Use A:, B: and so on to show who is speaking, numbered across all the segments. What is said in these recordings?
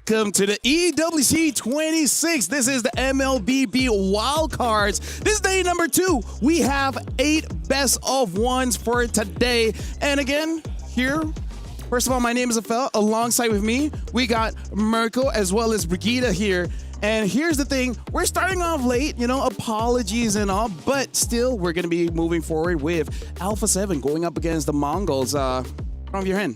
A: welcome to the EWC 26. This is the MLBB wildcards. This is day number 2. We have 8 best of ones for today. And again, here, first of all, my name is Afel. Alongside with me, we got Mirko as well as Brigida here. And here's the thing, we're starting off late, apologies and all, but still, we're going to be moving forward with Alpha 7 going up against the Mongols. From your hand.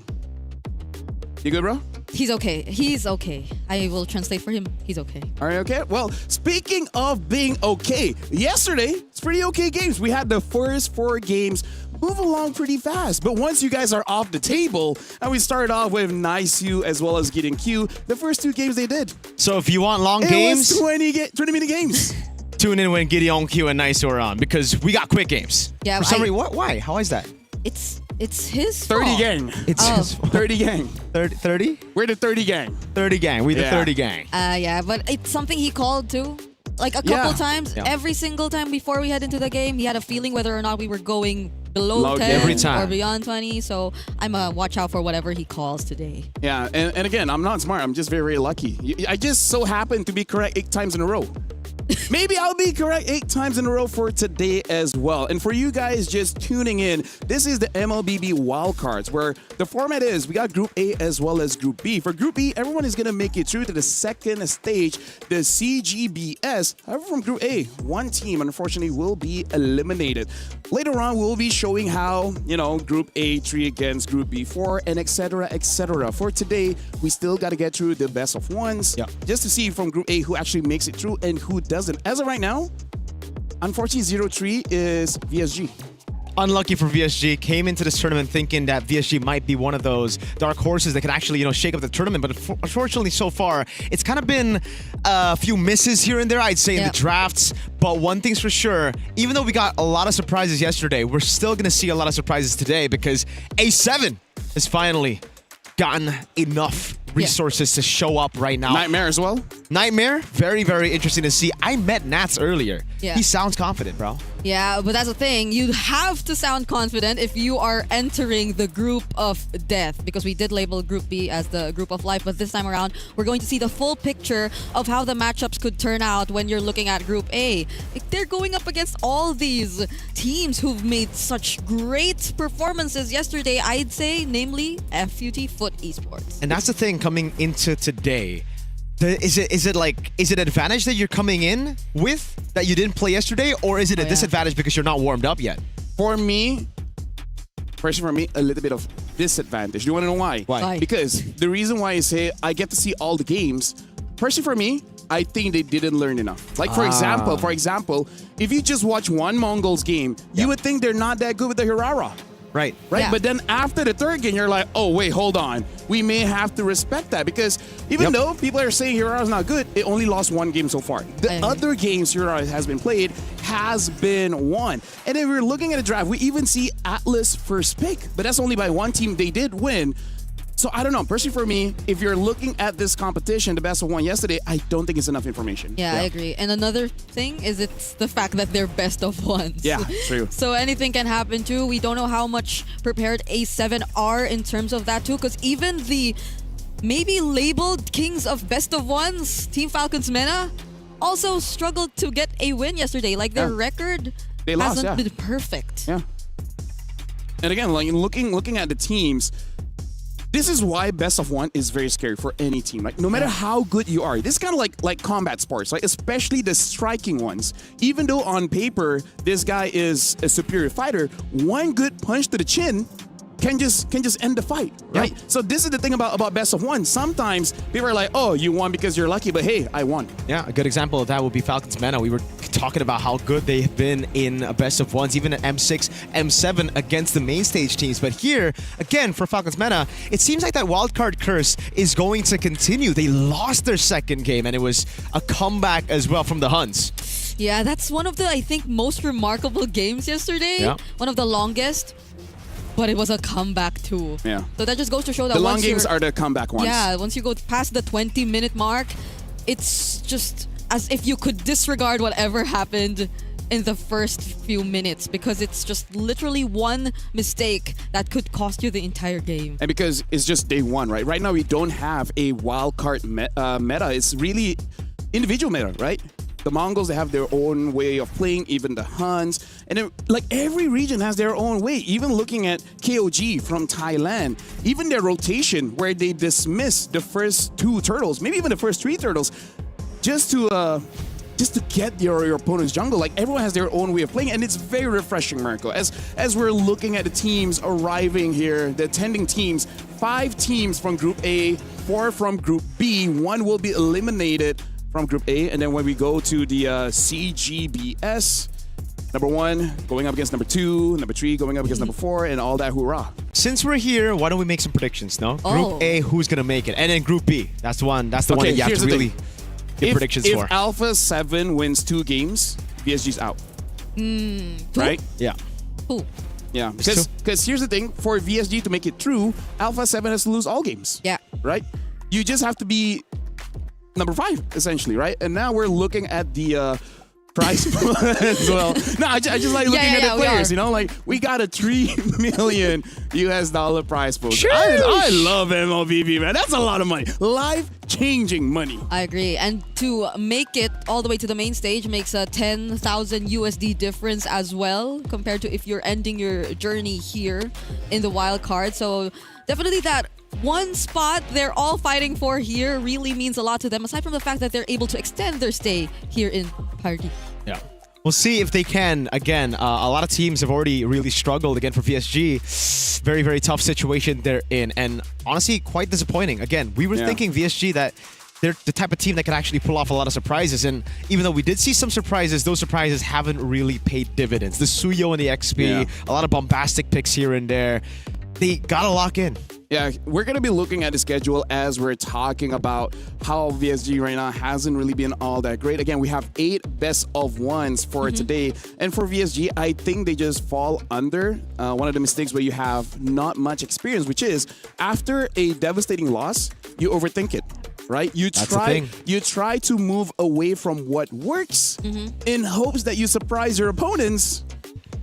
A: You good, bro?
B: He's okay. He's okay. I will translate for him. He's okay.
A: All right, okay. Well, speaking of being okay, yesterday, it's pretty okay games. We had the first 4 games move along pretty fast. But once you guys are off the table, and we started off with Nice U as well as Getting Q, the first 2 games they did.
C: So if you want long games,
A: it was 20-minute games.
C: Tune in when Gideon Q and Nice U are on because we got quick games.
B: Yeah,
C: For some reason, why? How is that?
B: It's his
A: 30
B: fault.
A: gang.
C: It's his fault.
A: 30 gang.
C: 30?
A: We're the 30 gang.
C: 30 gang. We the 30 gang.
B: Yeah, but it's something he called too. Like a couple times.
C: Yeah.
B: Every single time before we head into the game, he had a feeling whether or not we were going below
A: Low
B: 10
C: every time.
B: or beyond 20. So I'm watch out for whatever he calls today.
A: Yeah, and again, I'm not smart. I'm just very, very lucky. I just so happen to be correct 8 times in a row. Maybe I'll be correct 8 times in a row for today as well. And for you guys just tuning in, this is the MLBB wildcards, where the format is we got Group A as well as Group B. For Group B, everyone is going to make it through to the second stage, the CGBS. However, from Group A, one team, unfortunately, will be eliminated. Later on, we'll be showing how, Group A 3 against Group B 4, and etc., etc. For today, we still got to get through the best of ones, just to see from Group A who actually makes it through and who doesn't. As of right now, unfortunately, 0-3 is VSG.
C: Unlucky for VSG. Came into this tournament thinking that VSG might be one of those dark horses that could actually, shake up the tournament. But unfortunately, so far, it's kind of been a few misses here and there, I'd say, in the drafts. But one thing's for sure, even though we got a lot of surprises yesterday, we're still going to see a lot of surprises today because A7 has finally gotten enough resources to show up right now.
A: Nightmare as well?
C: Nightmare, very, very interesting to see. I met Nats earlier.
B: Yeah.
C: He sounds confident, bro.
B: Yeah, but that's the thing. You have to sound confident if you are entering the group of death, because we did label Group B as the group of life, but this time around, we're going to see the full picture of how the matchups could turn out when you're looking at Group A. They're going up against all these teams who've made such great performances yesterday, I'd say, namely FUT Foot Esports.
C: And that's the thing coming into today. Is it advantage that you're coming in with that you didn't play yesterday, or is it a disadvantage because you're not warmed up yet?
A: For me, a little bit of disadvantage. Do you want to know why?
C: Why?
A: Because the reason why I say I get to see all the games, personally for me, I think they didn't learn enough. Like for example, if you just watch one Mongols game, you would think they're not that good with the Hirara.
C: Right.
B: Yeah.
A: But then after the 3rd game, you're like, oh, wait, hold on. We may have to respect that because even though people are saying Hirara's not good, it only lost 1 game so far. The other games Hirara has been played has been won. And if we're looking at a draft, we even see Atlas first pick, but that's only by 1 team. They did win. So I don't know. Personally, for me, if you're looking at this competition, the best of 1 yesterday, I don't think it's enough information.
B: Yeah, I agree. And another thing is it's the fact that they're best of ones.
A: Yeah, true.
B: So anything can happen too. We don't know how much prepared A7 are in terms of that too, because even the maybe labeled kings of best of ones, Team Falcons Mena, also struggled to get a win yesterday. Like their record hasn't been perfect.
A: Yeah. And again, like looking at the teams, this is why best of 1 is very scary for any team. Like no matter how good you are, this is kind of like combat sports, like especially the striking ones. Even though on paper this guy is a superior fighter, 1 good punch to the chin can just end the fight, right? So this is the thing about best of 1. Sometimes people are like, oh, you won because you're lucky, but hey, I won.
C: Yeah, a good example of that would be Falcons Mena. We were talking about how good they have been in best of ones, even at M6, M7 against the main stage teams. But here, again, for Falcons Mena, it seems like that wildcard curse is going to continue. They lost their 2nd game, and it was a comeback as well from the Huns.
B: Yeah, that's one of the, I think, most remarkable games yesterday.
C: Yeah.
B: One of the longest. But it was a comeback too.
A: Yeah.
B: So that just goes to show that
A: the long
B: once
A: games are the comeback ones.
B: Yeah, once you go past the 20-minute mark, it's just as if you could disregard whatever happened in the first few minutes because it's just literally one mistake that could cost you the entire game.
A: And because it's just day one, right? Right now we don't have a wild card meta. It's really individual meta, right? The Mongols, they have their own way of playing, even the Huns. And then, like, every region has their own way. Even looking at KOG from Thailand, even their rotation where they dismiss the first 2 turtles, maybe even the first 3 turtles, just to get your opponent's jungle. Like, everyone has their own way of playing, and it's very refreshing, Marco. As we're looking at the teams arriving here, the attending teams, 5 teams from Group A, 4 from Group B, 1 will be eliminated from Group A, and then when we go to the CGBS, number 1 going up against number 2, number 3 going up against number 4, and all that hoorah.
C: Since we're here, why don't we make some predictions, no?
B: Oh.
C: Group A, who's going to make it? And then Group B, that's the one that you have to really give predictions for.
A: If Alpha 7 wins 2 games, VSG's out. Right?
C: Yeah.
B: Cool.
A: Yeah, because here's the thing, for VSG to make it through, Alpha 7 has to lose all games.
B: Yeah.
A: Right? You just have to be number 5, essentially, right? And now we're looking at the prize pool as well. No, I just like looking at the players, you know? Like, we got a $3 million US prize pool. I love MLBB, man. That's a lot of money. Life-changing money.
B: I agree. And to make it all the way to the main stage makes a 10,000 USD difference as well compared to if you're ending your journey here in the wild card. So definitely that one spot they're all fighting for here really means a lot to them, aside from the fact that they're able to extend their stay here in Party.
C: Yeah. We'll see if they can. Again, a lot of teams have already really struggled again for VSG. Very, very tough situation they're in. And honestly, quite disappointing. Again, we were thinking VSG that they're the type of team that can actually pull off a lot of surprises. And even though we did see some surprises, those surprises haven't really paid dividends. The Suyo and the XP, a lot of bombastic picks here and there. They gotta lock in.
A: Yeah, we're going to be looking at the schedule as we're talking about how VSG right now hasn't really been all that great. Again, we have 8 best of ones for today. And for VSG, I think they just fall under one of the mistakes where you have not much experience, which is after a devastating loss, you overthink it. Right? You try to move away from what works in hopes that you surprise your opponents.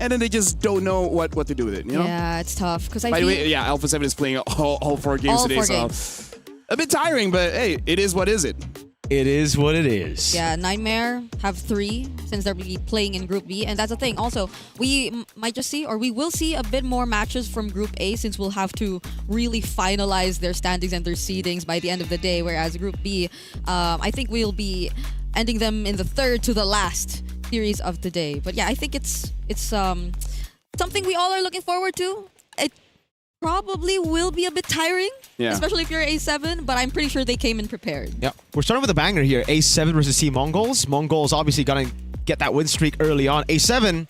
A: And then they just don't know what to do with it, you know?
B: Yeah, it's tough. Because
A: By the way, yeah, Alpha 7 is playing all 4 games today, so a bit tiring, but hey, it is what is it.
C: It is what it is.
B: Yeah, Nightmare have 3 since they'll be playing in Group B. And that's the thing. Also, we might just see, or we will see a bit more matches from Group A since we'll have to really finalize their standings and their seedings by the end of the day. Whereas Group B, I think we'll be ending them in the 3rd to the last series of the day. But yeah, I think it's something we all are looking forward to. It probably will be a bit tiring, especially if you're A7, but I'm pretty sure they came in prepared.
C: Yeah, we're starting with a banger here. A7 versus Team Mongols. Mongols obviously gonna get that win streak early on. A7,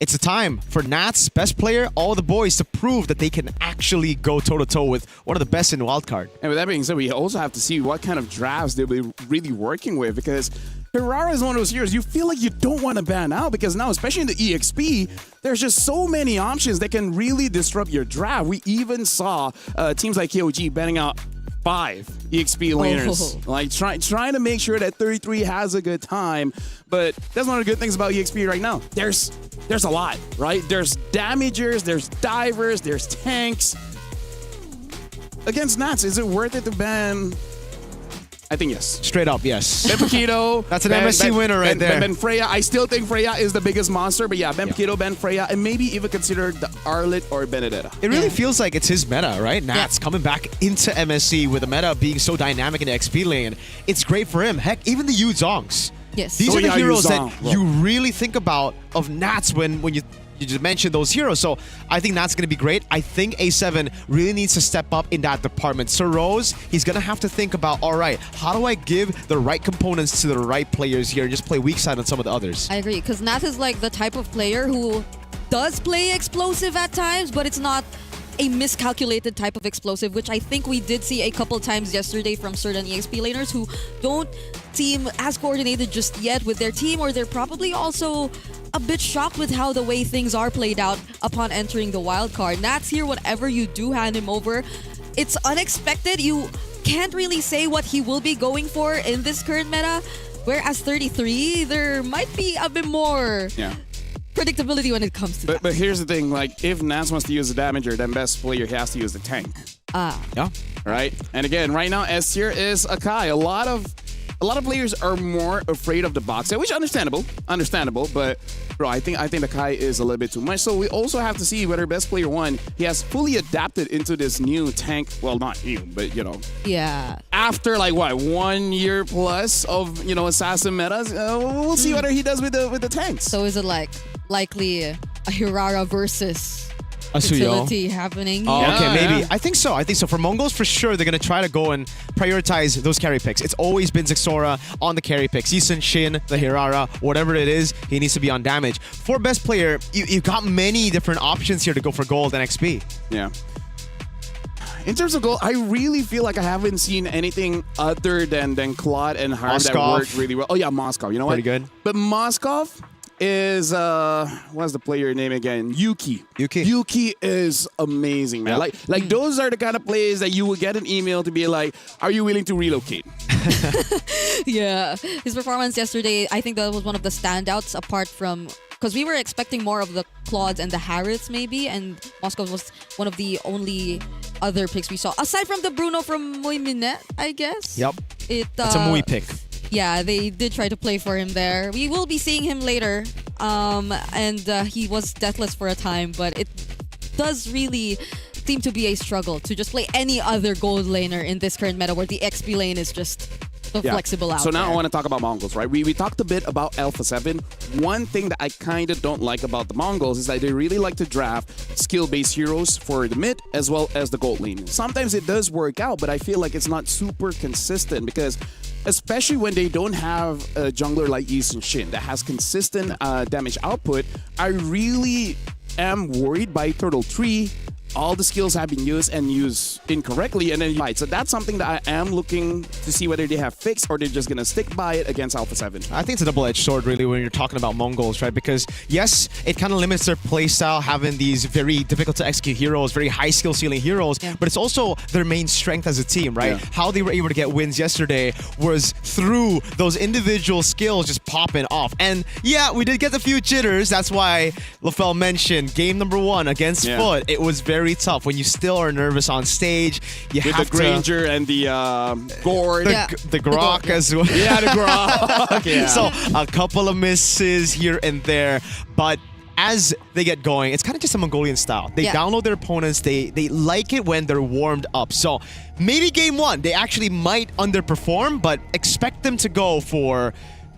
C: it's a time for Nats, best player, all the boys to prove that they can actually go toe-to-toe with one of the best in wildcard.
A: And with that being said, we also have to see what kind of drafts they'll be really working with, because Ferrara is one of those heroes you feel like you don't want to ban out, because now, especially in the EXP, there's just so many options that can really disrupt your draft. We even saw teams like KOG banning out 5 EXP laners, like trying to make sure that 33 has a good time. But that's one of the good things about EXP right now. There's a lot, right? There's damagers, there's divers, there's tanks. Against Nats, is it worth it to ban? I think yes.
C: Straight up, yes.
A: Ben Paquito.
C: That's an MSC winner right there.
A: Ben Freya. I still think Freya is the biggest monster, but yeah, Ben Paquito, Ben Freya, and maybe even consider the Arlet or Benedetta.
C: It really feels like it's his meta, right? Nats coming back into MSC with the meta being so dynamic in the XP lane. It's great for him. Heck, even the Yu Zongs.
B: Yes.
C: These are the heroes that you really think about of Nats when you just mentioned those heroes. So I think that's going to be great. I think A7 really needs to step up in that department. Sir Rose, he's going to have to think about, all right, how do I give the right components to the right players here and just play weak side on some of the others?
B: I agree, because Nat is like the type of player who does play explosive at times, but it's not a miscalculated type of explosive, which I think we did see a couple times yesterday from certain EXP laners who don't seem as coordinated just yet with their team, or they're probably also a bit shocked with how the way things are played out upon entering the wild card. Nats here, whatever you do hand him over, it's unexpected. You can't really say what he will be going for in this current meta. Whereas 33, there might be a bit more predictability when it comes to that.
A: But here's the thing, like, if Nats wants to use the damager, then best player has to use the tank.
C: Yeah.
A: Right? And again, right now, S tier is Akai. A lot of players are more afraid of the box, which understandable, but bro, I think the Kai is a little bit too much. So we also have to see whether best player 1, he has fully adapted into this new tank. Well, not new, but you know.
B: Yeah.
A: After like what, 1 year plus of assassin metas, we'll see whether he does with the tanks.
B: So is it likely a Hirara versus
C: Asuyo
B: utility happening?
C: Oh,
B: here?
C: okay, maybe.
A: Yeah.
C: I think so. For Mongols, for sure, they're going to try to go and prioritize those carry picks. It's always been Zixora on the carry picks. Yisun Shin, the Hirara, whatever it is, he needs to be on damage. For best player, you've got many different options here to go for gold and XP.
A: Yeah. In terms of gold, I really feel like I haven't seen anything other than Claude and Harm that
C: Moskov.
A: worked really well. Oh yeah, Moskov. You know what?
C: Pretty good.
A: But Moskov is what's the player name again? Yuki. Yuki is amazing, man.
C: Yep.
A: Like those are the kind of players that you will get an email to be like, are you willing to relocate?
B: Yeah. His performance yesterday, I think that was one of the standouts apart from... Because we were expecting more of the Claudes and the Harrods maybe, and Moskov was one of the only other picks we saw. Aside from the Bruno from Muy Minette, I guess.
C: Yep. That's a Muy pick.
B: Yeah, they did try to play for him there. We will be seeing him later. And he was deathless for a time, but it does really seem to be a struggle to just play any other gold laner in this current meta where the XP lane is just so flexible out
A: So now
B: there.
A: I want to talk about Mongols, right? We talked a bit about Alpha 7. One thing that I kind of don't like about the Mongols is that they really like to draft skill-based heroes for the mid as well as the gold lane. Sometimes it does work out, but I feel like it's not super consistent because especially when they don't have a jungler like Yisun Shin that has consistent damage output, I really am worried by Turtle Tree. All the skills have been used and used incorrectly, and then fight. So that's something that I am looking to see whether they have fixed or they're just gonna stick by it against Alpha 7.
C: I think it's a double-edged sword, really, when you're talking about Mongols, right? Because, yes, it kind of limits their playstyle, having these very difficult-to-execute heroes, very high skill-ceiling heroes, but it's also their main strength as a team, right?
A: Yeah.
C: How they were able to get wins yesterday was through those individual skills just popping off. And, yeah, we did get a few jitters. That's why LaFell mentioned game number 1 against Foot. It was very tough when you still are nervous on stage. You
A: With
C: have
A: the Granger and the Gord.
C: the Grok as well.
A: Yeah, the Grok. Yeah.
C: So a couple of misses here and there, but as they get going, it's kind of just a Mongolian style. They download their opponents. They like it when they're warmed up. So maybe game 1, they actually might underperform, but expect them to go for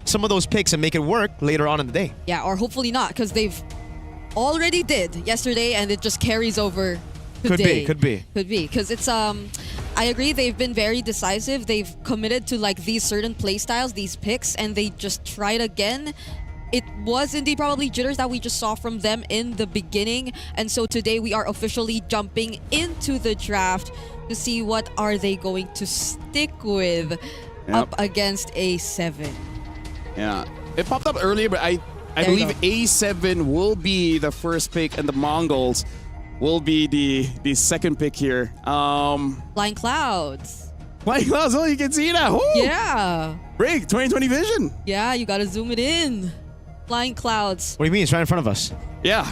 C: some of those picks and make it work later on in the day.
B: Yeah, or hopefully not, because they've already did yesterday and it just carries over today.
C: Could be.
B: Because it's I agree, they've been very decisive. They've committed to like these certain play styles, these picks, and they just tried again. It was indeed probably jitters that we just saw from them in the beginning, and so today we are officially jumping into the draft to see what are they going to stick with up against A7.
A: Yeah, it popped up earlier, but I believe A7 will be the first pick and the Mongols will be the second pick here.
B: Flying Clouds.
A: Flying Clouds, oh, you can see that. Woo!
B: Yeah.
A: Break, 2020 vision.
B: Yeah, you gotta zoom it in. Flying Clouds.
C: What do you mean? It's right in front of us.
A: Yeah.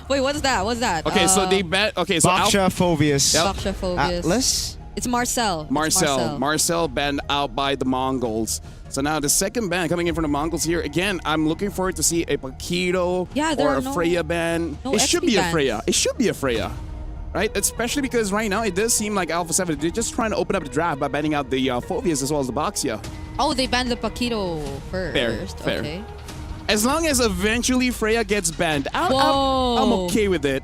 B: Wait, what's that? What's that?
A: Okay, so they bet. Okay, so
C: Baksha, Phoveus,
B: Baksha, Phoveus.
C: Atlas.
B: It's Marcel.
A: Marcel banned out by the Mongols. So now the second ban coming in from the Mongols here. Again, I'm looking forward to see a Paquito or a Freya ban.
B: No
A: It should be
B: bans.
A: a Freya. It should be a Freya. Right? Especially because right now it does seem like Alpha 7, they're just trying to open up the draft by banning out the Phoveus as well as the Baxia.
B: Oh, they banned the Paquito first.
A: Fair.
B: Okay.
A: As long as eventually Freya gets banned, I'm okay with it.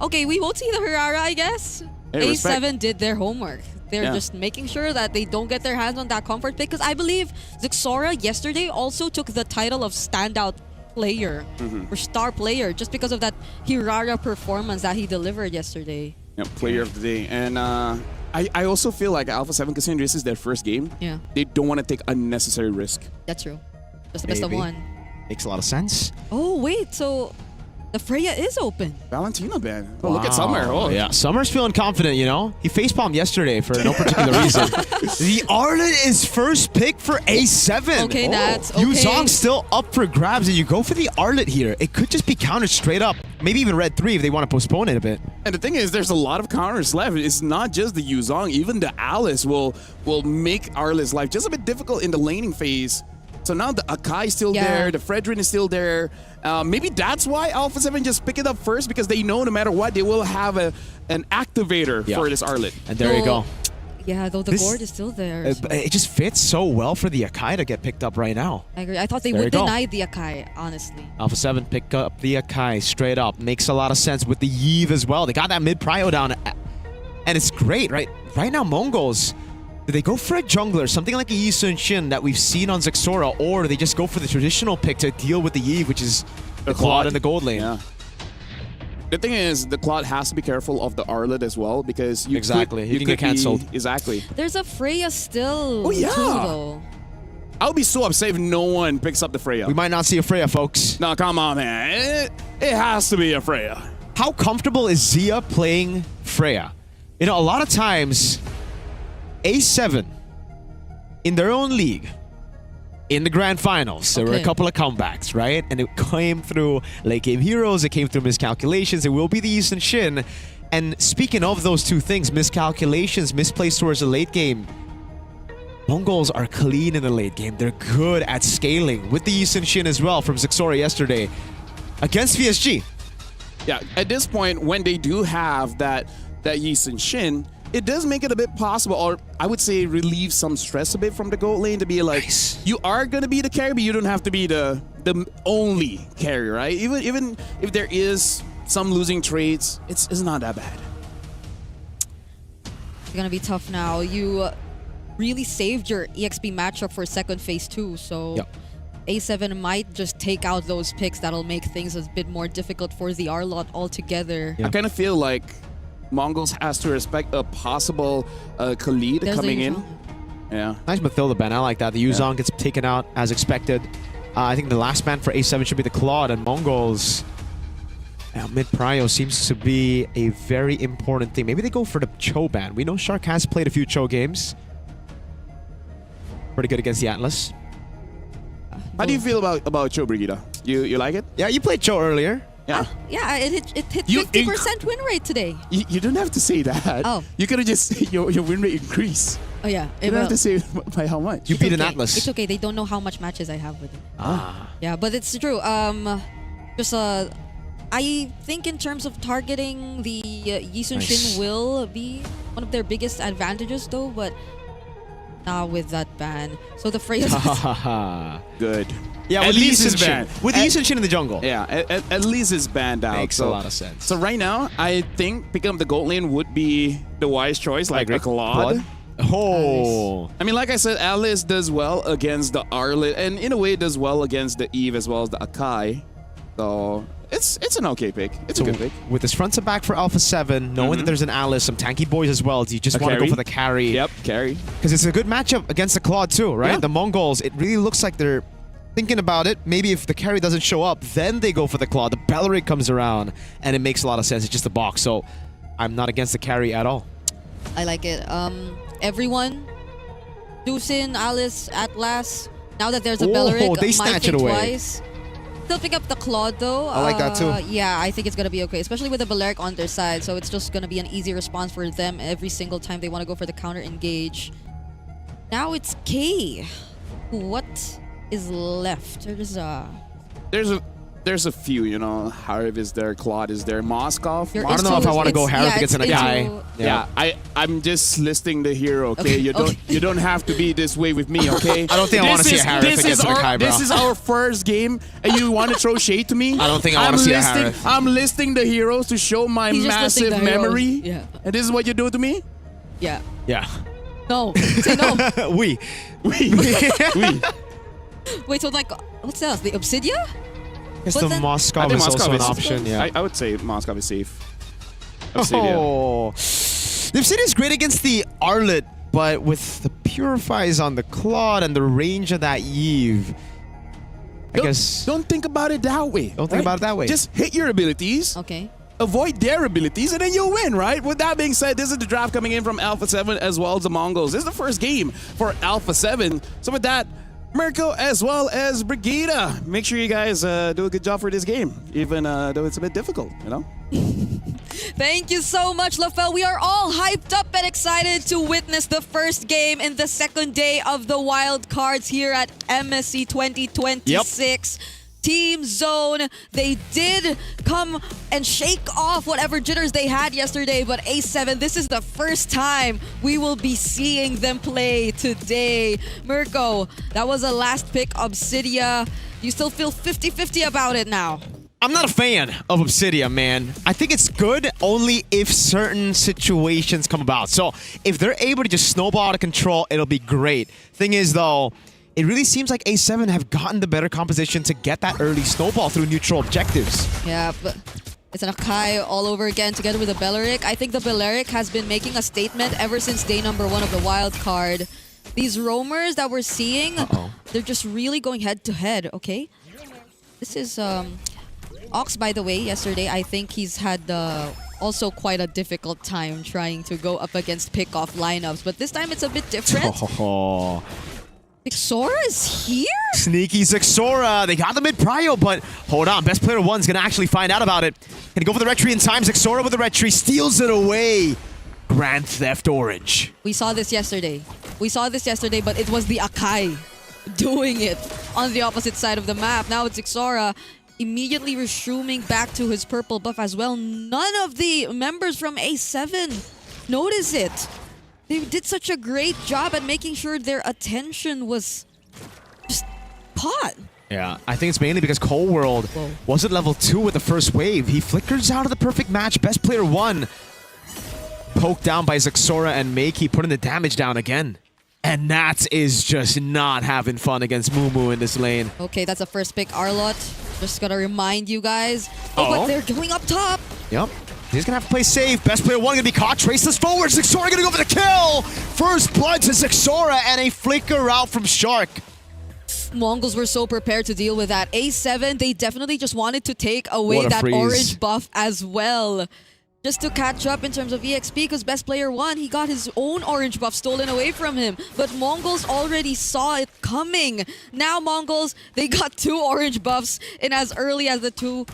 B: Okay, we won't see the Hirara, I guess.
A: Hey, respect.
B: A7 did their homework. They're just making sure that they don't get their hands on that comfort pick. Because I believe Zixora yesterday also took the title of standout player or star player just because of that Hirara performance that he delivered yesterday.
A: Yeah, player of the day. And I also feel like Alpha 7, considering this is their first game, they don't want to take unnecessary risk.
B: That's true. Just the best of one.
C: Makes a lot of sense.
B: Oh, wait. So The Freya is open.
A: Valentina ban. Oh, look at Summer. Oh,
C: yeah. Summer's feeling confident, you know? He facepalmed yesterday for no particular reason. The Arlet is first pick for A7.
B: Okay, Nats. Okay.
C: Yuzong's still up for grabs, and you go for the Arlet here. It could just be countered straight up. Maybe even red 3 if they want to postpone it a bit.
A: And the thing is, there's a lot of counters left. It's not just the Yuzong. Even the Alice will make Arlet's life just a bit difficult in the laning phase. So now the Akai is still there, the Fredrin is still there. Maybe that's why Alpha 7 just pick it up first, because they know no matter what, they will have an activator for this Arlet.
C: And there you go.
B: Yeah, though the gourd is still there. So.
C: It just fits so well for the Akai to get picked up right now.
B: I agree. I thought they would deny the Akai, honestly.
C: Alpha 7 pick up the Akai straight up. Makes a lot of sense with the Yve as well. They got that mid prio down, and it's great, right? Right now, Mongols, do they go for a jungler, something like a Yi Sun-shin that we've seen on Zexora, or do they just go for the traditional pick to deal with the Yve, which is the Claude in the gold lane?
A: Yeah. The thing is, the Claude has to be careful of the Arlet as well, because you
C: you can get cancelled.
A: Exactly.
B: There's a Freya still.
A: Oh, yeah.
B: Too, though.
A: I would be so upset if no one picks up the Freya.
C: We might not see a Freya, folks.
A: No, come on, man. It has to be a Freya.
C: How comfortable is Zia playing Freya? You know, a lot of times, A7, in their own league, in the grand finals, there were a couple of comebacks, right? And it came through late game heroes, it came through miscalculations, it will be the Yi Sun-shin. And speaking of those two things, miscalculations, misplays towards the late game, Mongols are clean in the late game. They're good at scaling, with the Yi Sun-shin as well from Zexora yesterday against VSG.
A: Yeah, at this point, when they do have that Yi Sun-shin, it does make it a bit possible, or I would say relieve some stress a bit from the gold lane to be like, you are going to be the carry, but you don't have to be the only carry, right? Even if there is some losing trades, it's not that bad.
B: It's going to be tough now. You really saved your EXP matchup for second phase 2, so A7 might just take out those picks. That'll make things a bit more difficult for the Arlot altogether.
A: I kind of feel like Mongols has to respect a possible Khalid coming in. Yeah.
C: Nice Mathilda ban. I like that. The Yuzong gets taken out as expected. I think the last ban for A7 should be the Claude, and Mongols. Mid prio seems to be a very important thing. Maybe they go for the Cho ban. We know Shark has played a few Cho games. Pretty good against the Atlas.
A: How do you feel about Cho, Brigida? You like it?
C: Yeah, you played Cho earlier.
A: Yeah.
B: Yeah, it hit 50% win rate today.
A: You don't have to say that.
B: Oh.
A: You could have just say your win rate increase.
B: Oh, yeah.
A: You don't have to say by how much.
C: You beat an Atlas.
B: It's okay. They don't know how much matches I have with it.
C: Ah.
B: Yeah, but it's true. I think in terms of targeting, the Yi Sun-shin will be one of their biggest advantages, though, but not with that ban. So the Freya...
A: Good.
C: Yeah,
A: at least it's banned.
C: With the Yi Sun-shin in the jungle.
A: Yeah, at least it's banned out.
C: Makes a lot of sense.
A: So right now, I think picking up the gold lane would be the wise choice, like a Claude.
C: Oh.
A: I mean, like I said, Alice does well against the Arlet, and in a way does well against the Eve as well as the Akai. So it's an okay pick. It's a good pick.
C: With this front to back for Alpha 7, knowing that there's an Alice, some tanky boys as well, do you just want to go for the carry?
A: Yep, carry.
C: Because it's a good matchup against the Claude too, right?
A: Yeah.
C: The Mongols, it really looks like they're thinking about it. Maybe if the carry doesn't show up, then they go for the Claude. The Belleric comes around, and it makes a lot of sense. It's just a box, so I'm not against the carry at all.
B: I like it. Everyone, Dusin, Alice, Atlas, now that there's a Belleric,
C: they snatch it away.
B: Twice. Still pick up the Claude, though.
C: I like that, too.
B: Yeah, I think it's going to be okay, especially with the Belleric on their side, so it's just going to be an easy response for them every single time they want to go for the counter engage. Now it's K. What is left?
A: There's a few, you know. Harv is there, Claude is there, Moskov.
C: I don't know if I want to go Harv against an guy.
A: Yeah, I'm just listing the hero, okay? You don't have to be this way with me, okay?
C: I don't think I want to see a Harv against an Akai, bro.
A: This is our first game, and you want to throw shade to me?
C: I don't think I want to see a Harv.
A: I'm listing the heroes to show my massive memory.
B: Yeah.
A: And this is what you do to me?
B: Yeah.
C: Yeah.
B: No. Say no.
C: We.
B: Wait, so like, what's else? The Obsidia?
C: Guess the Moskov is also an option. Yeah,
A: I would say Moskov is safe.
C: Oh, the Obsidian is great against the Arlet, but with the Purifies on the Claude and the range of that Eve,
A: Don't think about it that way.
C: Don't think about it that way.
A: Just hit your abilities.
B: Okay.
A: Avoid their abilities, and then you'll win, right? With that being said, this is the draft coming in from Alpha 7 as well as the Mongols. This is the first game for Alpha 7. So with that, Mirko as well as Brigida, make sure you guys do a good job for this game, even though it's a bit difficult, you know?
B: Thank you so much, LaFell. We are all hyped up and excited to witness the first game in the second day of the wild cards here at MSC 2026. Yep. Team Zone, they did come and shake off whatever jitters they had yesterday, but A7, this is the first time we will be seeing them play today. Mirko, that was a last pick, Obsidia. You still feel 50-50 about it now?
C: I'm not a fan of Obsidia, man. I think it's good only if certain situations come about. So if they're able to just snowball out of control, it'll be great. Thing is, though, it really seems like A7 have gotten the better composition to get that early snowball through neutral objectives.
B: Yeah, but it's an Akai all over again together with the Belleric. I think the Belleric has been making a statement ever since day number 1 of the wild card. These roamers that we're seeing, they're just really going head to head, okay? This is Ox, by the way, yesterday. I think he's had also quite a difficult time trying to go up against pick-off lineups, but this time it's a bit different. Zixora is here?
C: Sneaky Zixora. They got the mid-prio, but hold on. Best player 1's going to actually find out about it. Gonna go for the red tree in time. Zixora with the red tree steals it away. Grand Theft Orange.
B: We saw this yesterday. But it was the Akai doing it on the opposite side of the map. Now it's Zixora immediately resuming back to his purple buff as well. None of the members from A7 notice it. They did such a great job at making sure their attention was just caught.
C: Yeah, I think it's mainly because Cold World was at level 2 with the first wave. He flickers out of the perfect match. Best player 1 poked down by Zixora and Makey, putting the damage down again. And Nats is just not having fun against Mumu in this lane.
B: Okay, that's a first pick, Arlott. Just gotta remind you guys. But they're going up top.
C: Yep. He's gonna have to play safe. Best player 1 gonna be caught. Traceless forward. Zixora gonna go for the kill. First blood to Zixora and a flicker out from Shark.
B: Mongols were so prepared to deal with that. A7, they definitely just wanted to take away that orange buff as well. Just to catch up in terms of EXP, because best player 1, he got his own orange buff stolen away from him. But Mongols already saw it coming. Now Mongols, they got 2 orange buffs in as early as the 2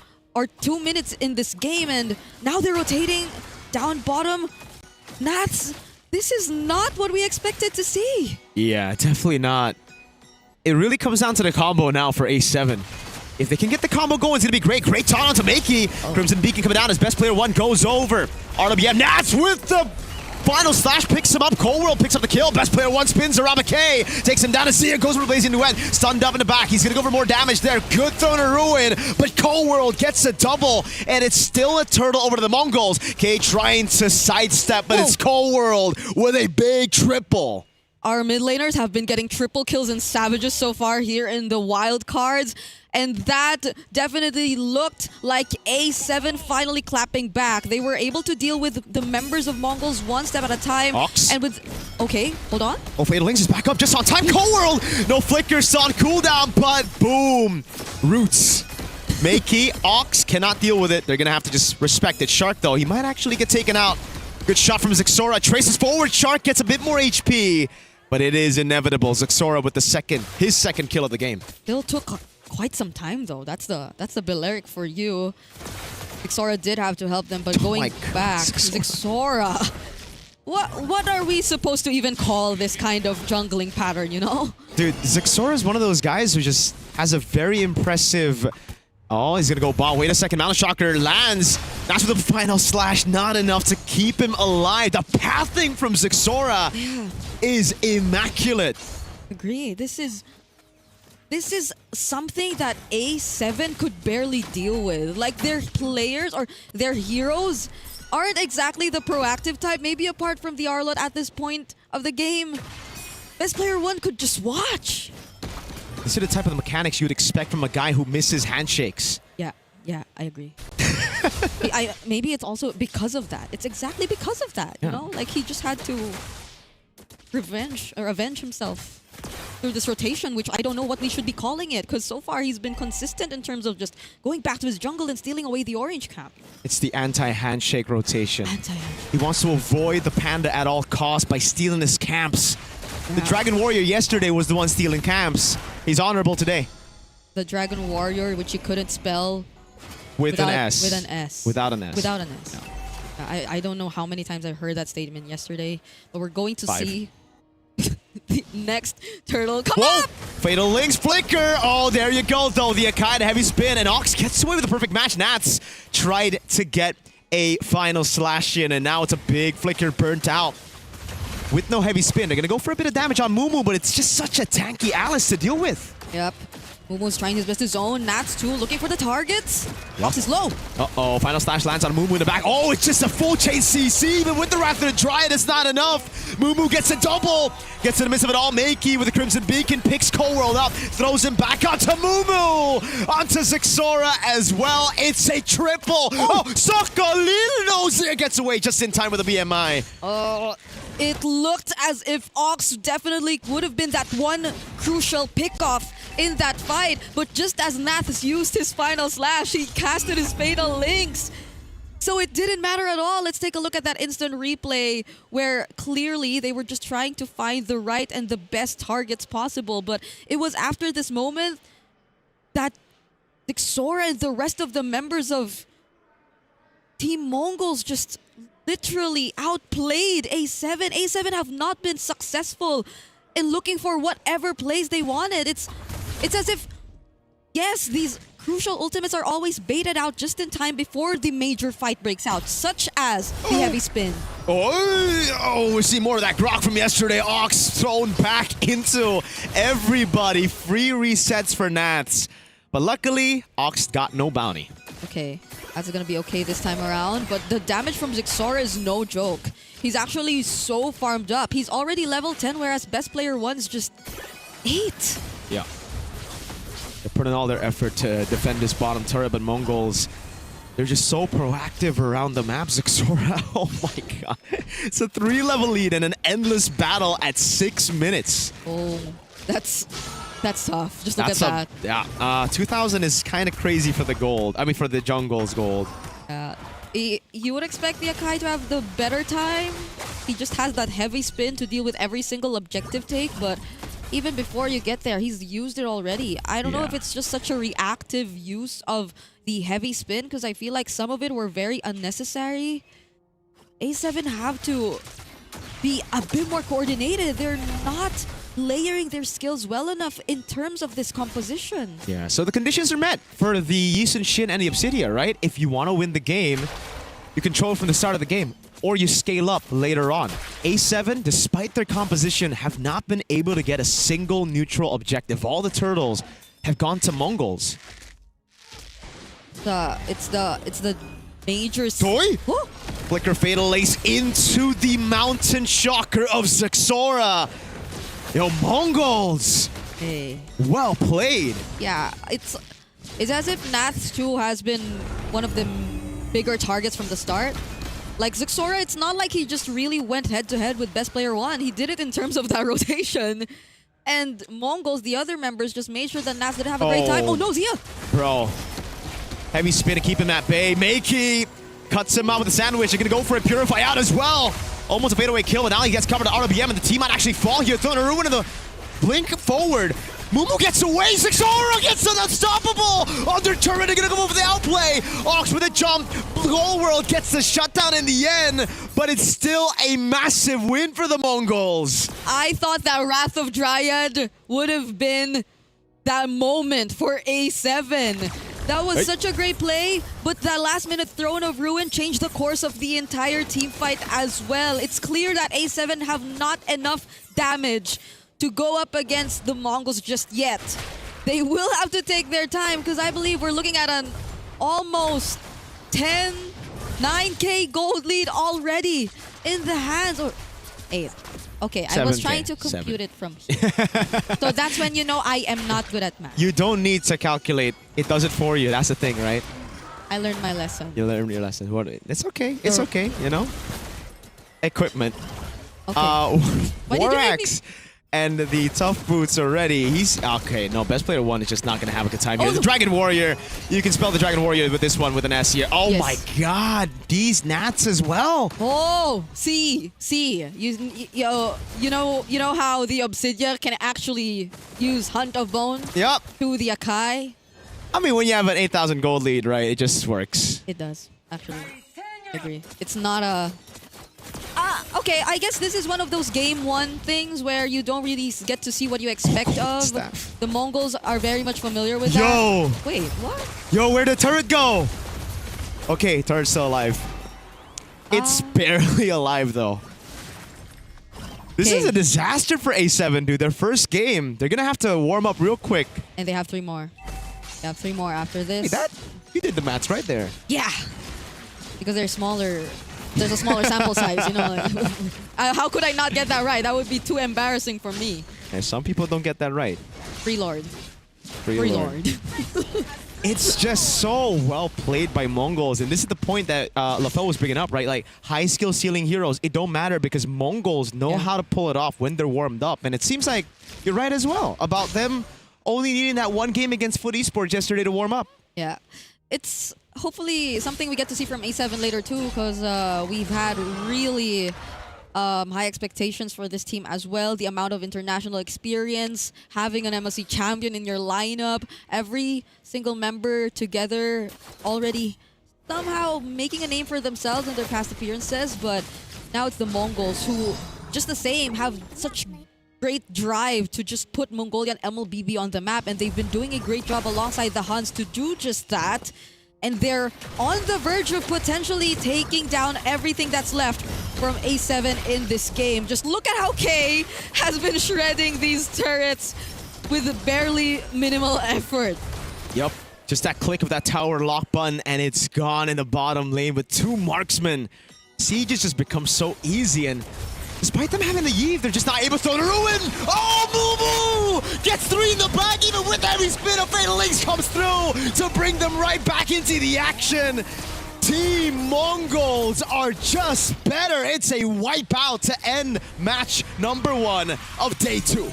B: minutes in this game, and now they're rotating down bottom. Nats, this is not what we expected to see.
C: Yeah, definitely not. It really comes down to the combo now for A7. If they can get the combo going, it's going to be great. Great taunt onto Makey. Crimson Beacon coming down as best player 1 goes over. RWM Nats with the final slash, picks him up. Cold World picks up the kill. Best player 1 spins around McKay. Takes him down to Sia. Goes over Blazing Duet. Stunned up in the back. He's going to go for more damage there. Good throw to Ruin. But Cold World gets a double. And it's still a turtle over to the Mongols. K trying to sidestep, but it's Cold World with a big triple.
B: Our mid laners have been getting triple kills and savages so far here in the wild cards. And that definitely looked like A7 finally clapping back. They were able to deal with the members of Mongols one step at a time.
C: Ox.
B: And with... Okay, hold on.
C: Oh, Fatal Links is back up just on time. Cold World! No flicker, still on cooldown, but boom! Roots. Makey, Ox cannot deal with it. They're gonna have to just respect it. Shark, though, he might actually get taken out. Good shot from Zixora. Traces forward. Shark gets a bit more HP. But it is inevitable. Zixora with his second kill of the game.
B: Still took quite some time though. That's the Belleric for you. Zixora did have to help them, but going back, Zixora. What are we supposed to even call this kind of jungling pattern, you know?
C: Dude, Zixora is one of those guys who just has a very impressive... Oh, he's gonna go bot. Wait a second. Mountain Shocker lands. That's with the final slash. Not enough to keep him alive. The pathing from Zixora is immaculate.
B: Agree. This is something that A7 could barely deal with. Like, their players or their heroes aren't exactly the proactive type, maybe apart from the Arlott at this point of the game. Best player 1 could just watch.
C: These are the type of mechanics you would expect from a guy who misses handshakes.
B: Yeah, I agree. Maybe it's also because of that. It's exactly because of that, you know? Like, he just had to avenge himself. through this rotation, which I don't know what we should be calling it, because so far he's been consistent in terms of just going back to his jungle and stealing away the orange camp.
C: It's the anti-handshake rotation.
B: Anti-handshake.
C: He wants to avoid the Panda at all costs by stealing his camps. The Dragon Warrior yesterday was the one stealing camps. He's honorable today.
B: The Dragon Warrior, which you couldn't spell
C: With an S.
B: With an S.
C: Without an S.
B: Without an S.
C: No.
B: I don't know how many times I heard that statement yesterday, but we're going to
C: 5.
B: see the next turtle come
C: Whoa!
B: up!
C: Fatal Links flicker. Oh, there you go, though. The Akai, the heavy spin, and Ox gets away with the perfect match. Nats tried to get a final slash in, and now it's a big flicker burnt out. With no heavy spin, they're going to go for a bit of damage on Mumu, but it's just such a tanky Alice to deal with.
B: Yep. Mumu's trying his best to zone. Nats too, looking for the targets.
C: Yep.
B: Ox is low.
C: Uh-oh, final slash lands on Mumu in the back. Oh, it's just a full chase CC, even with the Wrath of the Dryad, it's not enough. Mumu gets a double, gets in the midst of it all. Makey with the Crimson Beacon, picks Cold up, throws him back onto Mumu, onto Zixora as well. It's a triple. Oh, Sokolino gets away just in time with a BMI.
B: It looked as if Ox definitely would have been that one crucial pickoff in that fight, but just as Naths used his final slash, he casted his Fatal Links. So it didn't matter at all. Let's take a look at that instant replay where clearly they were just trying to find the right and the best targets possible. But it was after this moment that Zixora and the rest of the members of Team Mongols just literally outplayed A7. A7 have not been successful in looking for whatever plays they wanted. It's as if, yes, these crucial ultimates are always baited out just in time before the major fight breaks out, such as the heavy spin.
C: Oh, we see more of that grok from yesterday. Ox thrown back into everybody. Free resets for Nats. But luckily, Ox got no bounty.
B: Okay, that's gonna be okay this time around, but the damage from Zixora is no joke. He's actually so farmed up. He's already level 10, whereas best player 1's just 8.
C: Yeah. They're putting all their effort to defend this bottom turret, but Mongols, they're just so proactive around the map. Zixora, oh my god. It's a 3-level lead and an endless battle at 6 minutes.
B: Oh, that's tough. Just look at that.
C: Yeah, 2,000 is kind of crazy for the gold. I mean, for the jungle's gold.
B: You would expect the Akai to have the better time. He just has that heavy spin to deal with every single objective take, but even before you get there, he's used it already. I don't know if it's just such a reactive use of the heavy spin, because I feel like some of it were very unnecessary. A7 have to be a bit more coordinated. They're not layering their skills well enough in terms of this composition.
C: Yeah, so the conditions are met for the Yisun Shin and the Obsidia, right? If you want to win the game, you control from the start of the game, or you scale up later on. A7, despite their composition, have not been able to get a single neutral objective. All the turtles have gone to Mongols.
B: It's the major...
C: Toy? Flicker Fatal Ace into the Mountain Shocker of Zixora. Yo, Mongols!
B: Hey.
C: Well played.
B: Yeah, it's as if Naths too has been one of the bigger targets from the start. Like Zixora, it's not like he just really went head-to-head with best player 1. He did it in terms of that rotation. And Mongols, the other members, just made sure that Naths did have a great time. Oh no, Zia!
C: Bro. Heavy spin to keep him at bay. Makey cuts him out with a sandwich. They're going to go for a Purify out as well. Almost a fadeaway kill, but now he gets covered to RBM, and the team might actually fall here. Throwing a ruin in the blink forward. Mumu gets away. Zixora gets an unstoppable under turret. They're going to go over the outplay. Ox with a jump. Whole world gets the shutdown in the end, but it's still a massive win for the Mongols.
B: I thought that Wrath of Dryad would have been that moment for A7. That was such a great play, but that last-minute Throne of Ruin changed the course of the entire team fight as well. It's clear that A7 have not enough damage to go up against the Mongols just yet. They will have to take their time, because I believe we're looking at an almost 9K gold lead already in the hands. Or 8. Okay, I was trying to compute it from here. So that's when you know I am not good at math.
C: You don't need to calculate. It does it for you. That's the thing, right?
B: I learned my lesson.
C: You learned your lesson. It's okay. It's okay, you know? Equipment.
B: Okay.
C: Warax And the tough boots already. He's okay. No, best player 1 is just not gonna have a good time here.
B: Oh,
C: The Dragon Warrior. You can spell the Dragon Warrior with this one with an S here. Oh
B: Yes.
C: my God, these Nats as well.
B: Oh, see, you know how the Obsidian can actually use Hunt of Bone
C: Yep.
B: to the Akai?
C: I mean, when you have an 8,000 gold lead, right? It just works.
B: It does, actually. Agree. It's not a... okay, I guess this is one of those game 1 things where you don't really get to see what you expect of.
C: Staff.
B: The Mongols are very much familiar with
C: Yo.
B: that. Wait, what?
C: Yo, where'd the turret go? Okay, turret's still alive. It's barely alive, though. This is
B: Okay.
C: a disaster for A7, dude. Their first game. They're gonna have to warm up real quick.
B: And they have 3 more. They have 3 more after this.
C: Hey, you did the maths right there.
B: Yeah. Because they're smaller. There's a smaller sample size, you know. How could I not get that right? That would be too embarrassing for me.
C: And some people don't get that right.
B: Free Lord.
C: Free Lord. It's just so well played by Mongols, and this is the point that LaFell was bringing up, right? Like, high skill ceiling heroes, it don't matter because Mongols know how to pull it off when they're warmed up, and it seems like you're right as well about them only needing that one game against Foot Esports yesterday to warm up.
B: Yeah. It's hopefully something we get to see from A7 later too, because we've had really high expectations for this team as well. The amount of international experience, having an MSC champion in your lineup, every single member together already somehow making a name for themselves in their past appearances. But now it's the Mongols who, just the same, have such great drive to just put Mongolian MLBB on the map, and they've been doing a great job alongside the Huns to do just that. And they're on the verge of potentially taking down everything that's left from A7 in this game. Just look at how K has been shredding these turrets with barely minimal effort.
C: Yep. Just that click of that tower lock button, and it's gone in the bottom lane with 2 marksmen. Siege has just become so easy, and despite them having the Yeve, they're just not able to throw the ruin. Oh, Moo Moo gets 3 in the bag, even with every spin of Fatal Links comes through to bring them right back into the action. Team Mongols are just better. It's a wipeout to end match number 1 of day 2.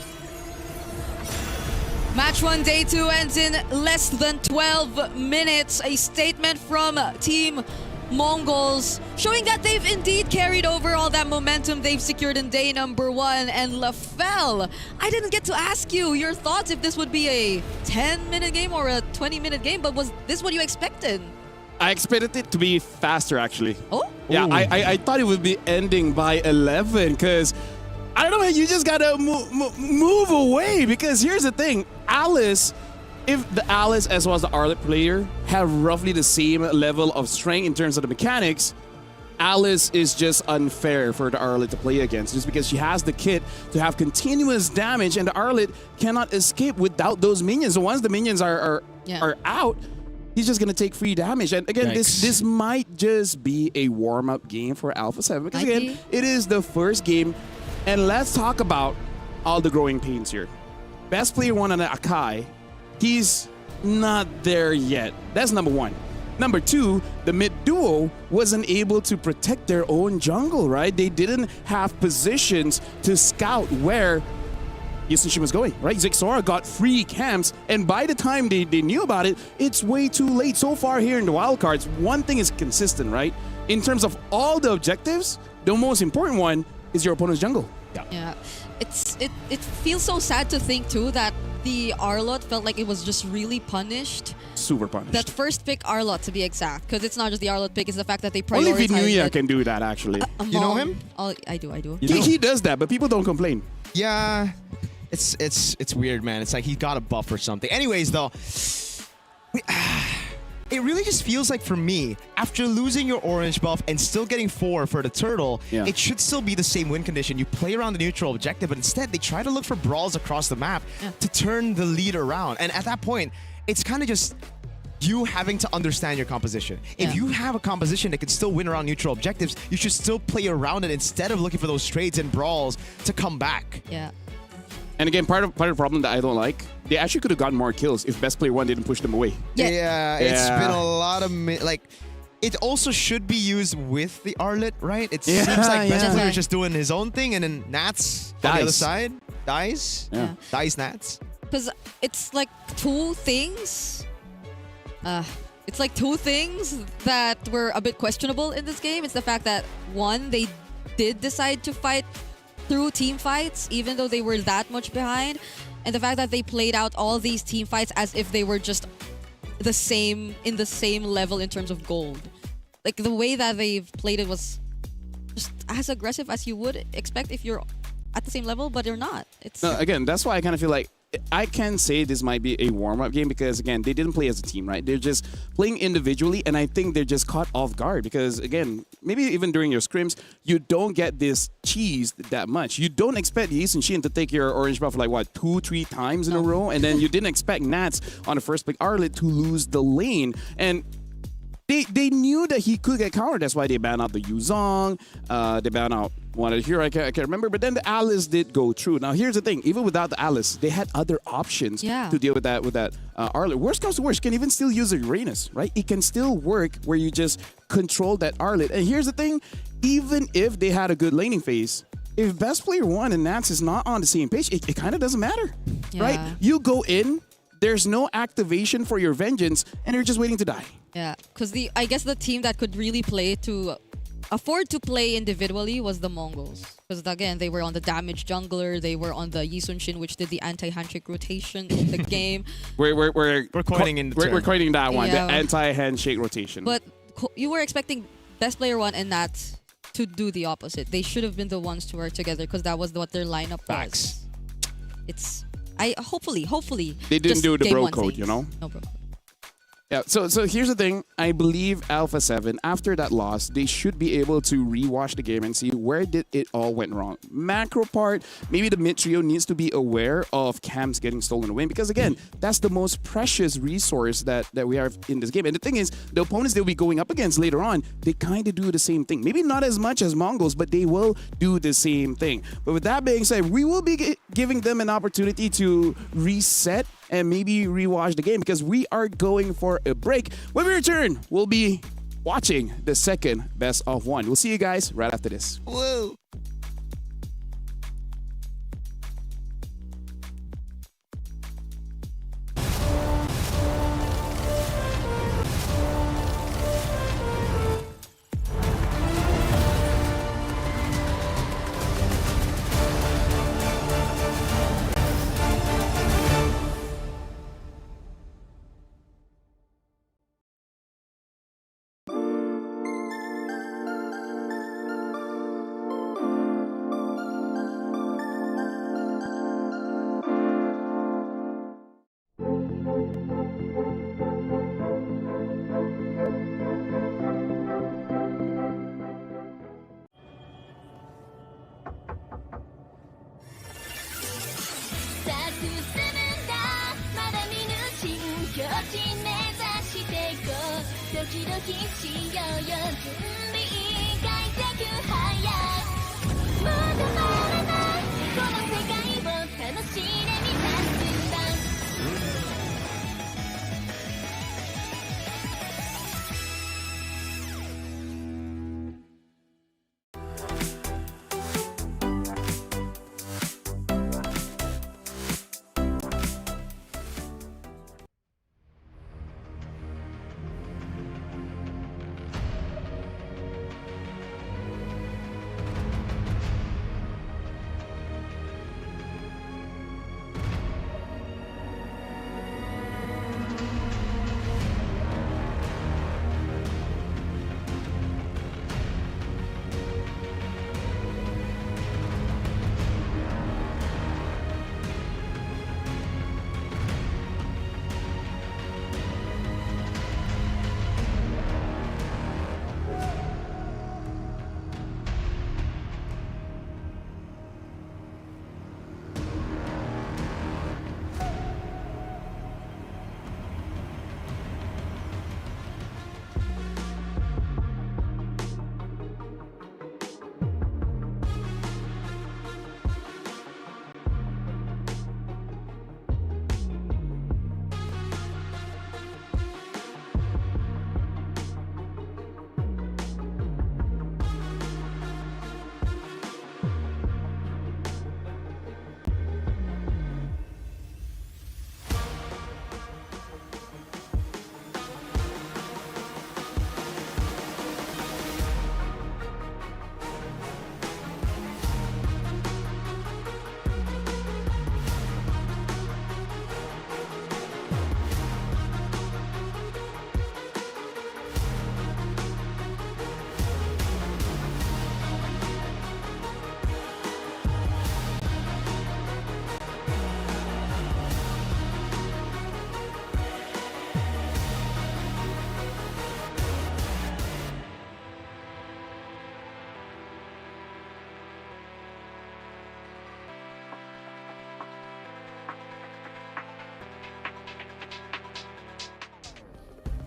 B: Match 1, day 2 ends in less than 12 minutes. A statement from Team Mongols showing that they've indeed carried over all that momentum they've secured in day number 1. And LaFell, I didn't get to ask you your thoughts if this would be a 10-minute game or a 20-minute game, but was this what you expected?
A: I expected it to be faster, actually.
B: Oh?
A: Yeah, I thought it would be ending by 11 because, I don't know, man, you just gotta move away because here's the thing. Alice, if the Alice as well as the Arlet player have roughly the same level of strength in terms of the mechanics, Alice is just unfair for the Arlet to play against just because she has the kit to have continuous damage and the Arlet cannot escape without those minions. So once the minions are out, he's just gonna take free damage. And again, this might just be a warm-up game for Alpha 7 because again, it is the first game. And let's talk about all the growing pains here. Best player 1 on the Akai, he's not there yet. That's number 1. Number 2, the mid duo wasn't able to protect their own jungle, right? They didn't have positions to scout where Yusushi was going, right? Zixora got free camps, and by the time they knew about it, it's way too late. So far here in the wildcards, one thing is consistent, right? In terms of all the objectives, the most important one is your opponent's jungle.
B: Yeah. It feels so sad to think too that the Arlot felt like it was just really punished.
A: Super punished.
B: That first pick Arlot, to be exact, because it's not just the Arlot pick; it's the fact that they prioritized.
A: Only Vinuya can do that, actually.
C: You know him?
B: I do.
A: He does that, but people don't complain.
C: Yeah, it's weird, man. It's like he got a buff or something. Anyways, though, it really just feels like for me, after losing your orange buff and still getting 4 for the turtle, it should still be the same win condition. You play around the neutral objective, but instead they try to look for brawls across the map to turn the lead around. And at that point, it's kind of just you having to understand your composition. If you have a composition that can still win around neutral objectives, you should still play around it instead of looking for those trades and brawls to come back.
B: Yeah.
A: And again, part of the problem that I don't like, they actually could have gotten more kills if best player 1 didn't push them away.
C: Yeah, it's been a lot of like. It also should be used with the Arlet, right? It seems like best player is just doing his own thing, and then Nats on the other side. dies.
A: Yeah.
C: Dies Nats.
B: Because it's like two things. It's like two things that were a bit questionable in this game. It's the fact that one, they did decide to fight through team fights, even though they were that much behind, and the fact that they played out all these team fights as if they were just the same level in terms of gold. Like the way that they've played it was just as aggressive as you would expect if you're at the same level, but they're not. It's
A: No, again, that's why I kind of feel like I can say this might be a warm-up game because, again, they didn't play as a team, right? They're just playing individually, and I think they're just caught off guard because, again, maybe even during your scrims, you don't get this cheese that much. You don't expect Yi and Shin to take your orange buff like, what, 2-3 times in a row? And then you didn't expect Nats on the first pick Arlet to lose the lane. And they knew that he could get countered. That's why they banned out the Yuzong. They banned out one of the hero. I can't remember. But then the Alice did go through. Now, here's the thing. Even without the Alice, they had other options to deal with that Arlet. Worst comes to worst, you can even still use a Uranus, right? It can still work where you just control that Arlet. And here's the thing. Even if they had a good laning phase, if best player 1 and Nats is not on the same page, it kind of doesn't matter, right? You go in, there's no activation for your vengeance, and you're just waiting to die.
B: Yeah, because I guess the team that could really play to afford to play individually was the Mongols. Because again, they were on the damage jungler, they were on the Yi Sun-shin, which did the anti-handshake rotation in the game.
A: We're
C: coining
A: we're coining that one, the anti-handshake rotation.
B: But you were expecting best player 1 and Nats to do the opposite. They should have been the ones to work together because that was what their lineup was. It's hopefully
A: they didn't do the bro code, you know?
B: No bro code.
A: Yeah, so here's the thing. I believe Alpha 7, after that loss, they should be able to rewatch the game and see where did it all went wrong. Macro part, maybe the mid trio needs to be aware of camps getting stolen away because, again, that's the most precious resource that we have in this game. And the thing is, the opponents they'll be going up against later on, they kind of do the same thing. Maybe not as much as Mongols, but they will do the same thing. But with that being said, we will be giving them an opportunity to reset and maybe rewatch the game because we are going for a break. When we return, we'll be watching the second best of 1. We'll see you guys right after this.
C: Whoa.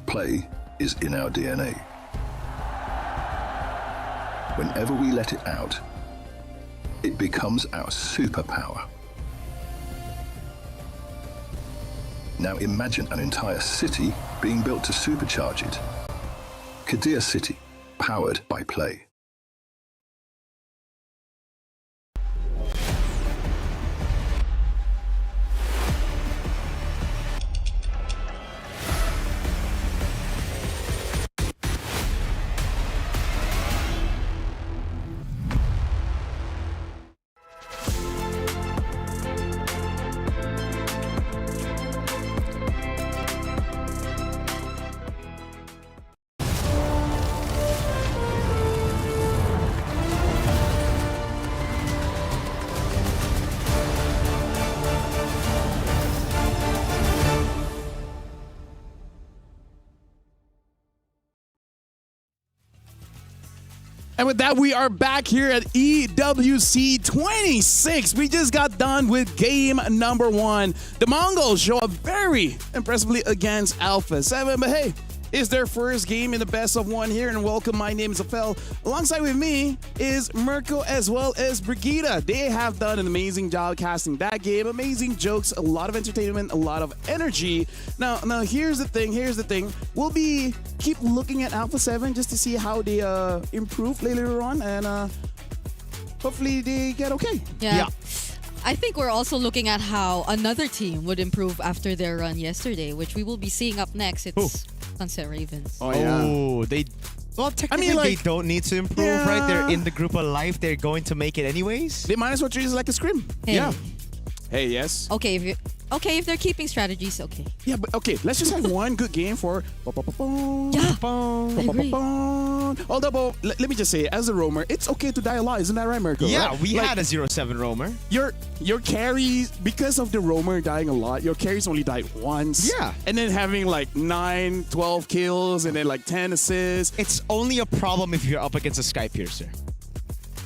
D: Play is in our DNA. Whenever we let it out, it becomes our superpower. Now imagine an entire city being built to supercharge it. Kadir City, powered by Play.
A: And with that, we are back here at EWC 26. We just got done with game number 1. The Mongols show up very impressively against Alpha 7. But hey, it's their first game in the best of 1 here. And welcome, my name is Afel. Alongside with me is Mirko as well as Brigida. They have done an amazing job casting that game. Amazing jokes, a lot of entertainment, a lot of energy. Now here's the thing. We'll be keep looking at Alpha 7 just to see how they improve later on. And hopefully they get okay.
B: Yeah. I think we're also looking at how another team would improve after their run yesterday, which we will be seeing up next. It's Sunset Ravens.
A: Oh, yeah.
C: Oh, technically they don't need to improve, right? They're in the group of life. They're going to make it anyways.
A: They might as well treat it like a scrim.
B: Hey.
A: Yeah. Hey, yes.
B: Okay, if they're keeping strategies, okay.
A: Yeah, but okay, let's just have one good game for...
B: Yeah, I agree.
A: Although, let me just say, as a roamer, it's okay to die a lot. Isn't that right, Mirko?
C: Yeah,
A: right?
C: we had a 0-7 roamer.
A: Your carries, because of the roamer dying a lot, your carries only died once.
C: Yeah.
A: And then having like 9, 12 kills and then like 10 assists.
C: It's only a problem if you're up against a Sky Piercer.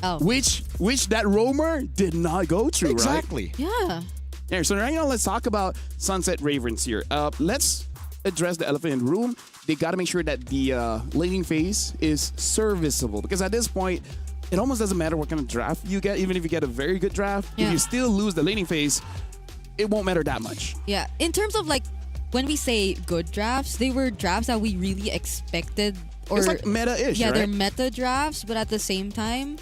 B: Oh.
A: Which that roamer did not go through,
C: Exactly.
B: Yeah.
A: Yeah, so right now let's talk about Sunset Ravens here. Let's address the elephant in the room. They got to make sure that the laning phase is serviceable, because at this point, it almost doesn't matter what kind of draft you get. Even if you get a very good draft, if you still lose the laning phase, it won't matter that much.
B: Yeah. In terms of like, when we say good drafts, they were drafts that we really expected. Or,
A: it's like meta-ish,
B: yeah,
A: right?
B: they're meta drafts, but at the same time,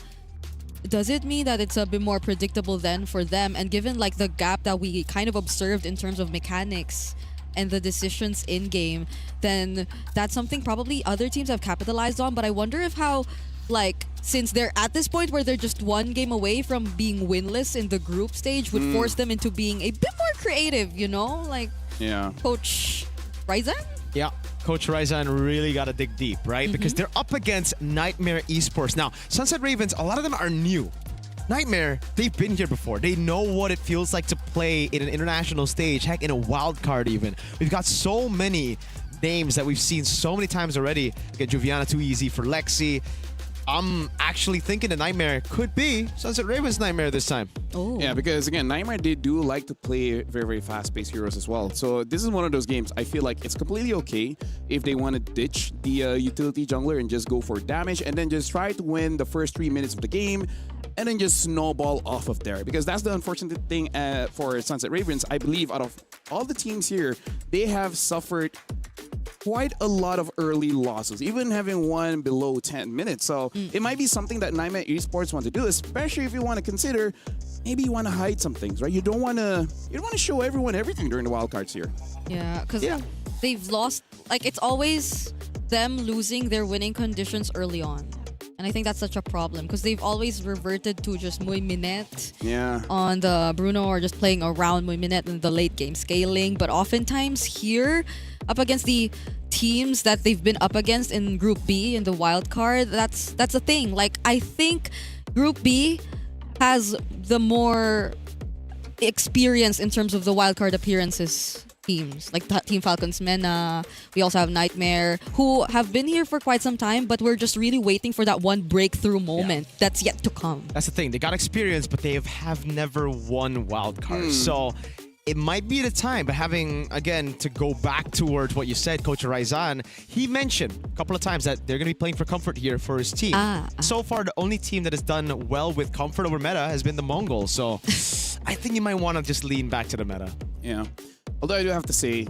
B: does it mean that it's a bit more predictable then for them? And given like the gap that we kind of observed in terms of mechanics and the decisions in game, then that's something probably other teams have capitalized on. But I wonder if how, like, since they're at this point where they're just one game away from being winless in the group stage, would force them into being a bit more creative, you know? Like, Coach Ryzen?
C: Yeah, Coach Ryzen really got to dig deep, right? Because they're up against Nightmare Esports. Now, Sunset Ravens, a lot of them are new. Nightmare, they've been here before. They know what it feels like to play in an international stage, heck, in a wild card even. We've got so many names that we've seen so many times already. Get Juviana Too Easy for Lexi. I'm actually thinking the Nightmare could be Sunset Ravens' Nightmare this time.
B: Oh.
A: Yeah, because again, Nightmare, they do like to play very, very fast-paced heroes as well. So this is one of those games I feel like it's completely okay if they want to ditch the utility jungler and just go for damage and then just try to win the first 3 minutes of the game and then just snowball off of there. Because that's the unfortunate thing for Sunset Ravens. I believe out of all the teams here, they have suffered quite a lot of early losses, even having won below 10 minutes. So it might be something that Nightmare Esports want to do, especially if you want to consider maybe you want to hide some things, right? You don't want to show everyone everything during the wildcards here.
B: Yeah, because they've lost, like, it's always them losing their winning conditions early on. And I think that's such a problem because they've always reverted to just Muy Minette on the Bruno, or just playing around Muy Minette in the late game scaling. But oftentimes here, up against the teams that they've been up against in Group B in the wild card, that's a thing. Like, I think Group B has the more experience in terms of the wild card appearances teams, like Team Falcons Mena. We also have Nightmare, who have been here for quite some time, but we're just really waiting for that one breakthrough moment that's yet to come.
C: That's the thing. They got experience, but they have never won wild cards. So it might be the time, but having, again, to go back towards what you said, Coach Raizan, he mentioned a couple of times that they're going to be playing for comfort here for his team. So far, the only team that has done well with comfort over meta has been the Mongols. So I think you might want to just lean back to the meta.
A: Yeah. Although I do have to say,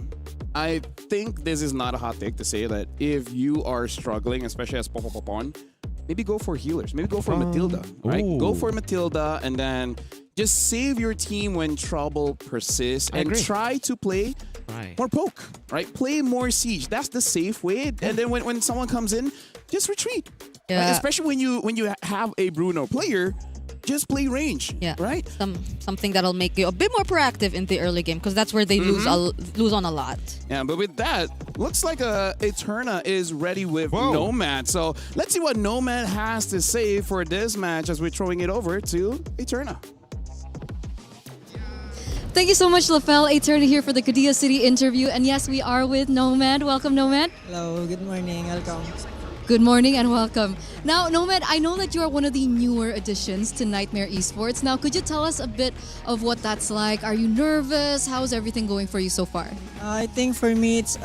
A: I think this is not a hot take to say that if you are struggling, especially as Popopopon, maybe go for healers. Maybe go for Matilda, right?
C: Ooh.
A: Go for Matilda and then just save your team when trouble persists and try to play more poke, right? Play more siege. That's the safe way. And then when someone comes in, just retreat.
B: Yeah.
A: Right? Especially when you have a Bruno player, just play range, right?
B: Something that'll make you a bit more proactive in the early game because that's where they lose on a lot.
A: Yeah, but with that, looks like Eterna is ready with Nomad. So let's see what Nomad has to say for this match as we're throwing it over to Eterna.
E: Thank you so much, LaFell. Eterna here for the Kadia City interview. And yes, we are with Nomad. Welcome, Nomad.
F: Hello, good morning. Welcome.
E: Good morning and welcome. Now, Nomad, I know that you are one of the newer additions to Nightmare Esports. Now, could you tell us a bit of what that's like? Are you nervous? How's everything going for you so far?
F: I think for me, it's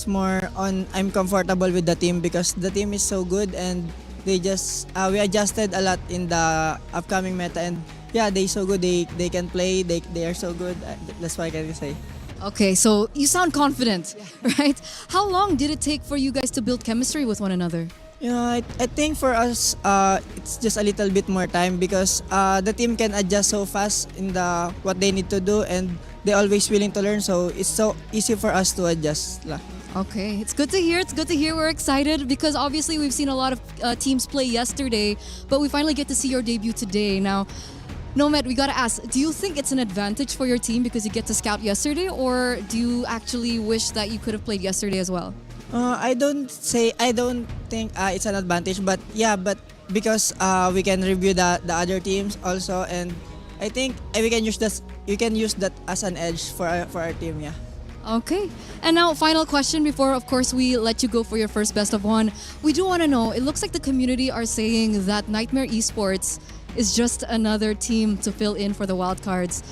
F: more on I'm comfortable with the team because the team is so good and they just we adjusted a lot in the upcoming meta and yeah, they so good. They can play. They are so good. That's what I can say.
E: Okay, so you sound confident, right? How long did it take for you guys to build chemistry with one another?
F: You know, I think for us, it's just a little bit more time because the team can adjust so fast in the what they need to do, and they're always willing to learn. So it's so easy for us to adjust.
E: Okay, it's good to hear. It's good to hear. We're excited because obviously we've seen a lot of teams play yesterday, but we finally get to see your debut today. Now, Nomad, we gotta ask, do you think it's an advantage for your team because you get to scout yesterday, or do you actually wish that you could have played yesterday as well?
F: I don't think it's an advantage, but yeah, but because we can review the other teams also, and I think we can use this. You can use that as an edge for our team, yeah.
E: Okay. And now, final question before, of course, we let you go for your first best of one. We do want to know, it looks like the community are saying that Nightmare Esports is just another team to fill in for the wildcards.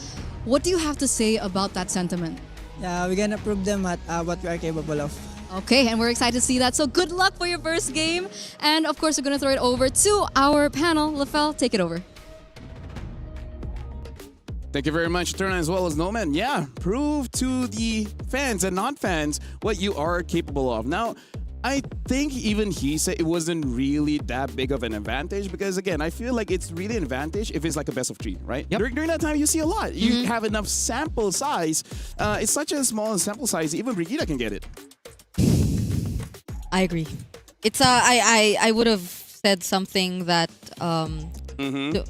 E: What do you have to say about that sentiment?
F: Yeah, we're gonna prove them at what we are capable of.
E: Okay, and we're excited to see that. So good luck for your first game. And of course, we're going to throw it over to our panel. LaFell, take it over.
A: Thank you very much, Eterna, as well as Nomad. Yeah, prove to the fans and non-fans what you are capable of. Now, I think even he said it wasn't really that big of an advantage because, again, I feel like it's really an advantage if it's like a best of 3, right? Yep. During that time, you see a lot. You have enough sample size. It's such a small sample size, even Brigitte can get it.
B: I agree. It's I would have said something that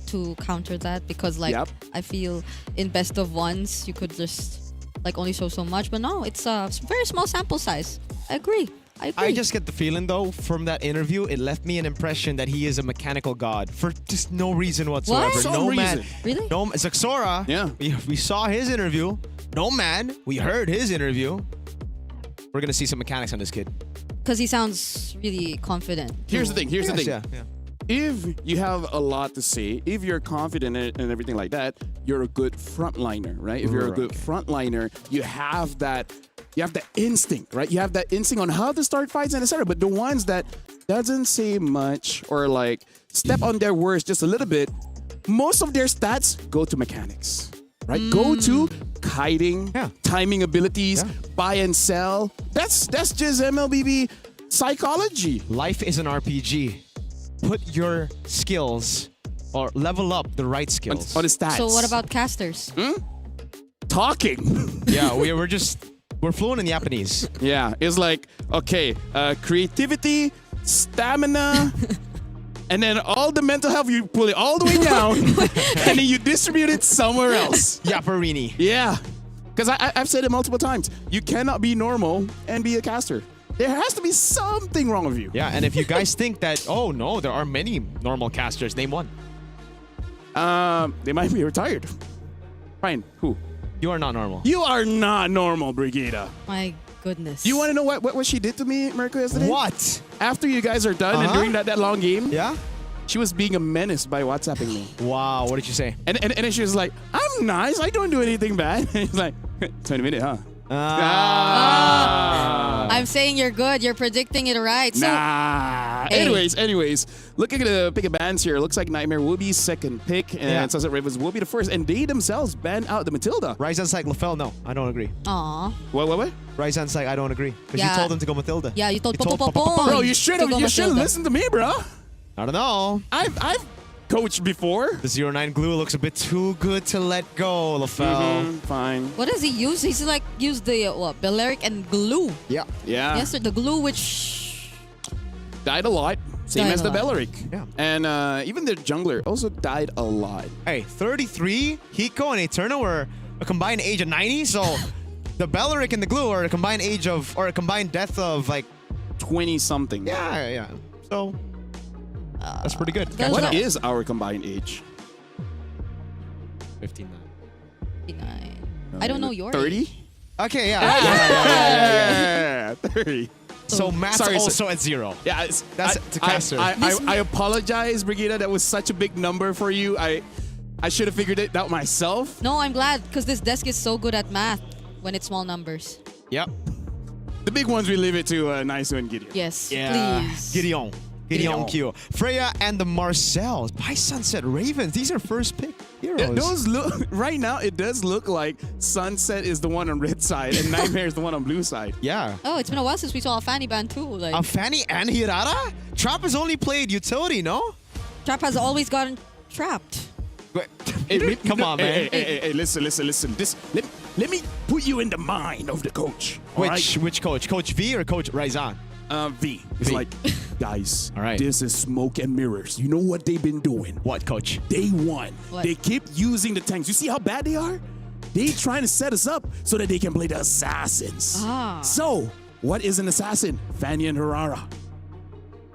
B: to counter that because I feel in best of ones you could just only show so much, but no, it's a very small sample size. I agree.
C: I just get the feeling though from that interview, it left me an impression that he is a mechanical god for just no reason whatsoever.
B: What?
A: No reason.
B: Really?
C: No, Zaxora.
A: Yeah.
C: We saw his interview. Nomad. We heard his interview. We're gonna see some mechanics on this kid.
B: Because he sounds really confident.
A: Here's the thing.
C: Yeah.
A: If you have a lot to say, if you're confident and everything like that, you're a good frontliner, right? If you're a good frontliner, you have that instinct, right? You have that instinct on how to start fights and etc. But the ones that doesn't say much or step on their words just a little bit, most of their stats go to mechanics, right? Go to kiting, timing abilities, buy and sell. That's just MLBB psychology.
C: Life is an RPG. Put your skills or level up the right skills
A: on the stats.
B: So what about casters?
A: Talking.
C: Yeah, we're fluent in Japanese.
A: Yeah, it's creativity, stamina, and then all the mental health, you pull it all the way down, and then you distribute it somewhere else.
C: Yaparini.
A: Yeah, because I've said it multiple times. You cannot be normal and be a caster. There has to be something wrong with you.
C: Yeah, and if you guys think that, oh no, there are many normal casters, name one.
A: They might be retired. Fine, who?
C: You are not normal.
A: You are not normal, Brigitte.
B: My goodness.
A: You want to know what she did to me, Mirko, yesterday?
C: What?
A: After you guys are done and during that long game, She was being a menace by WhatsApping me.
C: Wow, what did you say?
A: And then she was like, I'm nice. I don't do anything bad. And he's like, 20 minutes, huh?
B: I'm saying you're good. You're predicting it right. So,
A: Nah.
B: Hey.
A: Anyways, looking at the pick of bands here, looks like Nightmare will be second pick, and Sunset Ravens will be the first, and they themselves banned out the Matilda.
C: Ryzen's like, LaFell, no, I don't agree.
B: aw.
A: What?
C: Ryzen's like, I don't agree. Because
B: Yeah.
C: you told him to go Matilda.
B: Yeah, you told
C: You told
B: Popopopon.
A: Bro, you should have listened to me, bro.
C: I don't know.
A: I've coached before.
C: The 09 glue looks a bit too good to let go, LaFell.
A: Fine.
B: What does he use? He's like used the Balearic and glue.
C: Yeah.
A: Yeah.
B: Yes, sir. The glue which
A: Died a lot. Same
B: Died
A: as
B: a
A: the
B: lot.
A: Belleric.
C: Yeah.
A: And even the jungler also died a lot.
C: Hey, 33, Hiko, and Eterna were a combined age of 90, so the Belleric and the glue are a combined age of, or a combined death of like,
A: 20 something.
C: yeah. So, that's pretty good.
B: there's
A: What
B: a-
A: is our combined age?
C: 59.
B: 59. I don't know your
A: 30?
B: age.
C: Okay,
A: Yeah, 30.
C: So Matt's
A: Sorry,
C: also at 0.
A: Yeah,
C: That's to caster.
A: I apologize, Brigida. That was such a big number for you. I should have figured it out myself.
B: No, I'm glad because this desk is so good at math when it's small numbers.
C: Yep.
A: The big ones we leave it to Naisu and Gideon.
B: Yes,
C: Yeah.
B: please.
C: Gideon Q. Freya and the Marcells by Sunset Ravens. These are first pick heroes.
A: Those look right now. It does look like Sunset is the one on red side and Nightmare is the one on blue side.
C: Yeah.
B: Oh, it's been a while since we saw a Fanny band too. Like
C: Fanny and Hirara? Trap has only played utility, no?
B: Trap has always gotten trapped.
C: Come on, man.
A: Hey, listen. This let me put you in the mind of the coach. all right?
C: Which coach? Coach V or Coach Ryzan?
A: V. It's
C: V.
A: like, guys,
C: All right.
A: this is smoke and mirrors. You know what they've been doing?
C: What, Coach?
A: Day one,
B: What?
A: they keep using the tanks. You see how bad they are? They trying to set us up so that they can play the assassins.
B: Ah.
A: So, what is an assassin? Fanny and Harara.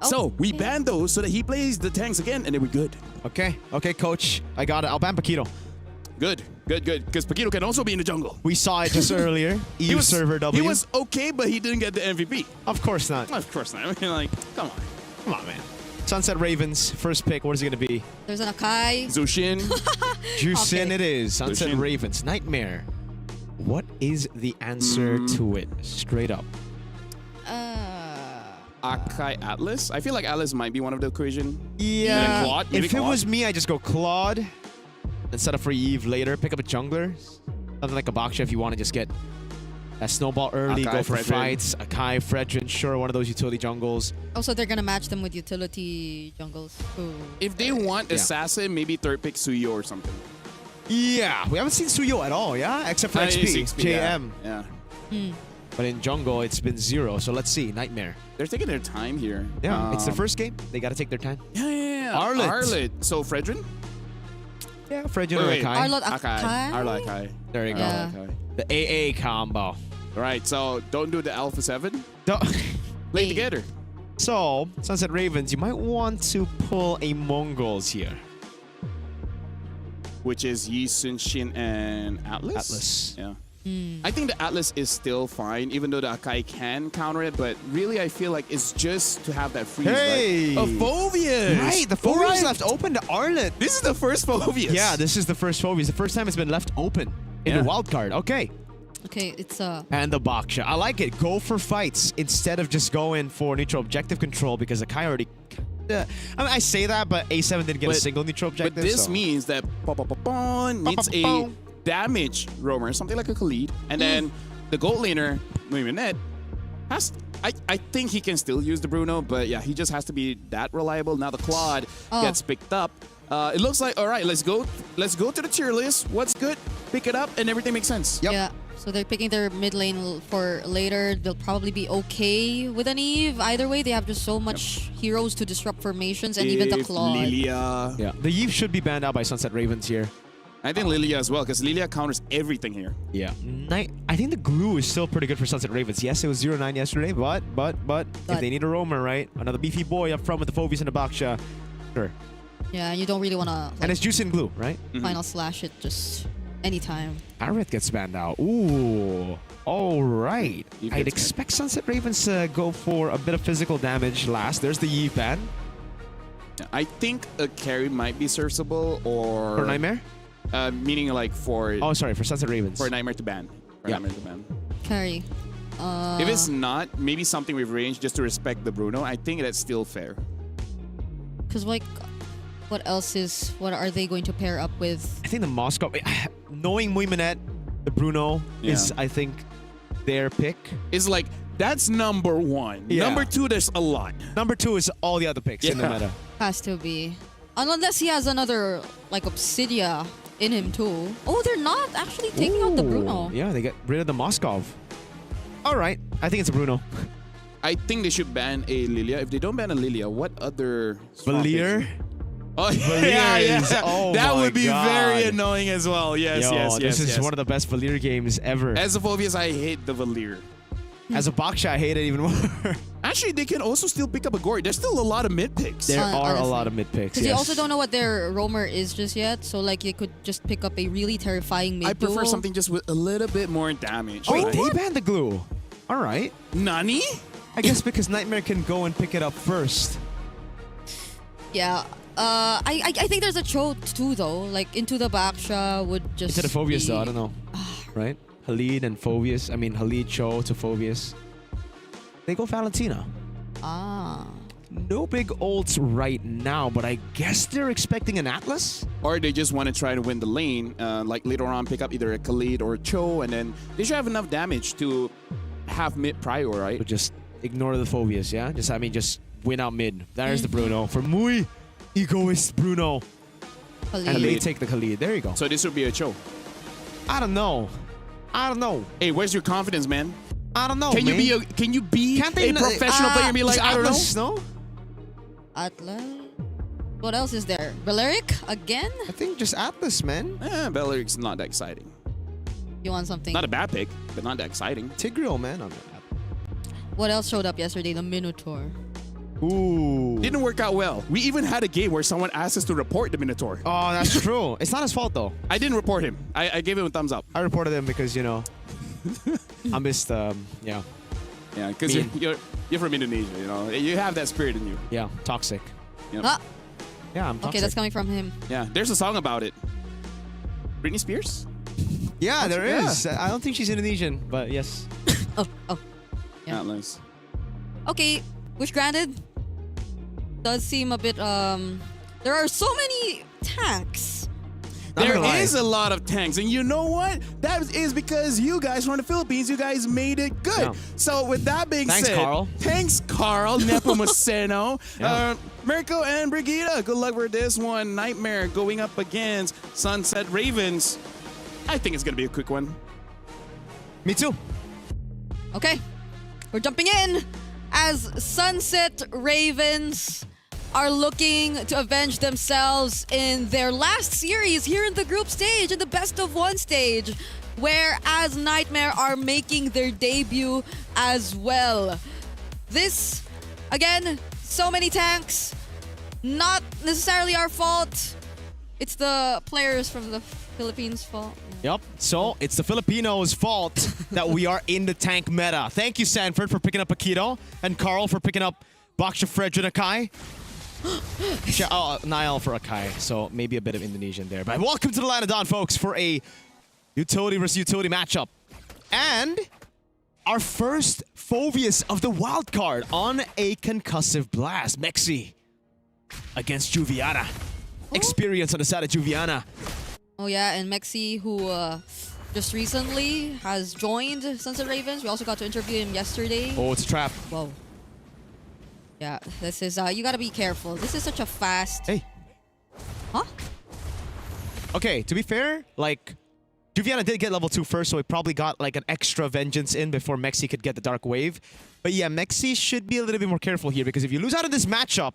A: So, we ban those so that he plays the tanks again, and then we're good.
C: Okay, Coach. I got it. I'll ban Paquito.
A: Good. Because Paquito can also be in the jungle.
C: We saw it just earlier. EU server W.
A: He was okay, but he didn't get the MVP.
C: Of course not.
A: Of course not. I mean, like, come on.
C: Come on, man. Sunset Ravens, first pick. What is it going to be?
B: There's an Akai.
A: Zushin.
C: Juicin
B: Okay.
C: it is. Sunset
A: Jushin.
C: Ravens. Nightmare. What is the answer to it? Straight up.
A: Akai Atlas. I feel like Atlas might be one of the equation.
C: Yeah.
A: Claude? Maybe
C: If it
A: Claude?
C: was me, I just go Claude instead of for Eve later. Pick up a jungler. Something like a Baksha if you want to just get that snowball early,
A: Akai,
C: go for
A: Fredrin.
C: fights. Akai, Fredrin, sure, one of those utility jungles.
B: Also, they're gonna match them with utility jungles. Ooh.
A: If they want
C: Yeah.
A: assassin, maybe third pick Suyo or something.
C: Yeah, we haven't seen Suyo at all, yeah? Except for XP, JM.
A: Yeah.
C: But in jungle, it's been 0, so let's see. Nightmare.
A: They're taking their time here.
C: Yeah, it's the first game. They got to take their time.
A: Yeah.
C: Arlet.
A: So Fredrin?
C: Yeah, Fredrin or
A: Wait.
C: Akai.
B: Arlot Akai.
A: Arla Akai.
C: There you go.
B: Yeah.
A: Okay.
C: The AA combo.
A: All right, so don't do the Alpha 7.
C: Don't-
A: Play
B: Hey.
A: together.
C: So, Sunset Ravens, you might want to pull a Mongols here.
A: Which is Yi, Sun Shin, and Atlas?
C: Atlas.
A: Yeah. I think the Atlas is still fine, even though the Akai can counter it, but really I feel like it's just to have that freeze.
C: Hey!
A: Right? A Phobius!
C: Right, the Phobius left open to Arlet.
A: This is the first Phobius.
C: Yeah, this is the first Phobius. The first time it's been left open in
A: Yeah.
C: the wild card. Okay.
B: Okay, it's
C: And the Baksha. I like it. Go for fights instead of just going for neutral objective control because Akai already... I mean, I say that, but A7 didn't get a
A: But-
C: single neutral objective.
A: But this
C: so.
A: means that needs a damage roamer, something like a Khalid, and then the gold laner, Muimanet, has. I think he can still use the Bruno, but yeah, he just has to be that reliable. Now the Claude gets picked up. It looks like all right. Let's go to the tier list. What's good? Pick it up, and everything makes sense.
C: Yep.
B: yeah. So they're picking their mid lane for later. They'll probably be okay with an Eve. Either way, they have just so much heroes to disrupt formations and even the
A: If
B: Claw.
A: Lilia.
C: Yeah. The Eve should be banned out by Sunset Ravens here.
A: I think Lilia as well, because Lilia counters everything here.
C: Yeah. I think the glue is still pretty good for Sunset Ravens. Yes, it was 0-9 yesterday, but if they need a roamer, right? Another beefy boy up front with the Phobius and the Baksha. Sure.
B: Yeah, you don't really want to
C: And it's Juice in glue, right?
B: final slash it just anytime.
C: Aerith gets banned out. Ooh. All right.
A: Eve
C: I'd
A: gets
C: expect Sunset Ravens to go for a bit of physical damage last. There's the Eve ban.
A: I think a carry might be serviceable or...
C: For Nightmare?
A: Meaning like for...
C: Oh, sorry, for Sunset Ravens.
A: For Nightmare to ban. For
C: Yeah.
A: Nightmare to ban.
B: Carry.
A: If it's not, maybe something with range just to respect the Bruno, I think that's still fair.
B: Because like, what are they going to pair up with?
C: I think the Moscow, knowing Muimanet, the Bruno is, I think, their pick.
A: It's like, that's number one.
C: Yeah.
A: Number two, there's a lot.
C: Number 2 is all the other picks in the
A: Yeah.
C: meta.
B: Has to be. Unless he has another, like, Obsidia in him too. Oh, they're not actually taking out the Bruno.
C: Yeah, they get rid of the Moskov. All right, I think it's a Bruno.
A: I think they should ban a Lilia. If they don't ban a Lilia, what other... swamp
C: Valier?
A: is- Oh, yeah,
C: is-
A: yeah.
C: oh
A: that
C: my
A: would be
C: God.
A: very annoying as well. Yes,
C: Yo,
A: yes,
C: this
A: yes,
C: is
A: yes.
C: one of the best Valier games ever.
A: As a Phobius, I hate the Valier.
C: As a Baksha, I hate it even more.
A: Actually, they can also still pick up a Gory. There's still a lot of mid picks.
C: There are a
B: Honestly.
C: lot of mid picks.
B: Because
C: Yes.
B: you also don't know what their roamer is just yet. So, like, you could just pick up a really terrifying mid
A: I prefer
B: duo.
A: something just with a little bit more damage.
C: Wait,
A: right?
C: they banned the glue. All right.
A: Nani?
C: I guess because Nightmare can go and pick it up first.
B: Yeah. I think there's a Cho too, though. Like, into the Baksha would just
C: Into the Phobius,
B: be...
C: though, I don't know. Right? Halid and Phobius. I mean, Halid, Cho to Phobius. They go Valentina.
B: Ah.
C: No big ults right now, but I guess they're expecting an Atlas?
A: Or they just want to try to win the lane. Like later on, pick up either a Khalid or a Cho, and then they should have enough damage to have mid prior, right?
C: But just ignore the Phobius, yeah? Just win out mid. There's the Bruno. For Mui, egoist Bruno.
B: Khalid.
C: And they
A: Khalid.
C: take the Khalid. There you go.
A: So this would be a Cho.
C: I don't know.
A: Hey, where's your confidence, man?
C: I don't know,
A: Can
C: man.
A: you be
C: Can't they
A: a professional player and be like,
C: just
A: I don't know?
C: Atlas, no?
B: Atlas. What else is there? Valeric again?
C: I think just Atlas, man.
A: Belleric's not that exciting.
B: You want something?
A: Not a bad pick, but not that exciting.
C: Tigreal, man.
B: What else showed up yesterday? The Minotaur.
C: Ooh.
A: Didn't work out well. We even had a game where someone asked us to report the Minotaur.
C: Oh, that's true. It's not his fault, though.
A: I didn't report him. I gave him a thumbs up.
C: I reported him because, I missed, yeah,
A: Yeah, because
C: Mean.
A: you're from Indonesia, you know. You have that spirit in you.
C: yeah, toxic.
A: Yep.
B: Ah,
C: Yeah, I'm toxic.
B: okay, that's coming from him.
A: Yeah, there's a song about it. Britney Spears?
C: Yeah, there
A: Yeah.
C: is. I don't think she's Indonesian, but yes.
B: Oh. Yeah.
A: Atlas.
B: Okay, wish granted. Does seem a bit, there are so many tanks.
C: Not
A: There
C: gonna lie.
A: is a lot of tanks, and you know what? That is because you guys from the Philippines, you guys made it good.
C: Yeah.
A: So with that being
C: Thanks,
A: said,
C: Carl.
A: Thanks, Carl, Nepomuceno,
C: Yeah.
A: Mirko, and Brigida. Good luck for this one. Nightmare going up against Sunset Ravens. I think it's gonna be a quick one.
C: Me too.
B: Okay, we're jumping in as Sunset Ravens are looking to avenge themselves in their last series here in the group stage, in the best of one stage, whereas Nightmare are making their debut as well. This, again, so many tanks, not necessarily our fault. It's the players from the Philippines' fault.
C: Yep. So it's the Filipinos' fault that we are in the tank meta. Thank you, Sanford, for picking up Akito, and Carl for picking up Baksha Fredrin Akai. Niall for Akai, so maybe a bit of Indonesian there. But welcome to the Land of Dawn, folks, for a utility versus utility matchup. And our first Phobius of the wild card on a concussive blast. Mexi against Juviana. Experience on the side of Juviana.
B: Oh yeah, and Mexi, who just recently has joined Sunset Ravens. We also got to interview him yesterday.
C: Oh, it's a trap.
B: Whoa. Yeah, this is, you gotta be careful. This is such a fast...
C: Hey.
B: Huh?
C: Okay, to be fair, like, Juviana did get level 2 first, so he probably got like an extra vengeance in before Mexi could get the Dark Wave. But yeah, Mexi should be a little bit more careful here, because if you lose out of this matchup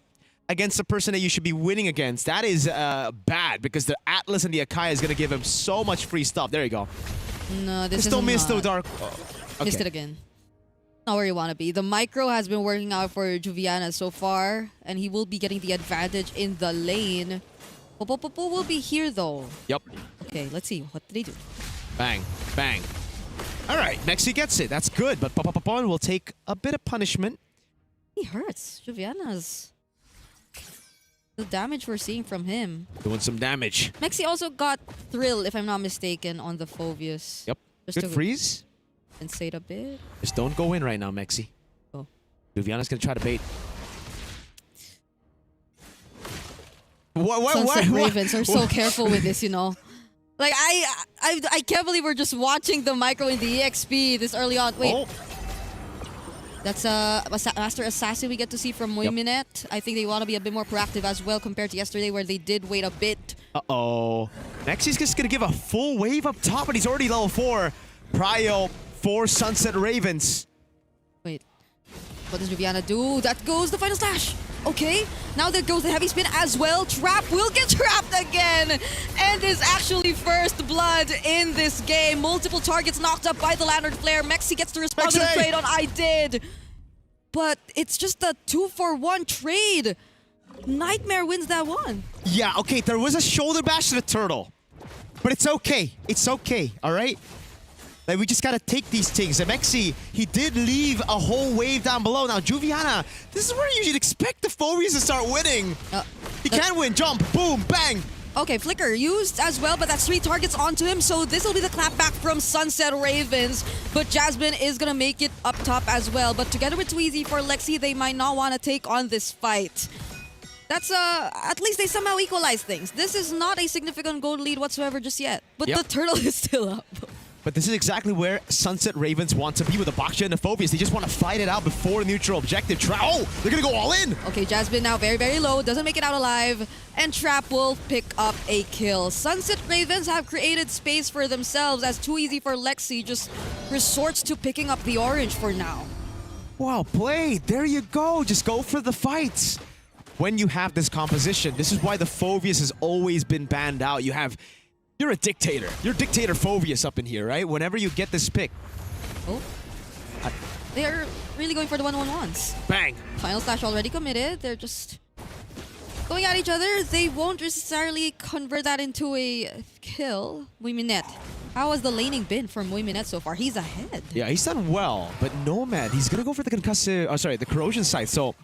C: against the person that you should be winning against, that is bad, because the Atlas and the Akai is going to give him so much free stuff. There you go.
B: No, this
C: Just don't miss the
B: not.
C: Dark...
B: Missed
C: okay.
B: it again. Not where you want to be. The micro has been working out for Juviana so far, and he will be getting the advantage in the lane. Popo will be here though.
C: Yep.
B: Okay, let's see. What did they do?
C: Bang. Bang. All right, Mexi gets it. That's good, but Papapapon will take a bit of punishment.
B: He hurts. Juviana's... The damage we're seeing from him.
C: Doing some damage.
B: Mexi also got Thrill, if I'm not mistaken, on the Phoveus.
C: Yep.
B: Just
C: Good
B: to
C: freeze.
B: Instate a bit.
C: Just don't go in right now, Mexi.
B: Oh.
C: Juviana's gonna try to bait. What?
B: Sunset Ravens are so careful with this, you know. Like I can't believe we're just watching the micro in the EXP this early on. Wait.
C: Oh.
B: That's a Master Assassin we get to see from Moiminet. I think they want to be a bit more proactive as well compared to yesterday where they did wait a bit.
C: Uh-oh. Mexi's just going to give a full wave up top, and he's already level 4. Prio for Sunset Ravens.
B: Wait. What does Juviana do? That goes the final slash. Okay. Now there goes the heavy spin as well. Trap will get trapped again. And is actually first blood in this game. Multiple targets knocked up by the Lantern Flare. Mexi gets to respond to the trade on I did. But it's just a 2-for-1 trade. Nightmare wins that one.
C: Yeah, okay, there was a shoulder bash to the turtle. But it's okay. It's okay, all right? Like, we just gotta take these things. And Mexi, he did leave a whole wave down below. Now, Juviana, this is where you should expect the Phoveus to start winning. He can win. Jump, boom, bang.
B: Okay, Flicker used as well, but that's 3 targets onto him, so this will be the clapback from Sunset Ravens. But Jasmine is gonna make it up top as well. But together with Tweezy for Lexi, they might not want to take on this fight. That's at least they somehow equalize things. This is not a significant gold lead whatsoever just yet. But the turtle is still up.
C: But this is exactly where Sunset Ravens want to be with the Baksha and the Phoveus. They just want to fight it out before neutral objective. Oh, they're going to go all in.
B: Okay, Jasmine now very, very low. Doesn't make it out alive. And Trap will pick up a kill. Sunset Ravens have created space for themselves as Too Easy for Lexi just resorts to picking up the orange for now.
C: Wow, played. There you go. Just go for the fights. When you have this composition, this is why the Phoveus has always been banned out. You're a dictator. You're Dictator Phoveus up in here, right? Whenever you get this pick.
B: Oh. They're really going for the 1-1-1s.
C: Bang.
B: Final slash already committed. They're just going at each other. They won't necessarily convert that into a kill. Moiminet. How has the laning been for Moiminet so far? He's ahead.
C: Yeah, he's done well, but Nomad, he's going to go for the concussive, the corrosion side. So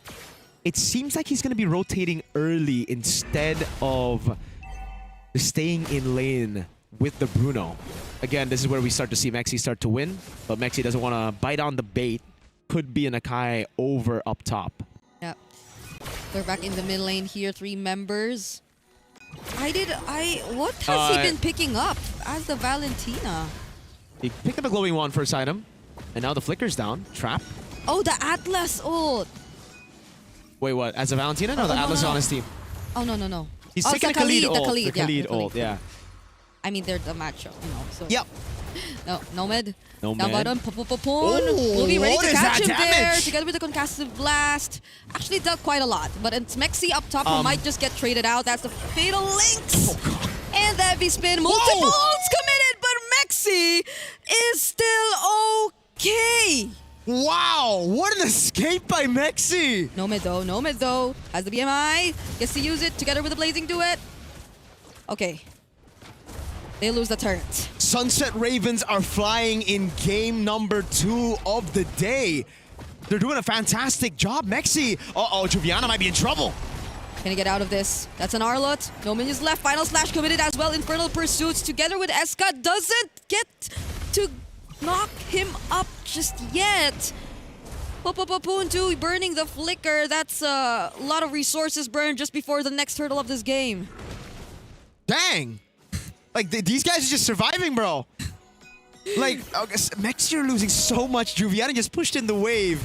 C: it seems like he's going to be rotating early instead of staying in lane with the Bruno. Again, this is where we start to see Mexi start to win, but Mexi doesn't want to bite on the bait. Could be an Akai over up top.
B: Yeah. They're back in the mid lane here, 3 members. What has he been picking up as the Valentina?
C: He picked up a glowing wand first item, and now the flicker's down. Trap.
B: Oh, the Atlas ult.
C: Wait, what? As a Valentina? No, the Atlas is on his team.
B: Oh, no.
C: He's taking the Khalid ult. The Khalid
B: yeah,
C: ult, yeah.
B: I mean, they're the matchup, you know. So.
C: Yep.
B: No, Nomad.
C: Nomad.
B: Down bottom, We'll be ready to catch him there, together with the concussive blast. Actually dealt quite a lot, but it's Mexi up top who might just get traded out. That's the Fatal Links. Oh, God. And the heavy spin, multiple ults committed, but Mexi is still okay.
C: Wow, what an escape by Mexi!
B: Nomad though, has the BMI, gets to use it together with the Blazing Duet. Okay. They lose the turret.
C: Sunset Ravens are flying in game number 2 of the day. They're doing a fantastic job. Mexi, Juviana might be in trouble.
B: Can he get out of this? That's an Arlot. No minions left. Final slash committed as well. Infernal Pursuits together with Eska doesn't get to knock him up just yet. Poon burning the flicker. That's a lot of resources burned just before the next hurdle of this game.
C: Dang. Like, these guys are just surviving, bro. Like, Mexi are losing so much. Juviana just pushed in the wave.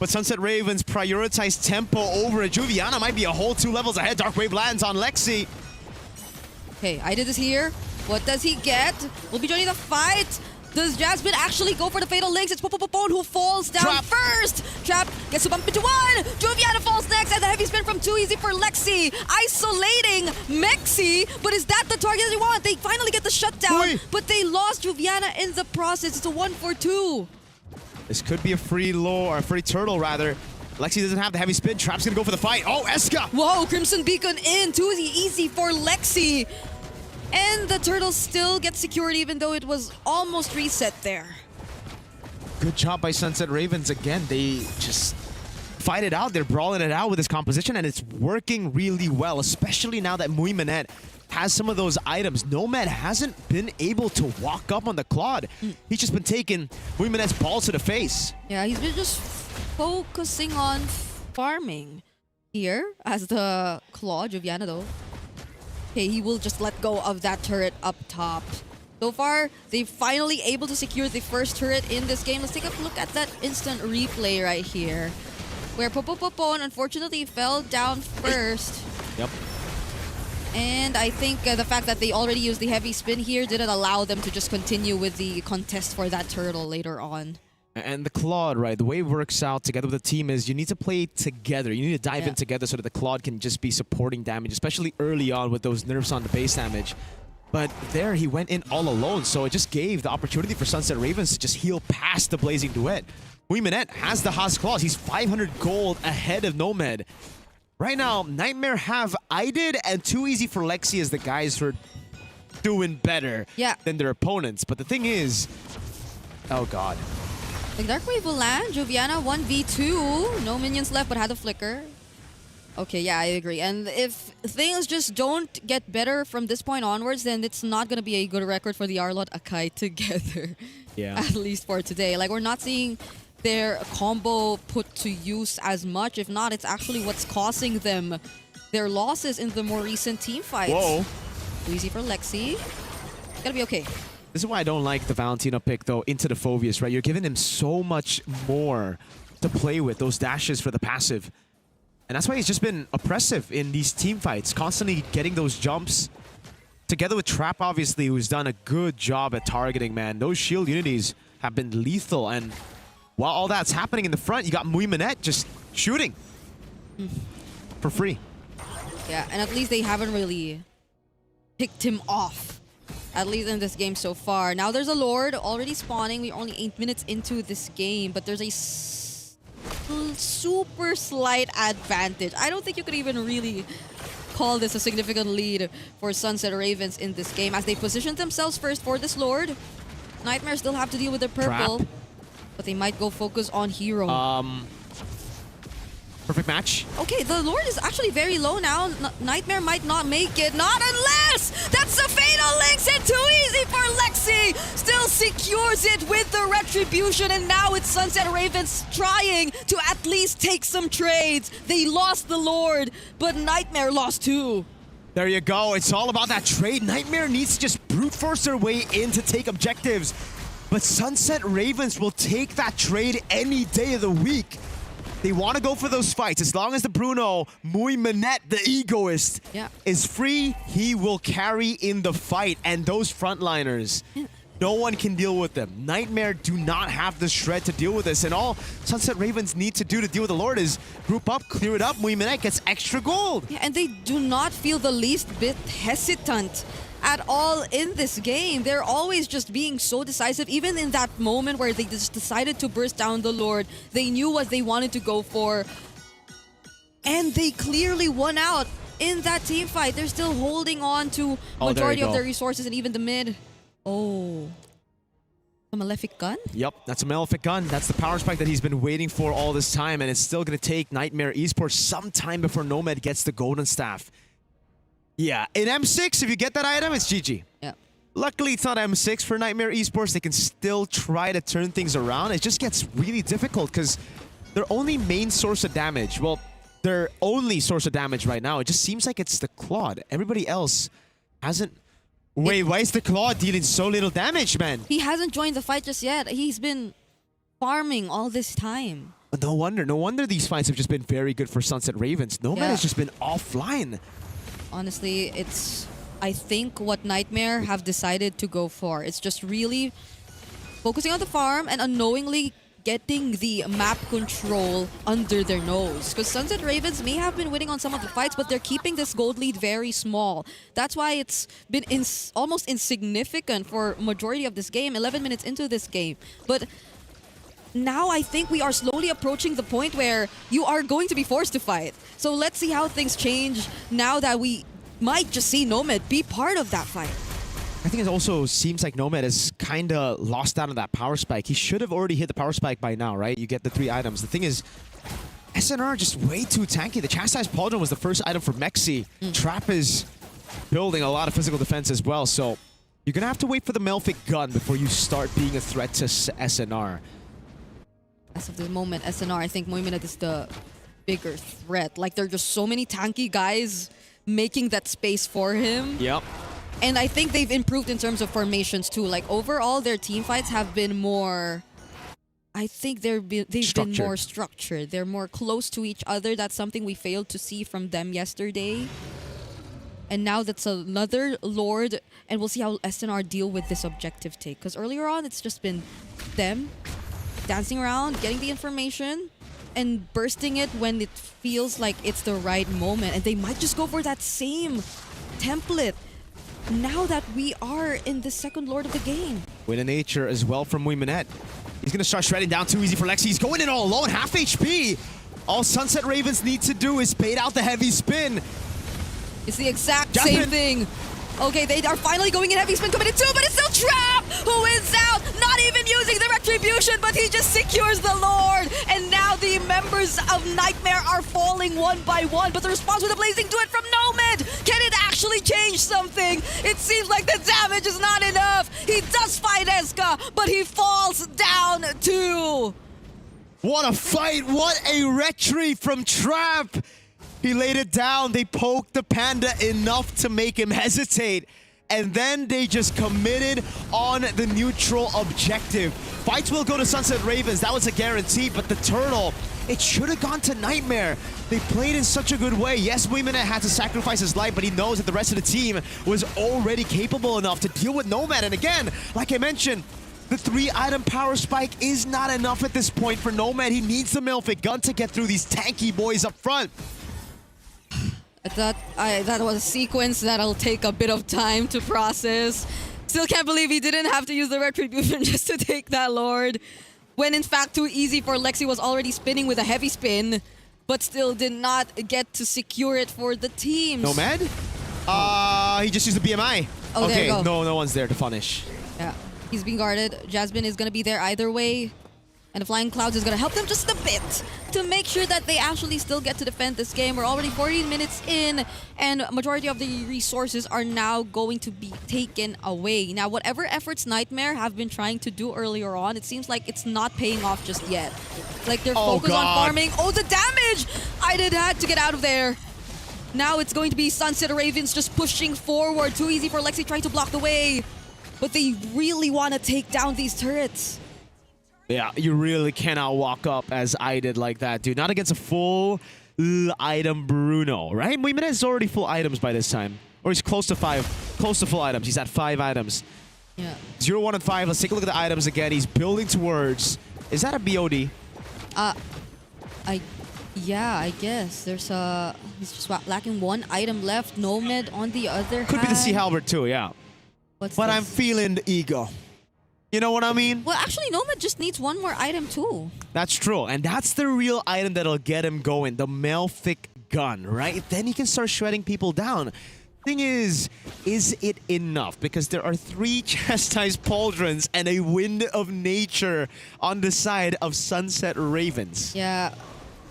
C: But Sunset Ravens prioritize tempo over it. Juviana might be a whole 2 levels ahead. Dark Wave lands on Lexi.
B: Okay, I did this here. What does he get? We'll be joining the fight. Does Jasmine actually go for the Fatal Links? It's Popopopone who falls down first. Trap gets to bump into 1. Juviana falls next, and the heavy spin from Too Easy for Lexi. Isolating Mexi, but is that the target that they want? They finally get the shutdown, but they lost Juviana in the process. It's a 1-for-2.
C: This could be a free lore, or a free turtle rather. Lexi doesn't have the heavy spin. Trap's gonna go for the fight. Oh, Eska!
B: Whoa, Crimson Beacon in. Too easy for Lexi. And the turtle still gets secured even though it was almost reset there.
C: Good job by Sunset Ravens again. They just fight it out. They're brawling it out with this composition, and it's working really well, especially now that Muimanet has some of those items. Nomad hasn't been able to walk up on the Claude. He's just been taking Muimanet's balls to the face.
B: Yeah, he's been just focusing on farming here as the Claude. Joviana though. Okay, he will just let go of that turret up top. So far, they're finally able to secure the first turret in this game. Let's take a look at that instant replay right here, where Popopopon unfortunately fell down first.
C: Yep.
B: And I think the fact that they already used the heavy spin here didn't allow them to just continue with the contest for that turtle later on.
C: And the Claude, right, the way it works out together with the team is you need to play together. You need to dive in together so that the Claude can just be supporting damage, especially early on with those nerfs on the base damage. But there, he went in all alone, so it just gave the opportunity for Sunset Ravens to just heal past the Blazing Duet. Muimanet has the Haas Claws. He's 500 gold ahead of Nomad. Right now, Nightmare have IDed and Too Easy for Lexi as the guys who are doing better than their opponents. But the thing is, oh god.
B: Like Dark Wave will land. Joviana 1v2. No minions left, but had a flicker. Okay, yeah, I agree. And if things just don't get better from this point onwards, then it's not going to be a good record for the Arlott Akai together.
C: Yeah.
B: At least for today. Like, we're not seeing their combo put to use as much. If not, it's actually what's causing them their losses in the more recent team fights.
C: Whoa.
B: Too easy for Lexi. Gotta be okay.
C: This is why I don't like the Valentino pick, though, into the Phoveus, right? You're giving him so much more to play with, those dashes for the passive. And that's why he's just been oppressive in these team fights, constantly getting those jumps. Together with Trap, obviously, who's done a good job at targeting, man. Those shield unities have been lethal. And while all that's happening in the front, you got Muimanet just shooting for free.
B: Yeah, and at least they haven't really picked him off, at least in this game so far. Now there's a Lord already spawning. We're only 8 minutes into this game, but there's a super slight advantage. I don't think you could even really call this a significant lead for Sunset Ravens in this game as they position themselves first for this Lord. Nightmare still have to deal with their purple,
C: Trap.
B: but they might go focus on Hero.
C: Perfect match.
B: Okay, the Lord is actually very low now. Nightmare might not make it. Not unless! That's the Fatal Links and Too Easy for Lexi! Still secures it with the Retribution, and now it's Sunset Ravens trying to at least take some trades. They lost the Lord, but Nightmare lost too.
C: There you go. It's all about that trade. Nightmare needs to just brute force their way in to take objectives. But Sunset Ravens will take that trade any day of the week. They want to go for those fights. As long as the Bruno, Muimanet, the egoist, is free, he will carry in the fight. And those frontliners, no one can deal with them. Nightmare do not have the shred to deal with this. And all Sunset Ravens need to do to deal with the Lord is group up, clear it up. Muimanet gets extra gold.
B: Yeah, and they do not feel the least bit hesitant at all in this game. They're always just being so decisive. Even in that moment where they just decided to burst down the Lord, they knew what they wanted to go for. And they clearly won out in that team fight. They're still holding on to majority of their resources and even the mid. Oh. A Malefic Gun?
C: Yep, that's a Malefic Gun. That's the power spike that he's been waiting for all this time, and it's still going to take Nightmare Esports some time before Nomad gets the Golden Staff. Yeah, in M6, if you get that item, it's GG.
B: Yeah.
C: Luckily, it's not M6 for Nightmare Esports. They can still try to turn things around. It just gets really difficult because their only main source of damage, well, their only source of damage right now, it just seems like it's the Claude. Everybody else hasn't... Wait, why is the Claude dealing so little damage, man?
B: He hasn't joined the fight just yet. He's been farming all this time.
C: No wonder these fights have just been very good for Sunset Ravens. Nomad has just been offline.
B: Honestly, it's, I think, what Nightmare have decided to go for. It's just really focusing on the farm and unknowingly getting the map control under their nose. Because Sunset Ravens may have been winning on some of the fights, but they're keeping this gold lead very small. That's why it's been almost insignificant for majority of this game, 11 minutes into this game. But now I think we are slowly approaching the point where you are going to be forced to fight. So let's see how things change now that we might just see Nomad be part of that fight.
C: I think it also seems like Nomad has kind of lost out on that power spike. He should have already hit the power spike by now, right? You get the 3 items. The thing is, SNR just way too tanky. The Chastised Pauldron was the first item for MSC. Trap is building a lot of physical defense as well, so you're gonna have to wait for the Melphic gun before you start being a threat to SNR.
B: As of the moment, SNR, I think Moiminat is the bigger threat. Like, there are just so many tanky guys making that space for him.
C: Yep.
B: And I think they've improved in terms of formations too. Like, overall, their team fights have been more... I think they've been more structured. They're more close to each other. That's something we failed to see from them yesterday. And now that's another Lord. And we'll see how SNR deal with this objective take. Because earlier on, it's just been them dancing around, getting the information, and bursting it when it feels like it's the right moment. And they might just go for that same template now that we are in the second Lord of the game.
C: Winning nature as well from Moiminat. He's going to start shredding down too easy for Lexi. He's going in all alone, half HP. All Sunset Ravens need to do is bait out the heavy spin.
B: It's the exact same thing. Okay, they are finally going in heavy spin, committed 2, but it's still Trap who wins out, not even using the Retribution, but he just secures the Lord. And now the members of Nightmare are falling one by one, but the response with a Blazing Duet from Nomad, can it actually change something? It seems like the damage is not enough. He does fight Eska, but he falls down too.
C: What a fight, what a retry from Trap. He laid it down, they poked the Panda enough to make him hesitate, and then they just committed on the neutral objective. Fights will go to Sunset Ravens, that was a guarantee, but the Turtle, it should have gone to Nightmare. They played in such a good way. Yes, Moiminat had to sacrifice his life, but he knows that the rest of the team was already capable enough to deal with Nomad, and again, like I mentioned, the 3-item power spike is not enough at this point for Nomad. He needs the Melphic gun to get through these tanky boys up front.
B: That was a sequence that'll take a bit of time to process. Still can't believe he didn't have to use the Retribution just to take that Lord. When in fact too easy for Lexi was already spinning with a heavy spin, but still did not get to secure it for the teams.
C: Nomad? He just used the BMI.
B: Oh,
C: okay,
B: there you go.
C: no one's there to punish.
B: Yeah, he's being guarded. Jasmine is gonna be there either way. And the Flying Clouds is going to help them just a bit to make sure that they actually still get to defend this game. We're already 14 minutes in, and majority of the resources are now going to be taken away. Now, whatever efforts Nightmare have been trying to do earlier on, it seems like it's not paying off just yet. Like, they're focused on farming. Oh, the damage! I had to get out of there. Now it's going to be Sunset Ravens just pushing forward. Too easy for Lexi trying to block the way. But they really want to take down these turrets.
C: Yeah, you really cannot walk up as I did like that, dude. Not against a full item Bruno, right? Moiminat is already full items by this time. Or he's close to full items. He's at 5 items.
B: Yeah.
C: 0, 1, and 5. Let's take a look at the items again. He's building towards... Is that a BOD?
B: Yeah, I guess. He's just lacking 1 item left. Nomad on the other
C: Could
B: hand.
C: be the Sea Halberd too, yeah.
B: But
C: I'm feeling the ego. You know what I mean?
B: Well, actually, Nomad just needs 1 more item too.
C: That's true. And that's the real item that'll get him going. The Melphic gun, right? Then he can start shredding people down. Thing is it enough? Because there are 3 Chastised Pauldrons and a Wind of Nature on the side of Sunset Ravens.
B: Yeah.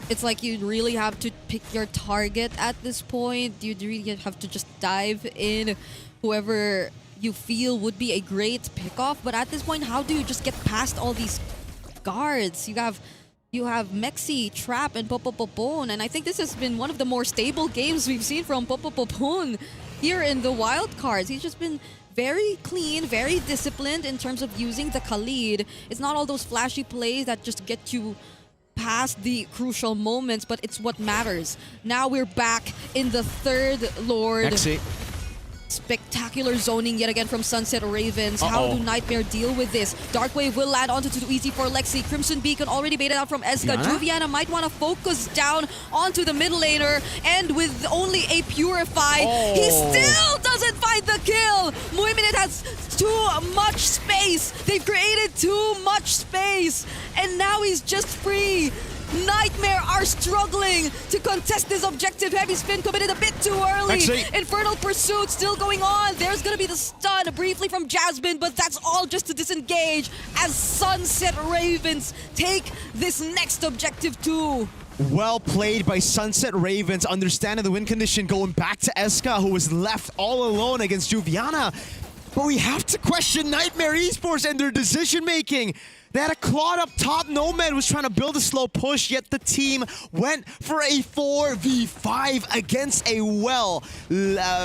B: It's like you really have to pick your target at this point. You really have to just dive in whoever you feel would be a great pickoff, but at this point, how do you just get past all these guards? You have MSC, Trap, and Popopopon, and I think this has been one of the more stable games we've seen from Popopopon here in the wild cards. He's just been very clean, very disciplined in terms of using the Khalid. It's not all those flashy plays that just get you past the crucial moments, but it's what matters. Now we're back in the 3rd Lord.
C: MSC.
B: Spectacular zoning yet again from Sunset Ravens. How do Nightmare deal with this? Darkwave will land onto too easy for Lexi. Crimson Beacon already baited out from Eska. Juviana might want to focus down onto the middle laner, and with only a Purify, he still doesn't find the kill. Moiminat has too much space. They've created too much space, and now he's just free. Nightmare are struggling to contest this objective. Heavy spin committed a bit too early. Infernal Pursuit still going on. There's going to be the stun briefly from Jasmine, but that's all just to disengage as Sunset Ravens take this next objective too.
C: Well played by Sunset Ravens, understanding the win condition, going back to Eska, who was left all alone against Juviana. But we have to question Nightmare Esports and their decision-making. They had a Claude up top. Nomad was trying to build a slow push, yet the team went for a 4v5 against a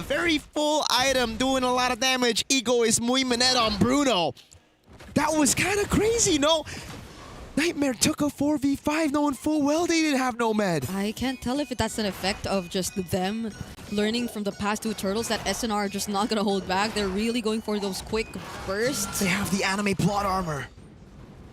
C: very full item, doing a lot of damage. Ego is muy minute on Bruno. That was kind of crazy, no? Nightmare took a 4v5 knowing full well they didn't have Nomad.
B: I can't tell if that's an effect of just them learning from the past two turtles that SNR are just not going to hold back. They're really going for those quick bursts.
C: They have the anime plot armor.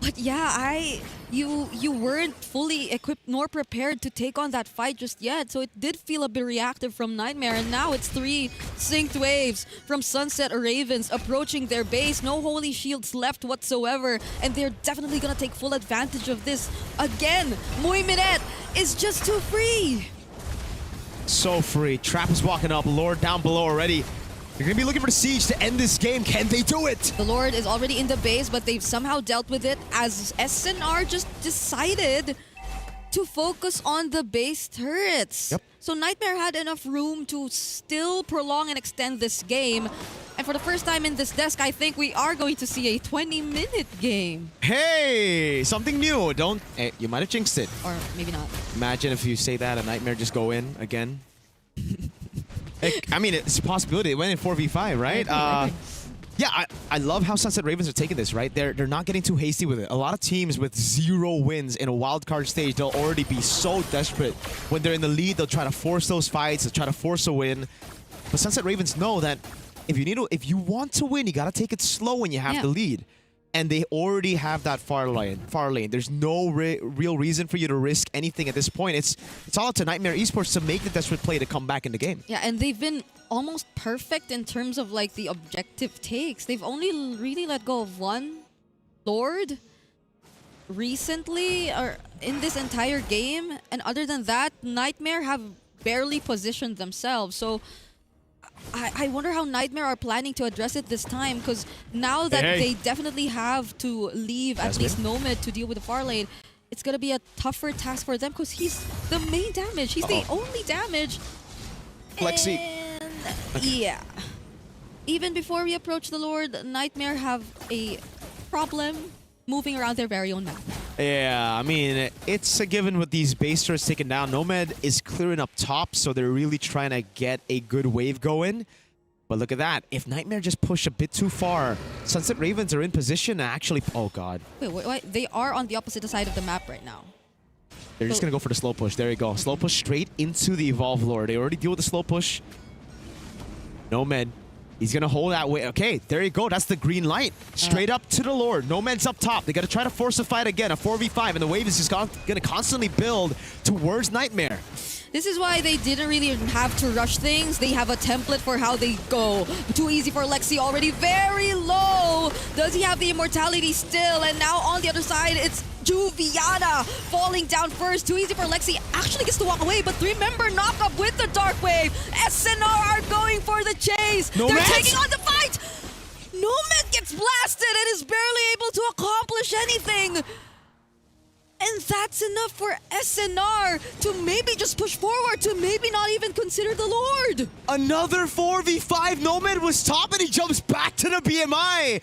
B: But yeah, you weren't fully equipped nor prepared to take on that fight just yet. So it did feel a bit reactive from Nightmare. And now it's 3 synced waves from Sunset Ravens approaching their base. No holy shields left whatsoever. And they're definitely going to take full advantage of this. Again, Muy Minette is just too free.
C: So free. Trap is walking up. Lord down below already. You're going to be looking for the Siege to end this game. Can they do it?
B: The Lord is already in the base, but they've somehow dealt with it as SNR just decided to focus on the base turrets.
C: Yep.
B: So Nightmare had enough room to still prolong and extend this game. And for the first time in this desk, I think we are going to see a 20-minute game.
C: Hey, something new. Hey, you might have jinxed it.
B: Or maybe not.
C: Imagine if you say that a Nightmare just go in again. I mean, it's a possibility. It went in 4v5, right?
B: I agree.
C: Yeah, I love how Sunset Ravens are taking this, right? They're not getting too hasty with it. A lot of teams with 0 wins in a wildcard stage, they'll already be so desperate. When they're in the lead, they'll try to force those fights, they'll try to force a win. But Sunset Ravens know that if you want to win, you gotta take it slow when you have the lead. And they already have that far lane. There's no real reason for you to risk anything at this point. It's all up to Nightmare Esports to make the desperate play to come back in the game.
B: Yeah, and they've been almost perfect in terms of like the objective takes. They've only really let go of one Lord recently or in this entire game. And other than that, Nightmare have barely positioned themselves. So I wonder how Nightmare are planning to address it this time, because now that they definitely have to leave at least Nomad to deal with the far lane, it's going to be a tougher task for them because he's the main damage. He's the only damage.
C: Lexi.
B: And yeah. Even before we approach the Lord, Nightmare have a problem moving around their very own map.
C: Yeah, I mean, it's a given with these base turrets taken down. Nomad is clearing up top, so they're really trying to get a good wave going. But look at that. If Nightmare just push a bit too far, Sunset Ravens are in position to actually... Oh, God.
B: Wait. They are on the opposite side of the map right now.
C: They're just going to go for the slow push. There you go. Slow push straight into the Evolve Lord. They already deal with the slow push. Nomad. He's going to hold that way. Okay, there you go. That's the green light. Straight up to the Lord. Nomad's up top. They got to try to force a fight again. A 4v5. And the wave is just going to constantly build towards Nightmare.
B: This is why they didn't really have to rush things. They have a template for how they go. Too easy for Lexi, already very low. Does he have the immortality still? And now on the other side, it's Juviana falling down first. Too easy for Lexi. Actually gets to walk away, but remember, knock up with the Dark Wave. SNR are going for the chase. They're taking on the fight. Nomad gets blasted and is barely able to accomplish anything. And that's enough for SNR to maybe just push forward, to maybe not even consider the Lord.
C: Another 4v5. Nomad was top and he jumps back to the BMI.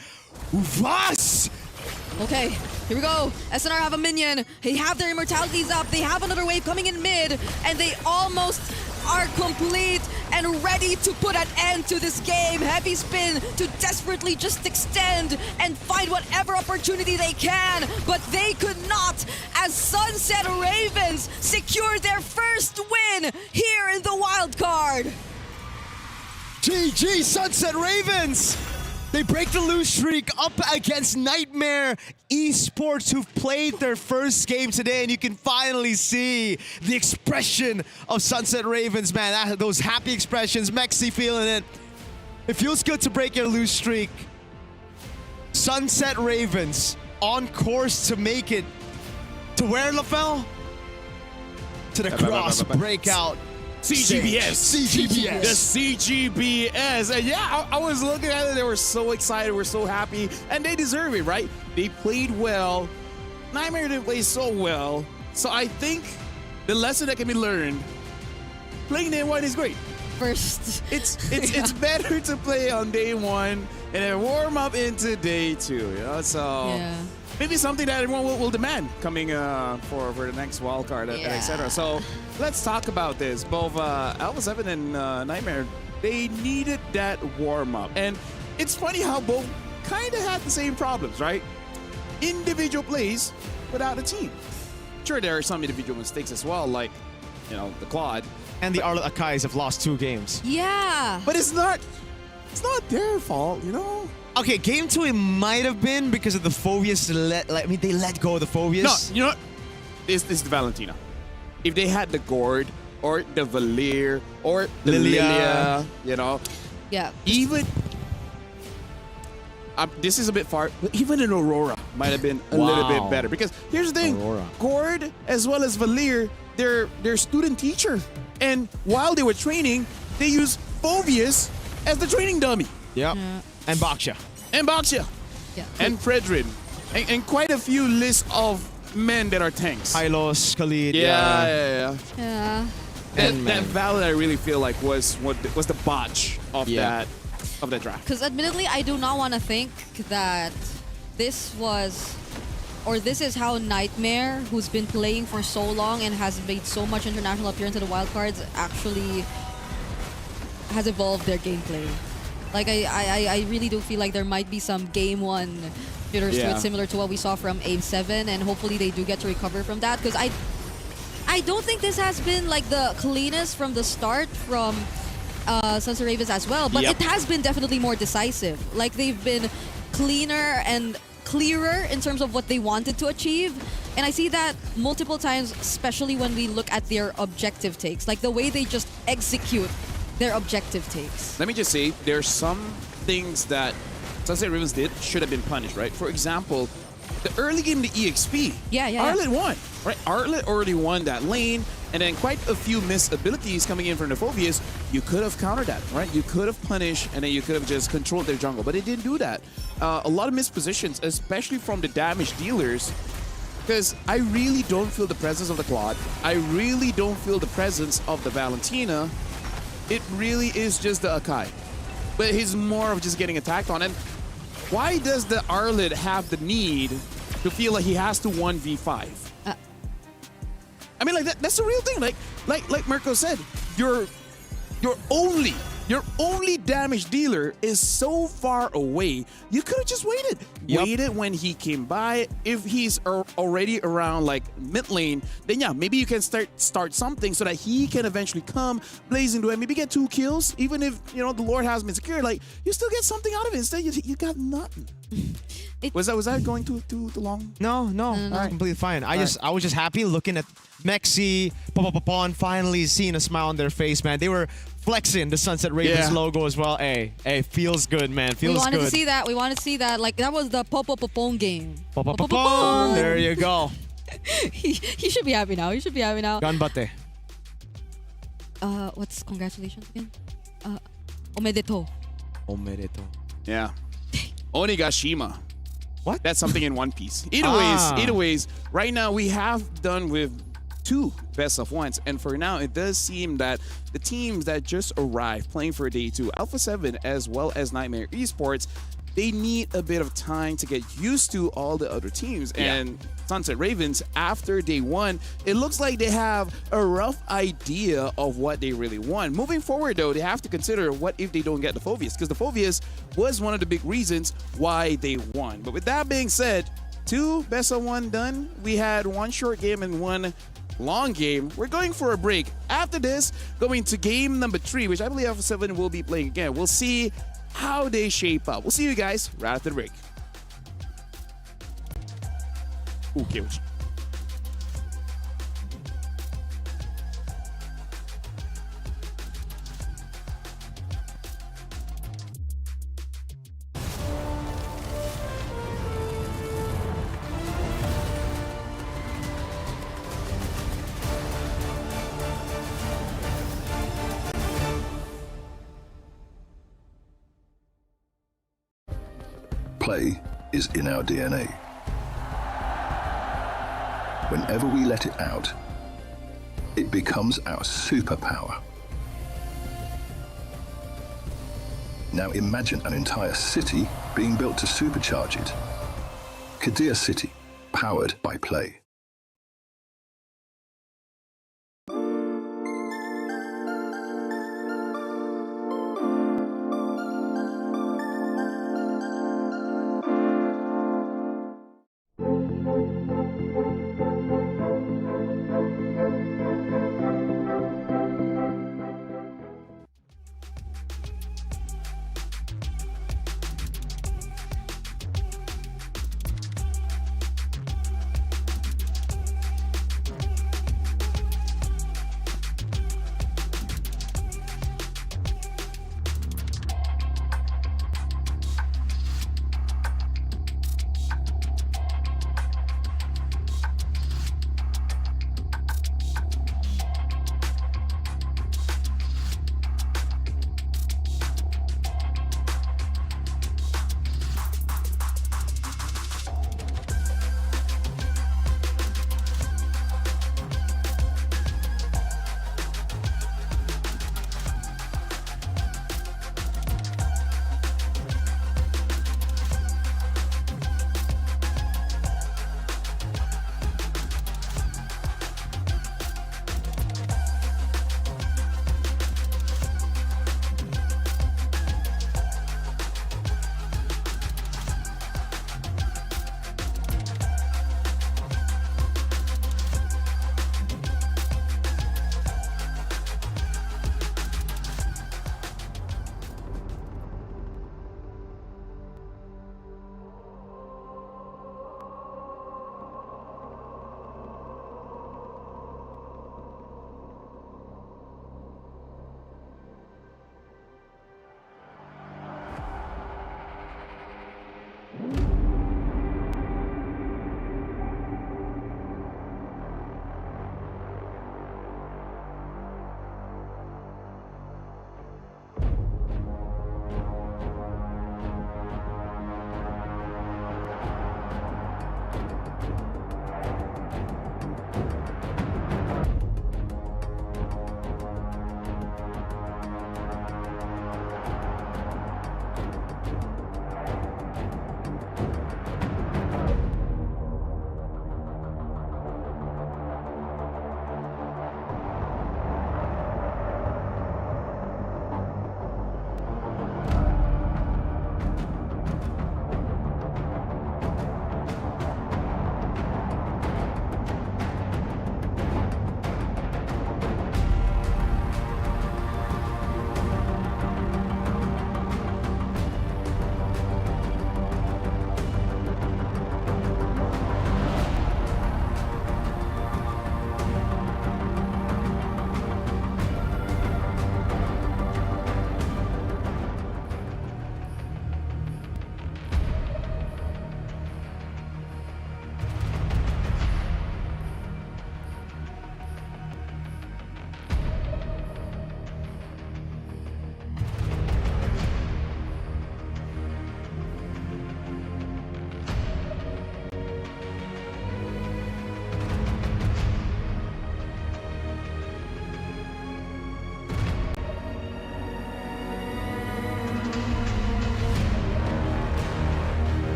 C: Uvas!
B: Okay, here we go. SNR have a minion. They have their immortalities up. They have another wave coming in mid. And they almost are complete and ready to put an end to this game. Heavy spin to desperately just extend and find whatever opportunity they can. But they could not, as Sunset Ravens secure their first win here in the wild card.
C: GG Sunset Ravens! They break the lose streak up against Nightmare Esports, who've played their first game today, and you can finally see the expression of Sunset Ravens, man. Those happy expressions, Mexi feeling it. It feels good to break your lose streak. Sunset Ravens on course to make it to where, LaFell? To the cross breakout.
A: CGBS.
C: CGBS.
A: The CGBS. And yeah, I was looking at it. They were so excited. We're so happy. And they deserve it, right? They played well. Nightmare didn't play so well. So I think the lesson that can be learned, playing day one is great.
B: First.
A: It's better to play on day one and then warm up into day two. So
B: Yeah.
A: maybe something that everyone will demand coming for the next wild card, and etc. So let's talk about this. Both Alpha 7 and Nightmare, they needed that warm up, and it's funny how both kind of had the same problems, right? Individual plays without a team. Sure, there are some individual mistakes as well, like the Claude.
C: And the Arlet Akais have lost 2 games.
B: Yeah.
A: But it's not their fault,
C: Okay, game 2 it might have been because of the Phobius. They let go of the Phobius.
A: No, you know what? This is the Valentina. If they had the Gord or the Valir or the
C: Lilia.
A: Lilia,
B: Yeah.
A: even this is a bit far, but even an Aurora might have been a little bit better. Because here's the thing,
C: Aurora.
A: Gord as well as Valir, they're student teacher. And while they were training, they used Phobius as the training dummy.
C: Yep.
B: Yeah.
C: And Baksha.
A: And Baksha.
B: Yeah.
A: And Fredrin. And quite a few lists of men that are tanks.
C: Hylos, Khalid.
B: Yeah.
A: That
C: man.
A: Valid, I really feel like was the botch of that draft.
B: Because admittedly, I do not want to think that this is how Nightmare, who's been playing for so long and has made so much international appearance in the wildcards, actually has evolved their gameplay. Like, I really do feel like there might be some game 1 jitters to it, similar to what we saw from A7, and hopefully they do get to recover from that. Because I don't think this has been like the cleanest from the start from Sunset Ravens as well, but it has been definitely more decisive. Like, they've been cleaner and clearer in terms of what they wanted to achieve, and I see that multiple times, especially when we look at their objective takes, like the way they just execute their objective takes.
A: Let me just say, there's some things that Sunset Ravens did should have been punished, right? For example, the early game, the EXP. Arlet won, right? Arlet already won that lane, and then quite a few missed abilities coming in from the Phobius. You could have countered that, right? You could have punished, and then you could have just controlled their jungle, but it didn't do that. A lot of missed positions, especially from the damage dealers, because I really don't feel the presence of the Claude. I really don't feel the presence of the Valentina. It really is just the Akai. But he's more of just getting attacked on. And why does the Arlet have the need to feel like he has to 1v5? I mean, like that's the real thing. Like Mirko said, your only damage dealer is so far away. You could have just waited. Waited when he came by. If he's already around like mid lane, then yeah, maybe you can start something so that he can eventually come blazing to it. Maybe get 2 kills, even if the Lord has been secured. Like, you still get something out of it. Instead, you got nothing. Was that going too long?
C: No, that's completely fine. I was just happy looking at Mexi, Pon finally seeing a smile on their face, man. They were flexing the Sunset Ravens logo as well. Hey, feels good, man. Feels good.
B: We wanted to see that. We wanted to see that. Like, that was the Popopopon game.
C: Popopopon. There you go.
B: he should be happy now. He should be happy now.
C: Ganbate.
B: What's congratulations again? Omedeto.
C: Omedeto.
A: Yeah. Onigashima.
C: What?
A: That's something in One Piece. Either ways, right now we have done with 2 best of ones, and for now it does seem that the teams that just arrived playing for day 2, Alpha 7 as well as Nightmare Esports, they need a bit of time to get used to all the other teams. And Sunset Ravens, after day 1, it looks like they have a rough idea of what they really want. Moving forward, though, they have to consider what if they don't get the Phobius, because the Phobius was one of the big reasons why they won. But with that being said, 2 best of 1 done. We had 1 short game and 1 long game. We're going for a break. After this, going to game number 3, which I believe Alpha 7 will be playing again. We'll see how they shape up. We'll see you guys right after the break. Okay.
D: Play is in our DNA. Whenever we let it out, it becomes our superpower. Now imagine an entire city being built to supercharge it. Kadir City, powered by play.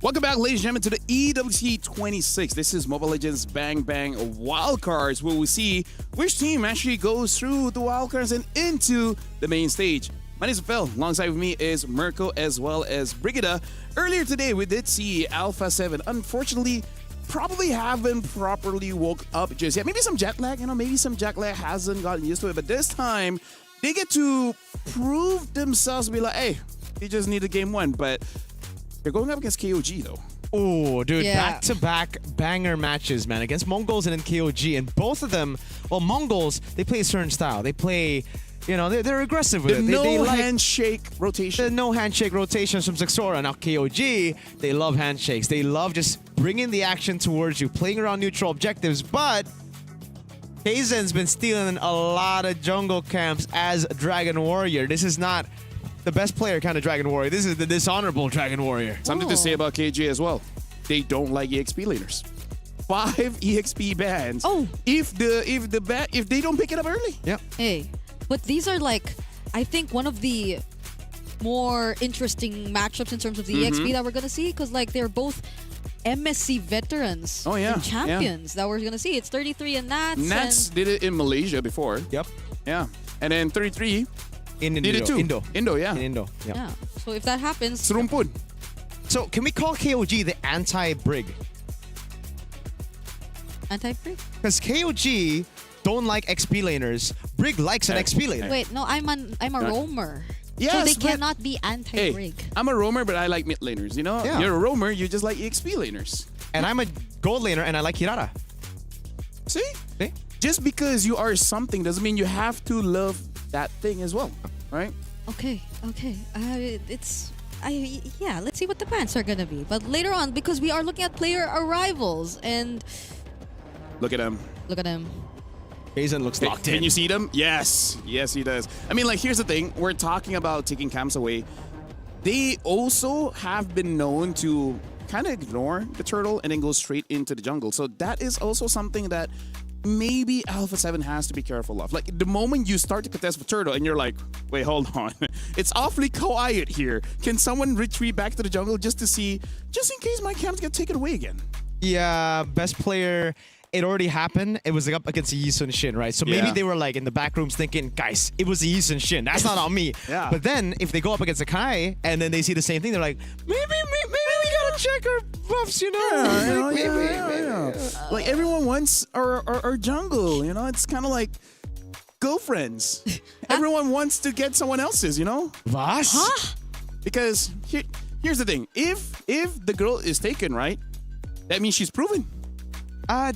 A: Welcome back, ladies and gentlemen, to the EWC 26. This is Mobile Legends Bang Bang Wildcards, where we see which team actually goes through the wildcards and into the main stage. My name is Phil. Alongside with me is Mirko as well as Brigida. Earlier today, we did see Alpha 7. Unfortunately, probably haven't properly woke up just yet. Maybe some jet lag, maybe some jet lag hasn't gotten used to it. But this time, they get to prove themselves to be like, hey, they just need a game one. But they're going up against KOG, though.
C: Oh, dude,
B: Yeah.
C: back-to-back banger matches, man, against Mongols and then KOG. And both of them, well, Mongols, they play a certain style. They play, they're aggressive with
A: The
C: it. They like
A: handshake rotation.
C: the no handshake rotations from Zexora. Now, KOG, they love handshakes. They love just bringing the action towards you, playing around neutral objectives. But Kaizen's been stealing a lot of jungle camps as Dragon Warrior. This is not the best player kind of Dragon Warrior. This is the dishonorable Dragon Warrior.
A: Something to say about KG as well. They don't like EXP laners. 5 EXP bans.
B: Oh.
A: If they don't pick it up early.
C: Yep.
B: Hey, but these are like, I think one of the more interesting matchups in terms of the EXP that we're gonna see, because like they're both MSC veterans
A: Oh, yeah,
B: and champions that we're gonna see. It's 33 and
A: Nats
B: and
A: did it in Malaysia before.
C: Yep.
A: Yeah. And then 33
C: In
A: did it too. Indo, yeah.
C: In Indo. Yep.
B: yeah. So if that happens,
A: Srumpun.
C: So can we call KOG the anti-Brig?
B: anti-free.
C: Because KOG don't like XP laners. Brig likes an XP laner.
B: Wait, no, I'm a roamer.
A: Yes,
B: so they
A: but-
B: cannot be
A: Hey,
B: anti-rig.
A: I'm a roamer, but I like mid laners.
C: Yeah.
A: You're a roamer, you just like EXP laners.
C: And I'm a gold laner and I like Hirara.
A: See?
C: See?
A: Just because you are something doesn't mean you have to love that thing as well, right?
B: Okay. Yeah, let's see what the bans are gonna be. But later on, because we are looking at player arrivals, and
A: Look at him.
B: look at him.
C: Kaizen looks locked in.
A: Can you see them? Yes. Yes, he does. I mean, like, here's the thing. We're talking about taking camps away. They also have been known to kind of ignore the turtle and then go straight into the jungle. So that is also something that maybe Alpha 7 has to be careful of. Like, the moment you start to contest with turtle and you're like, wait, hold on. It's awfully quiet here. Can someone retreat back to the jungle just to see, just in case my camps get taken away again?
C: Yeah, best player. It already happened. It was like up against Yisun Shin, right? So maybe
A: Yeah.
C: they were like in the back rooms thinking, guys, it was Yisun Shin. That's not on me.
A: Yeah.
C: But then if they go up against a Kai and then they see the same thing, they're like, maybe we gotta check our buffs,
A: Like, everyone wants our jungle, It's kind of like girlfriends. Everyone wants to get someone else's,
C: Was?
A: Because here's the thing. If the girl is taken, right, that means she's proven.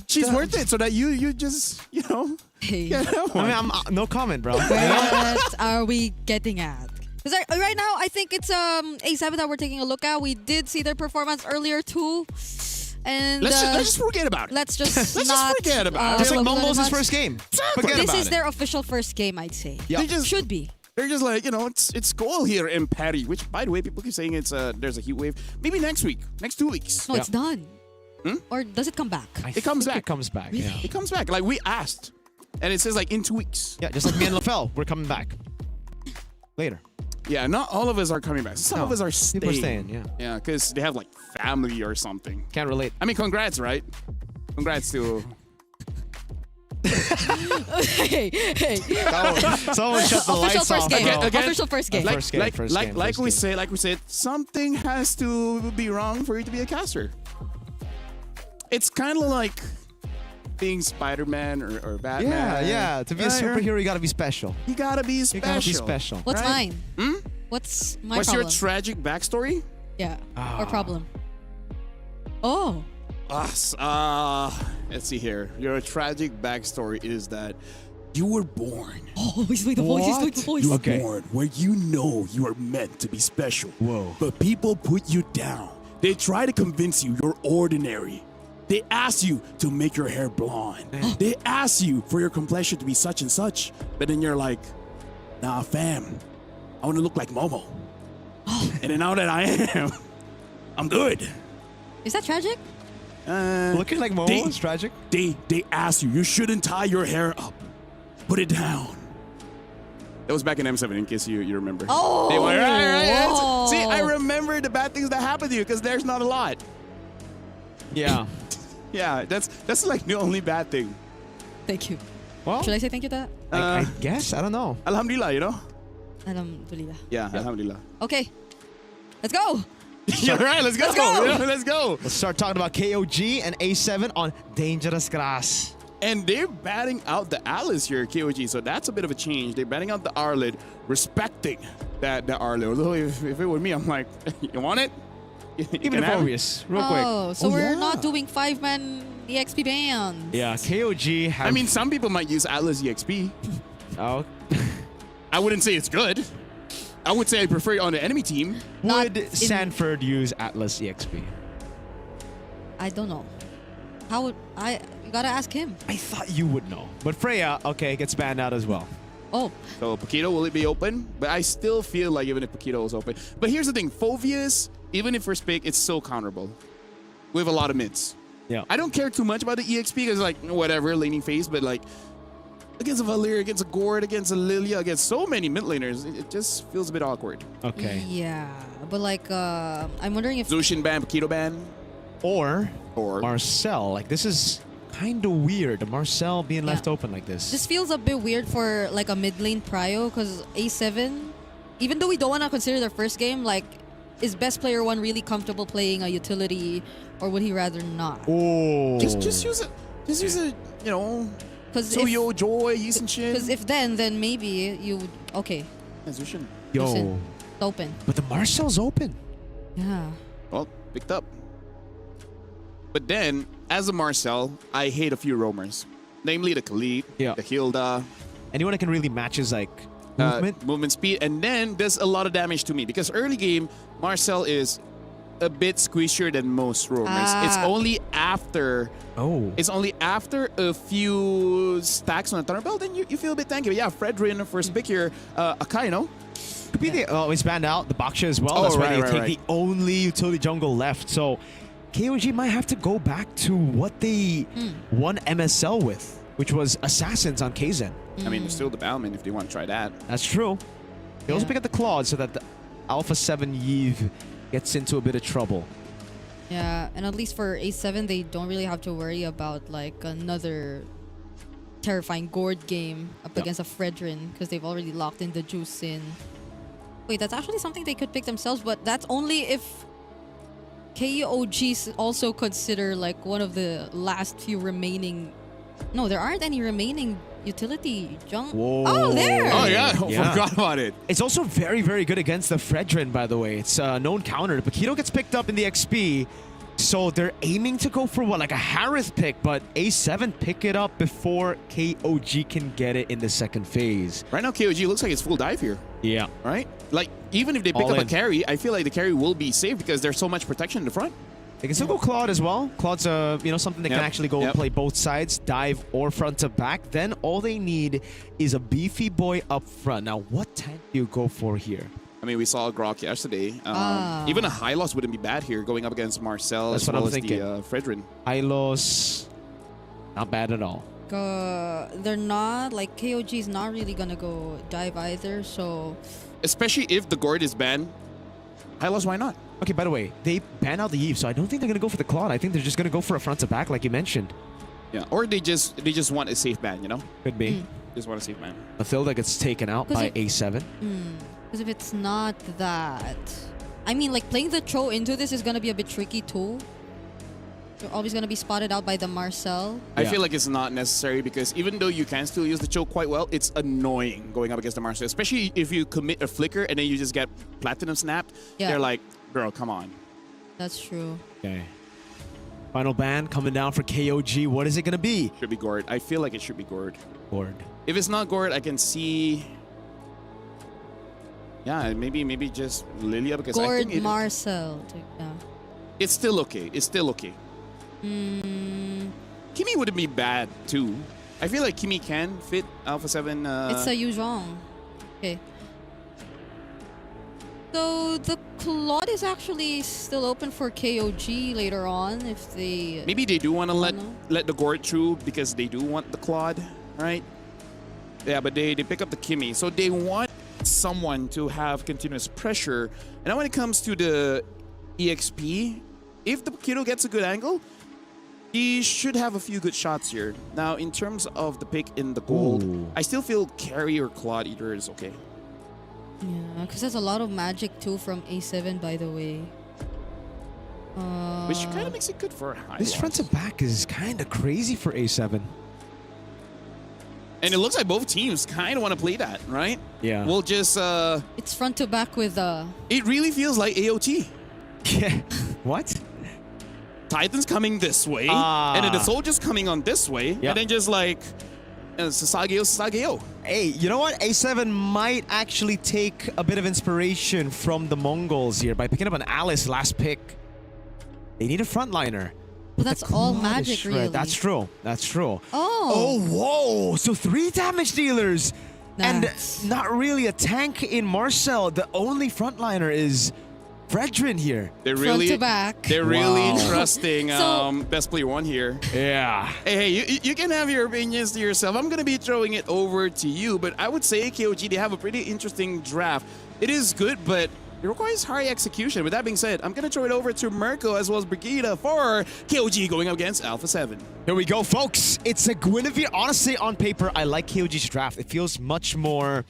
A: She's worth it, so that you just,
B: Hey,
A: get that one.
C: I mean, I'm no comment, bro.
B: what are we getting at? Because right now, I think it's A7 that we're taking a look at. We did see their performance earlier too, and
A: let's just forget about it.
B: let's just
A: Let's
B: not
A: just forget about it.
C: Just like
B: look at it
C: Mongols'
B: much.
C: first game. Forget
B: This
C: about
B: is
C: it.
B: their official first game, I'd say.
C: Yeah.
A: They just-
B: Should be.
A: They're just like, it's cold here in Paris, which, by the way, people keep saying there's a heat wave. Maybe next week, next 2 weeks.
B: No, it's done. Or does it come back?
A: It comes back.
C: It comes back. Yeah.
A: It comes back. Like, we asked, and it says like in 2 weeks.
C: Yeah, just like me and LaFell, we're coming back later.
A: Yeah, not all of us are coming back. Some of us are staying.
C: People are staying, yeah.
A: Yeah, because they have like family or something.
C: Can't relate.
A: I mean, congrats, right? Congrats to.
B: hey.
C: Someone shut the
B: Official
C: lights
B: first
C: off.
B: game.
C: bro.
A: Again.
B: Official first game.
C: First game, first game,
A: like
C: first
A: we
C: game.
A: said, something has to be wrong for you to be a caster. It's kind of like being Spider-Man or Batman.
C: Yeah. To be a
A: Right,
C: superhero, you gotta be special.
A: you gotta be special.
C: You gotta be special.
B: What's
A: Right?
B: mine? What's my
A: What's
B: problem?
A: your tragic backstory?
B: Yeah. Or problem? Oh.
A: Let's see here. Your tragic backstory is that you were born.
B: Oh, he's doing the voice. He's doing the voice.
A: You were
C: Okay.
A: born where you know you are meant to be special.
C: Whoa.
A: But people put you down. They try to convince you you're ordinary. They ask you to make your hair blonde. They ask you for your complexion to be such and such. But then you're like, nah, fam. I want to look like Momo. And then now that I am, I'm good.
B: Is that tragic?
C: Looking like Momo
A: They-
C: is tragic.
A: They ask you shouldn't tie your hair up. Put it down. That was back in M7, in case you remember.
B: Oh,
A: They went, right.
B: whoa.
A: See, I remember the bad things that happened to you because there's not a lot.
C: Yeah.
A: Yeah, that's like the only bad thing.
B: Thank you.
C: Well,
B: Should I say thank you to that?
C: I guess. I don't know.
A: Alhamdulillah, you know?
B: Alhamdulillah.
A: Yeah, Alhamdulillah.
B: Okay. Let's go.
A: You're right, let's go.
B: Let's go.
A: Yeah, let's go.
C: Let's start talking about KOG and A7 on dangerous grass.
A: And they're batting out the Alice here, KOG, so that's a bit of a change. They're batting out the Arlid, respecting that Arlid. Although if it were me, I'm like, you want it? You
C: Even
A: can have it.
C: Furious, real
B: Oh,
C: quick.
B: so we're
C: yeah.
B: not doing 5-man EXP bands.
C: Yeah, KOG have...
A: I mean, some people might use Atlas EXP.
C: Oh.
A: I wouldn't say it's good. I would say I prefer it on the enemy team.
B: Not
C: Would
B: in-
C: Sanford use Atlas EXP?
B: I don't know. How would I? You gotta ask him.
C: I thought you would know. But Freya, okay, gets banned out as well.
B: Oh,
A: So Paquito, will it be open? But I still feel like even if Paquito is open. But here's the thing, Phovius, even if first pick, it's so counterable. We have a lot of mids.
C: Yeah.
A: I don't care too much about the EXP because like whatever, laning phase, but like against a Valir, against a Gord, against a Lilia, against so many mid laners, it just feels a bit awkward.
C: Okay.
B: yeah. But like, I'm wondering if
A: Zushin ban, Paquito ban,
C: Or
A: or
C: Marcel. Like, this is kind of weird. Marcel being left
B: Yeah.
C: open like this.
B: this feels a bit weird for like a mid lane prio because A7, even though we don't want to consider their first game, like, is best player one really comfortable playing a utility, or would he rather not?
C: Oh.
A: just use it. Just use it, you know,
B: Because
A: Soyo, Joy, Yeast and shit.
B: if then maybe you would. Okay,
A: Yeah, Zushin.
C: Yo.
B: listen. It's open.
C: But the Marcel's open.
B: Yeah.
A: Well, picked up. But then, as a Marcel, I hate a few roamers. Namely the Khalid,
C: Yeah.
A: the Hilda,
C: Anyone that can really match his, like, movement.
A: movement speed, and then does a lot of damage to me. Because early game, Marcel is a bit squishier than most roamers. It's
B: Ah.
A: only after
C: Oh.
A: a few stacks on the thunder belt, then you feel a bit tanky. But yeah, Fredrin, first pick here, Akai, you know?
C: Could be it's banned out. The Baksha as well.
A: Oh,
C: That's why
A: right,
C: they
A: right,
C: take
A: right.
C: the only utility jungle left. So KOG might have to go back to what they won MSL with, which was Assassins on KZen.
A: I mean, still the Balman if they want to try that.
C: That's true. They also
B: Yeah.
C: pick up the Claude so that the Alpha 7 Yves gets into a bit of trouble.
B: Yeah, and at least for A7, they don't really have to worry about like another terrifying Gord game up
C: Yeah.
B: against a Fredrin because they've already locked in the juice in. Wait, that's actually something they could pick themselves, but that's only if KOGs also consider like one of the last few remaining. No, there aren't any remaining utility junk.
C: Whoa.
B: Oh, there!
A: Oh, yeah.
C: Yeah.
A: Forgot about it.
C: It's also very, very good against the Fredrin, by the way. It's a known counter. Paquito gets picked up in the XP, so they're aiming to go for what, like a Harith pick, but A7 pick it up before KOG can get it in the second phase.
A: Right now, KOG looks like it's full dive here.
C: Yeah.
A: Right? Like, even if they pick
C: All
A: up a
C: in.
A: carry, I feel like the carry will be safe because there's so much protection in the front.
C: They can still go Claude as well. Claude's something that
A: Yep,
C: can actually go
A: yep.
C: and play both sides, dive or front to back. Then all they need is a beefy boy up front. Now, what tank do you go for here?
A: I mean, we saw Grok yesterday.
B: Ah.
A: Even a high loss wouldn't be bad here, going up against Marcel
C: That's
A: as
C: what
A: well
C: I'm
A: as
C: thinking.
A: the Fredrin.
C: Ilos, not bad at all.
B: They're not like KOG's not really gonna go dive either, so
A: Especially if the Gord is banned. High loss, why not?
C: Okay, by the way, they ban out the Eve, so I don't think they're going to go for the Claude. I think they're just going to go for a front to back, like you mentioned.
A: Yeah, or they just want a safe ban, you know?
C: Could be.
A: Just want a safe ban.
C: Mathilda gets taken out
B: 'Cause
C: by
B: it-
C: A7.
B: because if it's not that, I mean, like playing the Tro into this is gonna be a bit tricky too. You're always gonna be spotted out by the Marcel.
A: I
C: Yeah.
A: feel like it's not necessary because even though you can still use the choke quite well, it's annoying going up against the Marcel, especially if you commit a flicker and then you just get platinum snapped.
B: Yeah.
A: They're like, girl, come on.
B: That's true.
C: Okay. Final ban coming down for KOG. What is it going to be?
A: Should be Gord. I feel like it should be Gord.
C: Gord.
A: If it's not Gord, I can see. Yeah, maybe just Lilia because I
B: Gord
A: think
B: Marcel. Yeah.
A: it's still okay. It's still okay. Kimi wouldn't be bad too. I feel like Kimi can fit Alpha 7.
B: It's a Yuzhong. Okay. So the Claude is actually still open for KOG later on if they.
A: Maybe they do want to
B: know.
A: let the Gord through because they do want the Claude, right? Yeah, but they pick up the Kimmy. So they want someone to have continuous pressure. And now when it comes to the EXP, if the Paquito gets a good angle, he should have a few good shots here. Now, in terms of the pick in the gold, I still feel Carry or Claude either is okay.
B: Yeah, because there's a lot of magic too from A7, by the way.
A: Which kind of makes it good for a high
C: This
A: loss.
C: front to back is kind of crazy for A7.
A: And it looks like both teams kind of want to play that, right?
C: Yeah.
A: We'll just...
B: It's front to back with
A: it really feels like AOT.
C: Yeah. What?
A: Titans coming this way,
C: Ah.
A: and then the Soldiers coming on this way,
C: Yep.
A: and then just like... Sasageo.
C: Hey, you know what? A7 might actually take a bit of inspiration from the Mongols here by picking up an Alice last pick. They need a frontliner.
B: But that's all
C: Claude is
B: magic,
C: shred.
B: really.
C: That's true. That's true.
B: Oh.
C: Whoa. So 3 damage dealers.
B: Nice.
C: And not really a tank in Marcel. The only frontliner is Fredrin here.
A: They're
B: Front
A: really...
B: to back.
A: They're really
C: Wow.
A: trusting
B: So-
A: Best Player 1 here.
C: Yeah.
A: Hey, you can have your opinions to yourself. I'm going to be throwing it over to you, but I would say KOG, they have a pretty interesting draft. It is good, but it requires high execution. With that being said, I'm going to throw it over to Mirko as well as Brigida for KOG going up against Alpha 7.
C: Here we go, folks. It's a Guinevere. Honestly, on paper, I like KOG's draft. It feels much more...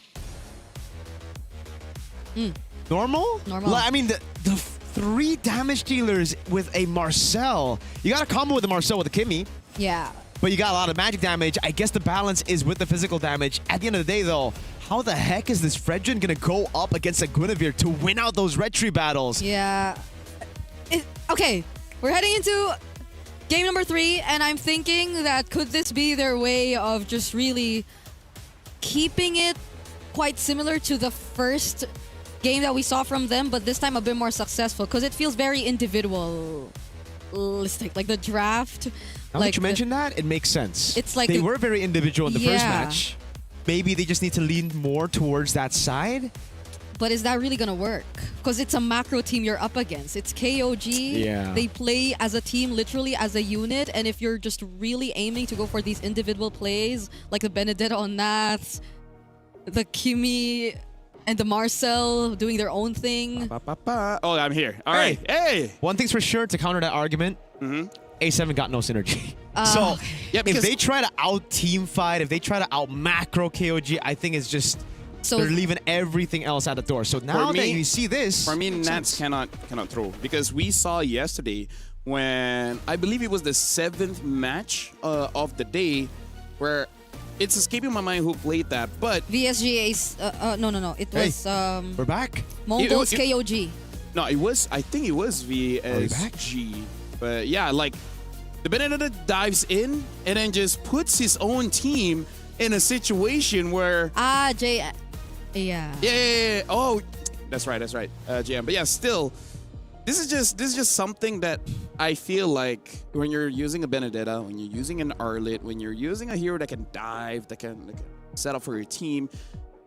C: Normal?
B: Normal.
C: I mean, the 3 damage dealers with a Marcel. You got a combo with the Marcel with the Kimmy,
B: Yeah.
C: but you got a lot of magic damage. I guess the balance is with the physical damage. At the end of the day, though, how the heck is this Fredrin going to go up against a Guinevere to win out those red tree battles?
B: Yeah. Okay, we're heading into game number 3, and I'm thinking that could this be their way of just really keeping it quite similar to the first game that we saw from them, but this time a bit more successful because it feels very individualistic. Like the draft.
C: Now
B: like
C: that you mentioned that, it makes sense.
B: It's like
C: they
B: the-
C: were very individual in the first
B: Yeah.
C: match. Maybe they just need to lean more towards that side.
B: But is that really gonna work? Because it's a macro team you're up against. It's KOG.
C: Yeah.
B: They play as a team, literally as a unit. And if you're just really aiming to go for these individual plays, like the Benedetta on Naths, the Kimmy, and the Marcel doing their own thing.
A: Oh, I'm here. All right. Hey.
C: One thing's for sure, to counter that argument, A7 got no synergy. So
A: Yeah,
C: if
A: because-
C: they try to out team fight, if they try to out macro KOG, I think it's just
B: So
C: they're leaving everything else at the door. So now that you see this,
A: For me,
C: makes
A: Nats
C: sense.
A: cannot throw because we saw yesterday when I believe it was the 7th match of the day where it's escaping my mind who played that, but
B: VSG Ace. No. It
C: Hey.
B: was
C: we're back.
B: Mongols
A: it-
B: KOG.
A: no, I think it was
C: back?
A: VSG. But yeah, like the Benedetta dives in and then just puts his own team in a situation where
B: Yeah.
A: yeah. Oh, that's right. GM. But yeah, still, this is just something that I feel like when you're using a Benedetta, when you're using an Arlet, when you're using a hero that can dive, that can set up for your team,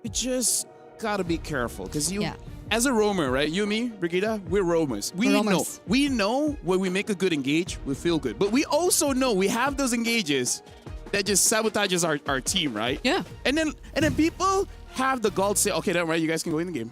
A: you just gotta be careful because you.
B: Yeah.
A: As a roamer, right? You and me, Brigida, we're roamers.
B: We're roamers.
A: We know when we make a good engage, we feel good. But we also know we have those engages that just sabotages our team, right?
B: Yeah.
A: And then people have the gall to say, okay, then right, you guys can go in the game.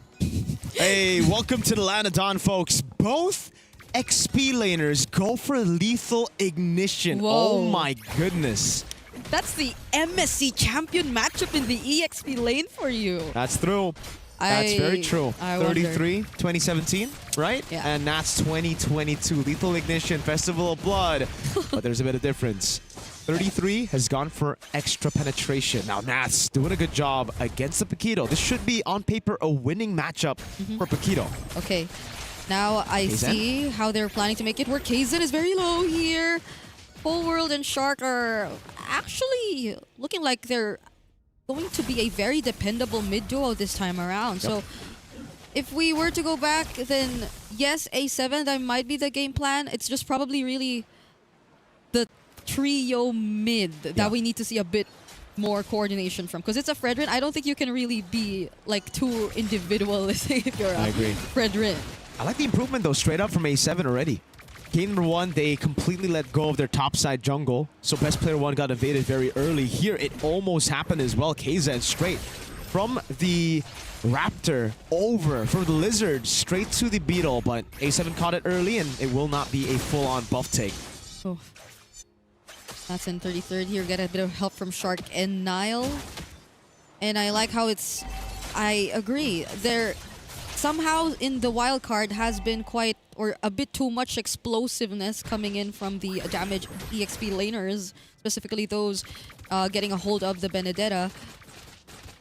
C: Hey, welcome to the Land of Dawn, folks. Both XP laners go for lethal ignition.
B: Whoa.
C: Oh my goodness.
B: That's the MSC champion matchup in the EXP lane for you.
C: That's true. That's very true.
B: I wonder.
C: 33, 2017, right?
B: Yeah.
C: And that's 2022. Lethal Ignition, Festival of Blood. But there's a bit of difference. 33 has gone for extra penetration. Now, Nats doing a good job against the Paquito. This should be, on paper, a winning matchup for Paquito.
B: Okay. Now I
C: Kaizen?
B: see how they're planning to make it work. Kaizen is very low here. Whole World and Shark are actually looking like they're going to be a very dependable mid duo this time around. So if we were to go back, then yes, A7, that might be the game plan. It's just probably really the trio mid that we need to see a bit more coordination from. Because it's a Fredrin, I don't think you can really be like too individualistic if you're
C: I agree.
B: Fredrin.
C: I like the improvement, though, straight up from A7 already. Game number 1, they completely let go of their topside jungle. So best player 1 got evaded very early. Here, it almost happened as well. KZ straight from the Raptor over, from the Lizard straight to the Beetle. But A7 caught it early, and it will not be a full-on buff take.
B: Oh. That's in 33rd here. Get a bit of help from Shark and Nile. And I like how it's... I agree. There somehow in the wild card has been quite or a bit too much explosiveness coming in from the damage EXP laners, specifically those getting a hold of the Benedetta.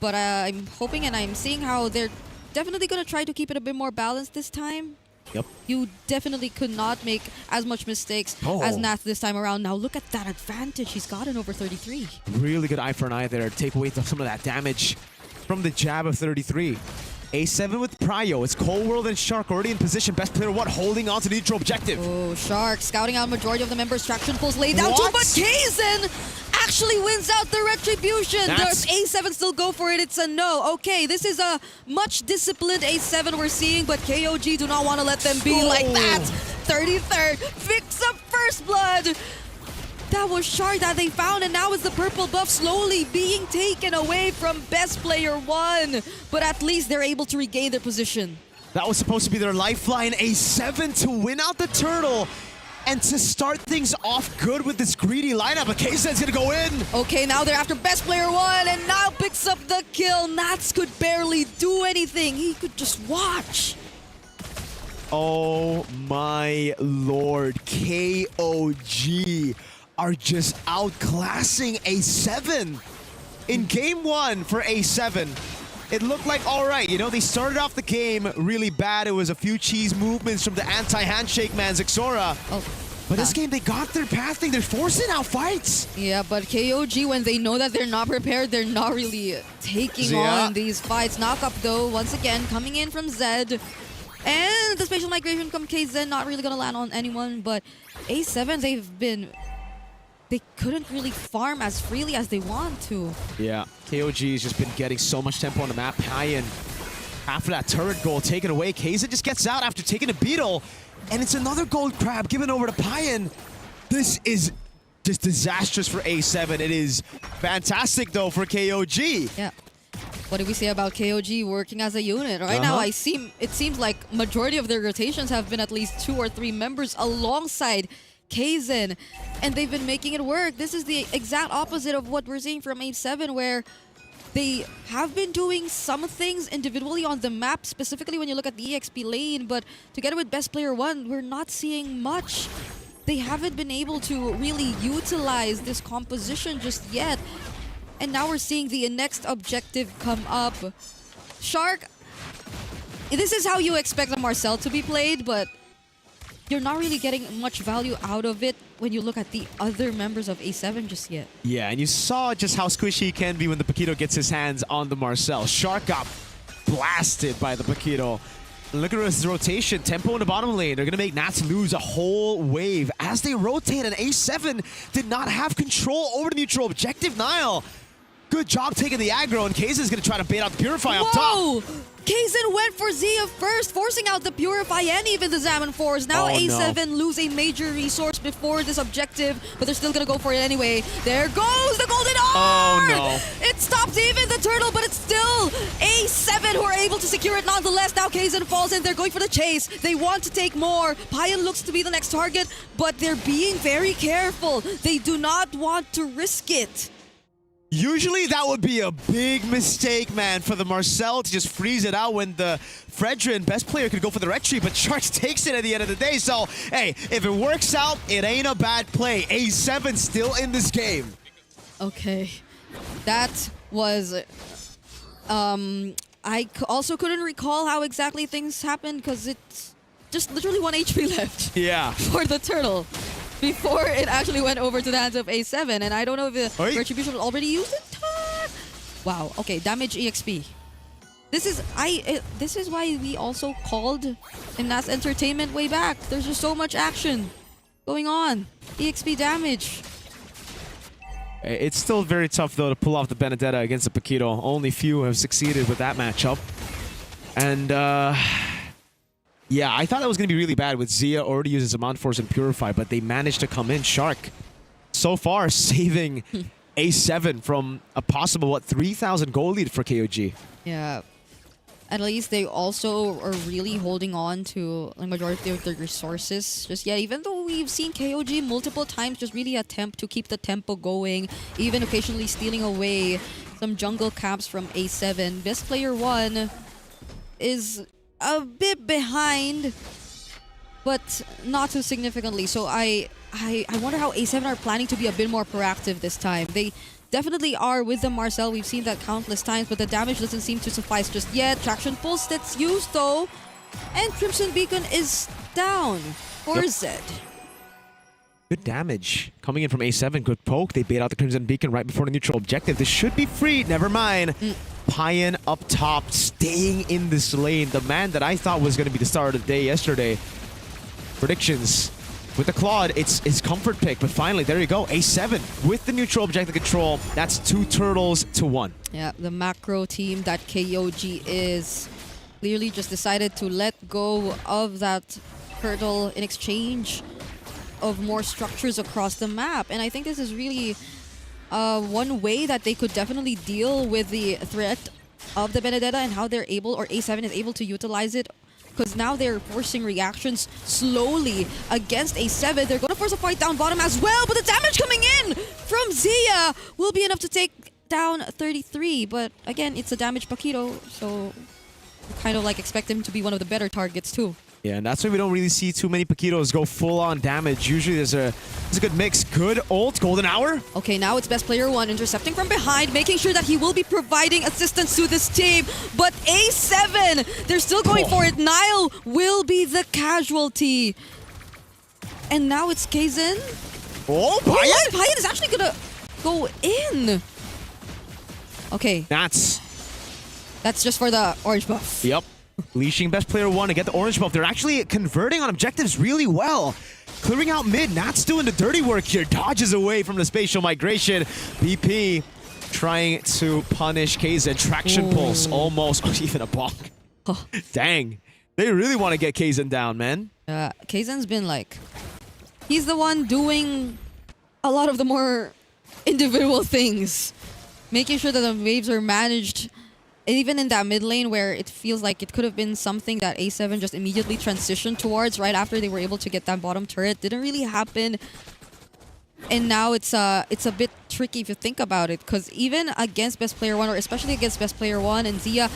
B: But I'm hoping and I'm seeing how they're definitely going to try to keep it a bit more balanced this time.
C: Yep.
B: You definitely could not make as much mistakes as Nath this time around. Now look at that advantage he's gotten over 33.
C: Really good eye for an eye there. Take away some of that damage from the jab of 33. A7 with Prio. It's Cold World and Shark already in position. Best player 1 holding on to the neutral objective.
B: Oh, Shark scouting out majority of the members. Traction pulls laid down too, but Kaizen actually wins out the retribution. Does A7 still go for it? It's a no. Okay, this is a much disciplined A7 we're seeing, but KOG do not want to let them be like that. 33rd picks up first blood. That was Shark that they found, and now it's the purple buff slowly being taken away from best player 1. But at least they're able to regain their position.
C: That was supposed to be their lifeline. A7 to win out the turtle and to start things off good with this greedy lineup. But KZ's gonna go in.
B: Okay, now they're after best player 1, and now picks up the kill. Nats could barely do anything. He could just watch.
C: Oh my lord. KOG are just outclassing A7. In game 1 for A7, it looked like all right. You know, they started off the game really bad. It was a few cheese movements from the anti-handshake man, Zixora. But this game, they got their pathing. They're forcing out fights.
B: Yeah, but KOG, when they know that they're not prepared, they're not really taking on these fights. Knock up, though, once again, coming in from Zed. And the spatial migration from KZ, not really going to land on anyone. But A7, they couldn't really farm as freely as they want to.
C: Yeah, KOG has just been getting so much tempo on the map. Payan, after that turret goal taken away, KZ just gets out after taking a beetle. And it's another gold crab given over to Payan. This is just disastrous for A7. It is fantastic, though, for KOG.
B: Yeah. What did we say about KOG working as a unit? Right now, it seems like majority of their rotations have been at least 2 or 3 members alongside Kaizen, and they've been making it work. This is the exact opposite of what we're seeing from A7, where they have been doing some things individually on the map, specifically when you look at the EXP lane, but together with best player 1, we're not seeing much. They haven't been able to really utilize this composition just yet. And now we're seeing the next objective come up. Shark, this is how you expect a Marcel to be played, but you're not really getting much value out of it when you look at the other members of A7 just yet.
C: Yeah, and you saw just how squishy he can be when the Paquito gets his hands on the Marcel. Shark got blasted by the Paquito. Look at his rotation. Tempo in the bottom lane. They're going to make Nats lose a whole wave. As they rotate, and A7 did not have control over the neutral objective. Nile, good job taking the aggro, and Kaizen's going to try to bait out the Purify up top.
B: Kaizen went for Zia first, forcing out the Purify and even the Zaman Force. Now A7 lose a major resource before this objective, but they're still going to go for it anyway. There goes the Golden Orb!
C: Oh no.
B: It stops even the turtle, but it's still A7 who are able to secure it nonetheless. Now Kaizen falls in. They're going for the chase. They want to take more. Payan looks to be the next target, but they're being very careful. They do not want to risk it.
C: Usually that would be a big mistake, man, for the Marcel to just freeze it out when the Fredrin, best player, could go for the retreat, but Sharks takes it at the end of the day. So, hey, if it works out, it ain't a bad play. A7 still in this game.
B: Okay. That was... I also couldn't recall how exactly things happened because it's just literally 1 HP left.
C: Yeah.
B: For the turtle. Before it actually went over to the hands of A7, and I don't know if the Retribution was already used in time. Wow. Okay, damage EXP. This is why we also called in Nats Entertainment way back. There's just so much action going on. EXP damage.
C: It's still very tough, though, to pull off the Benedetta against the Paquito. Only few have succeeded with that matchup. And Yeah, I thought that was going to be really bad with Zia already uses Amount Force and Purify, but they managed to come in. Shark, so far, saving A7 from a possible, 3,000 goal lead for KOG.
B: Yeah. At least they also are really holding on to the majority of their resources. Just yet, even though we've seen KOG multiple times just really attempt to keep the tempo going, even occasionally stealing away some jungle camps from A7. Best Player 1 is a bit behind, but not too significantly. So I wonder how A7 are planning to be a bit more proactive this time. They definitely are with the Marcel. We've seen that countless times, but the damage doesn't seem to suffice just yet. Traction Pulse that's used though, and Crimson Beacon is down for Zed.
C: Good damage coming in from A7. Good poke. They bait out the Crimson Beacon right before the neutral objective. This should be free. Never mind. Payan up top, staying in this lane. The man that I thought was going to be the star of the day yesterday. Predictions. With the Claude, it's his comfort pick. But finally, there you go. A7 with the neutral objective control. That's 2 turtles to 1.
B: Yeah, the macro team that KOG is clearly just decided to let go of that turtle in exchange of more structures across the map. And I think this is really one way that they could definitely deal with the threat of the Benedetta and how they're able, or A7 is able to utilize it. Because now they're forcing reactions slowly against A7. They're going to force a fight down bottom as well, but the damage coming in from Zia will be enough to take down 33. But again, it's a damaged Paquito, so kind of like expect him to be one of the better targets too.
C: Yeah, and that's why we don't really see too many Paquitos go full-on damage. Usually there's a good mix. Good ult, golden hour.
B: Okay, now it's Best Player 1 intercepting from behind, making sure that he will be providing assistance to this team. But A7, they're still going for it. Nile will be the casualty. And now it's Kaizen.
C: Oh, Payan!
B: Payan is actually gonna go in. Okay.
C: That's
B: just for the orange buff.
C: Yep. Leashing Best Player 1 to get the orange buff. They're actually converting on objectives really well. Clearing out mid. Nat's doing the dirty work here. Dodges away from the spatial migration. BP trying to punish Kaizen. Traction Pulse almost. Oh, even a bonk.
B: Oh.
C: Dang. They really want to get Kaizen down, man.
B: Kaizen's been like... He's the one doing a lot of the more individual things. Making sure that the waves are managed. And even in that mid lane where it feels like it could have been something that A7 just immediately transitioned towards right after they were able to get that bottom turret, didn't really happen. And now it's a bit tricky if you think about it, because even against Best Player 1, or especially against Best Player 1 and Zia,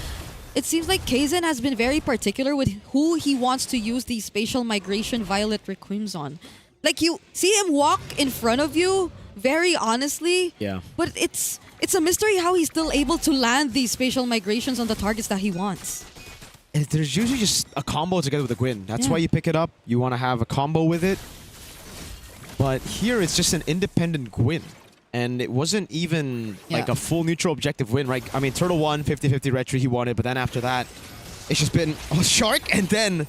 B: it seems like Kaizen has been very particular with who he wants to use the spatial migration Violet Requims on. Like, you see him walk in front of you very honestly, but it's a mystery how he's still able to land these spatial migrations on the targets that he wants.
C: And there's usually just a combo together with a Gwyn. That's why you pick it up. You want to have a combo with it. But here it's just an independent Gwyn. And it wasn't even like a full neutral objective win, right? I mean, Turtle won, 50-50 retry, he won it. But then after that, it's just been a Shark and then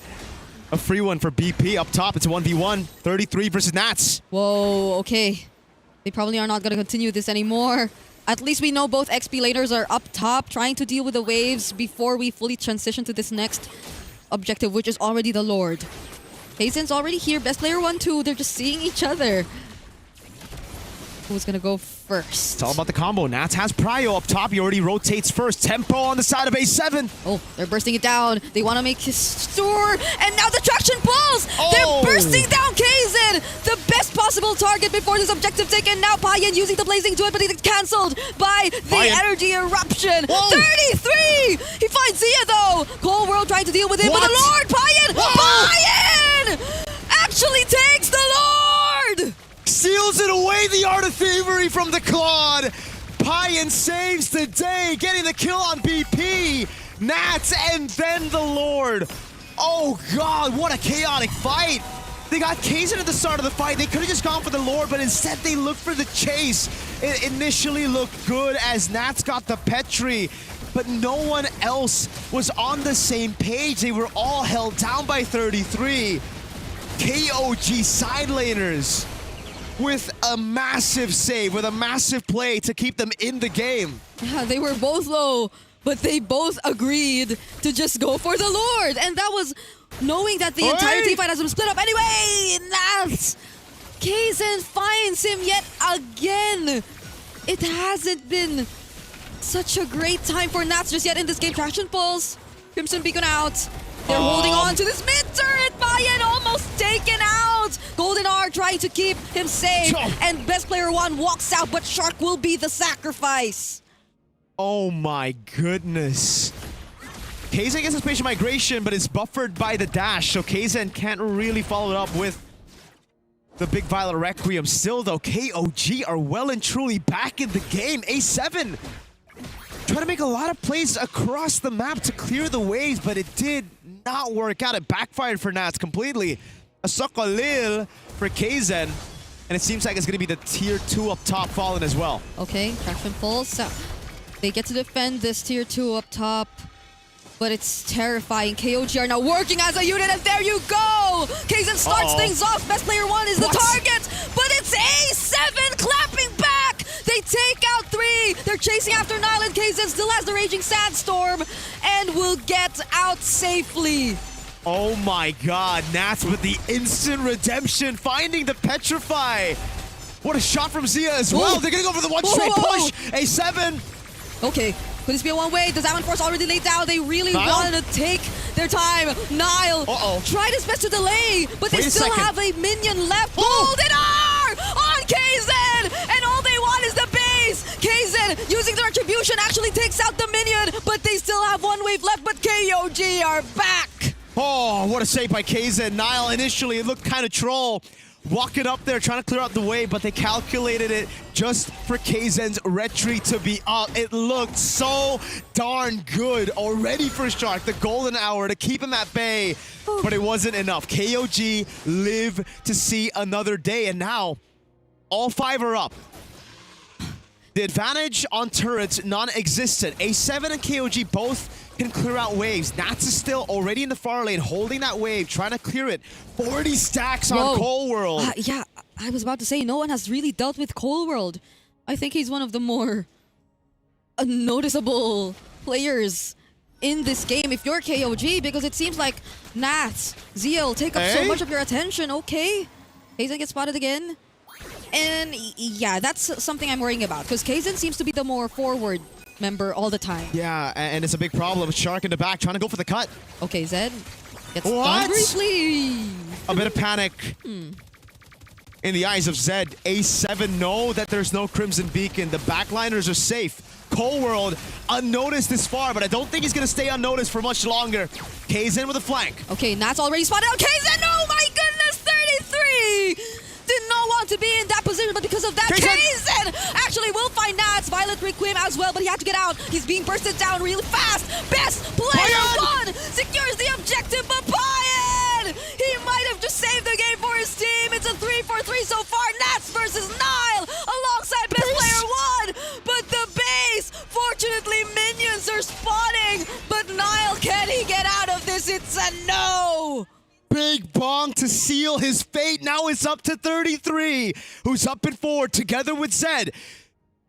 C: a free one for BP up top. It's a 1v1, 33 versus Nats.
B: Whoa, okay. They probably are not going to continue this anymore. At least we know both XP laners are up top trying to deal with the waves before we fully transition to this next objective, which is already the Lord. Kaizen's already here. Best Player 1, 2. They're just seeing each other. Who's going to go first?
C: It's all about the combo. Nats has Prio up top. He already rotates first. Tempo on the side of A7.
B: Oh, they're bursting it down. They want to make his store. And now the traction pulls. They're bursting down Kaizen. The best possible target before this objective taken. Now Payan using the blazing to it, but it's cancelled by the energy eruption. 33! He finds Zia though. Cold World trying to deal with him, but the Lord, Payan! Payan! Actually takes the Lord!
C: Seals it away, the Art of Thievery from the Claude. Payan saves the day, getting the kill on BP. Nats and then the Lord. Oh God, what a chaotic fight. They got Kaizen at the start of the fight. They could have just gone for the Lord, but instead they looked for the chase. It initially looked good as Nats got the Petri, but no one else was on the same page. They were all held down by 33. KOG side laners with a massive save, with a massive play to keep them in the game.
B: Yeah, they were both low but they both agreed to just go for the Lord. And that was knowing that the entire team fight has been split up anyway. Nats, Kaizen finds him yet again. It hasn't been such a great time for Nats just yet in this game. Traction pulls. Crimson Beacon out. They're holding on to this mid-turret. Bayan almost taken out. Golden R trying to keep him safe. And best player one walks out, but Shark will be the sacrifice.
C: Oh my goodness. Kaizen gets his patient migration, but it's buffered by the dash, so Kaizen can't really follow it up with the big Violet Requiem. Still though, KOG are well and truly back in the game. A7 trying to make a lot of plays across the map to clear the waves, but it did not work out. It backfired for Nats completely. A Sokolil for Kaizen, and it seems like it's going to be the tier 2 up top fallen as well.
B: Okay, traction pulls. So they get to defend this tier 2 up top, but it's terrifying. KOG are now working as a unit, and there you go! Kaizen starts things off. Best player one is the target, but it's A7 clapping back! They take out 3. They're chasing after Nile, and Kaizen still has the Raging Sandstorm and will get out safely.
C: Oh my god, Nats with the instant redemption, finding the Petrify. What a shot from Zia as well. They're gonna go for the one straight push. A7.
B: Okay, could this be a one-way? Does Diamond Force already laid down? They really wanted to take their time. Nile tried his best to delay, but they still have a minion left. Golden R on Kaizen! And all they want is the base! Kaizen, using the retribution, actually takes out the minion, but they still have one wave left, but KOG are back!
C: Oh, what a save by Kaizen. Nile initially, it looked kind of troll. Walking up there, trying to clear out the way, but they calculated it just for Kaizen's retreat to be up. It looked so darn good already for Shark. The golden hour to keep him at bay, but it wasn't enough. KOG live to see another day, and now all 5 are up. The advantage on turrets non-existent. A7 and KOG both can clear out waves. Nats is still already in the far lane, holding that wave, trying to clear it. 40 stacks on Cold World.
B: Yeah, I was about to say, no one has really dealt with Cold World. I think he's one of the more noticeable players in this game if you're KOG, because it seems like Nats, Zeal take up so much of your attention. Okay, Kaizen gets spotted again. And yeah, that's something I'm worrying about, because Kaizen seems to be the more forward member all the time.
C: Yeah, and it's a big problem. Shark in the back trying to go for the cut.
B: Okay, Zed gets stunned briefly.
C: A bit of panic in the eyes of Zed. A7 know that there's no Crimson Beacon. The backliners are safe. Cold World unnoticed this far, but I don't think he's going to stay unnoticed for much longer. Kaizen with a flank.
B: Okay, Nats already spotted out. Kaizen, oh my goodness, 33! Did not want to be in that position, but because of that, Kaizen actually will find Nats. Violet Requiem as well, but he had to get out. He's being bursted down really fast. Best player one secures the objective, but Bayan! He might have just saved the game for his team. It's a 3-for-3 so far. Nats versus Nile alongside best player one. But the base, fortunately, minions are spawning. But Nile, can he get out of this? It's a no.
C: Big Bong to seal his fate. Now it's up to 33, who's up in 4 together with Zed.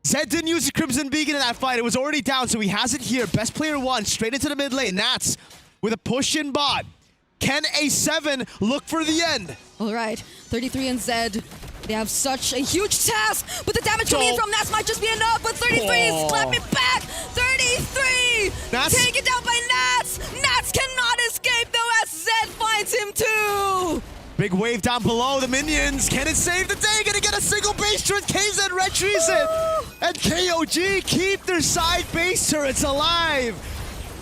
C: Zed didn't use the Crimson Beacon in that fight. It was already down, so he has it here. Best player one, straight into the mid lane. Nats with a push in bot. Can A7 look for the end?
B: All right, 33 and Zed. They have such a huge task, but the damage coming in from Nats might just be enough, but 33 is clapping back. 33! Taken down by Nats! Nats cannot escape though as Zed finds him too!
C: Big wave down below, the minions. Can it save the day? Gonna get a single base turret. KZ retrieves it. And KOG keep their side base turrets alive.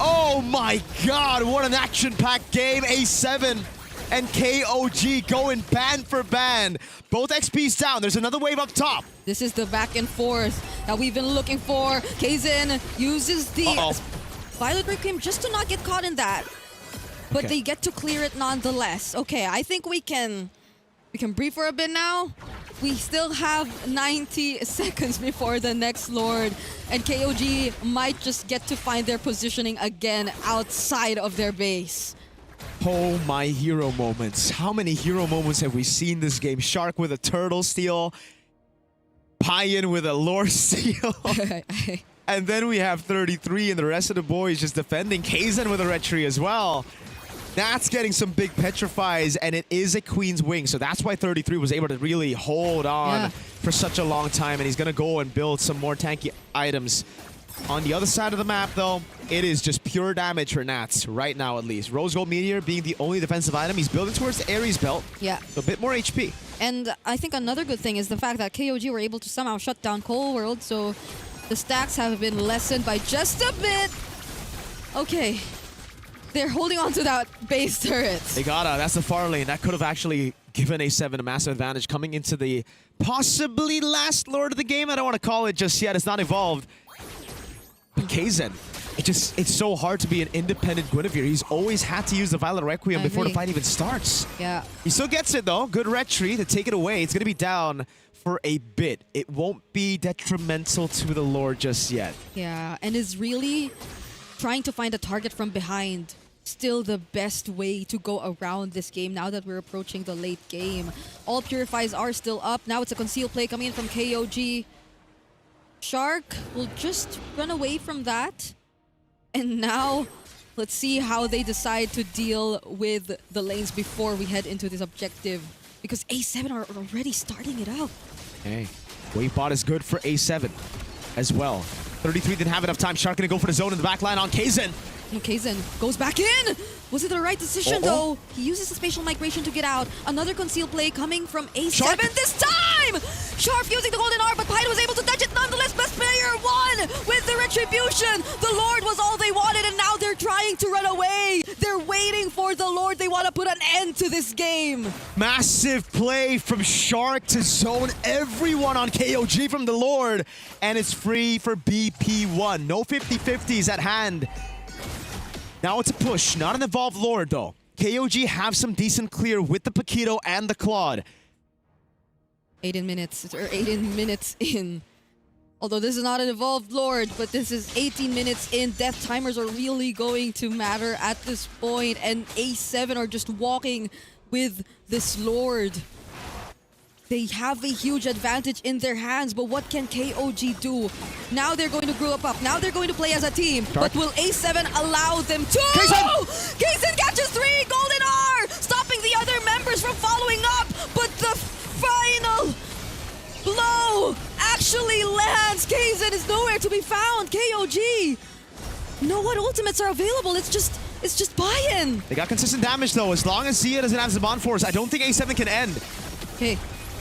C: Oh my god, what an action-packed game. A7 and KOG going band for band. Both XP's down. There's another wave up top.
B: This is the back and forth that we've been looking for. Kaizen uses the Violet Requiem just to not get caught in that. But they get to clear it nonetheless. Okay, I think we can breathe for a bit now. We still have 90 seconds before the next Lord. And KOG might just get to find their positioning again outside of their base.
C: Oh, my hero moments. How many hero moments have we seen this game? Shark with a turtle steal. Payan with a lore steal. And then we have 33 and the rest of the boys just defending. Kaizen with a red tree as well. That's getting some big petrifies, and it is a Queen's Wing, so that's why 33 was able to really hold on for such a long time, and he's going to go and build some more tanky items. On the other side of the map, though, it is just pure damage for Nats, right now at least. Rose Gold Meteor being the only defensive item. He's building towards the Ares belt.
B: Yeah.
C: So a bit more HP.
B: And I think another good thing is the fact that KOG were able to somehow shut down Cold World, so the stacks have been lessened by just a bit. Okay. They're holding on to that base turret.
C: They gotta. That's the far lane. That could have actually given A7 a massive advantage coming into the possibly last Lord of the game. I don't want to call it just yet. It's not evolved. But Kaizen, it's so hard to be an independent Guinevere. He's always had to use the Violet Requiem before the fight even starts.
B: Yeah.
C: He still gets it though. Good red tree to take it away. It's gonna be down for a bit. It won't be detrimental to the Lord just yet.
B: Yeah, and is really trying to find a target from behind still the best way to go around this game now that we're approaching the late game. All purifies are still up. Now it's a concealed play coming in from KOG. Shark will just run away from that. And now let's see how they decide to deal with the lanes before we head into this objective. Because A7 are already starting it out.
C: Hey, wave bot is good for A7 as well. 33 didn't have enough time. Shark gonna go for the zone in the back line on Kaizen.
B: And Kaizen goes back in! Was it the right decision though? He uses the spatial migration to get out. Another concealed play coming from A7
C: Shark.
B: this time! Sharp using the golden R, but Pydo was able to dodge it nonetheless. Best player won with the retribution. The Lord was all they wanted, and now they're trying to run away. They're waiting for the Lord. They want to put an end to this game.
C: Massive play from Shark to zone everyone on KOG from the Lord. And it's free for BP1. No 50-50s at hand. Now it's a push, not an evolved Lord though. KOG have some decent clear with the Paquito and the Claude.
B: 18 minutes in. Although this is not an evolved Lord, but this is 18 minutes in. Death timers are really going to matter at this point, and A7 are just walking with this Lord. They have a huge advantage in their hands, but what can KOG do? Now they're going to group up. Now they're going to play as a team. But will A7 allow them to? Kaizen catches 3! Golden R! Stopping the other members from following up. But the final blow actually lands. Kaizen is nowhere to be found. KOG. No what ultimates are available. It's just buy-in.
C: They got consistent damage though. As long as Zia doesn't have Zaman Force, I don't think A7 can end.
B: Okay.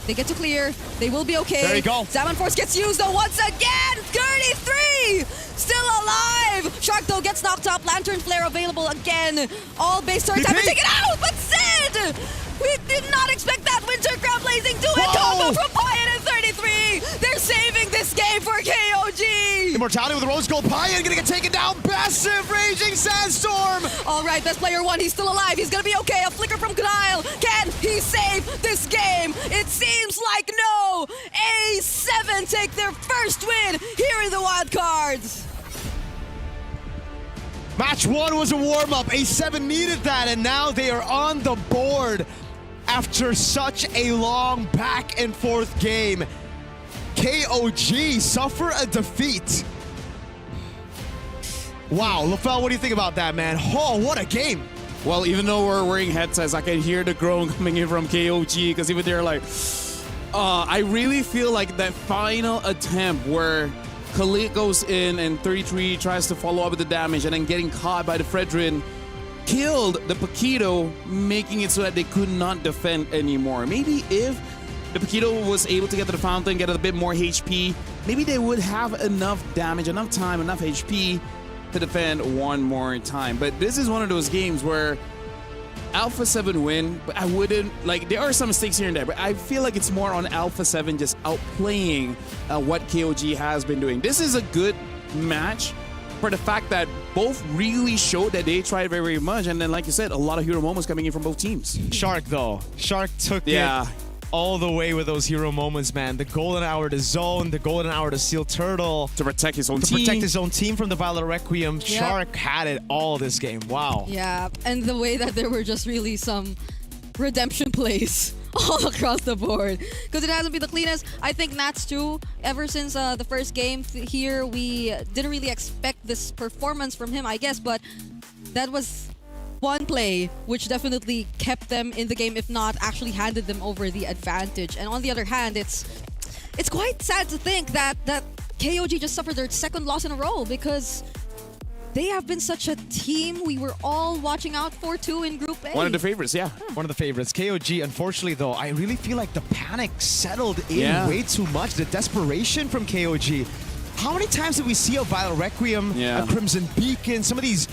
B: They get to clear. They will be okay.
C: There you go.
B: Zaman Force gets used though once again. 33! Still alive. Shark though gets knocked up. Lantern Flare available again. All base turret time to take it out. But Sid! We did not expect that Winter Crown Blazing do-hit combo from Pyan and 33. They're saving this game for KOG.
C: Immortality with the Rose Gold. Pyan gonna get taken down. Massive Raging Sandstorm.
B: All right, best player won. He's still alive. He's gonna be okay. A flicker from Kyle. Can he save this game? It seems like no. A7 take their first win here in the wild cards.
C: Match 1 was a warm-up. A7 needed that, and now they are on the board after such a long back-and-forth game. KOG suffer a defeat. Wow, LaFell, what do you think about that, man? Oh, what a game.
A: Well, even though we're wearing headsets, I can hear the groan coming in from KOG because even they're like, I really feel like that final attempt where Khalid goes in and 33 tries to follow up with the damage and then getting caught by the Fredrin killed the Paquito, making it so that they could not defend anymore. Maybe if the Paquito was able to get to the fountain, get a bit more HP, maybe they would have enough damage, enough time, enough HP to defend one more time. But this is one of those games where Alpha 7 win, but I wouldn't, like, there are some mistakes here and there, but I feel like it's more on Alpha 7 just outplaying what KOG has been doing. This is a good match for the fact that both really showed that they tried very, very much, and then, like you said, a lot of hero moments coming in from both teams.
C: Shark, though. Shark took it all the way with those hero moments, man. The golden hour to zone, the golden hour to seal turtle.
A: To protect his own
C: team. To protect his own team from the Violet Requiem.
B: Yep.
C: Shark had it all this game. Wow.
B: Yeah, and the way that there were just really some redemption plays all across the board because it hasn't been the cleanest. I think Nats too. Ever since the first game here, we didn't really expect this performance from him, I guess, but that was one play which definitely kept them in the game, if not actually handed them over the advantage. And on the other hand, it's quite sad to think that KOG just suffered their second loss in a row because they have been such a team we were all watching out for too in Group A.
A: One of the favorites, yeah.
C: One of the favorites. KOG, unfortunately, though, I really feel like the panic settled in way too much. The desperation from KOG. How many times did we see a Violet Requiem, a Crimson Beacon, some of these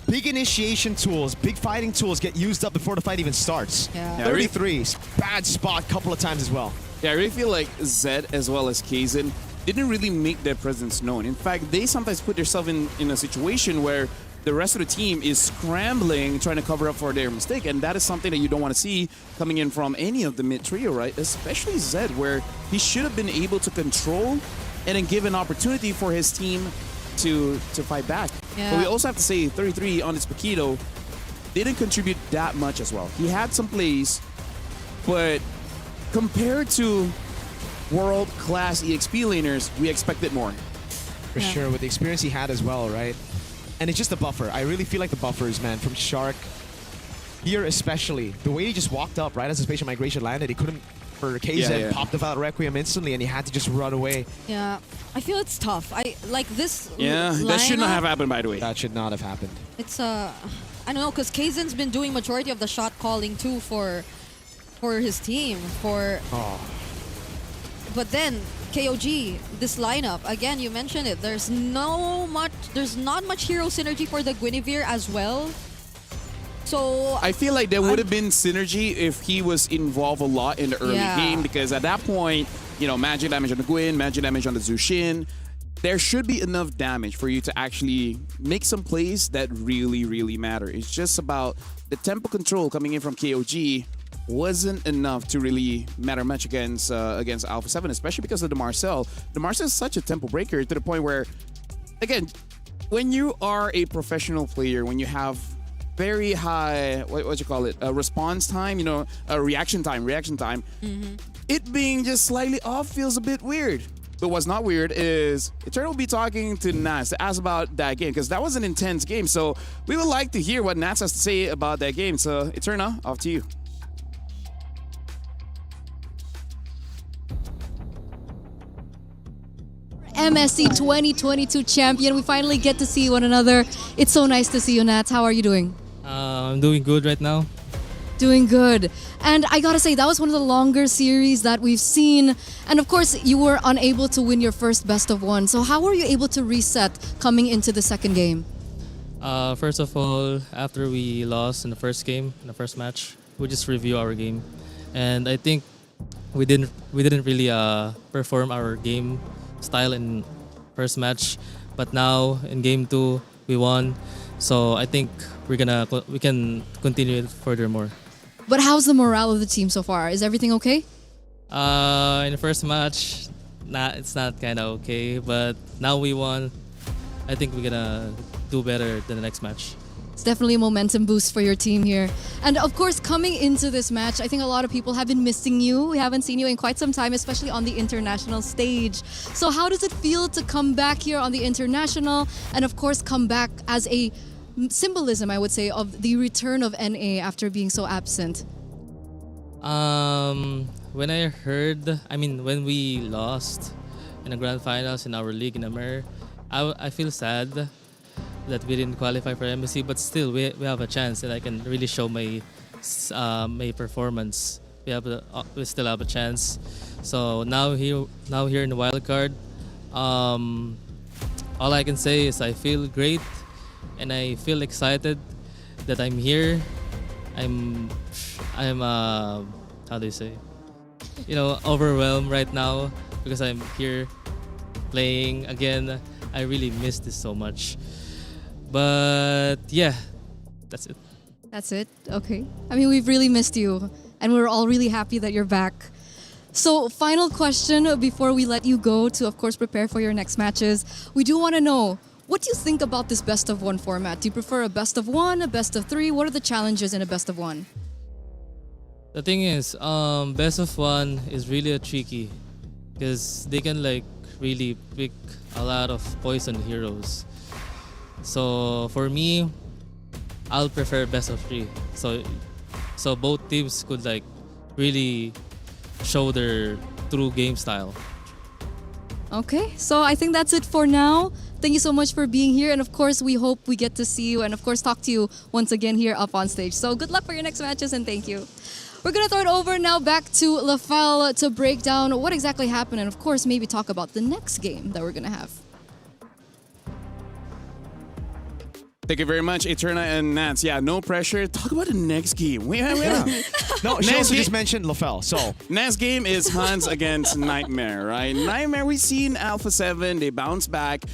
C: big initiation tools, big fighting tools get used up before the fight even starts? 33, bad spot couple of times as well.
A: Yeah, I really feel like Zed as well as Kaizen didn't really make their presence known. In fact, they sometimes put themselves in a situation where the rest of the team is scrambling, trying to cover up for their mistake, and that is something that you don't want to see coming in from any of the mid trio, right? Especially Zed, where he should have been able to control and then give an opportunity for his team to fight back. But we also have to say 33 on his Paquito didn't contribute that much as well. He had some plays, but compared to world-class EXP laners, we expected more.
C: For sure, with the experience he had as well, right? And it's just the buffer. I really feel like the buffers, man, from Shark. Here especially, the way he just walked up right as the spatial migration landed, he couldn't, for KZ, pop the Violet Requiem instantly, and he had to just run away.
B: Yeah, I feel it's tough. I like this.
A: That should not have happened, by the way.
C: That should not have happened.
B: It's I don't know, because Kaizen's been doing majority of the shot calling too for his team. But then KOG, this lineup, again, you mentioned it. There's not much hero synergy for the Guinevere as well. So
A: I feel like there would have been synergy if he was involved a lot in the early game, because at that point, you know, magic damage on the Gwyn, magic damage on the Zushin, there should be enough damage for you to actually make some plays that really, really matter. It's just about the tempo control coming in from KOG wasn't enough to really matter much against Alpha 7, especially because of the Marcel. The Marcel is such a tempo breaker to the point where, again, when you are a professional player, when you have very high, what you call it, response time, you know, reaction time, it being just slightly off feels a bit weird. But what's not weird is Eternal will be talking to Nats to ask about that game, because that was an intense game. So we would like to hear what Nats has to say about that game. So Eternal, off to you.
E: MSC 2022 champion. We finally get to see one another. It's so nice to see you, Nats. How are you doing?
G: I'm doing good right now.
E: Doing good. And I gotta say, that was one of the longer series that we've seen. And of course, you were unable to win your first best of one. So how were you able to reset coming into the second game?
G: First of all, after we lost in the first game, in the first match, we just review our game. And I think we didn't really perform our game style in first match, but now in game 2 we won, so I think we can continue it furthermore.
E: But how's the morale of the team so far? Is everything okay?
G: In the first match, it's not kind of okay, but now we won. I think we're gonna do better than the next match.
E: It's definitely a momentum boost for your team here. And of course, coming into this match, I think a lot of people have been missing you. We haven't seen you in quite some time, especially on the international stage. So how does it feel to come back here on the international and of course come back as a symbolism, I would say, of the return of NA after being so absent?
G: When when we lost in the grand finals in our league in America, I feel sad that we didn't qualify for MSC, but still we have a chance, and I can really show my performance. We still have a chance. So now here in the wild card, all I can say is I feel great, and I feel excited that I'm here. I'm how do you say? You know, overwhelmed right now because I'm here playing again. I really miss this so much. But yeah, that's it.
E: That's it? Okay. I mean, we've really missed you, and we're all really happy that you're back. So, final question before we let you go to, of course, prepare for your next matches. We do want to know, what do you think about this best of one format? Do you prefer a best of one, a best of three? What are the challenges in a best of one?
G: The thing is, best of one is really a tricky because they can like really pick a lot of poison heroes. So for me, I'll prefer best of three. So both teams could like really show their true game style.
E: Okay, so I think that's it for now. Thank you so much for being here, and of course, we hope we get to see you and of course talk to you once again here up on stage. So good luck for your next matches, and thank you. We're gonna throw it over now back to Lafel to break down what exactly happened, and of course, maybe talk about the next game that we're gonna have.
A: Thank you very much, Eterna and Nats. Yeah, no pressure. Talk about the next game.
C: No, she also just mentioned LaFell, so.
A: Next game is Hans against Nightmare, right? Nightmare, we've seen Alpha 7. They bounce back,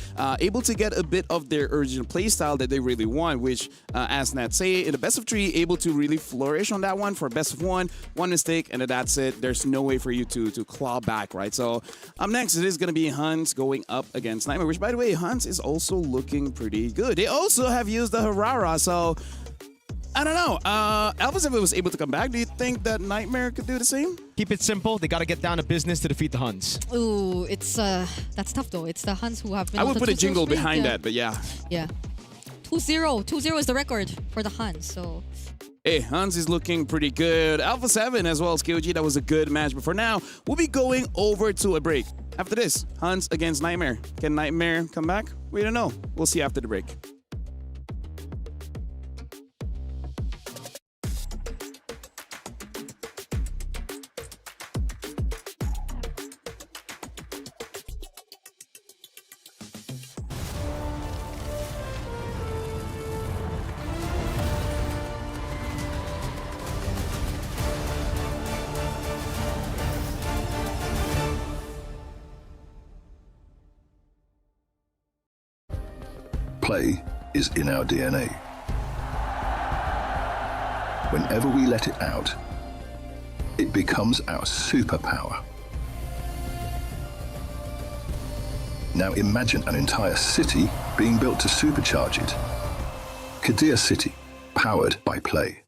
A: able to get a bit of their original playstyle that they really want, which, as Nat say, in the best of three, able to really flourish on that one for best of one mistake, and that's it. There's no way for you to claw back, right? So, up next, it is going to be Hans going up against Nightmare, which, by the way, Hans is also looking pretty good. They also have used the Harara, so I don't know. Alpha 7 was able to come back. Do you think that Nightmare could do the same?
C: Keep it simple. They got to get down to business to defeat the Huns.
B: Ooh, it's that's tough though. It's the Huns who have been.
A: I
B: on
A: would
B: the
A: put a
B: 2-0
A: jingle
B: streak,
A: behind that, but yeah.
B: Yeah. 2-0. 2-0 is the record for the Huns. So.
A: Hey, Hans is looking pretty good. Alpha 7 as well as KOG, that was a good match. But for now, we'll be going over to a break. After this, Hans against Nightmare. Can Nightmare come back? We don't know. We'll see after the break.
D: Play is in our DNA. Whenever we let it out, it becomes our superpower. Now imagine an entire city being built to supercharge it. Kadir City, powered by play.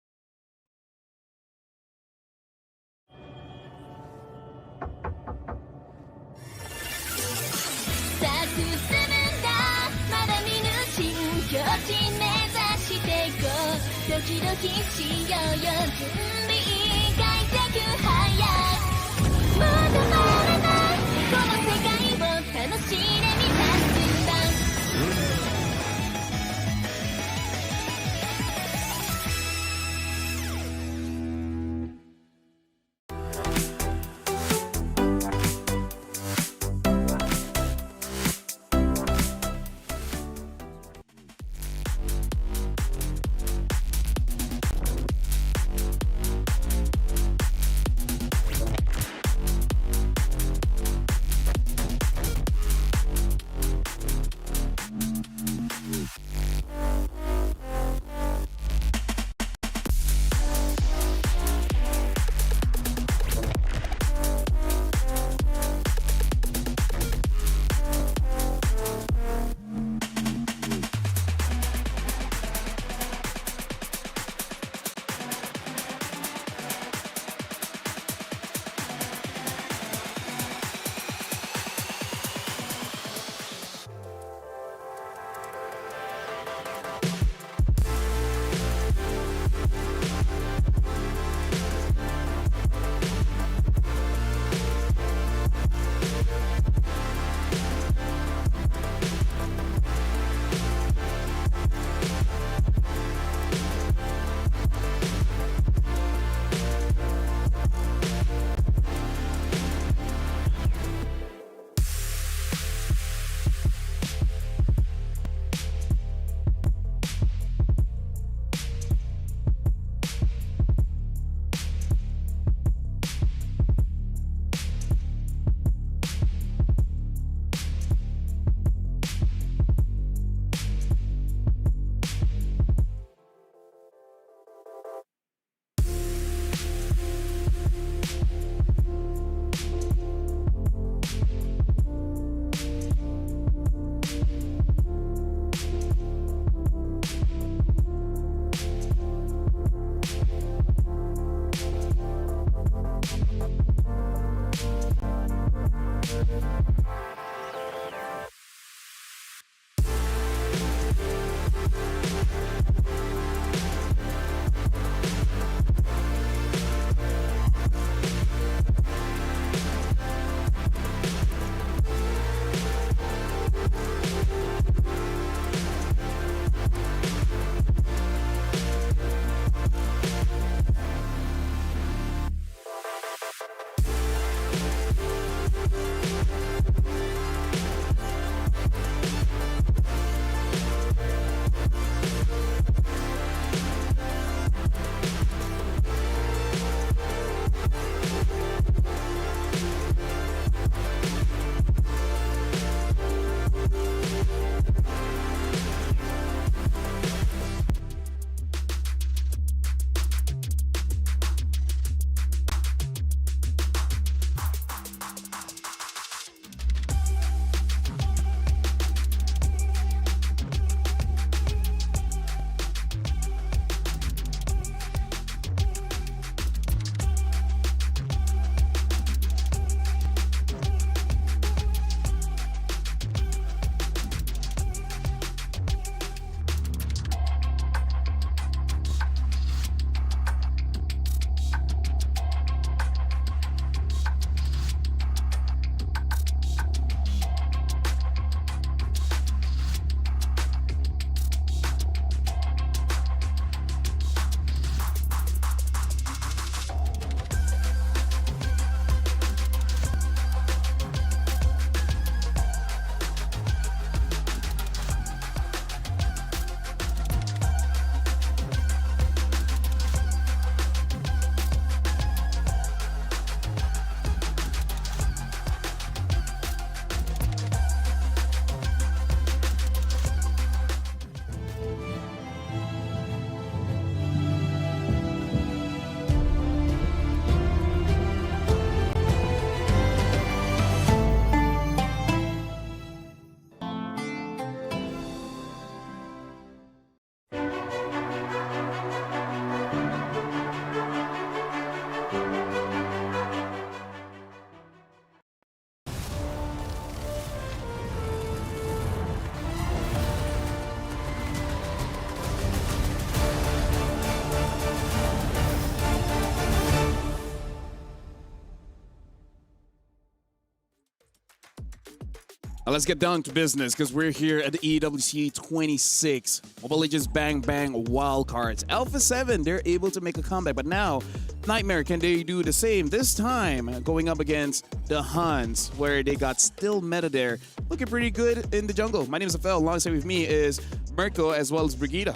A: Let's get down to business because we're here at the EWC 26. Mobile Legends Bang Bang Wildcards. Alpha 7, they're able to make a comeback. But now, Nightmare, can they do the same? This time, going up against the Huns, where they got still meta there. Looking pretty good in the jungle. My name is Afel. Alongside with me is Mirko as well as Brigida.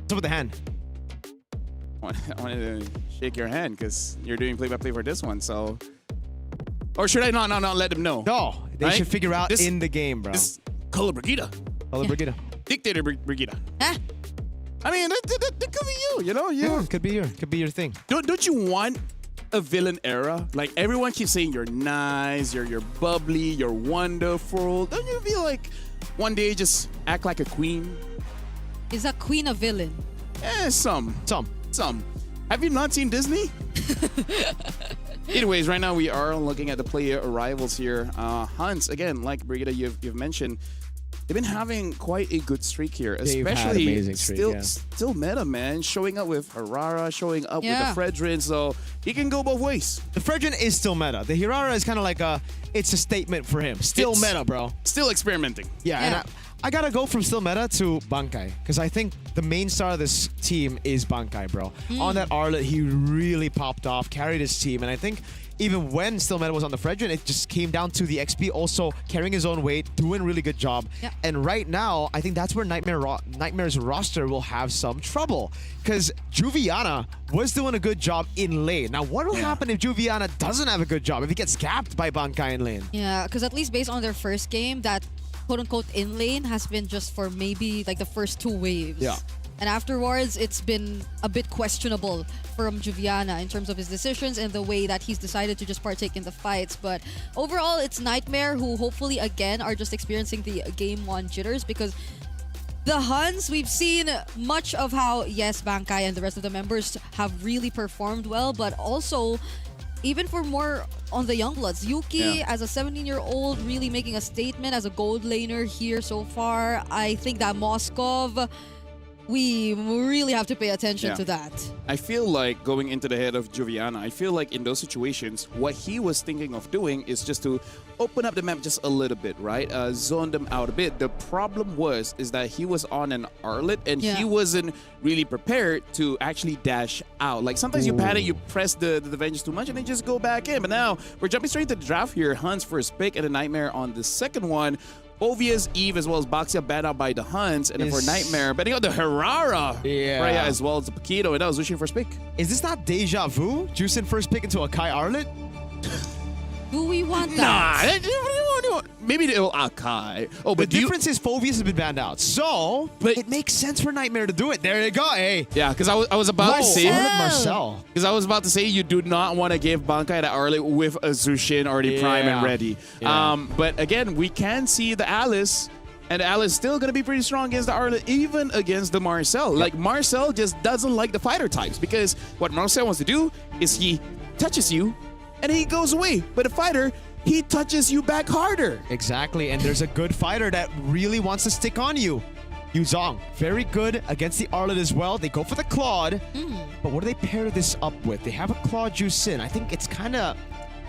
C: What's up with the hand?
A: I wanted to shake your hand because you're doing play-by-play for this one, so... Or should I not let them know?
C: No, they
A: Right?
C: should figure out
A: This-
C: in the game, bro.
A: This Color Brigida.
C: Follow Brigida.
A: Dictator Brigida.
B: Ah,
A: I mean, that could be you know?
C: Yeah, could be your thing.
A: Don't you want a villain era? Like, everyone keeps saying you're nice, you're bubbly, you're wonderful. Don't you feel like one day just act like a queen?
B: is a queen a villain?
A: Some.
C: Some.
A: Have you not seen Disney? Anyways, right now we are looking at the player arrivals here. Hunts, again, like Brigida, you've mentioned, they've been having quite a good streak here,
C: They've had
A: especially
C: amazing streak,
A: still meta, man. Showing up with Harara, showing up
B: Yeah.
A: with the Fredrin, so he can go both ways.
C: The Fredrin is still meta. The Hirara is kind of like it's a statement for him. Still
A: It's-
C: meta, bro.
A: Still experimenting.
C: Yeah,
B: Yeah.
C: and I gotta go from still meta to Bankai because I think the main star of this team is Bankai, bro. On that Arlet, he really popped off, carried his team, and I think even when still meta was on the Fredrin, it just came down to the XP also carrying his own weight, doing a really good job.
B: Yeah.
C: And right now, I think that's where Nightmare's roster will have some trouble because Juviana was doing a good job in lane. Now, what will happen if Juviana doesn't have a good job, if he gets capped by Bankai in lane?
B: Yeah, because at least based on their first game, that quote-unquote in lane has been just for maybe like the first 2 waves.
C: Yeah.
B: And afterwards, it's been a bit questionable from Juviana in terms of his decisions and the way that he's decided to just partake in the fights. But overall, it's Nightmare who hopefully, again, are just experiencing the Game 1 jitters because the Huns, we've seen much of how, yes, Bankai and the rest of the members have really performed well, but also even for more on the Youngbloods. Yuki, as a 17-year-old, really making a statement as a gold laner here so far. I think that Moskov, we really have to pay attention to that.
A: I feel like going into the head of Juviana, I feel like in those situations, what he was thinking of doing is just to open up the map just a little bit, right? Zone them out a bit. The problem is that he was on an Arlet and he wasn't really prepared to actually dash out. Like sometimes you panic, you press the Vengeance too much and then just go back in. But now we're jumping straight to the draft here. Hunt's first pick and a Nightmare on the second one. Ovia's Eve as well as Baxia banned out by the Huns, and then for Nightmare, betting out the Harara, Freya as well as the Paquito, and that was Wishing first pick.
C: Is this not deja vu? Juicing first pick into a Kai Arlet?
B: Do we want that?
A: Maybe they'll Akai. Oh,
C: The
A: but
C: difference is Phoveus has been banned out, so it makes sense for Nightmare to do it. There you go, hey.
A: Yeah, because I was about to say,
C: Arlet Marcel.
A: because I was about to say you do not want to give Bankai the Arlet with a Zushin already prime and ready.
C: Yeah.
A: But again, we can see the Alice. And the Alice still going to be pretty strong against the Arlet, even against the Marcel. Like, Marcel just doesn't like the fighter types because what Marcel wants to do is he touches you and he goes away. But a fighter, he touches you back harder.
C: Exactly, and there's a good fighter that really wants to stick on you. Yuzong, very good against the Arlet as well. They go for the Claude, but what do they pair this up with? They have a Claude Juicin. I think it's kind of...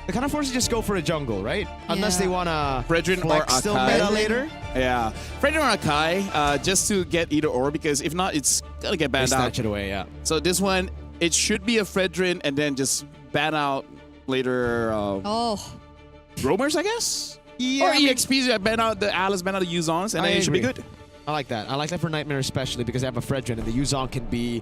C: They're kind of forced to just go for a jungle, right? Unless they want to
A: Fredrin or
C: flex still
A: Akai.
C: meta later.
A: Yeah. Fredrin or Akai, just to get either or, because if not, it's going to get
C: They
A: banned out.
C: snatch it away, yeah.
A: So this one, it should be a Fredrin and then just ban out later roamers, I guess?
C: Yeah,
A: Or
C: I mean-
A: EXPs that ban out the Alice, ban out the Yuzons, and then
C: I
A: it should be
C: agree.
A: good.
C: I like that. I like that for Nightmare especially because they have a Fredrin and the Yuzong can be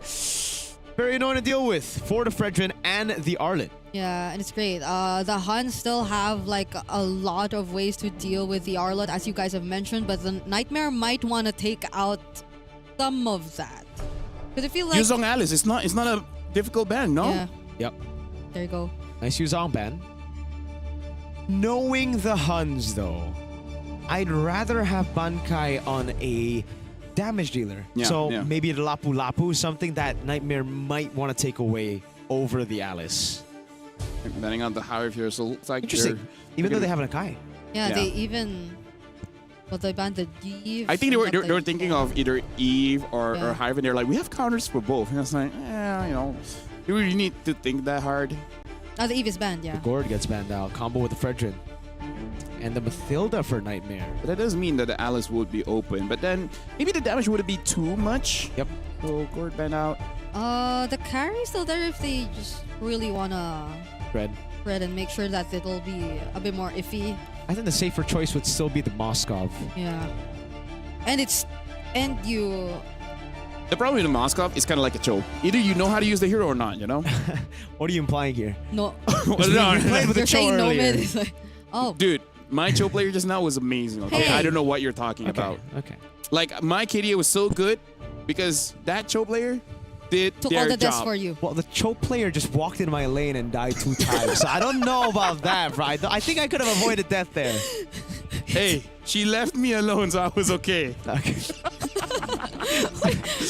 C: very annoying to deal with for the Fredrin and the Arlet.
B: Yeah, and it's great. The Huns still have like a lot of ways to deal with the Arlet, as you guys have mentioned, but the Nightmare might want to take out some of that. Because I feel like...
A: Yuzong Alice, it's not a difficult ban, no?
B: Yeah,
C: Yep.
B: there you go.
C: Nice Yuzong ban. Knowing the Huns though, I'd rather have Bankai on a damage dealer.
A: Yeah,
C: so
A: yeah.
C: maybe the Lapu Lapu, something that Nightmare might want to take away over the Alice.
A: Depending on the how if you're so it's like
C: Interesting.
A: they're-
C: Even though they have an Akai.
B: Yeah,
A: Yeah.
B: they even... Well, they banned the Eve.
A: I think they
B: not
A: were
B: the
A: thinking of either Eve or
B: Yeah.
A: Hyven. They're like, we have counters for both. And I was like, you know, you really need to think that hard.
B: The Eve is banned, yeah.
C: Gord gets banned out. Combo with the Fredrin. And the Mathilda for Nightmare.
A: But that does mean that the Alice would be open. But then maybe the damage wouldn't be too much.
C: Yep.
A: So Gord banned out.
B: The carry's still there if they just really wanna
C: Red.
B: and make sure that it'll be a bit more iffy.
C: I think the safer choice would still be the Moskov.
B: Yeah. And you...
A: The problem with the Moskov is kind of like a choke. Either you know how to use the hero or not, you know?
C: What are you implying here?
B: No.
A: No,
C: We played with the
B: You're
C: Cho
B: saying no
C: earlier.
B: mid is like... Oh.
A: Dude, my Cho player just now was amazing, okay?
B: Hey.
A: I don't know what you're talking about.
C: Okay.
A: Like, my KDA was so good because that Cho player did
B: Took
A: their
B: all the deaths
A: job.
B: for you.
C: Well, the Cho player just walked in my lane and died 2 times. So I don't know about that, bro. I think I could have avoided death there.
A: Hey, she left me alone, so I was okay.
C: Okay.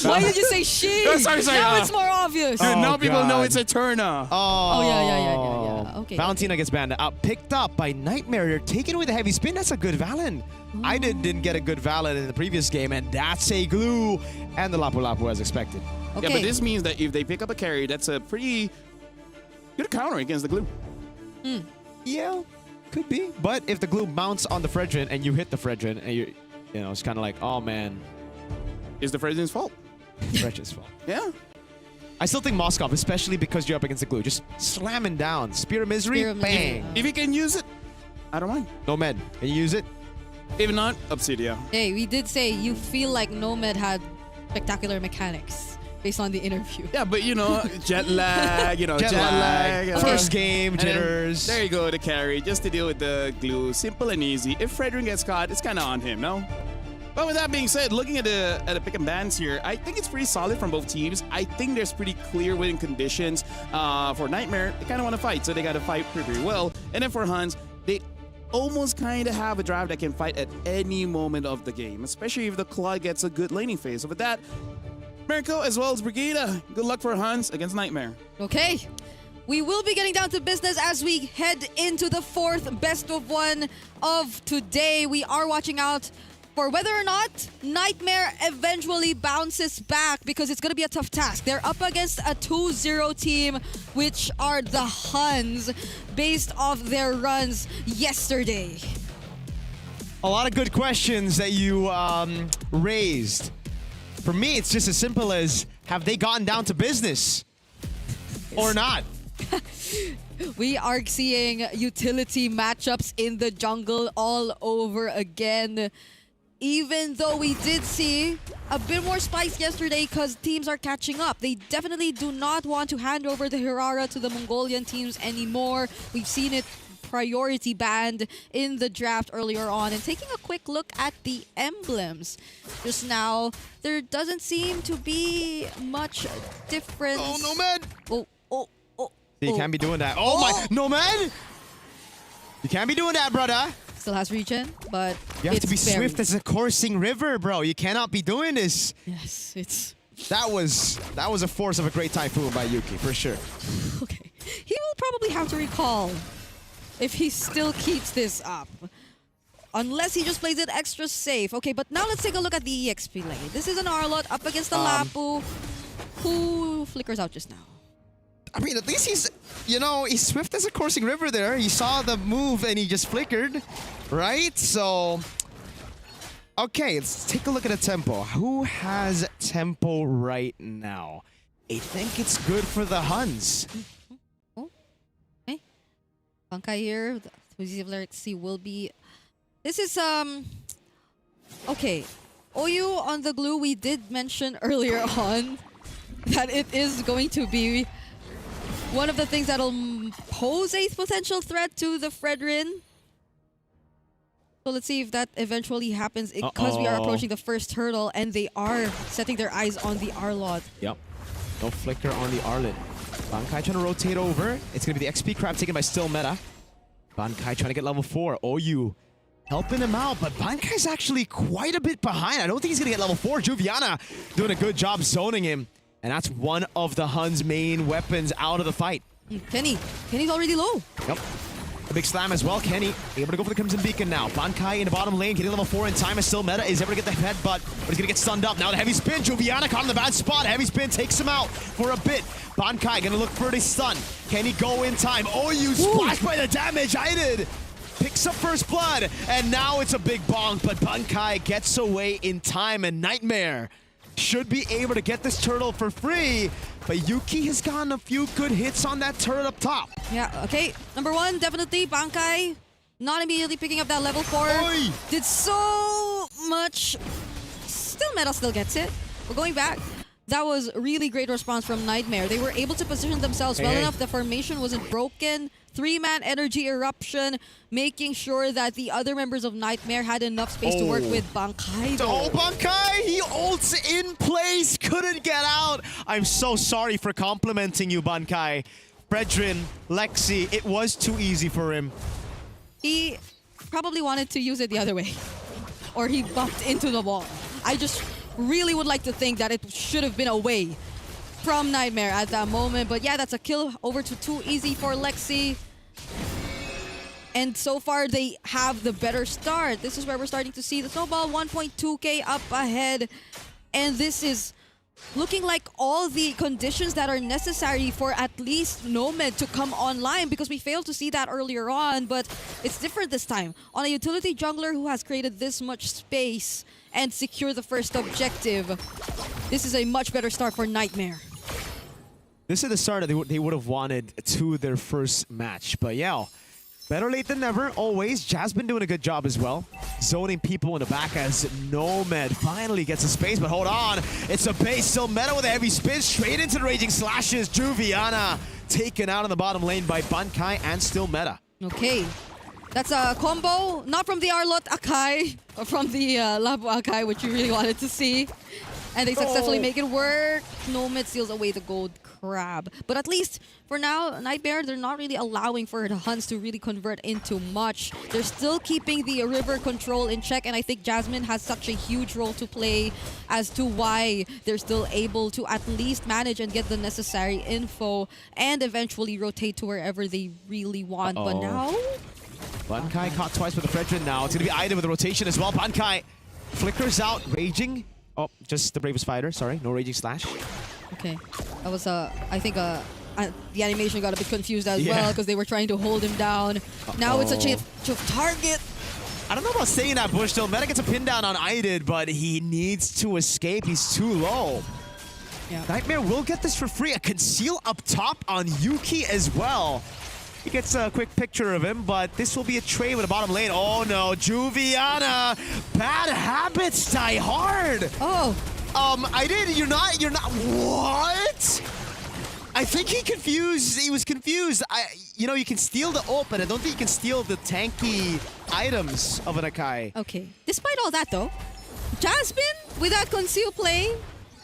B: Why did you say she?
A: Oh, sorry.
B: Now it's more obvious.
A: Dude, now people know
C: God.
A: it's Eterna.
B: Oh, yeah. Okay.
C: Valentina gets banned. Picked up by Nightmare. They're taking away the heavy spin. That's a good Valen. I didn't get a good Valen in the previous game, and that's a glue. And the Lapu Lapu as expected.
B: Okay.
A: Yeah, but this means that if they pick up a carry, that's a pretty good counter against the glue.
C: Yeah, could be. But if the glue mounts on the Fredrin and you hit the Fredrin, and you know, it's kind of like, oh man,
A: It's the Fredrin's fault.
C: Fredrin's fault.
A: Yeah.
C: I still think Moskov, especially because you're up against the glue, just slamming down. Spear of Misery,
B: Spear of Misery.
C: bang.
A: If you can use it, I don't mind.
C: Nomad, can you use it?
A: If not, Obsidia.
B: Hey, we did say you feel like Nomad had spectacular mechanics based on the interview.
A: Yeah, but you know, jet lag, jet lag.
B: Okay.
C: First game,
A: And then
C: jitters.
A: there you go, the carry, just to deal with the glue. Simple and easy. If Fredrin gets caught, it's kind of on him, no? But with that being said, looking at the pick and bans here, I think it's pretty solid from both teams. I think there's pretty clear winning conditions. For Nightmare, they kind of want to fight, so they got to fight pretty well. And then for Hans, they almost kind of have a drive that can fight at any moment of the game, especially if the Claw gets a good laning phase. So with that, Mirko as well as Brigida, good luck for Hans against Nightmare.
B: Okay. We will be getting down to business as we head into the 4th best of 1 of today. We are watching out for whether or not Nightmare eventually bounces back, because it's going to be a tough task. They're up against a 2-0 team, which are the Huns, based off their runs yesterday.
C: A lot of good questions that you raised. For me, it's just as simple as, have they gotten down to business or not?
B: We are seeing utility matchups in the jungle all over again. Even though we did see a bit more spice yesterday because teams are catching up. They definitely do not want to hand over the Hirara to the Mongolian teams anymore. We've seen it priority banned in the draft earlier on. And taking a quick look at the emblems just now, there doesn't seem to be much difference.
C: Oh, Nomad! You
B: Oh.
C: can't be doing that. Oh my, Nomad! You can't be doing that, brother.
B: Still has regen, but
C: You have to be
B: it's very-
C: swift as a coursing river, bro. You cannot be doing this.
B: Yes, it's...
C: That was a force of a great typhoon by Yuki, for sure.
B: Okay. He will probably have to recall if he still keeps this up. Unless he just plays it extra safe. Okay, but now let's take a look at the EXP lane. This is an Arlot up against the Lapu, who flickers out just now.
C: I mean, at least he's swift as a coursing river there. He saw the move and he just flickered, right? So, okay, let's take a look at the tempo. Who has tempo right now? I think it's good for the Huns.
B: Oh, okay. Bankai here. The C will be... This is, okay. Oyu on the glue, we did mention earlier on that it is going to be one of the things that'll pose a potential threat to the Fredrin. So let's see if that eventually happens, because we are approaching the first hurdle and they are setting their eyes on the Arlot.
C: Yep. No flicker on the Arlot. Bankai trying to rotate over. It's going to be the XP crab taken by Still Meta. Bankai trying to get level 4. OU helping him out, but Bankai's actually quite a bit behind. I don't think he's going to get level 4. Juviana doing a good job zoning him. And that's one of the Huns' main weapons out of the fight.
B: Kenny's already low.
C: Yep. A big slam as well. Kenny able to go for the Crimson Beacon now. Bankai in the bottom lane, getting level 4 in time. Is still meta. Is able to get the headbutt, but he's going to get stunned up. Now the heavy spin. Juviana caught in the bad spot. Heavy spin takes him out for a bit. Bankai going to look for the stun. Can he go in time? Oh, you splashed by the damage. I did. Picks up first blood, and now it's a big bonk, but Bankai gets away in time, and Nightmare should be able to get this turtle for free, but Yuki has gotten a few good hits on that turret up top.
B: Yeah, okay. Number one, definitely Bankai. Not immediately picking up that level 4.
C: Oi!
B: Did so much. Still Meta still gets it. But going back, that was really great response from Nightmare. They were able to position themselves well enough. The formation wasn't broken. 3-man energy eruption, making sure that the other members of Nightmare had enough space to work with Bankai.
C: Oh, Bankai! He ults in place, couldn't get out. I'm so sorry for complimenting you, Bankai. Fredrin, Lexi, it was too easy for him.
B: He probably wanted to use it the other way. Or he bumped into the wall. I just really would like to think that it should have been away from Nightmare at that moment. But yeah, that's a kill over to too easy for Lexi. And so far, they have the better start. This is where we're starting to see the snowball. 1.2k up ahead. And this is looking like all the conditions that are necessary for at least Nomad to come online, because we failed to see that earlier on, but it's different this time. On a utility jungler who has created this much space and secure the first objective, this is a much better start for Nightmare.
C: This is the start that they would have wanted to their first match. But yeah, better late than never, always. Jasmine doing a good job as well. Zoning people in the back as Nomad finally gets a space, but hold on. It's a base, still meta with a heavy spin, straight into the Raging Slashes. Juviana taken out on the bottom lane by Bankai and still meta.
B: Okay. That's a combo, not from the Arlot Akai, but from the Labu Akai, which you really wanted to see. And they successfully make it work. Nomad steals away the gold crab. But at least for now, Nightmare, they're not really allowing for the Huns to really convert into much. They're still keeping the river control in check, and I think Jasmine has such a huge role to play as to why they're still able to at least manage and get the necessary info and eventually rotate to wherever they really want. But now...
C: Bankai caught twice with the Fredrin now. It's going to be Ida with the rotation as well. Bankai flickers out, Raging. Oh, just the Bravest Fighter, sorry. No Raging Slash.
B: Okay. That was, I think, the animation got a bit confused as well because they were trying to hold him down. Now it's a change of target.
C: I don't know about staying in that bush still. Meta gets a pin down on Idid, but he needs to escape. He's too low.
B: Yeah.
C: Nightmare will get this for free. A conceal up top on Yuki as well. He gets a quick picture of him, but this will be a trade with a bottom lane. Oh no, Juviana! Bad habits die hard!
B: Oh.
C: Idid, you're not, what? I think he was confused. You know, you can steal the ult, but I don't think you can steal the tanky items of an Akai.
B: Okay. Despite all that though, Jasmine, with that conceal play,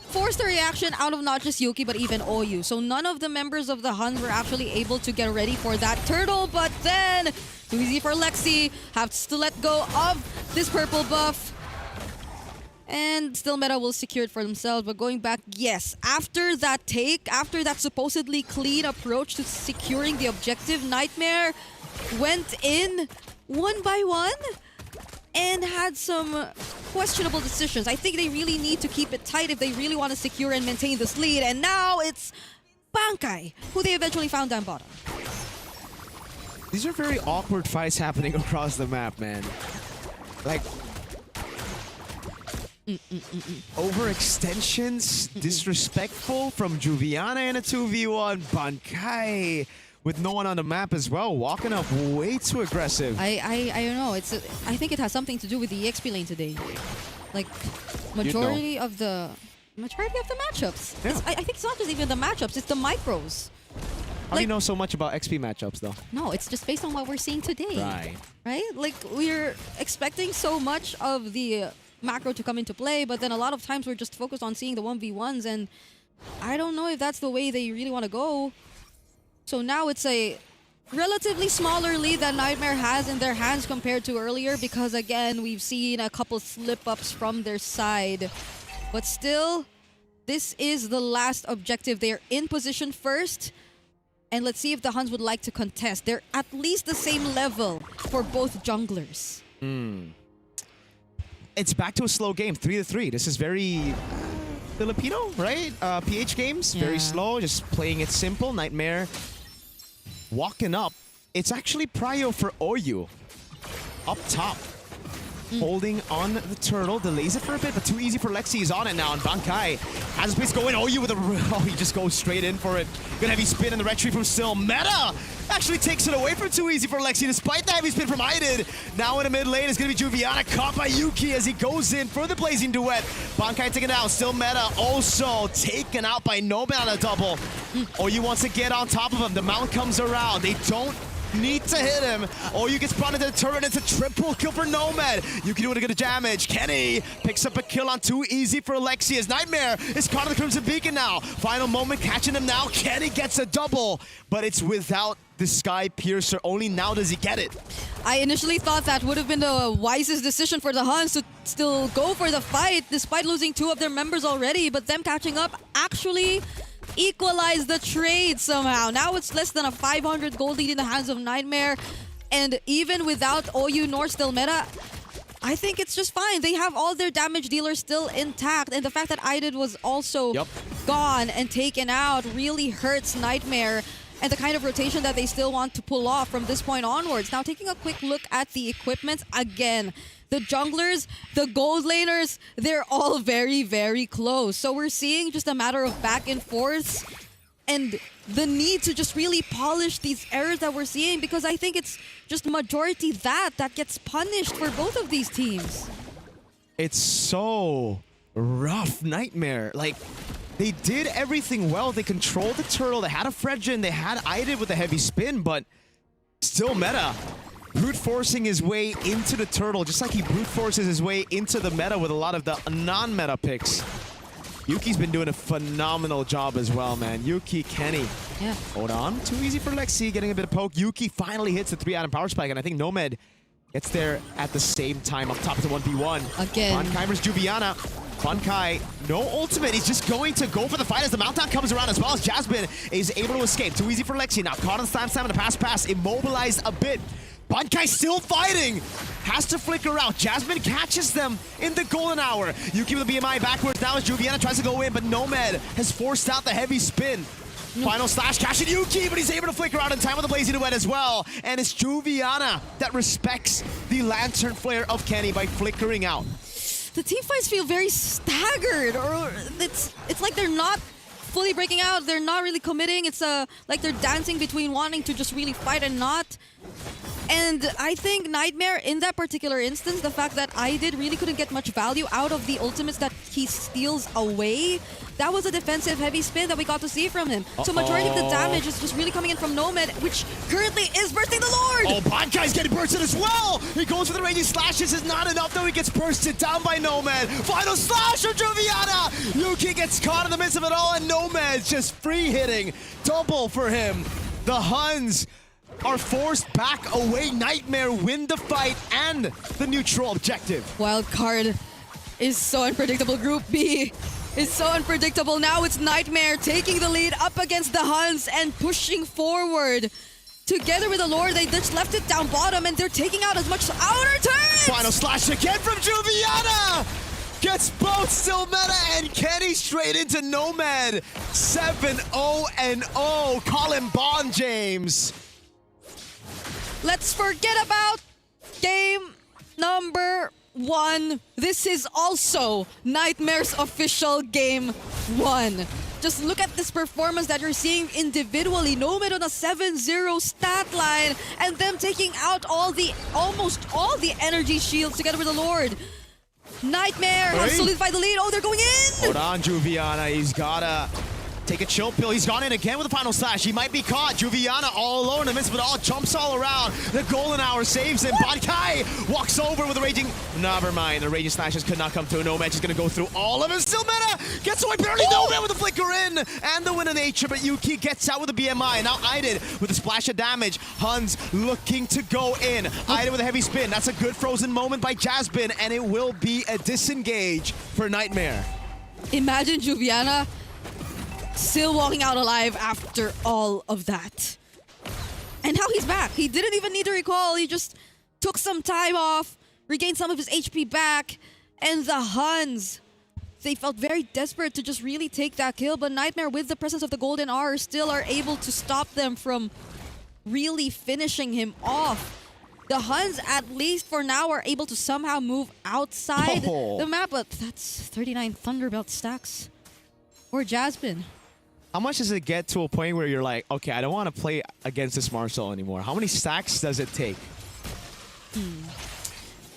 B: forced a reaction out of not just Yuki, but even Oyu. So none of the members of the Huns were actually able to get ready for that turtle, but then, too easy for Lexi, has to let go of this purple buff. And still Meta will secure it for themselves, but going back, yes, after that take, after that supposedly clean approach to securing the objective, Nightmare went in one by one and had some questionable decisions. I think they really need to keep it tight if they really want to secure and maintain this lead. And now it's Bankai, who they eventually found down bottom.
C: These are very awkward fights happening across the map, man. Like, overextensions, disrespectful from Juviana in a 2v1. Bankai with no one on the map as well, walking up way too aggressive.
B: I don't know. I think it has something to do with the EXP lane today. Like majority of the matchups.
C: Yeah.
B: I think it's not just even the matchups. It's the micros.
C: How do you know so much about XP matchups, though?
B: No, it's just based on what we're seeing today.
C: Right.
B: Right? Like, we're expecting so much of the macro to come into play, but then a lot of times we're just focused on seeing the 1v1s, and I don't know if that's the way they really want to go. So now it's a relatively smaller lead that Nightmare has in their hands compared to earlier, because again, we've seen a couple slip-ups from their side. But still, this is the last objective. They're in position first. And let's see if the Huns would like to contest. They're at least the same level for both junglers.
C: It's back to a slow game, 3-3. This is very Filipino, right? PH games, very
B: Yeah.
C: slow, just playing it simple. Nightmare walking up. It's actually prio for Oyu up top. Holding on the turtle, delays it for a bit, but too easy for Lexi. He's on it now, and Bankai has space going. Oyu with a... Oh, he just goes straight in for it. Good heavy spin in the retreat from Still. Meta actually takes it away from too easy for Lexi, despite the heavy spin from Idid. Now in the mid lane is going to be Juviana, caught by Yuki as he goes in for the Blazing Duet. Bankai taken down, Still Meta also taken out by Nomad on a double. Oyu wants to get on top of him. The mount comes around. They don't need to hit him. Oyu gets brought into the turret. It's a triple kill for Nomad. Yuki doing a good damage. Kenny picks up a kill on too easy for Lexi as Nightmare is caught in the Crimson Beacon now. Final moment catching him now. Kenny gets a double, but it's without the Sky Piercer. Only now does he get it.
B: I initially thought that would have been the wisest decision for the Huns to still go for the fight despite losing 2 of their members already, but them catching up actually equalize the trade somehow. Now it's less than a 500 gold lead in the hands of Nightmare, and even without Oyu nor Still Meta, I think it's just fine. They have all their damage dealers still intact, and the fact that Idid was also gone and taken out really hurts Nightmare and the kind of rotation that they still want to pull off from this point onwards. Now taking a quick look at the equipment again. The junglers, the gold laners, they're all very, very close. So we're seeing just a matter of back and forth and the need to just really polish these errors that we're seeing, because I think it's just majority that gets punished for both of these teams.
C: It's so rough. Nightmare. Like, they did everything well. They controlled the turtle. They had a Fredgen. They had Idid with a heavy spin, but Still Meta brute forcing his way into the turtle, just like he brute forces his way into the meta with a lot of the non-meta picks. Yuki's been doing a phenomenal job as well, man. Yuki, Kenny.
B: Yeah.
C: Hold on. Too easy for Lexi, getting a bit of poke. Yuki finally hits the 3-atom power spike, and I think Nomad gets there at the same time. Up top of the 1v1.
B: Again.
C: Bankai versus Juviana. Bankai, no ultimate. He's just going to go for the fight as the Mountdown comes around, as well as Jasmine is able to escape. Too easy for Lexi. Now caught on the slam and the pass, immobilized a bit. Bankai still fighting. Has to flicker out. Jasmine catches them in the golden hour. Yuki with the BMI backwards now as Juviana tries to go in, but Nomad has forced out the heavy spin. Final slash catching Yuki, but he's able to flicker out in time with the Blazing Duet as well. And it's Juviana that respects the Lantern Flare of Kenny by flickering out.
B: The team fights feel very staggered, or it's like they're not fully breaking out. They're not really committing. It's like they're dancing between wanting to just really fight and not. And I think Nightmare, in that particular instance, the fact that Idid really couldn't get much value out of the ultimates that he steals away, that was a defensive heavy spin that we got to see from him. So majority of the damage is just really coming in from Nomad, which currently is bursting the Lord!
C: Oh, Bankai's getting bursted as well! He goes for the raging slash. This is not enough, though. He gets bursted down by Nomad. Final slash from Juviana! Yuki gets caught in the midst of it all, and Nomad's just free hitting. Double for him. The Huns are forced back away. Nightmare win the fight and the neutral objective.
B: Wildcard is so unpredictable. Group B is so unpredictable. Now it's Nightmare taking the lead up against the Huns and pushing forward. Together with the Lord, they just left it down bottom and they're taking out as much outer turrets!
C: Final slash again from Juviana! Gets both Still Meta and Kenny straight into Nomad. 7-0-0. Call him Bond James.
B: Let's forget about game number 1. This is also Nightmare's official game 1. Just look at this performance that you're seeing individually. Nomad on a 7-0 stat line and them taking out almost all the energy shields together with the Lord. Nightmare has solidified the lead. Oh, they're going in!
C: Hold on, Juviana. He's gotta take a chill pill. He's gone in again with the final slash. He might be caught. Juviana all alone in the midst of it all. Jumps all around. The golden hour saves him. Bankai walks over with a raging... Never mind. The raging slashes could not come through. Nomad is going to go through all of it. Still Meta gets away. Barely Nomad with the flicker in. And the win of nature. But Yuki gets out with the BMI. Now Idid with a splash of damage. Huns looking to go in. Idid with a heavy spin. That's a good frozen moment by Jasmine. And it will be a disengage for Nightmare.
B: Imagine Juviana still walking out alive after all of that. And now he's back. He didn't even need to recall. He just took some time off, regained some of his HP back, and the Huns, they felt very desperate to just really take that kill, but Nightmare, with the presence of the Golden R, still are able to stop them from really finishing him off. The Huns, at least for now, are able to somehow move outside the map, but that's 39 Thunderbelt stacks for Jasmine.
C: How much does it get to a point where you're like, okay, I don't want to play against this Marcel anymore? How many stacks does it take?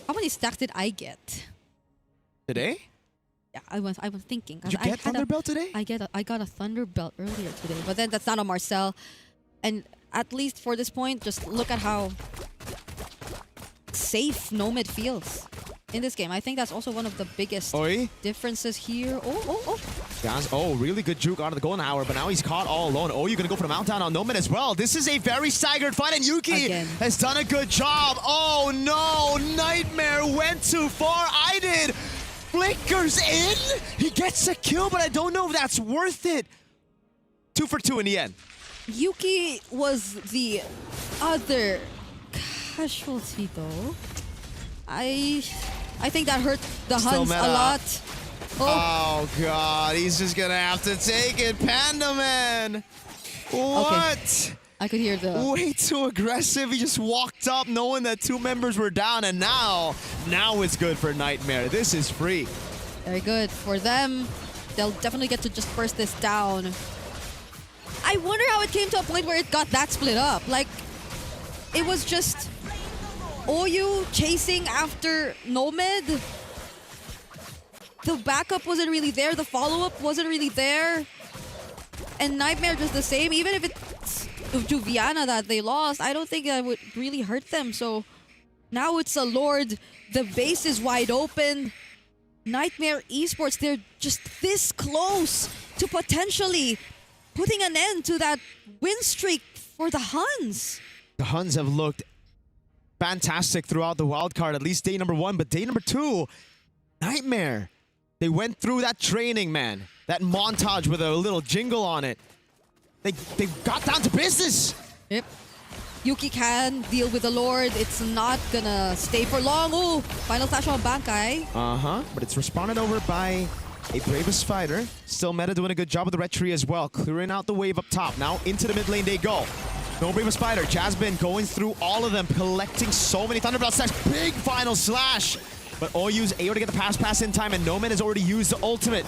B: How many stacks did I get?
C: Today?
B: Yeah, I was thinking.
C: Did you get Thunderbelt today?
B: I got a Thunderbelt earlier today, but then that's not a Marcel. And at least for this point, just look at how safe Nomad feels in this game. I think that's also one of the biggest differences here.
C: Guys, really good juke out of the golden hour, but now he's caught all alone. Oh, you're gonna go for the mount down on Nomad as well. This is a very staggered fight, and Yuki has done a good job. Oh no, Nightmare went too far. I did. Flickers in. He gets a kill, but I don't know if that's worth it. 2 for 2 in the end.
B: Yuki was the other casualty though. I think that hurt the Huns a lot.
C: Oh god, he's just gonna have to take it. Panda Man! What?
B: Okay. I could hear the...
C: Way too aggressive. He just walked up knowing that 2 members were down, and now it's good for Nightmare. This is free.
B: Very good for them. They'll definitely get to just burst this down. I wonder how it came to a point where it got that split up. Like, it was just Oyu chasing after Nomad. The backup wasn't really there. The follow-up wasn't really there. And Nightmare just the same. Even if it's to Viana that they lost, I don't think that would really hurt them. So now it's a Lord. The base is wide open. Nightmare Esports, they're just this close to potentially putting an end to that win streak for the Huns.
C: The Huns have looked fantastic throughout the wildcard, at least day number 1. But day number 2, Nightmare. They went through that training, man. That montage with a little jingle on it. They got down to business.
B: Yep. Yuki can deal with the Lord. It's not gonna stay for long. Ooh, final slash on Bankai.
C: But it's responded over by a Bravest fighter. Still Meta doing a good job with the red tree as well. Clearing out the wave up top. Now into the mid lane they go. No Bravest fighter. Jasmine going through all of them, collecting so many Thunderbelt stacks. Big final slash. But Oyu's able to get the pass in time, and Nomad has already used the ultimate.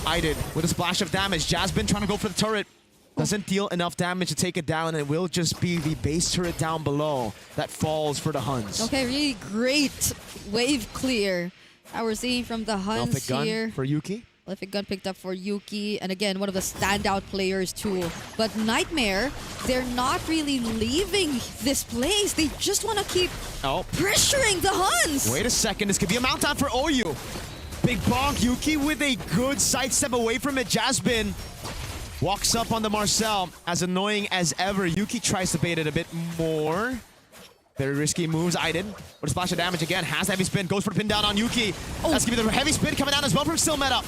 C: I did with a splash of damage. Jasmine trying to go for the turret. Doesn't deal enough damage to take it down, and it will just be the base turret down below that falls for the Huns.
B: Okay, really great wave clear that we're seeing from the Huns here.
C: Gun for Yuki.
B: Electric gun picked up for Yuki, and again, one of the standout players too. But Nightmare, they're not really leaving this place. They just want to keep pressuring the Huns.
C: Wait a second, this could be a mount down for Oyu. Big bonk, Yuki with a good sidestep away from it. Jasmine walks up on the Marcel, as annoying as ever. Yuki tries to bait it a bit more. Very risky moves, Aiden. With a splash of damage again, has the heavy spin, goes for the pin down on Yuki. That's gonna be the heavy spin coming down as well from Still Meta.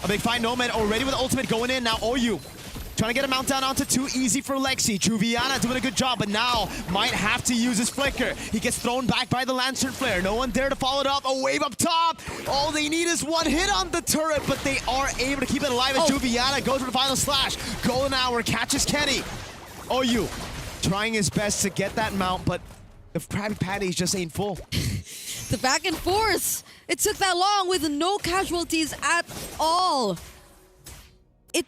C: A big fight, Nomad already with the ultimate going in. Now Oyu trying to get a mount down onto too easy for Lexi. Juviana doing a good job, but now might have to use his flicker. He gets thrown back by the Lantern Flare. No one there to follow it up. A wave up top. All they need is one hit on the turret, but they are able to keep it alive as Juviana goes for the final slash. Golden Hour catches Kenny. Oyu trying his best to get that mount, but the Krabby Patties just ain't full.
B: The back and forth. It took that long with no casualties at all. It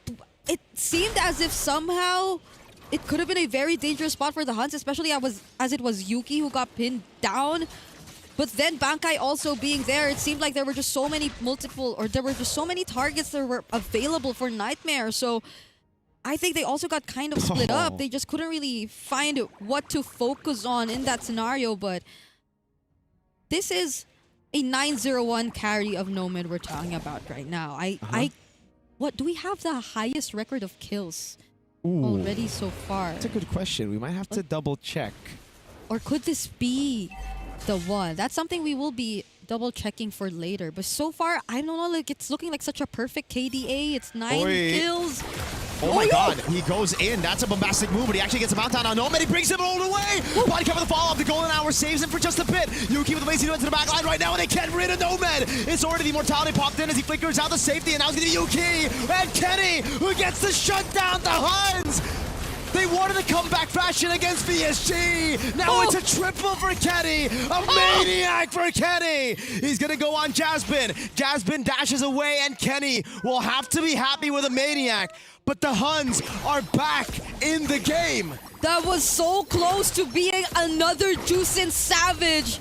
B: seemed as if somehow it could have been a very dangerous spot for the Huns, especially as it was Yuki who got pinned down. But then Bankai also being there, it seemed like there were just so many targets that were available for Nightmare. So I think they also got kind of split up. They just couldn't really find what to focus on in that scenario. But this is a 9-0-1 carry of Nomad we're talking about right now. What do we have the highest record of kills already so far?
C: That's a good question. We might have to double check.
B: Or could this be the one? That's something we will be double checking for later. But so far, I don't know, like it's looking like such a perfect KDA. It's 9
C: Oi.
B: kills.
C: Oh my
B: no.
C: god, he goes in. That's a bombastic move, but he actually gets a mountdown on Nomad. He brings him all the way. Body cover the fall off. The golden hour saves him for just a bit. Yuki with the lazy into the back line right now, and they can't rid of Nomad. It's already the immortality popped in as he flickers out the safety, and now it's going to be Yuki and Kenny who gets to shut down the Huns. They wanted to come back fashion against VSG. Now it's a triple for Kenny. A maniac for Kenny. He's going to go on Jasmine. Jasmine dashes away, and Kenny will have to be happy with a maniac. But the Huns are back in the game.
B: That was so close to being another Juicin Savage.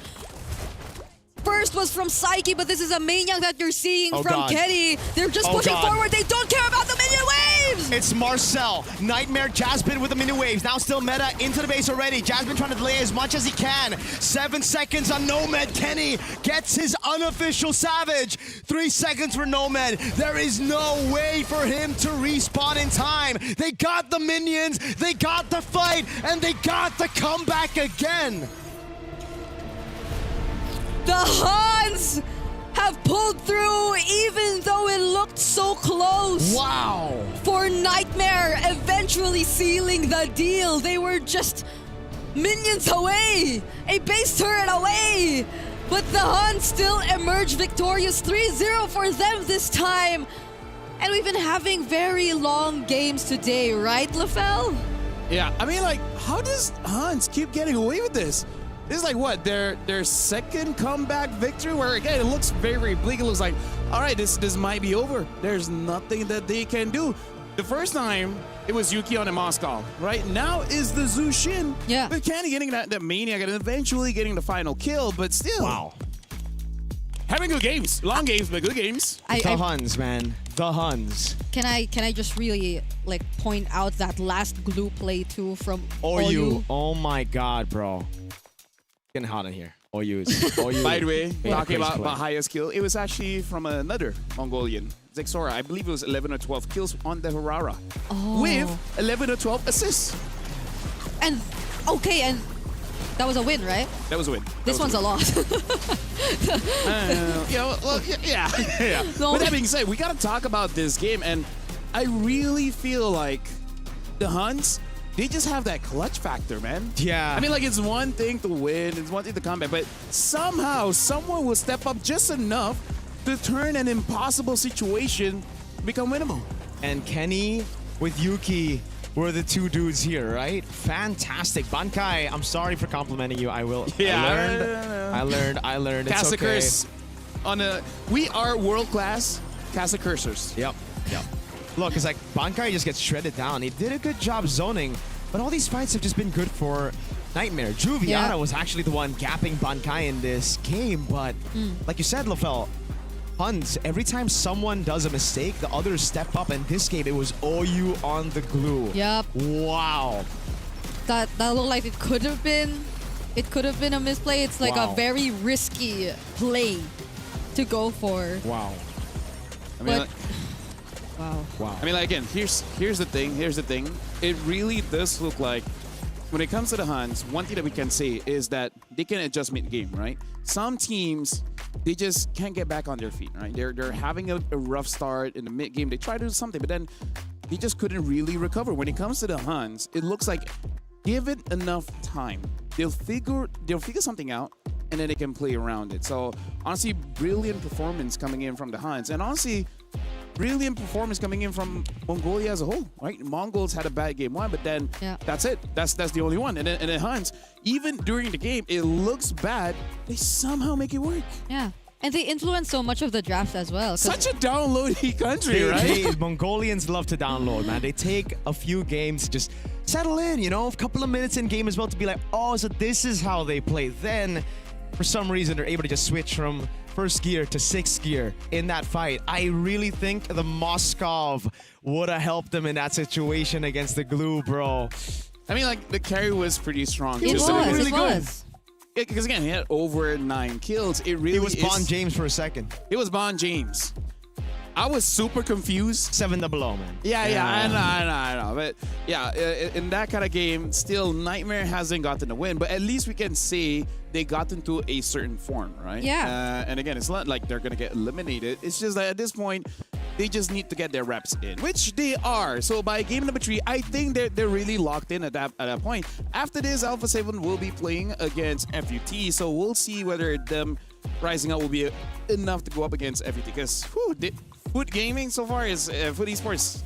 B: First was from Psyche, but this is a maniac that you're seeing from
C: God.
B: Kenny. They're just pushing forward. They don't care about the minion waves.
C: It's Marcel. Nightmare Jasmine with the mini waves. Now still meta into the base already. Jasmine trying to delay as much as he can. 7 seconds on Nomad. Kenny gets his unofficial Savage. 3 seconds for Nomad. There is no way for him to respawn in time. They got the minions, they got the fight, and they got the comeback again.
B: The Huns have pulled through even though it looked so close.
C: Wow.
B: For Nightmare eventually sealing the deal. They were just minions away, a base turret away. But the Huns still emerge victorious. 3-0 for them this time. And we've been having very long games today, right, LaFell?
A: Yeah, I mean, like, how does Hans keep getting away with this? This is like what, their second comeback victory, where again it looks very bleak. It looks like, all right, this might be over. There's nothing that they can do. The first time it was Yuki on a Moscow, right? Now is the Zushin.
B: Yeah.
A: With Kenny getting that maniac and eventually getting the final kill, but still.
C: Wow.
A: Having good games. Long games, but good games.
C: The Huns, man. The Huns.
B: Can I just really like point out that last glue play too from
C: OU. Oh my god, bro. Getting hot in here. OU.
A: By the way,
C: Yeah,
A: talking
C: crazy
A: about
C: play.
A: highest kill, it was actually from another Mongolian, Zexora. I believe it was 11 or 12 kills on the Harara. With 11 or 12 assists.
B: And okay, and that was a win, right?
A: That was a win.
B: This one's a loss.
A: Yeah.
B: No.
A: With that being said, we got to talk about this game, and I really feel like the Huns, they just have that clutch factor, man.
C: Yeah.
A: I mean, like, it's one thing to win, it's one thing to come back, but somehow someone will step up just enough to turn an impossible situation become winnable.
C: And Kenny with Yuki were the two dudes here, right? Fantastic. Bankai, I'm sorry for complimenting you. I will.
A: Yeah.
C: I learned. It's okay.
A: Cassacurs we are world class Cassacursors.
C: Yep. Look, it's like Bankai just gets shredded down. He did a good job zoning, but all these fights have just been good for Nightmare. Juviana was actually the one gapping Bankai in this game, but like you said, LaFell, Huns, every time someone does a mistake, the others step up, and this game, it was OU on the glue.
B: Yep.
C: Wow.
B: That looked like it could have been a misplay. It's like a very risky play to go for.
C: Wow.
A: I mean,
B: But wow.
A: I mean, like, again, here's the thing. It really does look like, when it comes to the Huns, one thing that we can say is that they can adjust mid-game, right? Some teams, they just can't get back on their feet, right? They're having a rough start in the mid-game. They try to do something, but then they just couldn't really recover. When it comes to the Huns, it looks like, give it enough time, they'll figure something out, and then they can play around it. So honestly, brilliant performance coming in from the Huns, and honestly, brilliant performance coming in from Mongolia as a whole, right? Mongols had a bad game one, but then that's it. That's the only one. And then Huns, even during the game, it looks bad. They somehow make it work.
B: Yeah. And they influence so much of the draft as well.
A: Such a downloady country, right?
C: Mongolians love to download, man. They take a few games, just settle in, you know, a couple of minutes in game as well to be like, oh, so this is how they play. Then, for some reason, they're able to just switch from first gear to sixth gear in that fight. I really think the Moskov would have helped them in that situation against the glue, bro.
A: I mean, like, the carry was pretty strong.
B: It
A: too.
B: was.
A: Really
B: It
A: good.
B: was.
A: Because again, he had over 9 kills. It really
C: It was Bond James for a second.
A: It was Bond James. I was super confused.
C: 7-0, man.
A: Yeah, I know. But yeah, in that kind of game, still Nightmare hasn't gotten a win. But at least we can say they got into a certain form, right?
B: Yeah.
A: And again, it's not like they're gonna get eliminated. It's just that at this point, they just need to get their reps in, which they are. So by game number 3, I think they're really locked in at that point. After this, Alpha 7 will be playing against FUT. So we'll see whether them rising up will be enough to go up against FUT. Because Foot Gaming so far is Foot Esports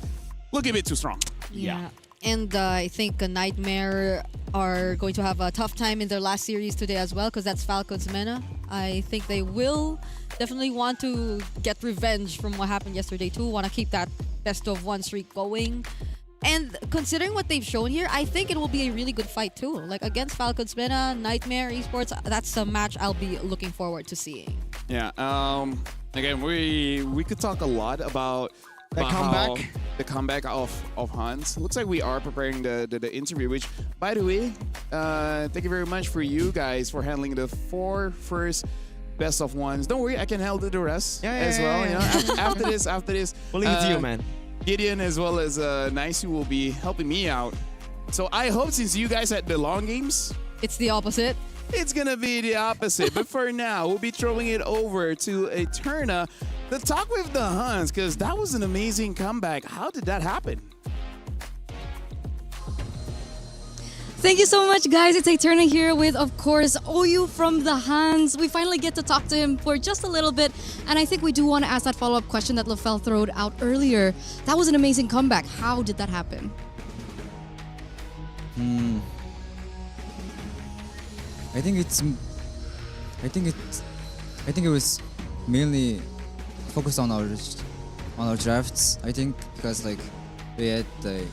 A: looking a bit too strong.
B: Yeah. And I think Nightmare are going to have a tough time in their last series today as well, because that's Falcons Mena. I think they will definitely want to get revenge from what happened yesterday too. Want to keep that best of 1 streak going. And considering what they've shown here, I think it will be a really good fight too. Like against Falcons Mena, Nightmare Esports, that's a match I'll be looking forward to seeing.
A: Yeah. Again, we could talk a lot about the comeback of Hans. Looks like we are preparing the interview, which, by the way, thank you very much for you guys for handling the 4 first best of ones. Don't worry, I can handle the rest as well. You know, after this,
C: We'll leave it to you, man.
A: Gideon as well as Nice will be helping me out. So I hope since you guys had the long games,
B: It's the opposite.
A: it's gonna be the opposite. But for now, we'll be throwing it over to Eterna to talk with the Huns, because that was an amazing comeback. How did that happen?
E: Thank you so much, guys. It's Eterna here with, of course, OU from the Hans. We finally get to talk to him for just a little bit, and I think we do want to ask that follow-up question that LaFell throwed out earlier. That was an amazing comeback. How did that happen?
H: I think it was mainly focused on our drafts. I think because like we had the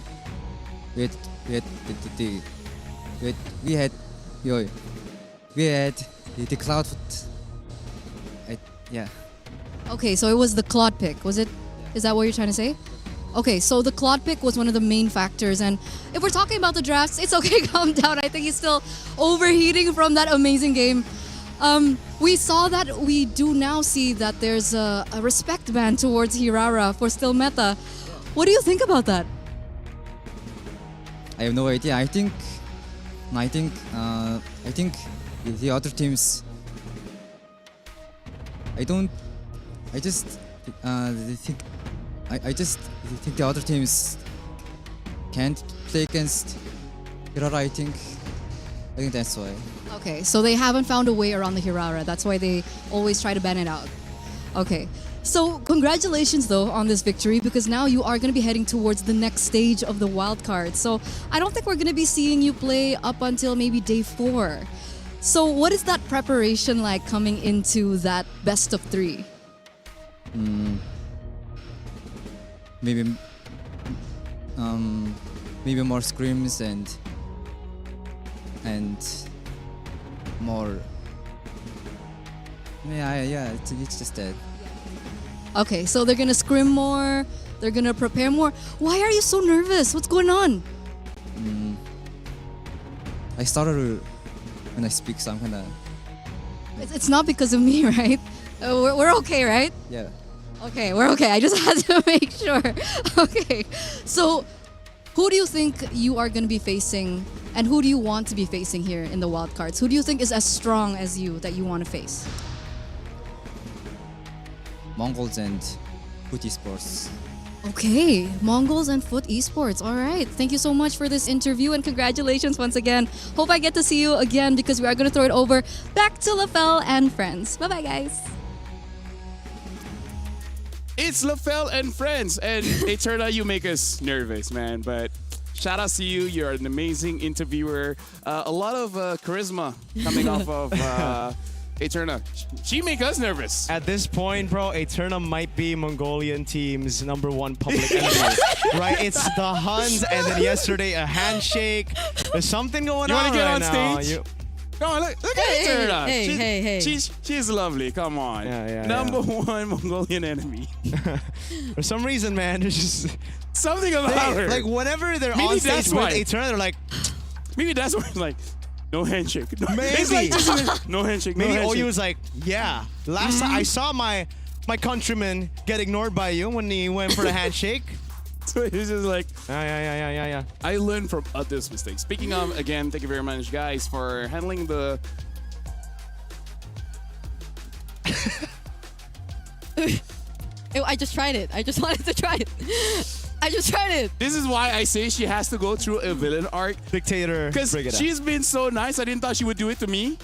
H: cloud. Yeah.
E: Okay, so it was the Claude pick, was it? Is that what you're trying to say? Okay, so the Claude pick was one of the main factors, and if we're talking about the drafts, it's okay, calm down. I think he's still overheating from that amazing game. We saw that, we do now see that there's a respect ban towards Hirara for still meta. What do you think about that?
H: I have no idea. I think the other teams. I just think the other teams can't play against Hirara. I think that's why.
E: Okay, so they haven't found a way around the Hirara. That's why they always try to ban it out. Okay, so congratulations though on this victory, because now you are going to be heading towards the next stage of the wild card. So I don't think we're going to be seeing you play up until maybe day 4. So what is that preparation like coming into that best of 3?
H: Maybe more scrims and more. Yeah. It's just that.
E: Okay, so they're gonna scrim more. They're gonna prepare more. Why are you so nervous? What's going on?
H: I started when I speak, so I'm kinda.
E: It's not because of me, right? We're okay, right?
H: Yeah.
E: Okay, we're okay. I just had to make sure. Okay, so who do you think you are going to be facing, and who do you want to be facing here in the wildcards? Who do you think is as strong as you that you want to face?
H: Mongols and Foot Esports.
E: Okay, Mongols and Foot Esports. All right. Thank you so much for this interview, and congratulations once again. Hope I get to see you again, because we are going to throw it over back to LaFell and friends. Bye-bye, guys.
A: It's LaFell and friends, and Eterna, you make us nervous, man. But shout out to you. You're an amazing interviewer. A lot of charisma coming off of Eterna. She make us nervous.
C: At this point, bro, Eterna might be Mongolian team's #1 public enemy. Right? It's the Huns, and then yesterday a handshake. There's something going on.
A: You want to get
C: right
A: on
C: now.
A: stage? Come on, look at Eterna.
B: Hey.
A: She's lovely. Come on.
C: Yeah.
A: #1 Mongolian enemy.
C: For some reason, man, there's just
A: Something about her.
C: like whenever they're
A: Maybe
C: on stage
A: that's
C: with
A: why.
C: Eterna, they're like,
A: Maybe that's why it's like, no handshake. No,
C: Maybe.
A: It's like, no handshake.
C: maybe
A: no handshake.
C: OU was like, yeah. Last time I saw my my countryman get ignored by you when he went for the handshake.
A: So he's just like,
C: Yeah.
A: I learned from others' mistakes. Speaking of, again, thank you very much, guys, for handling the.
B: I just tried it. I just wanted to try it. I just tried it.
A: This is why I say she has to go through a villain arc.
C: Dictator.
A: Because
C: bring it up.
A: she's been so nice, I didn't thought she would do it to me.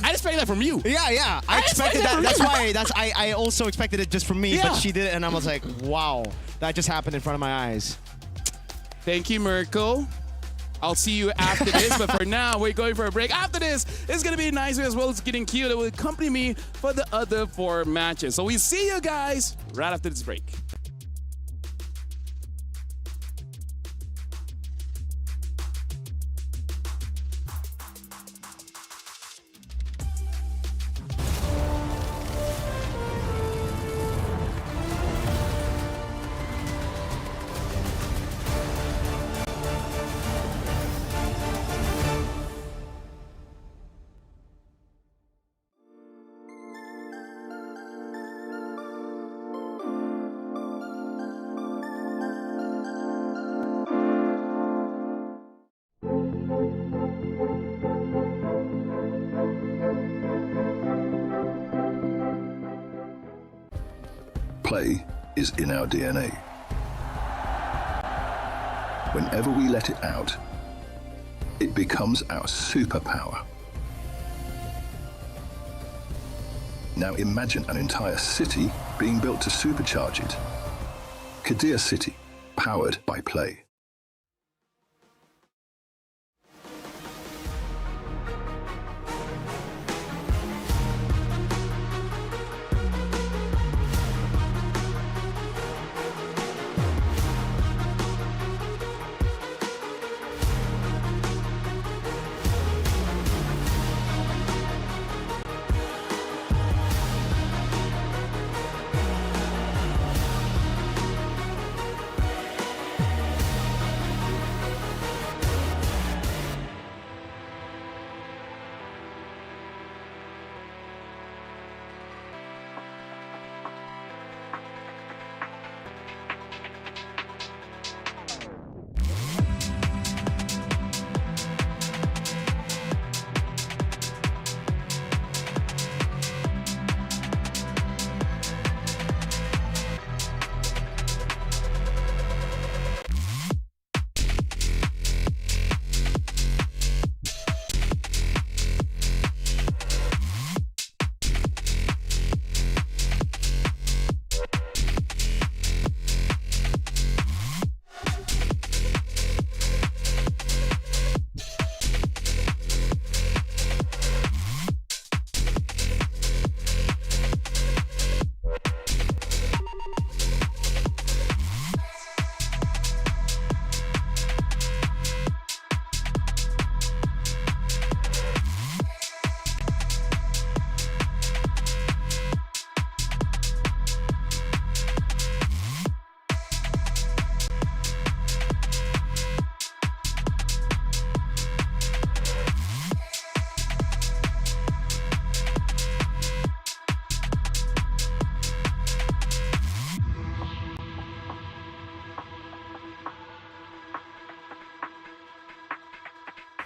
A: I expect that from you.
C: Yeah. I expected that. That's why. I also expected it just from me,
A: Yeah.
C: but she did it, and I was like, wow, that just happened in front of my eyes.
A: Thank you, Mirko. I'll see you after this, but for now, we're going for a break. After this, it's going to be nice as well as getting cute. It will accompany me for the other 4 matches. So we see you guys right after this break.
D: Play is in our DNA. Whenever we let it out, it becomes our superpower. Now imagine an entire city being built to supercharge it. Kadir City, powered by play.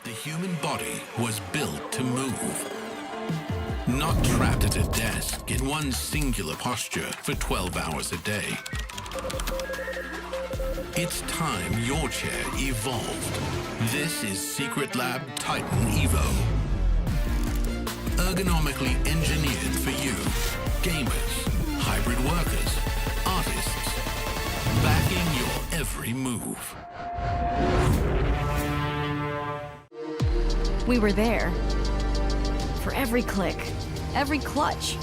I: The human body was built to move. Not trapped at a desk in one singular posture for 12 hours a day. It's time your chair evolved. This is Secret Lab Titan Evo. Ergonomically engineered for you, gamers, hybrid workers, artists, backing your every move.
J: We were there. For every click, every clutch,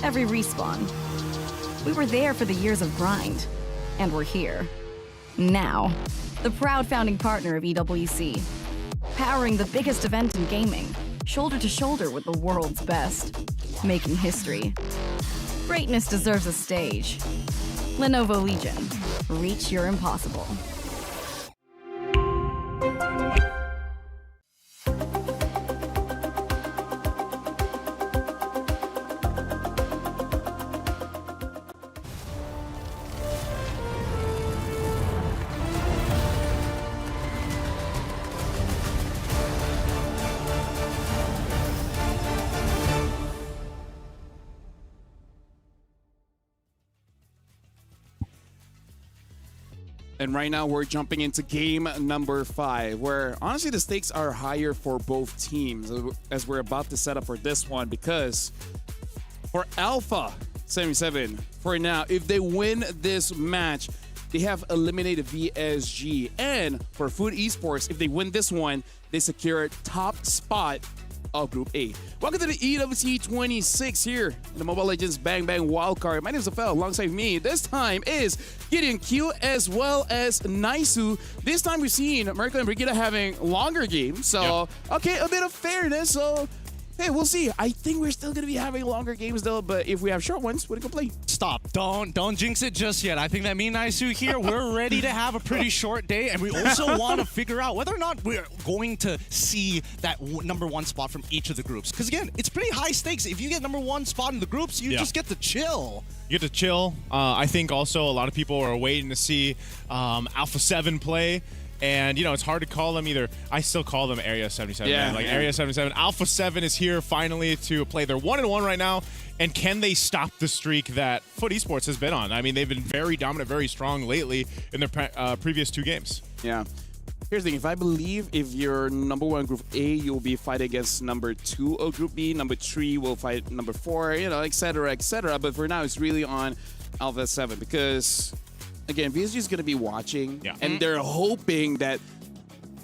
J: every respawn. We were there for the years of grind. And we're here. Now. The proud founding partner of EWC. Powering the biggest event in gaming. Shoulder to shoulder with the world's best. Making history. Greatness deserves a stage. Lenovo Legion. Reach your impossible.
A: And right now we're jumping into game number 5, where honestly the stakes are higher for both teams as we're about to set up for this one, because for Alpha 77, for now, if they win this match, they have eliminated VSG. And for Food Esports, if they win this one, they secure top spot of Group A. Welcome to the EWC 26 here in the Mobile Legends Bang Bang Wildcard. My name is Afel. Alongside me this time is Gideon Q as well as Naisu. This time we've seen Merkel and Brigida having longer games. So, okay, a bit of fairness. So, hey, we'll see. I think we're still going to be having longer games though, but if we have short ones, we can complain.
K: Stop. Don't jinx it just yet. I think that me and Naisu here, we're ready to have a pretty short day, and we also want to figure out whether or not we're going to see that number 1 spot from each of the groups. Because again, it's pretty high stakes. If you get number 1 spot in the groups, you just get to chill.
C: You get to chill. I think also a lot of people are waiting to see Alpha 7 play. And, you know, it's hard to call them either. I still call them Area 77.
A: Yeah,
C: man. Like, Area 77. Alpha 7 is here finally to play their 1-1 right now. And can they stop the streak that Foot Esports has been on? I mean, they've been very dominant, very strong lately in their previous 2 games.
A: Yeah. Here's the thing. If I believe if you're number 1 Group A, you'll be fighting against number 2 of Group B. Number 3 will fight number 4, you know, et cetera, et cetera. But for now, it's really on Alpha 7 because... Again, VSG is going to be watching, and they're hoping that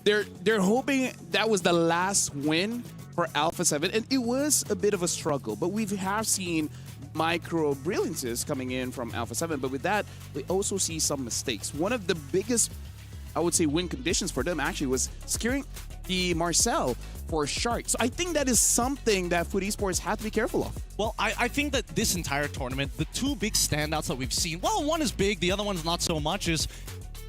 A: they're hoping that was the last win for Alpha 7, and it was a bit of a struggle. But we have seen micro brilliances coming in from Alpha 7, but with that, we also see some mistakes. One of the biggest, I would say, win conditions for them actually was securing the Marcel for Shark. So I think that is something that Food Esports have to be careful of.
K: Well, I think that this entire tournament, the 2 big standouts that we've seen, well, one is big, the other one's not so much, is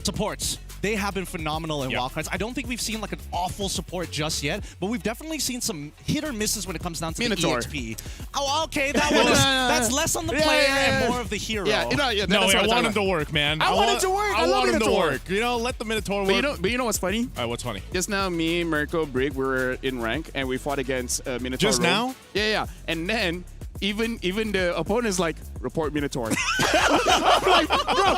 K: supports. They have been phenomenal in wildcards. I don't think we've seen like an awful support just yet, but we've definitely seen some hit or misses when it comes down to
A: Minotaur.
K: the EXP. Oh, okay, that's less on the player and more of the hero.
C: No, I want him to work, man.
A: I want him to work. I love
C: want him to
A: Minotaur.
C: work. You know, let the Minotaur work.
A: But you know what's funny?
C: What's funny?
A: Just now, me, Mirko, Brig, we were in rank, and we fought against Minotaur.
C: Just
A: Rogue.
C: now?
A: Yeah. And then, even the opponent's like, report Minotaur. I'm like, bro,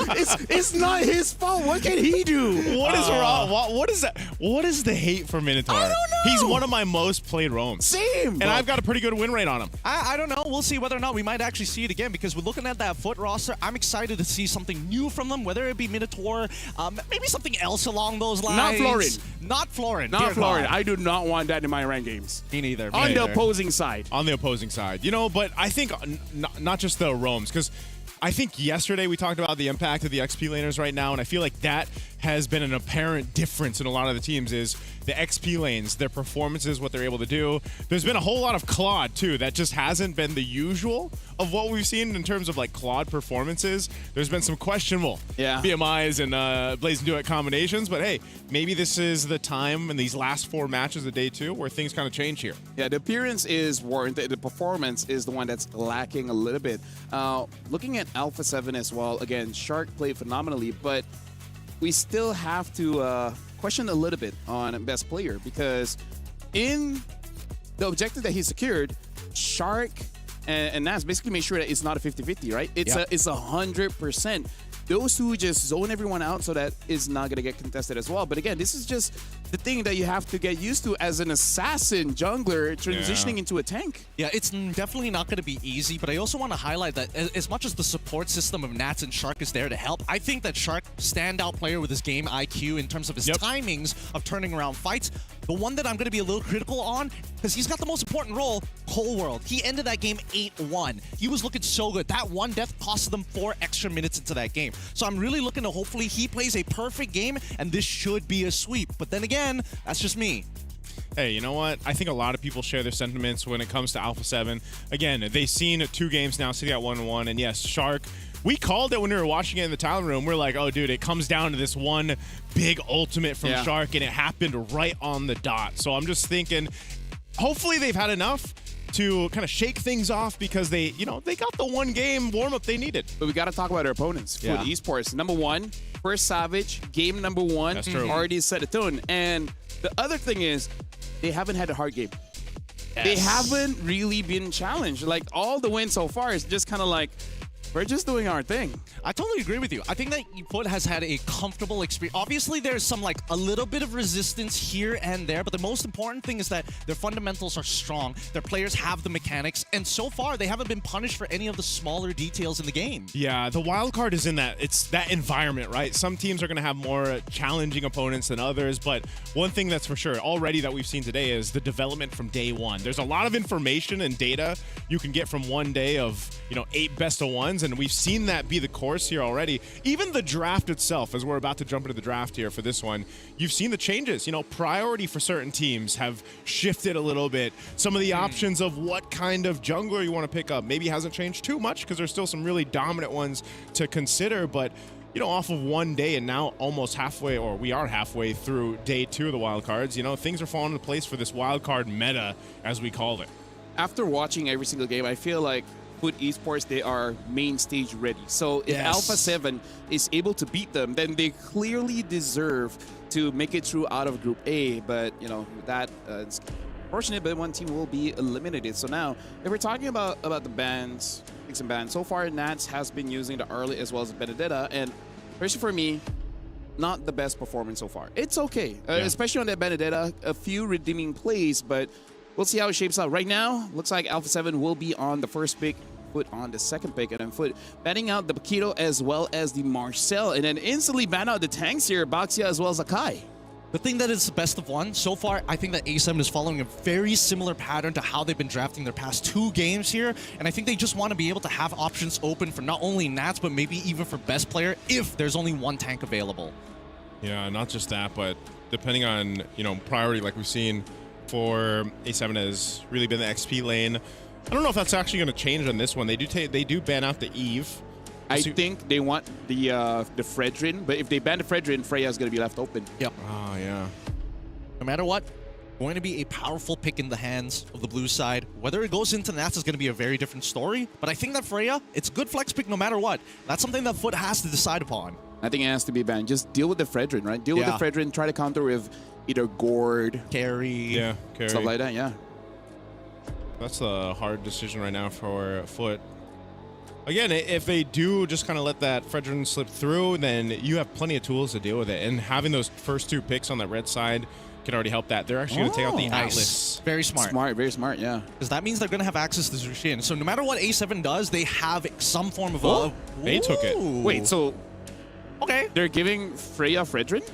A: it's not his fault. What can he do?
C: What is wrong? What is that? What is the hate for Minotaur?
A: I don't know.
C: He's one of my most played roams.
A: Same.
C: And I've got a pretty good win rate on him.
K: I don't know. We'll see whether or not we might actually see it again, because we're looking at that Foot roster. I'm excited to see something new from them, whether it be Minotaur, maybe something else along those lines.
A: Not Florin.
K: Not Florin.
A: Not
K: Dear
A: Florin.
K: God.
A: I do not want that in my rank games.
K: Me neither.
A: On the opposing side.
C: On the opposing side. You know, but I think not just the roams, because I think yesterday we talked about the impact of the XP laners right now, and I feel like that has been an apparent difference in a lot of the teams is the XP lanes, their performances, what they're able to do. There's been a whole lot of Claude, too. That just hasn't been the usual of what we've seen in terms of, like, Claude performances. There's been some questionable BMIs and Blaze and Duet combinations, but hey, maybe this is the time in these last 4 matches of day 2 where things kind of change here.
A: Yeah, the appearance is warranted. The performance is the one that's lacking a little bit. Looking at Alpha 7 as well, again, Shark played phenomenally, but we still have to question a little bit on best player, because in the objective that he secured, Shark and Nas basically made sure that it's not a 50-50, right? It's 100%. Those two just zone everyone out so that it's not going to get contested as well. But again, this is just the thing that you have to get used to as an assassin jungler transitioning into a tank.
K: Yeah, it's definitely not going to be easy, but I also want to highlight that as much as the support system of Nats and Shark is there to help, I think that Shark, standout player with his game IQ in terms of his timings of turning around fights. The one that I'm going to be a little critical on, because he's got the most important role, Cold World. He ended that game 8-1. He was looking so good. That one death costed them 4 extra minutes into that game. So I'm really looking to hopefully he plays a perfect game, and this should be a sweep. But then again, that's just me.
C: Hey, you know what? I think a lot of people share their sentiments when it comes to Alpha 7. Again, they've seen 2 games now, sitting at 1-1, and yes, Shark, we called it when we were watching it in the talent room. We're like, oh, dude, it comes down to this one big ultimate from Shark, and it happened right on the dot. So I'm just thinking, hopefully they've had enough to kind of shake things off, because they, you know, they got the 1 game warm-up they needed.
A: But we got to talk about our opponents. Food Esports, number 1, first Savage, game number 1.
C: That's true.
A: Already set a tone. And the other thing is, they haven't had a hard game. They haven't really been challenged. Like, all the wins so far is just kind of like, We're just doing our thing.
K: I totally agree with you. I think that FUT has had a comfortable experience. Obviously, there's some like a little bit of resistance here and there, but the most important thing is that their fundamentals are strong. Their players have the mechanics, and so far they haven't been punished for any of the smaller details in the game.
L: Yeah, the wild card is in that it's that environment, right? Some teams are going to have more challenging opponents than others, but one thing that's for sure already that we've seen today is the development from day one. There's a lot of information and data you can get from one day of, 8 best of ones, and we've seen that be the course here already. Even the draft itself, as we're about to jump into the draft here for this one, you've seen the changes. Priority for certain teams have shifted a little bit. Some of the options of what kind of jungler you want to pick up maybe hasn't changed too much because there's still some really dominant ones to consider, but off of one day and now almost halfway, or we are halfway through day 2 of the wild cards, things are falling into place for this wild card meta, as we call it.
A: After watching every single game, I feel like FUT Esports, they are main stage ready. So if Alpha 7 is able to beat them, then they clearly deserve to make it through out of Group A. But, that it's unfortunate, but one team will be eliminated. So now, if we're talking about the bans, picks and bans, so far Nats has been using the Arlie as well as Benedetta, and especially for me, not the best performance so far. It's okay, especially on that Benedetta, a few redeeming plays, but we'll see how it shapes out. Right now, looks like Alpha 7 will be on the first pick, FUT on the second pick, and then FUT banning out the Paquito as well as the Marcel, and then instantly ban out the tanks here, Baxia as well as Akai.
K: The thing that is the best of one, so far, I think that A7 is following a very similar pattern to how they've been drafting their past 2 games here, and I think they just want to be able to have options open for not only Nats, but maybe even for best player if there's only one tank available.
L: Yeah, not just that, but depending on, priority, like we've seen for A7 has really been the XP lane. I don't know if that's actually going to change on this one. They do ban out the Eve.
A: I think they want the Fredrin, but if they ban the Fredrin, Freya's going to be left open.
K: Yep.
L: Oh, yeah.
K: No matter what, going to be a powerful pick in the hands of the blue side. Whether it goes into Nats is going to be a very different story, but I think that Freya, it's a good flex pick no matter what. That's something that FUT has to decide upon.
A: I think it has to be banned. Just deal with the Fredrin, right? Deal with the Fredrin, try to counter with either Gord,
K: Carry,
A: stuff like that, yeah.
L: That's a hard decision right now for FUT. Again, if they do just kind of let that Fredrin slip through, then you have plenty of tools to deal with it. And having those first 2 picks on that red side can already help that. They're actually going to take out the Atlas.
K: Very smart.
A: Very smart, yeah.
K: Because that means they're going to have access to Zushin. So no matter what A7 does, they have some form of
L: They took it.
A: Wait, so...
K: Okay.
A: They're giving Freya Fredrin?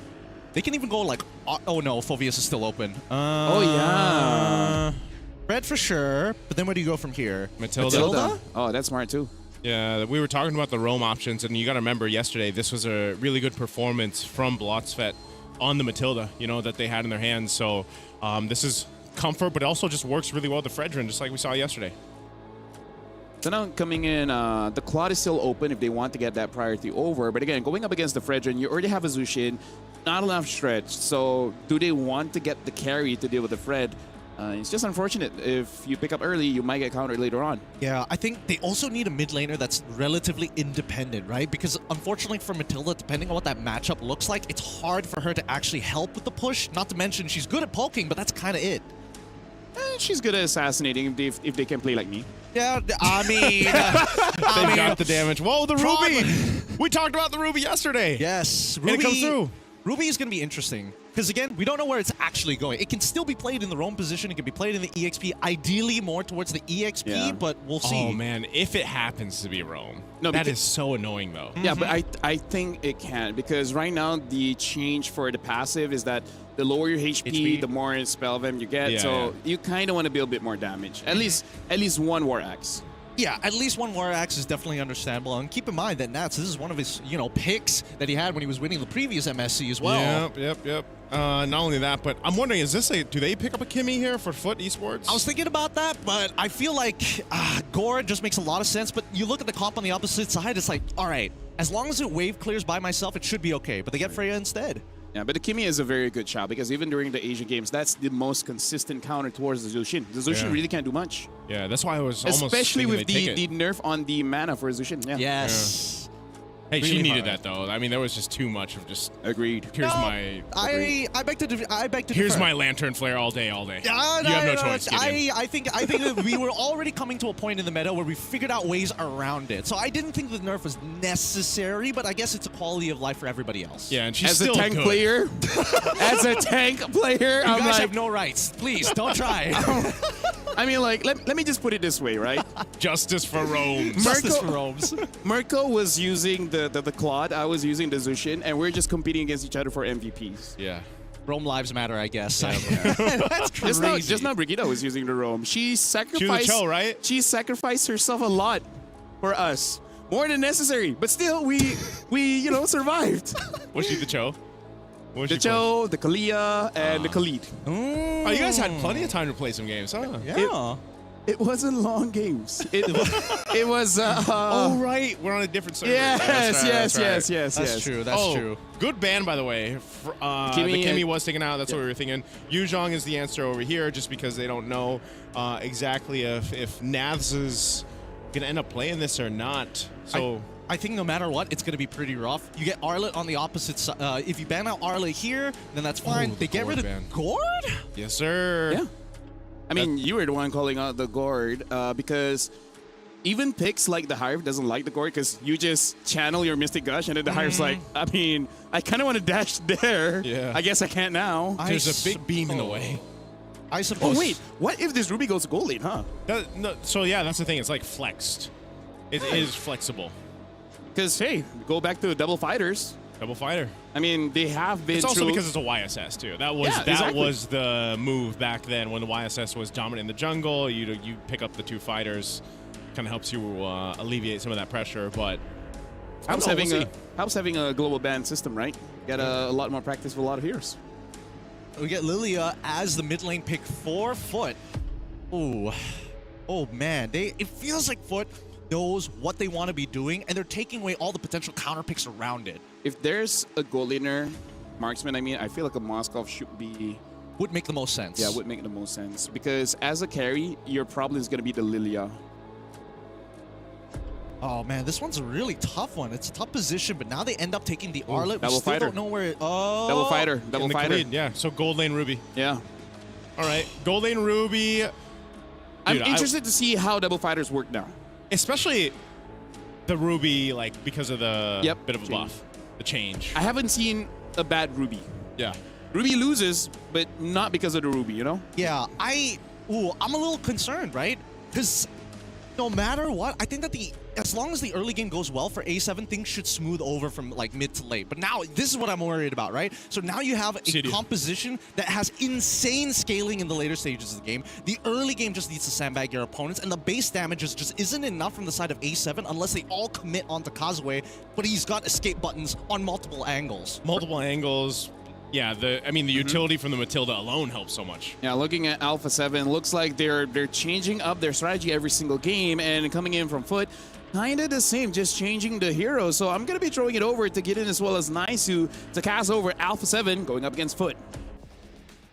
K: They can even go like... oh no, Phoveus is still open.
A: Oh yeah.
K: Red for sure, but then where do you go from here?
A: Matilda? Oh, that's smart too.
L: Yeah, we were talking about the roam options, and you got to remember yesterday, this was a really good performance from Blotzfet on the Matilda, that they had in their hands. So this is comfort, but it also just works really well with the Fredrin, just like we saw yesterday.
A: So now coming in, the Claude is still open if they want to get that priority over. But again, going up against the Fredrin, you already have a Zushin, not enough stretch. So do they want to get the carry to deal with the Fred? It's just unfortunate. If you pick up early, you might get countered later on.
K: Yeah, I think they also need a mid laner that's relatively independent, right? Because unfortunately for Matilda, depending on what that matchup looks like, it's hard for her to actually help with the push. Not to mention, she's good at poking, but that's kind of it.
A: She's good at assassinating if they can play like me.
K: Yeah, I mean...
L: They got the damage. Whoa, the Ruby! We talked about the Ruby yesterday.
K: Yes.
L: Ruby, and it comes through.
K: Ruby is going to be interesting. Because again, we don't know where it's actually going. It can still be played in the roam position. It can be played in the EXP. Ideally more towards the EXP, but we'll see.
L: Oh man, if it happens to be roam. No, that is so annoying though.
A: Yeah, but I think it can. Because right now, the change for the passive is that the lower your HP, the more spell them you get. So you kind of want to be a bit more damage. At least one War Axe.
K: Yeah, at least one War Axe is definitely understandable. And keep in mind that Nats, this is one of his, picks that he had when he was winning the previous MSC as well.
L: Yep. Not only that, but I'm wondering, do they pick up a Kimmy here for FUT Esports?
K: I was thinking about that, but I feel like Gord just makes a lot of sense. But you look at the comp on the opposite side, it's like, all right, as long as it wave clears by myself, it should be okay. But they get Freya instead.
A: Yeah, but the Kimmy is a very good shot because even during the Asian games, that's the most consistent counter towards the Zushin. The Zushin really can't do much.
L: Yeah, that's why I was almost
A: especially with
L: the
A: nerf on the mana for Zushin. Yeah.
K: Yes.
L: Hey, she
K: Really
L: needed
K: hard.
L: that though. I mean, there was just too much of just.
A: Agreed.
L: Here's
K: No,
L: my.
K: I beg to
L: Here's
K: differ.
L: my lantern flare all day, all day.
K: No,
L: you have no
K: no,
L: choice. Gideon.
K: I think that we were already coming to a point in the meta where we figured out ways around it. So I didn't think the nerf was necessary, but I guess it's a quality of life for everybody else.
L: Yeah, and she's
A: As
L: still
A: a tank
L: good.
A: player, as a tank player,
K: You
A: I'm
K: guys
A: like,
K: have no rights. Please don't try.
A: I mean, like, let me just put it this way, right?
L: Justice for Rome.
K: Justice for Rome's.
A: Mirko was using the Claude, I was using the Zushin, and we're just competing against each other for MVPs.
L: Yeah.
K: Rome lives matter, I guess.
L: Yeah,
K: That's crazy.
A: Just not Brigitte was using the Rome. She sacrificed.
L: Cho, right?
A: She sacrificed herself a lot for us, more than necessary. But still, we survived.
L: Was she the Cho? What was
A: The
L: she playing?
A: Cho, the Kalia, and the Khalid.
L: Oh, you guys had plenty of time to play some games, huh?
K: Yeah.
A: It wasn't long games. It was.
L: Oh, right. We're on a different server.
A: Yes,
L: That's right,
A: yes,
L: that's right.
A: yes, yes,
K: That's
A: yes.
K: true. That's true.
L: Good ban, by the way.
A: Kimmy
L: the Kimmy
A: and-
L: was taken out. That's what we were thinking. Yuzhong is the answer over here, just because they don't know exactly if Navs is gonna end up playing this or not. So.
K: I think no matter what, it's going to be pretty rough. You get Arlet on the opposite side. If you ban out Arlet here, then that's fine.
L: the
K: They get rid of
L: Gord ban.
K: Gord?
L: Yes, sir.
A: Yeah. I mean, you were the one calling out the Gord because even picks like the Hive doesn't like the Gord because you just channel your Mystic Gush and then the Hive's like, I mean, I kind of want to dash there.
L: Yeah.
A: I guess I can't now.
L: There's a big beam in the way.
K: I suppose.
A: Oh, wait. What if this Ruby goes to gold lane, huh?
L: No, so, yeah, that's the thing. It's like flexed. It is flexible.
A: Because, hey, go back to double fighters.
L: Double fighter.
A: I mean, they have been
L: It's also
A: through-
L: because it's a YSS too. That was
A: Yeah,
L: that
A: exactly.
L: was the move back then when the YSS was dominant in the jungle. You pick up the two fighters, kind of helps you alleviate some of that pressure. But
A: helps
L: I don't know,
A: helps having a global ban system, right? Get a lot more practice with a lot of heroes.
K: We get Lilia as the mid lane pick for Foot. Ooh. Oh, man. It feels like Foot knows what they want to be doing, and they're taking away all the potential counter picks around it.
A: If there's a gold laner marksman, I feel like a Moskov should be...
K: Would make the most sense.
A: Yeah, would make the most sense. Because as a carry, your problem is going to be the Lilia.
K: Oh, man, this one's a really tough one. It's a tough position, but now they end up taking the Arlet. We
A: double
K: still
A: fighter.
K: don't know where... Oh.
A: Double fighter. Double
L: in the
A: fighter.
L: Khalid, yeah. So gold lane Ruby.
A: Yeah.
L: All right, gold lane Ruby.
A: I'm
L: Dude,
A: interested to see how double fighters work now.
L: Especially the Ruby, like because of the
A: Yep,
L: bit of a
A: change.
L: buff, the change.
A: I haven't seen a bad Ruby.
L: Yeah.
A: Ruby loses, but not because of the Ruby, you know?
K: Yeah, I'm a little concerned, right? Because no matter what, I think that as long as the early game goes well for A7, things should smooth over from like mid to late. But now, this is what I'm worried about, right? So now you have a composition that has insane scaling in the later stages of the game. The early game just needs to sandbag your opponents, and the base damage just isn't enough from the side of A7 unless they all commit onto Kazuya, but he's got escape buttons on multiple angles.
L: Multiple angles. Yeah, the utility from the Matilda alone helps so much.
A: Yeah, looking at Alpha 7, looks like they're changing up their strategy every single game, and coming in from Foot, kind of the same, just changing the hero. So I'm going to be throwing it over to Gideon as well as Naisu to cast over Alpha 7 going up against Foot.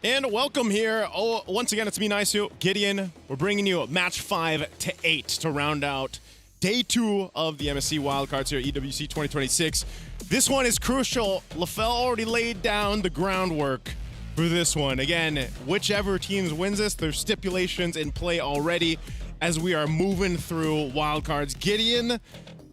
L: And welcome here. Oh, once again, it's me, Naisu. Gideon, we're bringing you match 5 to 8 to round out day 2 of the MSC wildcards here at EWC 2026. This one is crucial. LaFell already laid down the groundwork for this one. Again, whichever teams wins this, there's stipulations in play already as we are moving through wildcards. Gideon,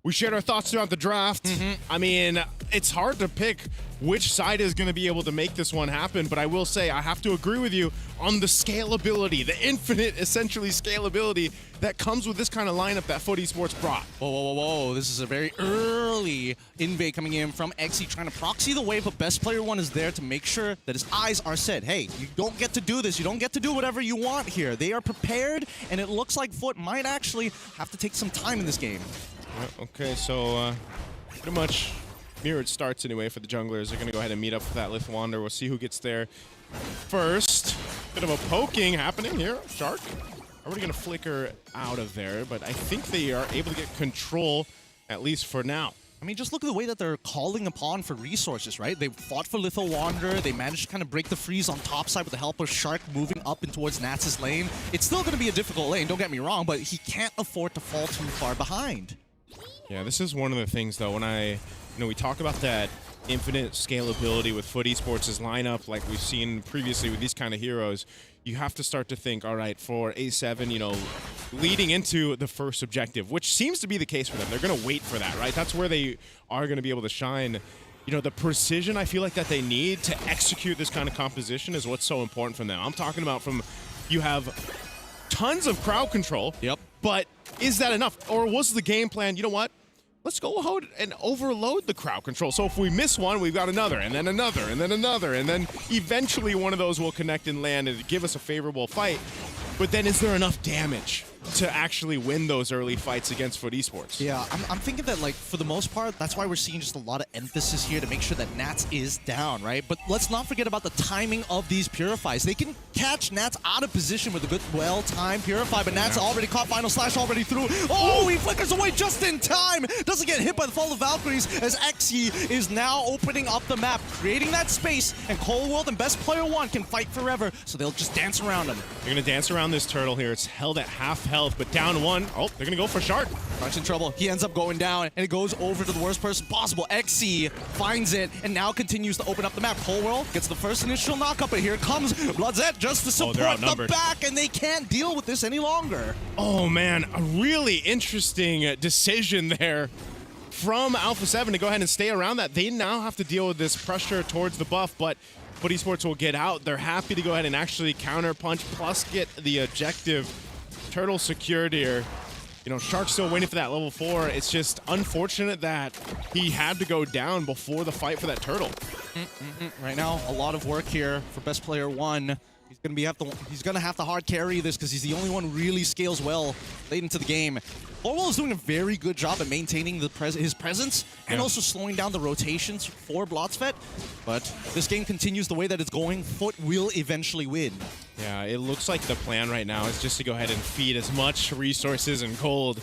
L: we shared our thoughts throughout the draft. I mean, it's hard to pick which side is going to be able to make this one happen, but I will say I have to agree with you on the scalability, the infinite, essentially, scalability that comes with this kind of lineup that Foot Esports brought.
K: Whoa, whoa, whoa, whoa. This is a very early invade coming in from XE trying to proxy the wave, but Best Player 1 is there to make sure that his eyes are set. Hey, you don't get to do this. You don't get to do whatever you want here. They are prepared, and it looks like Foot might actually have to take some time in this game.
L: Okay, so pretty much mirrored starts anyway for the junglers. They're going to go ahead and meet up with that Lith Wander. We'll see who gets there first. Bit of a poking happening here. Shark already going to flicker out of there, but I think they are able to get control, at least for now.
K: I mean, just look at the way that they're calling upon for resources, right? They fought for Litho Wanderer. They managed to kind of break the freeze on top side with the help of Shark moving up and towards Nats's lane. It's still going to be a difficult lane, don't get me wrong, but he can't afford to fall too far behind.
L: Yeah, this is one of the things, though, when we talk about that infinite scalability with Foot Esports' lineup, like we've seen previously with these kind of heroes, you have to start to think, all right, for A7, leading into the first objective, which seems to be the case for them. They're going to wait for that, right? That's where they are going to be able to shine. The precision I feel like that they need to execute this kind of composition is what's so important for them. I'm talking about you have tons of crowd control.
K: Yep.
L: But is that enough? Or was the game plan, you know what? Let's go ahead and overload the crowd control. So if we miss one, we've got another, and then another, and then another, and then eventually one of those will connect and land and give us a favorable fight. But then is there enough damage to actually win those early fights against Foot Esports?
K: Yeah, I'm thinking that, like, for the most part, that's why we're seeing just a lot of emphasis here to make sure that Nats is down, right? But let's not forget about the timing of these Purifies. They can catch Nats out of position with a good, well-timed Purify, but Nats already caught Final Slash already through. Oh, he flickers away just in time! Doesn't get hit by the Fall of Valkyries as XE is now opening up the map, creating that space, and Cold World and Best Player 1 can fight forever, so they'll just dance around him.
L: They're going to dance around this turtle here. It's held at half health, but down one. Oh, they're going to go for Shark.
K: Shark's in trouble. He ends up going down, and it goes over to the worst person possible. XE finds it, and now continues to open up the map. Cold World gets the first initial knockup, but here comes Bloodzette just to support the back, and they can't deal with this any longer.
L: Oh, man, a really interesting decision there from Alpha 7 to go ahead and stay around that. They now have to deal with this pressure towards the buff, but Foot Esports will get out. They're happy to go ahead and actually counter punch plus get the objective. Turtle secured here. Shark's still waiting for that level 4. It's just unfortunate that he had to go down before the fight for that turtle.
K: Right now, a lot of work here for Best Player 1. He's gonna have to hard carry this because he's the only one who really scales well late into the game. Orwell is doing a very good job at maintaining his presence and also slowing down the rotations for Bloodzette. But this game continues the way that it's going. Foot will eventually win.
L: Yeah, it looks like the plan right now is just to go ahead and feed as much resources and gold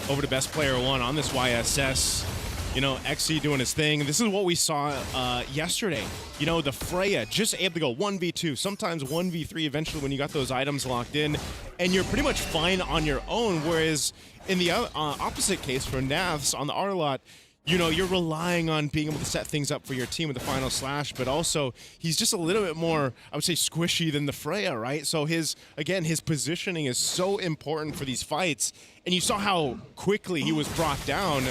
L: over to Best Player 1 on this YSS. XE doing his thing. This is what we saw yesterday. The Freya just able to go 1v2, sometimes 1v3 eventually when you got those items locked in, and you're pretty much fine on your own, whereas in the opposite case for Navs on the R-Lot, you're relying on being able to set things up for your team with the Final Slash, but also he's just a little bit more, I would say, squishy than the Freya, right? So his positioning is so important for these fights, and you saw how quickly he was brought down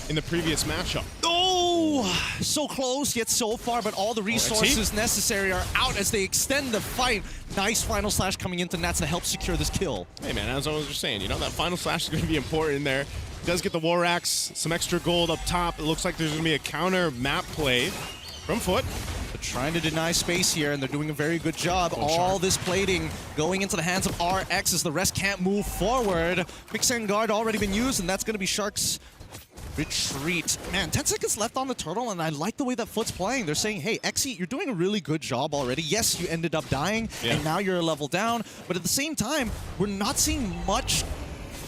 L: in the previous matchup.
K: Oh, so close yet so far, but all the resources necessary are out as they extend the fight. Nice Final Slash coming into Nats to help secure this kill.
L: Hey man, as I was just saying, that Final Slash is going to be important in there. Does get the War Axe, some extra gold up top. It looks like there's going to be a counter map play from Foot.
K: They're trying to deny space here, and they're doing a very good job. All this plating going into the hands of RX as the rest can't move forward. Quicksand Guard already been used, and that's going to be Shark's retreat. Man, 10 seconds left on the turtle, and I like the way that Foot's playing. They're saying, hey, XE, you're doing a really good job already. Yes, you ended up dying, and now you're a level down, but at the same time, we're not seeing much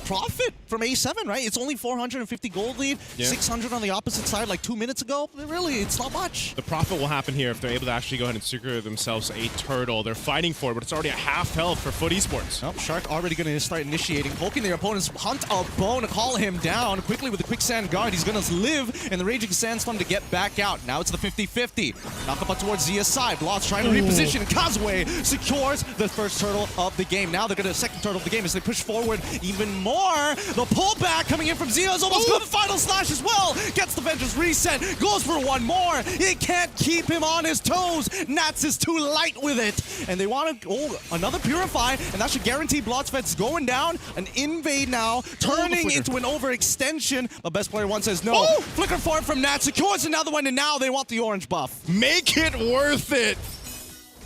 K: profit from A7, right? It's only 450 gold lead, 600 on the opposite side like 2 minutes ago. Really, it's not much.
L: The profit will happen here if they're able to actually go ahead and secure themselves a turtle. They're fighting for it, but it's already at half health for Foot Esports.
K: Oh, Shark already going to start initiating, poking their opponents, hunt a bone to call him down quickly with the Quicksand Guard. He's going to live in the Raging Sandstorm to get back out. Now it's the 50-50. Knock up towards Zia's side. Blotz trying to reposition. Kazue secures the first turtle of the game. Now they're going to second turtle of the game as they push forward even more. The pullback coming in from Zio is almost good. Final Slash as well. Gets the Vengeance reset. Goes for one more. It can't keep him on his toes. Nats is too light with it. And they want to another Purify, and that should guarantee Bloodzette's going down. An invade now, turning into an overextension. But Best Player 1 says no. Flicker for it from Nats. Secures another one, and now they want the orange buff.
L: Make it worth it.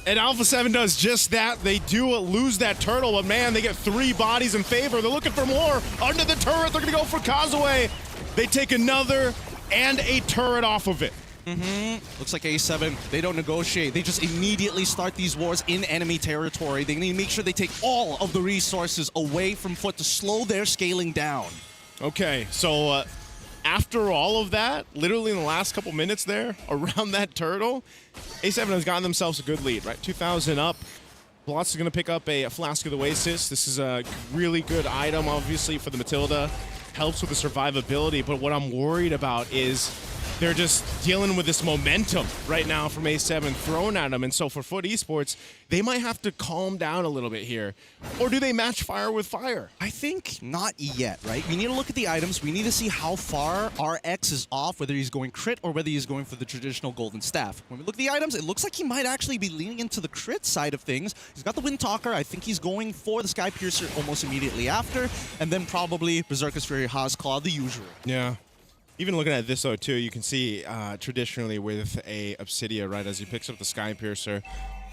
L: And Alpha 7 does just that. They do lose that turtle, but man, they get 3 bodies in favor. They're looking for more. Under the turret, they're going to go for Kazue. They take another and a turret off of it.
K: Looks like A7, they don't negotiate. They just immediately start these wars in enemy territory. They need to make sure they take all of the resources away from Foot to slow their scaling down.
L: Okay, so after all of that, literally in the last couple minutes there, around that turtle, A7 has gotten themselves a good lead, right? 2,000 up. Blotz is going to pick up a Flask of the Oasis. This is a really good item, obviously, for the Matilda. helps with the survivability, but what I'm worried about is they're just dealing with this momentum right now from A7 thrown at them. And so for Foot Esports, they might have to calm down a little bit here. Or do they match fire with fire?
K: I think not yet, right? We need to look at the items. We need to see how far RX is off, whether he's going crit or whether he's going for the traditional golden staff. When we look at the items, it looks like he might actually be leaning into the crit side of things. He's got the Wind Talker. I think he's going for the Sky Piercer almost immediately after. And then probably Berserker's Fury, Haas Claw, the usual.
L: Yeah. Even looking at this, though, too, you can see traditionally with a Obsidia, right, as he picks up the Sky Piercer,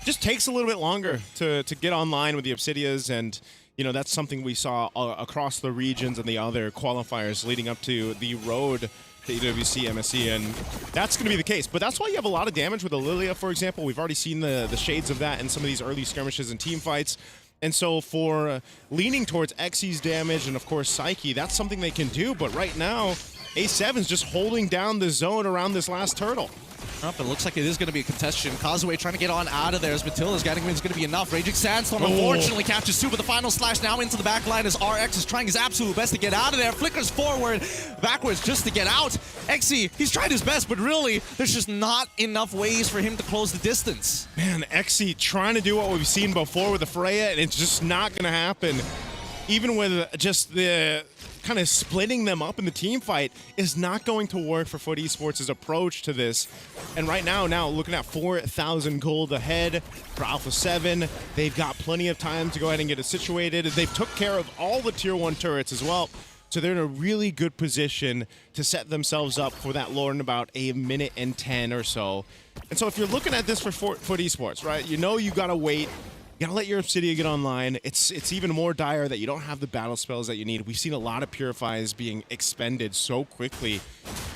L: just takes a little bit longer to get online with the Obsidias, and, you know, that's something we saw across the regions and the other qualifiers leading up to the road to EWC, MSC, and that's going to be the case. But that's why you have a lot of damage with the Lilia, for example. We've already seen the shades of that in some of these early skirmishes and team fights. And so for leaning towards Xy's damage and, of course, Psyche, that's something they can do. But right now, A7's just holding down the zone around this last turtle.
K: It looks like it is going to be a contestation. Kazuya trying to get on out of there as Matilda's getting is going to be enough. Raging Sandstorm unfortunately catches two, but the final slash now into the back line as RX is trying his absolute best to get out of there. Flickers forward, backwards just to get out. Xy, he's tried his best, but really, there's just not enough ways for him to close the distance.
L: Man, Xy trying to do what we've seen before with the Freya, and it's just not going to happen. Even with just the kind of splitting them up in the team fight is not going to work for Foot Esports' approach to this. And right now looking at 4,000 gold ahead for Alpha 7. They've got plenty of time to go ahead and get it situated. They've took care of all the tier 1 turrets as well. So they're in a really good position to set themselves up for that lore in about a minute and 10 or so. And so if you're looking at this for Foot Esports, right, you know you gotta wait. You gotta let your Obsidia get online. It's even more dire that you don't have the battle spells that you need. We've seen a lot of Purifies being expended so quickly.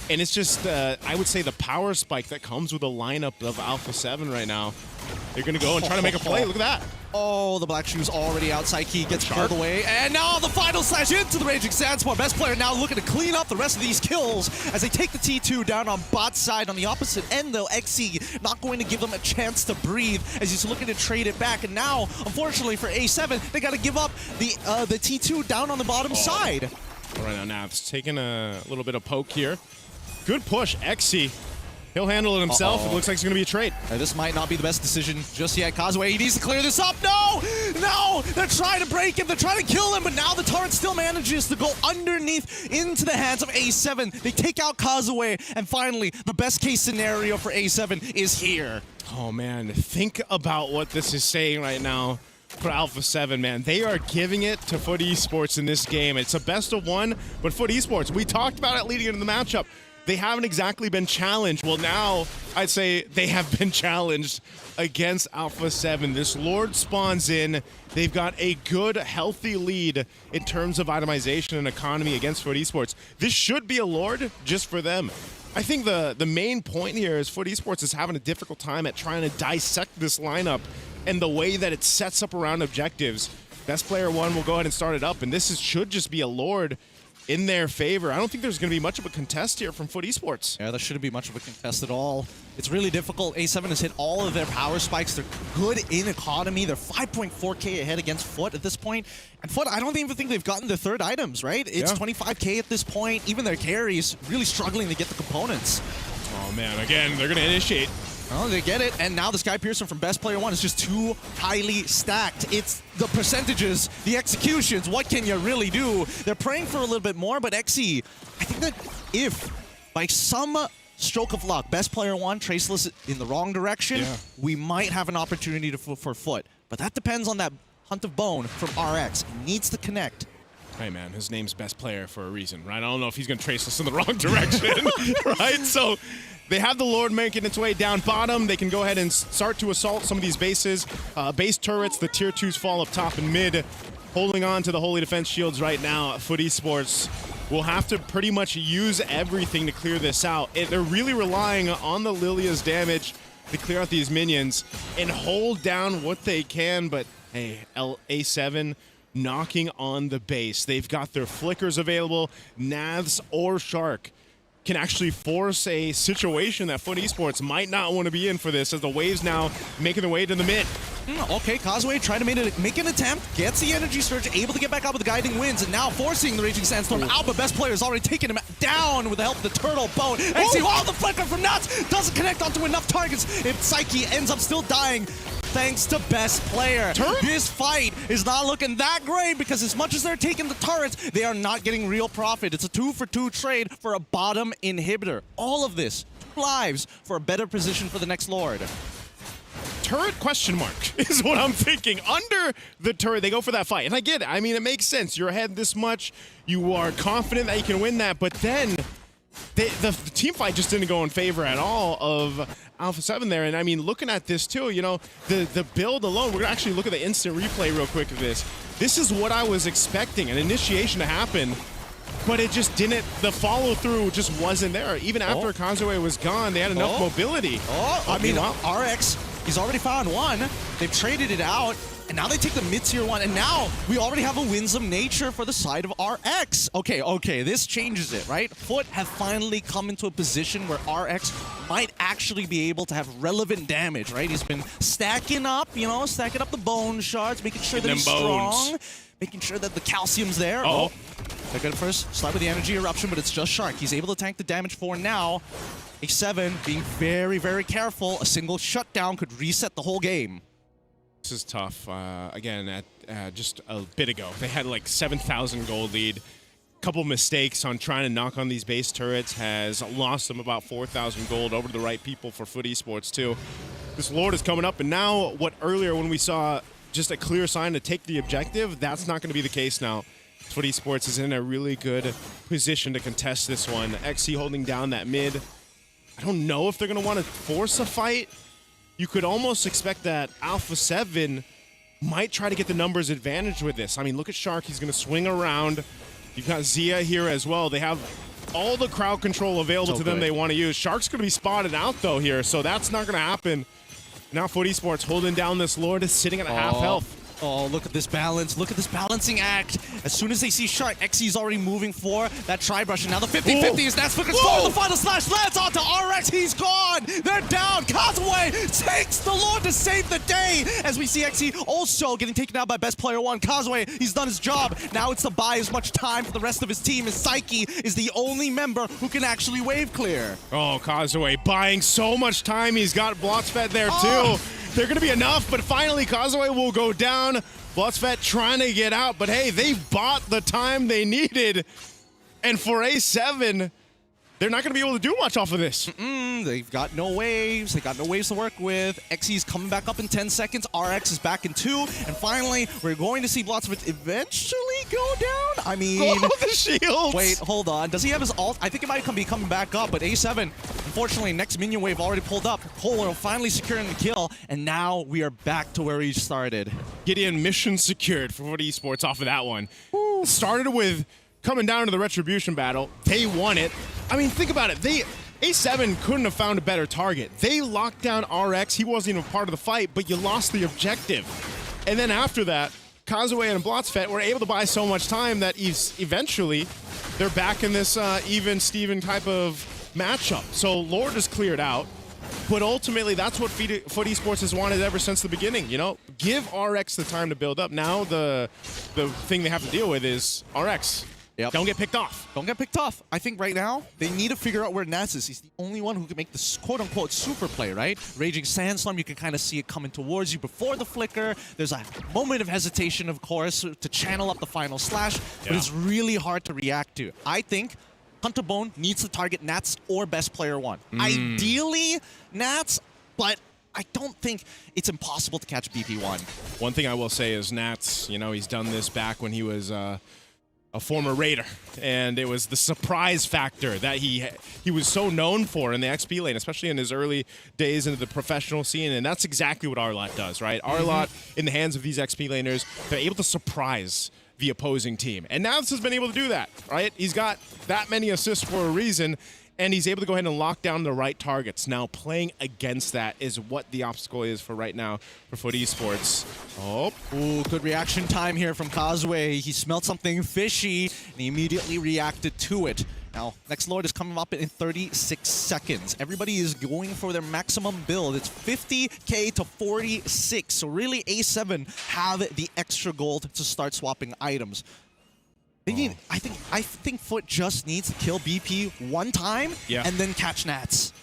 L: And it's just, I would say, the power spike that comes with a lineup of Alpha 7 right now. They're gonna go and try to make a play. Look at that.
K: Oh, the Black Shoe's already out. Psyche gets pulled away. And now the final slash into the Raging Sandstorm. Best player now looking to clean up the rest of these kills as they take the T2 down on bot side. On the opposite end, though, Xy not going to give them a chance to breathe as he's looking to trade it back. And now, unfortunately for A7, they got to give up the T2 down on the bottom side.
L: All right, now Nav's taking a little bit of poke here. Good push, Xy. He'll handle it himself. It looks like it's going to be a trade.
K: This might not be the best decision just yet. Kazuya, he needs to clear this up. No! No! They're trying to break him. They're trying to kill him, but now the turret still manages to go underneath into the hands of A7. They take out Kazuya, and finally, the best case scenario for A7 is here.
L: Oh, man. Think about what this is saying right now for Alpha 7, man. They are giving it to Foot Esports in this game. It's a best of one, but Foot Esports, we talked about it leading into the matchup. They haven't exactly been challenged. Well, now I'd say they have been challenged against Alpha 7. This Lord spawns in. They've got a good, healthy lead in terms of itemization and economy against Foot Esports. This should be a Lord just for them. I think the main point here is Foot Esports is having a difficult time at trying to dissect this lineup and the way that it sets up around objectives. Best player 1 will go ahead and start it up, and this should just be a Lord in their favor. I don't think there's going to be much of a contest here from Foot Esports.
K: Yeah, there shouldn't be much of a contest at all. It's really difficult. A7 has hit all of their power spikes. They're good in economy. They're 5.4k ahead against Foot at this point. And Foot, I don't even think they've gotten their third items, right? It's 25k at this point. Even their carries really struggling to get the components.
L: Oh man, again, they're going to initiate.
K: Oh, they get it, and now the Sky Piercer from Best Player 1 is just too highly stacked. It's the percentages, the executions, what can you really do? They're praying for a little bit more, but Xy, I think that if, by some stroke of luck, Best Player 1 traceless in the wrong direction, we might have an opportunity for Foot. But that depends on that Hunt of Bone from RX. He needs to connect.
L: Hey man, his name's Best Player for a reason, right? I don't know if he's going to trace us in the wrong direction, right? So they have the Lord making its way down bottom. They can go ahead and start to assault some of these bases. Base turrets, the tier 2s fall up top and mid. Holding on to the Holy Defense Shields right now, Foot Esports will have to pretty much use everything to clear this out. They're really relying on the Lilia's damage to clear out these minions and hold down what they can, but hey, A7 knocking on the base. They've got their flickers available. Navs or Shark can actually force a situation that Foot Esports might not want to be in for this, as the waves now making their way to the mid.
K: Okay, Causeway trying to make an attempt, gets the energy surge, able to get back out with the guiding winds, and now forcing the Raging Sandstorm out, but best player has already taken him down with the help of the turtle bone. XC, wow, the flicker from Nuts doesn't connect onto enough targets. If Psyche ends up still dying, thanks to best player. This fight is not looking that great because as much as they're taking the turrets, they are not getting real profit. It's a 2-for-2 trade for a bottom inhibitor. All of this, 2 lives for a better position for the next Lord.
L: Turret question mark is what I'm thinking. Under the turret, they go for that fight. And I get it. I mean, it makes sense. You're ahead this much. You are confident that you can win that. But then the team fight just didn't go in favor at all of Alpha 7 there. And I mean, looking at this too, you know, the build alone, we're going to actually look at the instant replay real quick of this. This is what I was expecting, an initiation to happen. But it just didn't, the follow-through just wasn't there. Even after Causeway was gone, they had enough mobility.
K: I mean, RX, he's already found one. They've traded it out, and now they take the mid-tier one, and now we already have a Winsome Nature for the side of RX. Okay, this changes it, right? Foot have finally come into a position where RX might actually be able to have relevant damage, right? He's been stacking up, you know, stacking up the bone shards, making sure that he's strong, making sure that the calcium's there. They're good first. Slide with the energy eruption, but it's just Shark. He's able to tank the damage for now. A7 being very, very careful. A single shutdown could reset the whole game.
L: This is tough. Again, at just a bit ago, they had like 7,000 gold lead. Couple mistakes on trying to knock on these base turrets has lost them about 4,000 gold over to the right people for Foot Esports too. This Lord is coming up, and now what earlier when we saw just a clear sign to take the objective, that's not going to be the case now. Foot Esports is in a really good position to contest this one. XC holding down that mid. I don't know if they're going to want to force a fight. You could almost expect that Alpha 7 might try to get the numbers advantage with this. I mean, look at Shark. He's going to swing around. You've got Zia here as well. They have all the crowd control available to them they want to use. Shark's going to be spotted out, though, here, so that's not going to happen. Now Foot Esports holding down this Lord is sitting at a half health.
K: Oh, look at this balance. Look at this balancing act. As soon as they see Shark, XC is already moving for that tri-brush. And now the 50-50 is Nats Flickers for the final slash. Lands onto RX. He's gone. They're down. Causeway takes the Lord to save the day. As we see XC also getting taken out by best player 1. Causeway, he's done his job. Now it's to buy as much time for the rest of his team as Psyche is the only member who can actually wave clear.
L: Oh, Causeway buying so much time. He's got Blotsfet there too. They're going to be enough, but finally Causeway will go down. Blotsfet trying to get out, but hey, they bought the time they needed. And for A7, they're not going to be able to do much off of this.
K: They've got no waves. They got no waves to work with. XC's coming back up in 10 seconds. RX is back in 2. And finally, we're going to see Blotsfet eventually go down. I mean...
L: Oh, the shields!
K: Wait, hold on. Does he have his ult? I think it might be coming back up, but A7, unfortunately, next minion wave already pulled up. Polo finally securing the kill, and now we are back to where we started.
L: Gideon mission secured for Foot Esports off of that one. Started with coming down to the Retribution battle. They won it. I mean, think about it. A7 couldn't have found a better target. They locked down RX. He wasn't even part of the fight, but you lost the objective. And then after that, Causeway and Blotsfet were able to buy so much time that eventually they're back in this even-Steven type of matchup. So Lord is cleared out, but ultimately that's what Foot Esports has wanted ever since the beginning. You know, give RX the time to build up. Now the thing they have to deal with is RX.
K: Yep.
L: Don't get picked off.
K: Don't get picked off. I think right now, they need to figure out where Nats is. He's the only one who can make this quote-unquote super play, right? Raging Sandstorm, you can kind of see it coming towards you before the flicker. There's a moment of hesitation, of course, to channel up the final slash, but it's really hard to react to. I think Hunter Bone needs to target Nats or best player 1. Ideally, Nats, but I don't think it's impossible to catch BP1.
L: One thing I will say is Nats, you know, he's done this back when he was a former Raider, and it was the surprise factor that he was so known for in the XP lane, especially in his early days into the professional scene, and that's exactly what Arlott does, right? Arlott, in the hands of these XP laners, they're able to surprise the opposing team, and Nats has been able to do that, right? He's got that many assists for a reason, and he's able to go ahead and lock down the right targets. Now, playing against that is what the obstacle is for right now for FUT Esports. Oh.
K: Ooh, good reaction time here from Causeway. He smelled something fishy, and he immediately reacted to it. Now, next Lord is coming up in 36 seconds. Everybody is going for their maximum build. It's 50k to 46. So really, A7 have the extra gold to start swapping items. I think FUT just needs to kill BP one time and then catch Nats.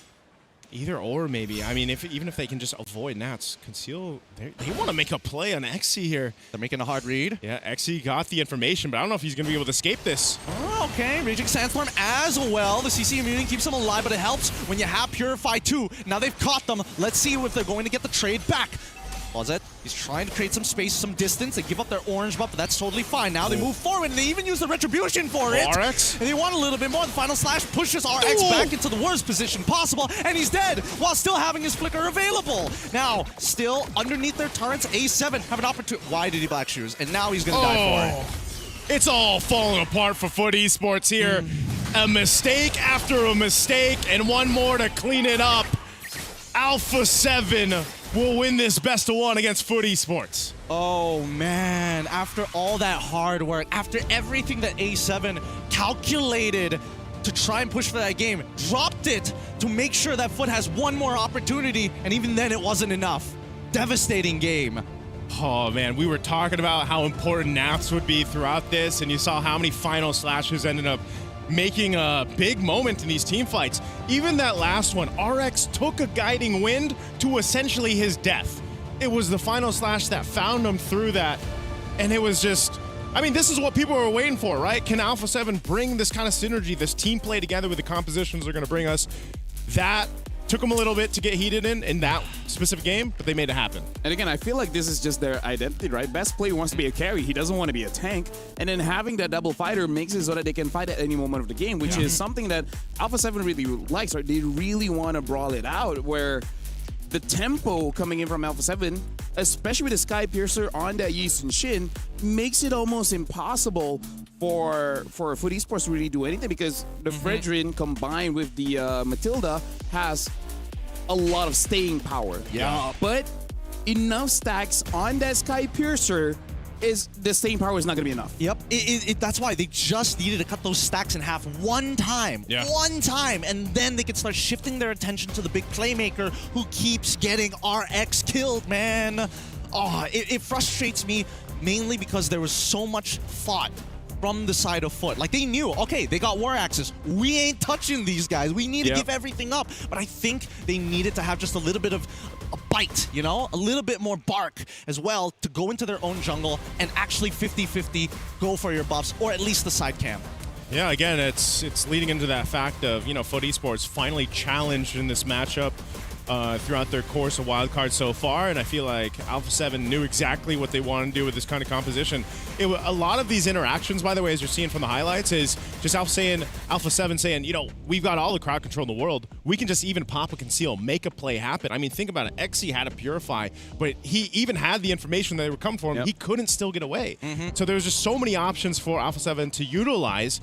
L: Either or, maybe. I mean, even if they can just avoid Nats, Conceal, they want to make a play on XC here.
K: They're making a hard read.
L: Yeah, XC got the information, but I don't know if he's going to be able to escape this.
K: Oh, okay. Raging Sandstorm as well. The CC immunity keeps them alive, but it helps when you have Purify too. Now they've caught them. Let's see if they're going to get the trade back. What's He's trying to create some space, some distance. They give up their orange buff, but that's totally fine. Now they move forward, and they even use the Retribution for it.
L: RX?
K: And they want a little bit more. The final slash pushes RX back into the worst position possible, and he's dead while still having his flicker available. Now, still underneath their turrets, A7 have an opportunity. Why did he Black Shoes? And now he's going to die for it.
L: It's all falling apart for FUT Esports here. A mistake after a mistake, and one more to clean it up. Alpha 7 will win this best of one against FUT Esports.
K: Oh man, after all that hard work, after everything that A7 calculated to try and push for that game, dropped it to make sure that FUT has one more opportunity, and even then it wasn't enough. Devastating game.
L: Oh man, we were talking about how important Naps would be throughout this, and you saw how many final slashes ended up making a big moment in these team fights. Even that last one, RX took a guiding wind to essentially his death. It was the final slash that found him through that, and it was just, I mean, this is what people were waiting for, right? Can Alpha 7 bring this kind of synergy, this team play together with the compositions they're going to bring us? That took them a little bit to get heated in that specific game, but they made it happen.
A: And again, I feel like this is just their identity, right? Best player wants to be a carry. He doesn't want to be a tank. And then having that double fighter makes it so that they can fight at any moment of the game, which is something that Alpha 7 really likes, right? They really want to brawl it out, where the tempo coming in from Alpha 7, especially with the Sky Piercer on that Yi Sun-shin, makes it almost impossible for FUT Esports to really do anything, because the Fredrin combined with the Matilda has a lot of staying power. But enough stacks on that Sky Piercer is the staying power is not going to be enough.
K: Yep. That's why they just needed to cut those stacks in half one time. One time. And then they could start shifting their attention to the big playmaker who keeps getting RX killed, man. Oh, it frustrates me mainly because there was so much thought from the side of FUT. Like, they knew, okay, they got War Axes. We ain't touching these guys. We need to give everything up. But I think they needed to have just a little bit of a bite, you know? A little bit more bark as well to go into their own jungle and actually 50-50 go for your buffs, or at least the side camp.
L: Yeah, again, it's leading into that fact of, you know, FUT Esports finally challenged in this matchup throughout their course of wildcards so far, and I feel like Alpha 7 knew exactly what they wanted to do with this kind of composition. A lot of these interactions, by the way, as you're seeing from the highlights, is just Alpha 7 saying, you know, we've got all the crowd control in the world. We can just even pop a conceal, make a play happen. I mean, think about it. XC had a Purify, but he even had the information that they were coming for him. He couldn't still get away. So there was just so many options for Alpha 7 to utilize,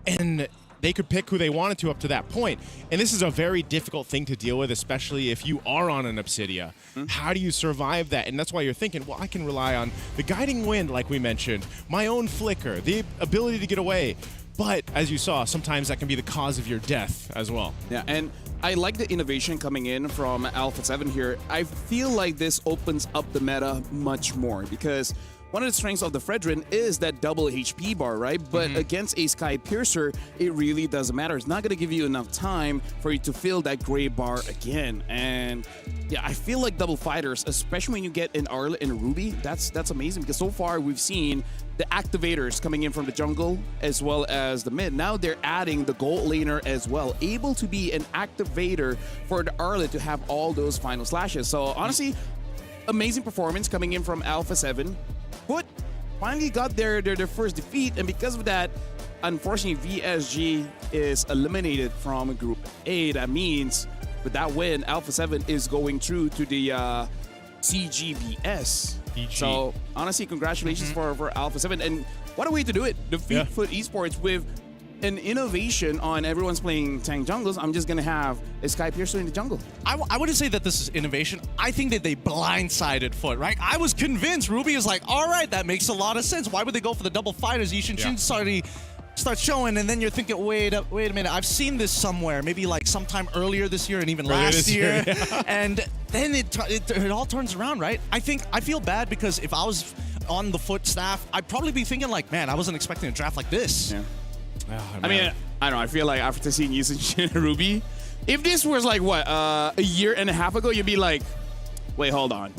L: and they could pick who they wanted to up to that point. And this is a very difficult thing to deal with, especially if you are on an Obsidia. How do you survive that? And that's why you're thinking, well, I can rely on the guiding wind, like we mentioned, my own flicker, the ability to get away. But as you saw, sometimes that can be the cause of your death as well.
A: Yeah, and I like the innovation coming in from Alpha 7 here. I feel like this opens up the meta much more, because one of the strengths of the Fredrin is that double HP bar, right? But against a Sky Piercer, it really doesn't matter. It's not going to give you enough time for you to fill that gray bar again. And yeah, I feel like double fighters, especially when you get an Arlet and a Ruby, that's amazing, because so far we've seen the activators coming in from the jungle as well as the mid. Now they're adding the gold laner as well, able to be an activator for the Arlet to have all those final slashes. So honestly, amazing performance coming in from Alpha 7. FUT finally got their first defeat, and because of that, unfortunately, VSG is eliminated from Group A. That means with that win, Alpha 7 is going through to the CGBS. So honestly, congratulations for Alpha 7, and what a way to do it. Defeat FUT Esports with an innovation on everyone's playing tank jungles. I'm just gonna have a Sky Piercer in the jungle.
K: I wouldn't say that this is innovation. I think that they blindsided Foot, right? I was convinced Ruby is like, all right, that makes a lot of sense. Why would they go for the double fighters? Yishin Shin starts showing, and then you're thinking, wait a minute, I've seen this somewhere, maybe like sometime earlier this year and even last year. And then it all turns around, right? I feel bad because if I was on the Foot staff, I'd probably be thinking like, man, I wasn't expecting a draft like this.
A: Yeah. Oh, I mean, I don't know. I feel like after seeing Yushin Shin and Ruby, if this was like what a year and a half ago, you'd be like, wait, hold on.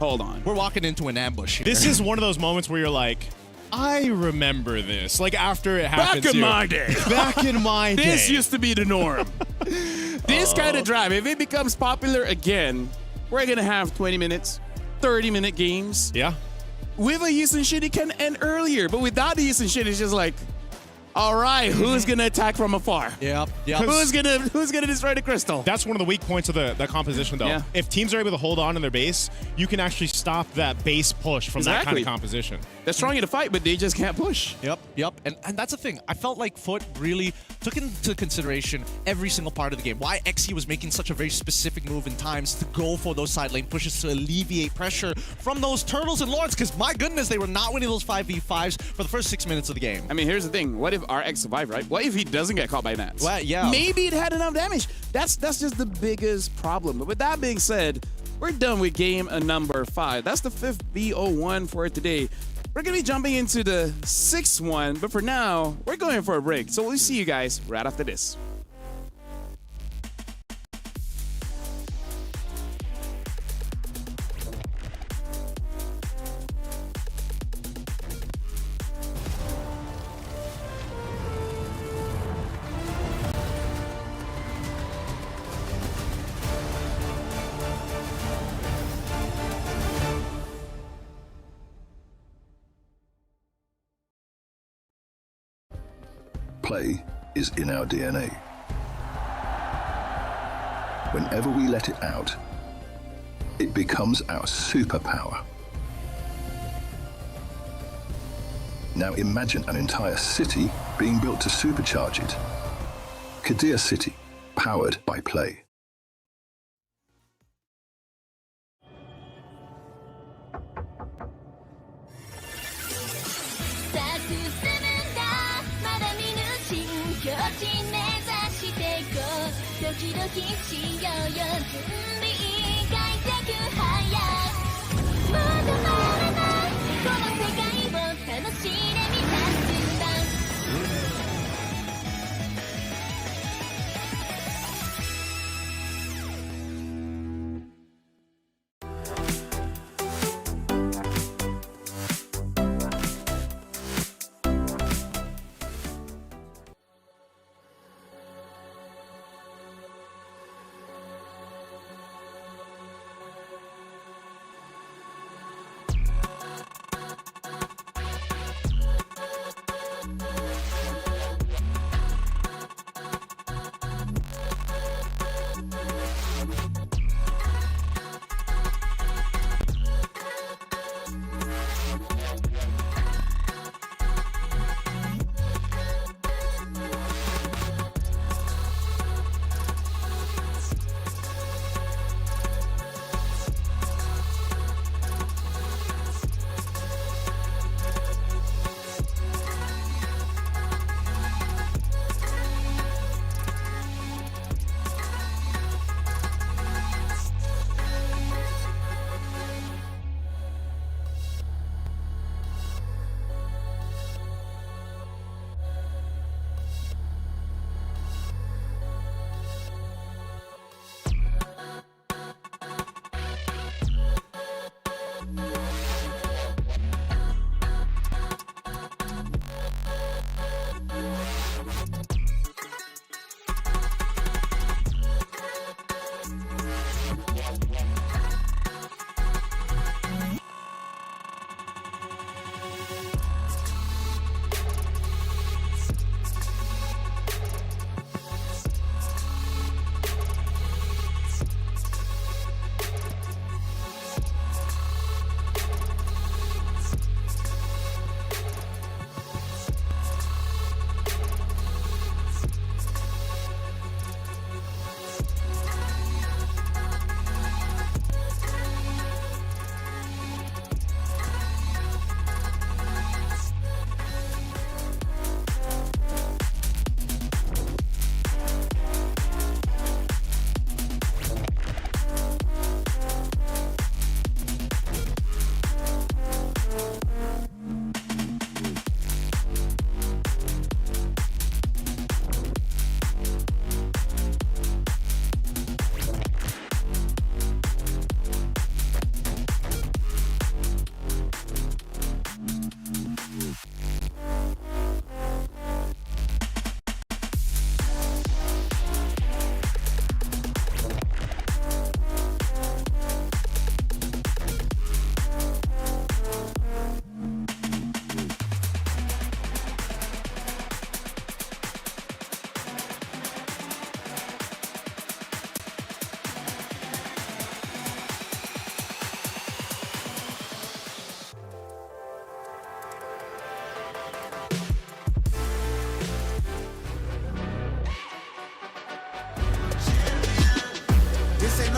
K: We're walking into an ambush here.
L: This is one of those moments where you're like, I remember this. Like after it happens.
A: Back in my day.
L: Back in my day.
A: This used to be the norm. This kind of drive, if it becomes popular again, we're gonna have 20 minutes, 30-minute games.
L: Yeah.
A: With a Yushin Shin, it can end earlier, but without the Yushin Shin, it's just like, all right, who's gonna attack from afar?
K: Yep.
A: Who's gonna destroy the crystal?
L: That's one of the weak points of the composition, though. Yeah. If teams are able to hold on in their base, you can actually stop that base push from that kind of composition.
A: They're strong in the fight, but they just can't push.
K: Yep. And that's the thing. I felt like Foot really took into consideration every single part of the game. Why XE was making such a very specific move in times to go for those side lane pushes to alleviate pressure from those Turtles and Lords, because my goodness, they were not winning those 5v5s for the first 6 minutes of the game.
A: I mean, here's the thing. What if RX survived, right? What if he doesn't get caught by Nats?
K: Well, yeah.
A: Maybe it had enough damage. That's just the biggest problem. But with that being said, we're done with game number 5. That's the 5th BO1 for today. We're going to be jumping into the 6th one, but for now, we're going for a break. So we'll see you guys right after this.
D: Play is in our DNA. Whenever we let it out, it becomes our superpower. Now imagine an entire city being built to supercharge it. Kadir City, powered by play.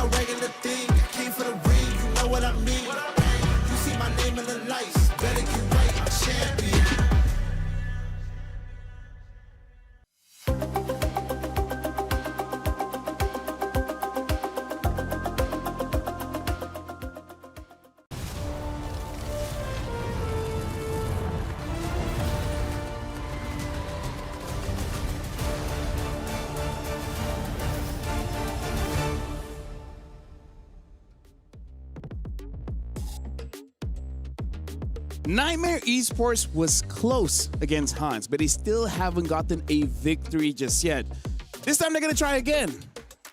M: a regular thing. I came for the ring, you know what I mean. You see my name in the lights, better get right, I'm champion.
A: Nightmare Esports was close against Hans, but they still haven't gotten a victory just yet. This time they're gonna try again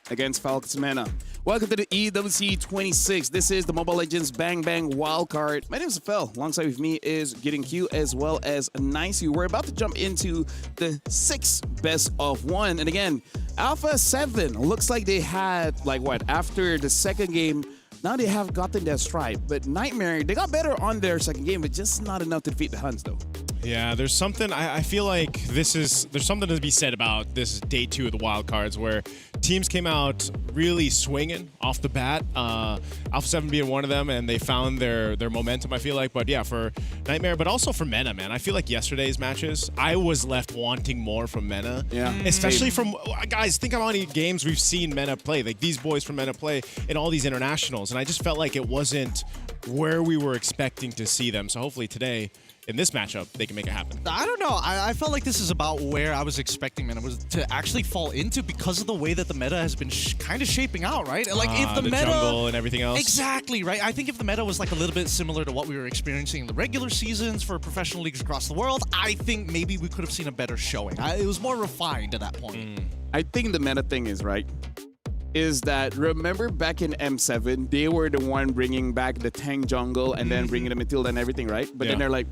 A: against Falcons Mena. Welcome to the EWC 26. This is the Mobile Legends Bang Bang Wildcard. My name is Phil. Alongside with me is Getting Q as well as Nicey. We're about to jump into the 6 best of 1. And again, Alpha 7 looks like they had, like what, after the second game, now they have gotten their stride. But Nightmare, they got better on their second game, but just not enough to defeat the Huns though.
L: Yeah, there's something, I feel like there's something to be said about this day 2 of the wild cards where teams came out really swinging off the bat. Alpha 7 being one of them, and they found their momentum, I feel like. But yeah, for Nightmare, but also for Mena, man. I feel like yesterday's matches, I was left wanting more from Mena.
A: Yeah.
L: Especially from, guys, think of how many games we've seen Mena play. Like these boys from Mena play in all these internationals. And I just felt like it wasn't where we were expecting to see them. So hopefully today, in this matchup, they can make it happen.
K: I don't know. I felt like this is about where I was expecting Meta was to actually fall into because of the way that the meta has been kind of shaping out, right? Like if the meta
L: jungle and everything else.
K: Exactly, right? I think if the meta was like a little bit similar to what we were experiencing in the regular seasons for professional leagues across the world, I think maybe we could have seen a better showing. It was more refined at that point.
A: I think the meta thing is that remember back in M7, they were the one bringing back the tank jungle and then bringing the Matilda and everything, right? But then they're like,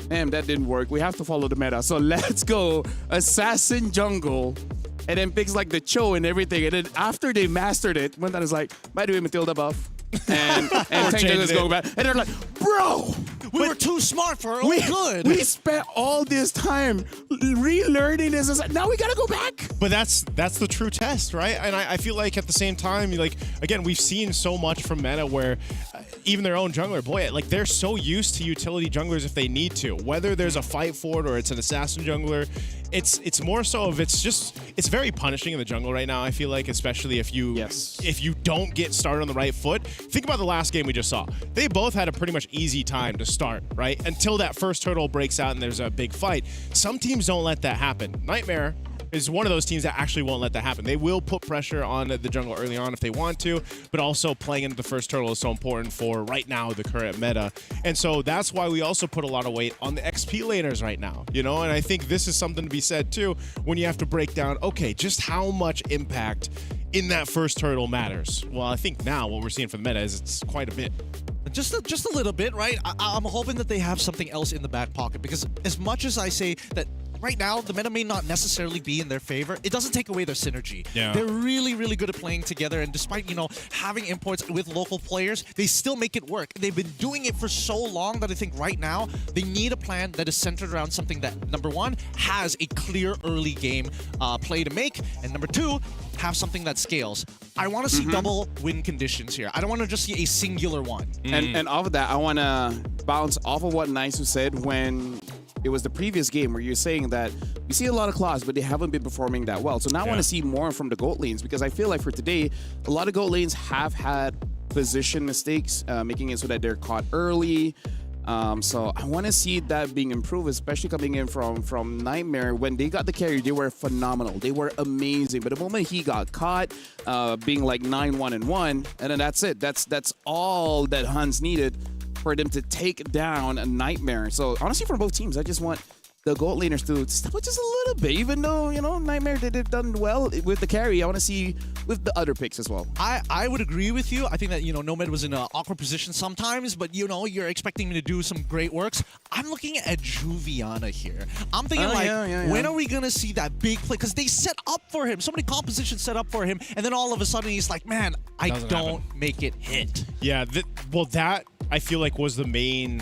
A: damn, that didn't work. We have to follow the meta. So let's go assassin jungle and then picks like the Cho and everything. And then after they mastered it, one time is like, by the way, Matilda buff. And tank jungle is going back. And they're like, bro!
K: We were too smart for our own good.
A: We spent all this time relearning this. Now we gotta go back.
L: But that's the true test, right? And I feel like at the same time, like again, we've seen so much from Meta where even their own jungler, boy, like they're so used to utility junglers if they need to. Whether there's a fight for it or it's an assassin jungler, it's more so of it's very punishing in the jungle right now. I feel like, especially if you don't get started on the right foot. Think about the last game we just saw. They both had a pretty much easy time to start, right? Until that first turtle breaks out and there's a big fight. Some teams don't let that happen. Nightmare is one of those teams that actually won't let that happen. They will put pressure on the jungle early on if they want to, but also playing into the first turtle is so important for right now the current meta. And so that's why we also put a lot of weight on the XP laners right now, you know? And I think this is something to be said too when you have to break down, okay, just how much impact in that first turtle matters. Well, I think now what we're seeing for the meta is it's quite a bit.
K: Just a little bit, right? I'm hoping that they have something else in the back pocket because as much as I say that right now, the meta may not necessarily be in their favor. It doesn't take away their synergy.
L: Yeah.
K: They're really, really good at playing together, and despite, having imports with local players, they still make it work. They've been doing it for so long that I think right now, they need a plan that is centered around something that, number one, has a clear early game play to make, and number two, have something that scales. I want to see double win conditions here. I don't want to just see a singular one.
A: And off of that, I want to bounce off of what Nisu said when it was the previous game where you're saying that you see a lot of claws, but they haven't been performing that well. So now I want to see more from the goat lanes because I feel like for today, a lot of goat lanes have had position mistakes, making it so that they're caught early. So I want to see that being improved, especially coming in from Nightmare. When they got the carry, they were phenomenal. They were amazing. But the moment he got caught, being like 9-1-1, and then that's it. That's all that Hans needed for them to take down a Nightmare. So honestly, for both teams, I just want the gold laners to step up just a little bit. Even though, Nightmare they've done well with the carry, I want to see with the other picks as well.
K: I would agree with you. I think that, Nomad was in an awkward position sometimes, but, you're expecting me to do some great works. I'm looking at Juviana here. I'm thinking when are we going to see that big play? Because they set up for him. So many compositions set up for him, and then all of a sudden he's like, man, I don't make it hit.
L: Yeah, that I feel like was the main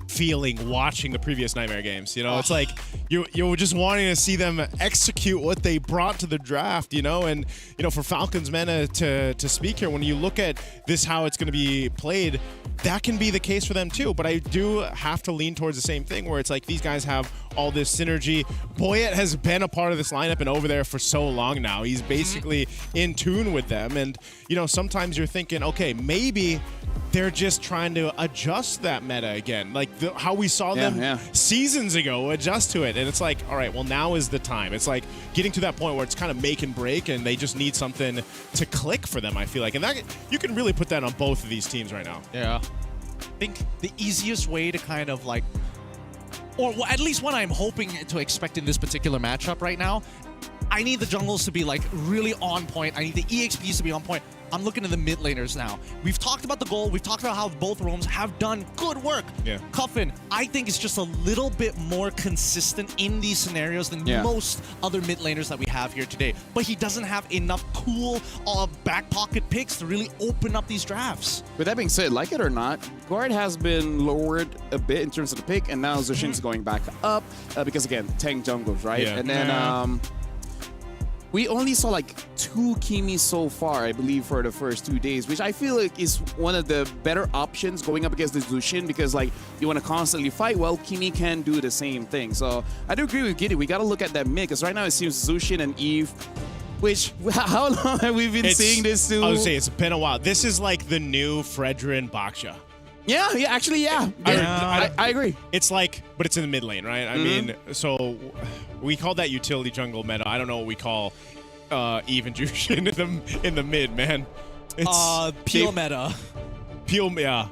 L: feeling watching the previous Nightmare games. You know, it's like you're just wanting to see them execute what they brought to the draft. You know, and you know, for Falcons Meta to speak here, when you look at this, how it's going to be played, that can be the case for them too. But I do have to lean towards the same thing, where it's like these guys have all this synergy. Boyet has been a part of this lineup and over there for so long now. He's basically in tune with them, and you know, sometimes you're thinking, okay, maybe they're just trying to adjust that meta again, like how we saw them seasons ago adjust to it. And it's like, all right, well, now is the time. It's like getting to that point where it's kind of make and break, and they just need something to click for them, I feel like. And that you can really put that on both of these teams right now.
K: Yeah. I think the easiest way to kind of like, or at least what I'm hoping to expect in this particular matchup right now, I need the jungles to be like really on point. I need the EXPs to be on point. I'm looking at the mid laners now. We've talked about the goal. We've talked about how both roams have done good work. Yeah. Cuffin, I think, is just a little bit more consistent in these scenarios than most other mid laners that we have here today. But he doesn't have enough cool back pocket picks to really open up these drafts.
A: With that being said, like it or not, Guard has been lowered a bit in terms of the pick, and now Zushin's going back up because, again, tank jungles, right?
L: Yeah.
A: And then we only saw like 2 Kimi so far, I believe, for the first 2 days, which I feel like is one of the better options going up against the Zushin, because like you want to constantly fight. Well, Kimi can do the same thing. So I do agree with Giddy. We got to look at that mid, because right now it seems Zushin and Eve, which, how long have we been seeing this too?
L: I would say it's been a while. This is like the new Fredrin Baksha.
A: Yeah, actually, yeah. I agree.
L: It's like, but it's in the mid lane, right? I mean, so we call that utility jungle meta. I don't know what we call Eve and Jushin in the mid, man. It's
K: peel meta.
L: Peel, yeah.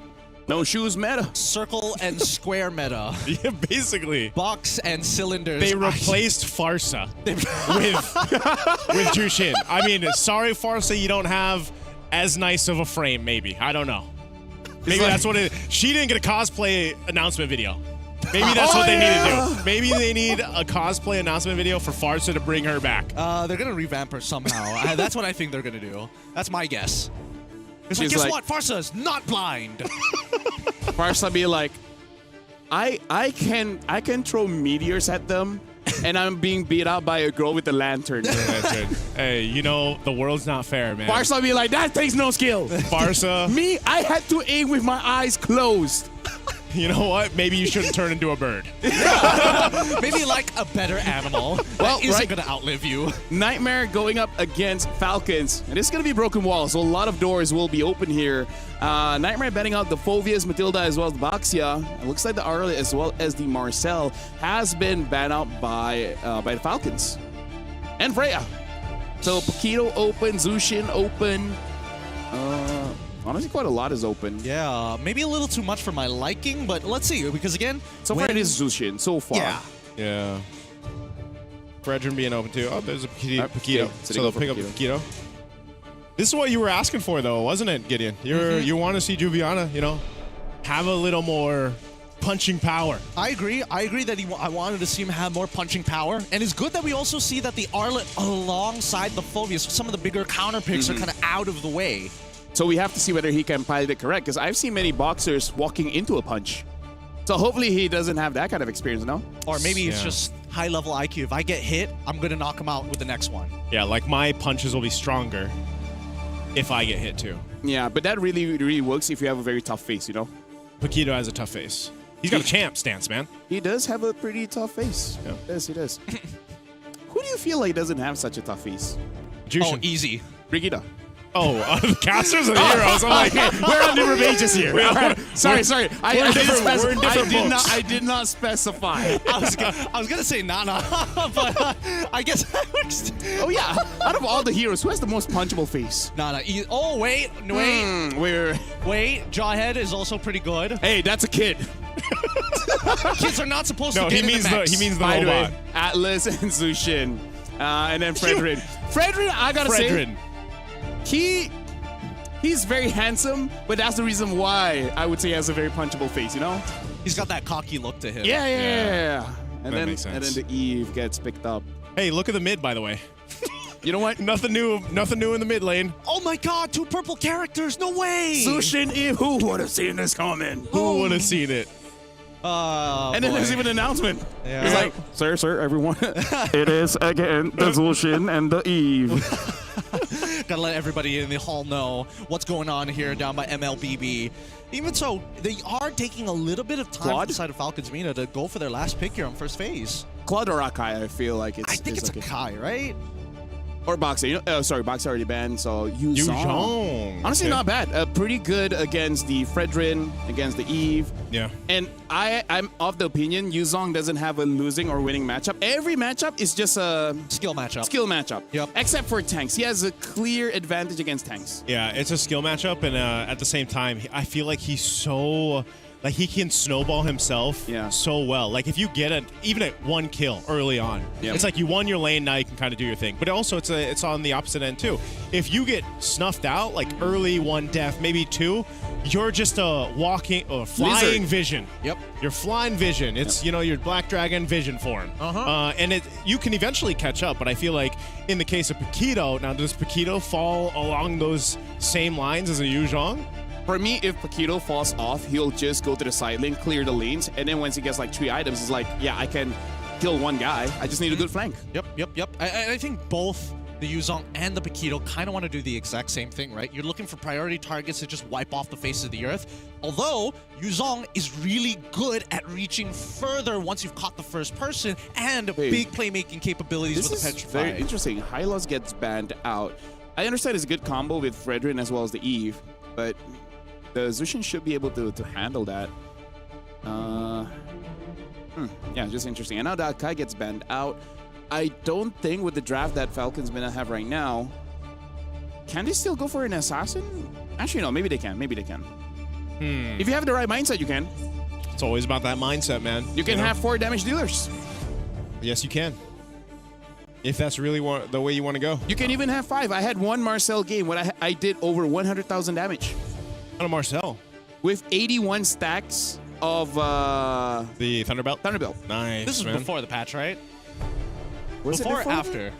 A: No shoes meta.
K: Circle and square meta.
L: Yeah, basically.
K: Box and cylinders.
L: They replaced Farsa with Jushin. I mean, sorry, Farsa, you don't have as nice of a frame, maybe. I don't know. Maybe that's what it is. She didn't get a cosplay announcement video. Maybe that's what they need to do. Maybe they need a cosplay announcement video for Farsa to bring her back.
K: They're going to revamp her somehow. That's what I think they're going to do. That's my guess. It's like, guess what? Farsa's not blind.
A: Farsa be like, I can throw meteors at them, and I'm being beat out by a girl with a lantern.
L: Hey, you know, the world's not fair, man.
A: Farsa be like, that takes no skill.
L: Farsa.
A: Me, I had to aim with my eyes closed.
L: You know what? Maybe you shouldn't turn into a bird.
K: Maybe like a better animal that isn't going to outlive you.
A: Nightmare going up against Falcons. And it's going to be broken walls, so a lot of doors will be open here. Nightmare betting out the Phovias, Matilda, as well as Baxia. It looks like the Arla as well as the Marcel has been banned out by the Falcons. And Freya. So Paquito open, Zushin open. Honestly, quite a lot is open.
K: Yeah, maybe a little too much for my liking, but let's see. Because again,
A: so far it is Zushin. So far,
L: yeah. Fredrin being open too. Oh, there's a Paquito. So they'll pick up Paquito. This is what you were asking for, though, wasn't it, Gideon? You want to see Juviana, you know, have a little more punching power.
K: I agree. I agree that I wanted to see him have more punching power. And it's good that we also see that the Arlet alongside the Phobias, some of the bigger counter picks are kind of out of the way.
A: So we have to see whether he can pilot it correct, because I've seen many boxers walking into a punch. So hopefully he doesn't have that kind of experience, no?
K: Or maybe it's just high-level IQ. If I get hit, I'm going to knock him out with the next one.
L: Yeah, like my punches will be stronger if I get hit too.
A: Yeah, but that really works if you have a very tough face, you know?
L: Paquito has a tough face. He's got a champ stance, man.
A: He does have a pretty tough face. Yeah. Yes, he does. Who do you feel like doesn't have such a tough face?
L: Jushin.
K: Oh, easy.
A: Brigida.
L: Oh, the casters and heroes. I'm like,
A: we're on different pages here. Sorry. I did not specify.
K: I was gonna say Nana, but I guess.
A: Oh yeah. Out of all the heroes, who has the most punchable face?
K: Nana. Oh wait. Wait. Jawhead is also pretty good.
A: Hey, that's a kid.
K: Kids are not supposed to.
L: No,
K: he
L: means the
A: By
L: robot.
A: the way, Atlas and Zushin, and then Fredrin. Fredrin, I gotta say. He's very handsome, but that's the reason why I would say he has a very punchable face, you know?
K: He's got that cocky look to him.
A: Yeah. And
L: that
A: then
L: makes sense.
A: the Eve gets picked up.
L: Hey, look at the mid, by the way.
A: You know what?
L: Nothing new in the mid lane.
K: Oh my god, 2 purple characters, no way!
A: Zushin Eve, who would have seen this coming?
L: Who would have seen it?
A: And then there's even an announcement.
K: Yeah.
A: It's like, sir, everyone, it is again the Zulshin and the Eve.
K: Gotta let everybody in the hall know what's going on here down by MLBB. Even so, they are taking a little bit of time on the side of Falcons Mina to go for their last pick here on first phase.
A: Claude or Akai, I feel like it's.
K: I think it's
A: like
K: Akai, right?
A: Or Boxer. Sorry, Boxer already banned, so
L: Yuzhong.
A: Honestly,
L: Okay.
A: not bad. Pretty good against the Fredrin, against the Eve.
L: Yeah.
A: And I'm of the opinion Yuzhong doesn't have a losing or winning matchup. Every matchup is just a
K: skill matchup.
A: Yep. Except for tanks. He has a clear advantage against tanks.
L: Yeah, it's a skill matchup, and at the same time, I feel like he's so... Like, he can snowball himself so well. Like, if you get even at one kill early on, it's like you won your lane, now you can kind of do your thing. But also, it's on the opposite end, too. If you get snuffed out, like early one death, maybe two, you're just a flying vision.
K: Yep.
L: You're flying vision. It's, your Black Dragon vision form. And you can eventually catch up, but I feel like in the case of Paquito, now does Paquito fall along those same lines as a Yuzhong?
A: For me, if Paquito falls off, he'll just go to the side lane, clear the lanes, and then once he gets like 3 items, he's like, yeah, I can kill one guy. I just need a good flank.
K: Yep. I think both the Yuzhong and the Paquito kind of want to do the exact same thing, right? You're looking for priority targets to just wipe off the face of the earth. Although, Yuzhong is really good at reaching further once you've caught the first person and big playmaking capabilities with the Petrify.
A: Very interesting. Hylos gets banned out. I understand it's a good combo with Fredrin as well as the Eve, but the Zushin should be able to handle that. Yeah, just interesting. And now that Kai gets banned out, I don't think with the draft that Falcons gonna have right now, can they still go for an assassin? Actually, no. Maybe they can. If you have the right mindset, you can.
L: It's always about that mindset, man.
A: You can have 4 damage dealers.
L: Yes, you can. If that's really the way you want to go.
A: You can even have 5. I had one Marcel game when I did over 100,000 damage.
L: On a Marcel?
A: With 81 stacks of...
L: the Thunderbelt?
A: Thunderbelt.
L: Nice,
K: This is
L: man.
K: before the patch, right?
A: Was
K: before
A: it
K: or after?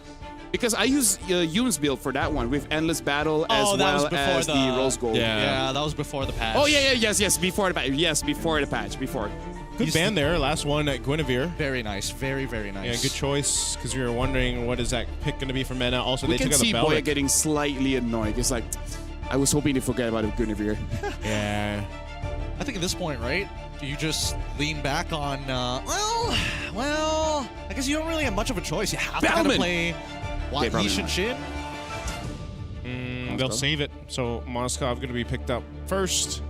A: Because I used Yoon's build for that one with Endless Battle as well as the Rose Gold.
K: Yeah, that was before the patch.
A: Oh, yes, before the patch. Yes, before the patch, before.
L: Good band there. Last one at Guinevere.
K: Very nice. Very, very nice.
L: Yeah, good choice, because we were wondering what is that pick going to be for Mena. Also,
A: We
L: they
A: can
L: took out
A: see
L: the
A: Boya
L: Bellic.
A: getting slightly annoyed. It's like, I was hoping to forget about Guinevere.
L: Yeah.
K: I think at this point, right, you just lean back on, well, I guess you don't really have much of a choice. You have to kind of play
A: Okay, probably
K: Yishin
A: not.
K: Shin.
L: They'll save it. So Moskov going to be picked up first.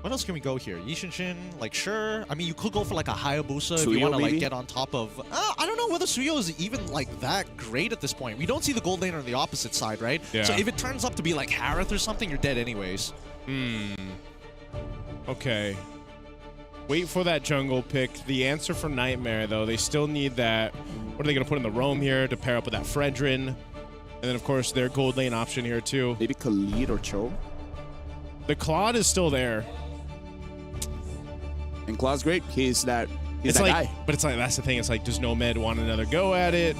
K: What else can we go here? Yishin Shin, like, sure. I mean, you could go for like a Hayabusa if you
A: Suyo,
K: want to like
A: maybe?
K: get on top of. I don't know whether Suyo is even like that great at this point. We don't see the gold laner on the opposite side, right?
L: Yeah.
K: So if it turns up to be like Harith or something, you're dead anyways.
L: Okay. Wait for that jungle pick. The answer for Nightmare, though, they still need that. What are they going to put in the roam here to pair up with that Fredrin? And then, of course, their gold lane option here, too.
A: Maybe Khalid or Cho.
L: The Claude is still there.
A: And Claude's great. He's that
L: It's like,
A: guy.
L: but it's like, that's the thing. It's like, does Nomad want another go at it?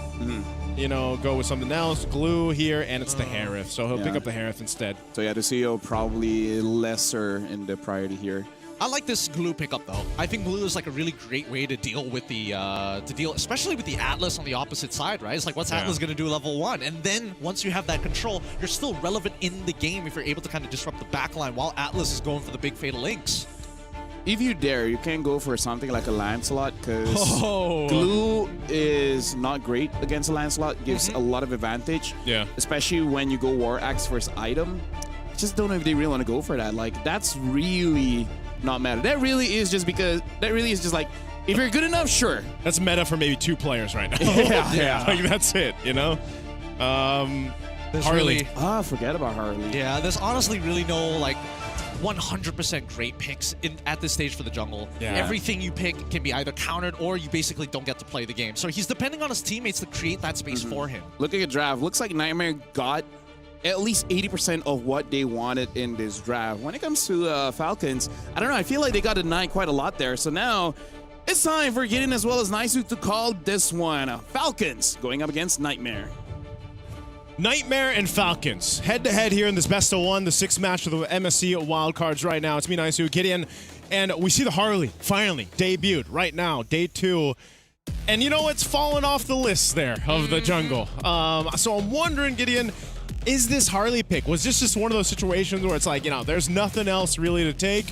L: You know, go with something else. Glue here, and it's the Harith. So he'll pick up the Harith instead.
A: So yeah, the CEO probably lesser in the priority here.
K: I like this glue pickup though. I think glue is like a really great way to deal with the especially with the Atlas on the opposite side, right? It's like, what's Atlas gonna do level 1? And then once you have that control, you're still relevant in the game if you're able to kind of disrupt the backline while Atlas is going for the big fatal links.
A: If you dare, you can go for something like a Lancelot because
K: Oh.
A: glue is not great against a Lancelot. Gives a lot of advantage.
L: Yeah.
A: Especially when you go War Axe first item. I just don't know if they really want to go for that. Like, that's really not meta. That really is just like, if you're good enough, sure.
L: That's meta for maybe 2 players right now.
A: Yeah.
L: Like, that's it, you know?
K: There's
L: Harley.
K: really-
A: Forget about Harley.
K: Yeah, there's honestly really no like 100% great picks at this stage for the jungle.
L: Yeah.
K: Everything you pick can be either countered or you basically don't get to play the game. So he's depending on his teammates to create that space for him.
A: Looking at draft, looks like Nightmare got at least 80% of what they wanted in this draft. When it comes to Falcons, I don't know. I feel like they got denied quite a lot there. So now it's time for Gideon as well as Naisu to call this one. Falcons going up against Nightmare.
L: Nightmare and Falcons head-to-head here in this best of one, the sixth match of the MSC wildcards right now. It's me, Nice, Gideon, and we see the Harley finally debuted right now, day 2. And you know, it's fallen off the list there of the jungle. So I'm wondering, Gideon, is this Harley pick, was this just one of those situations where it's like, you know, there's nothing else really to take?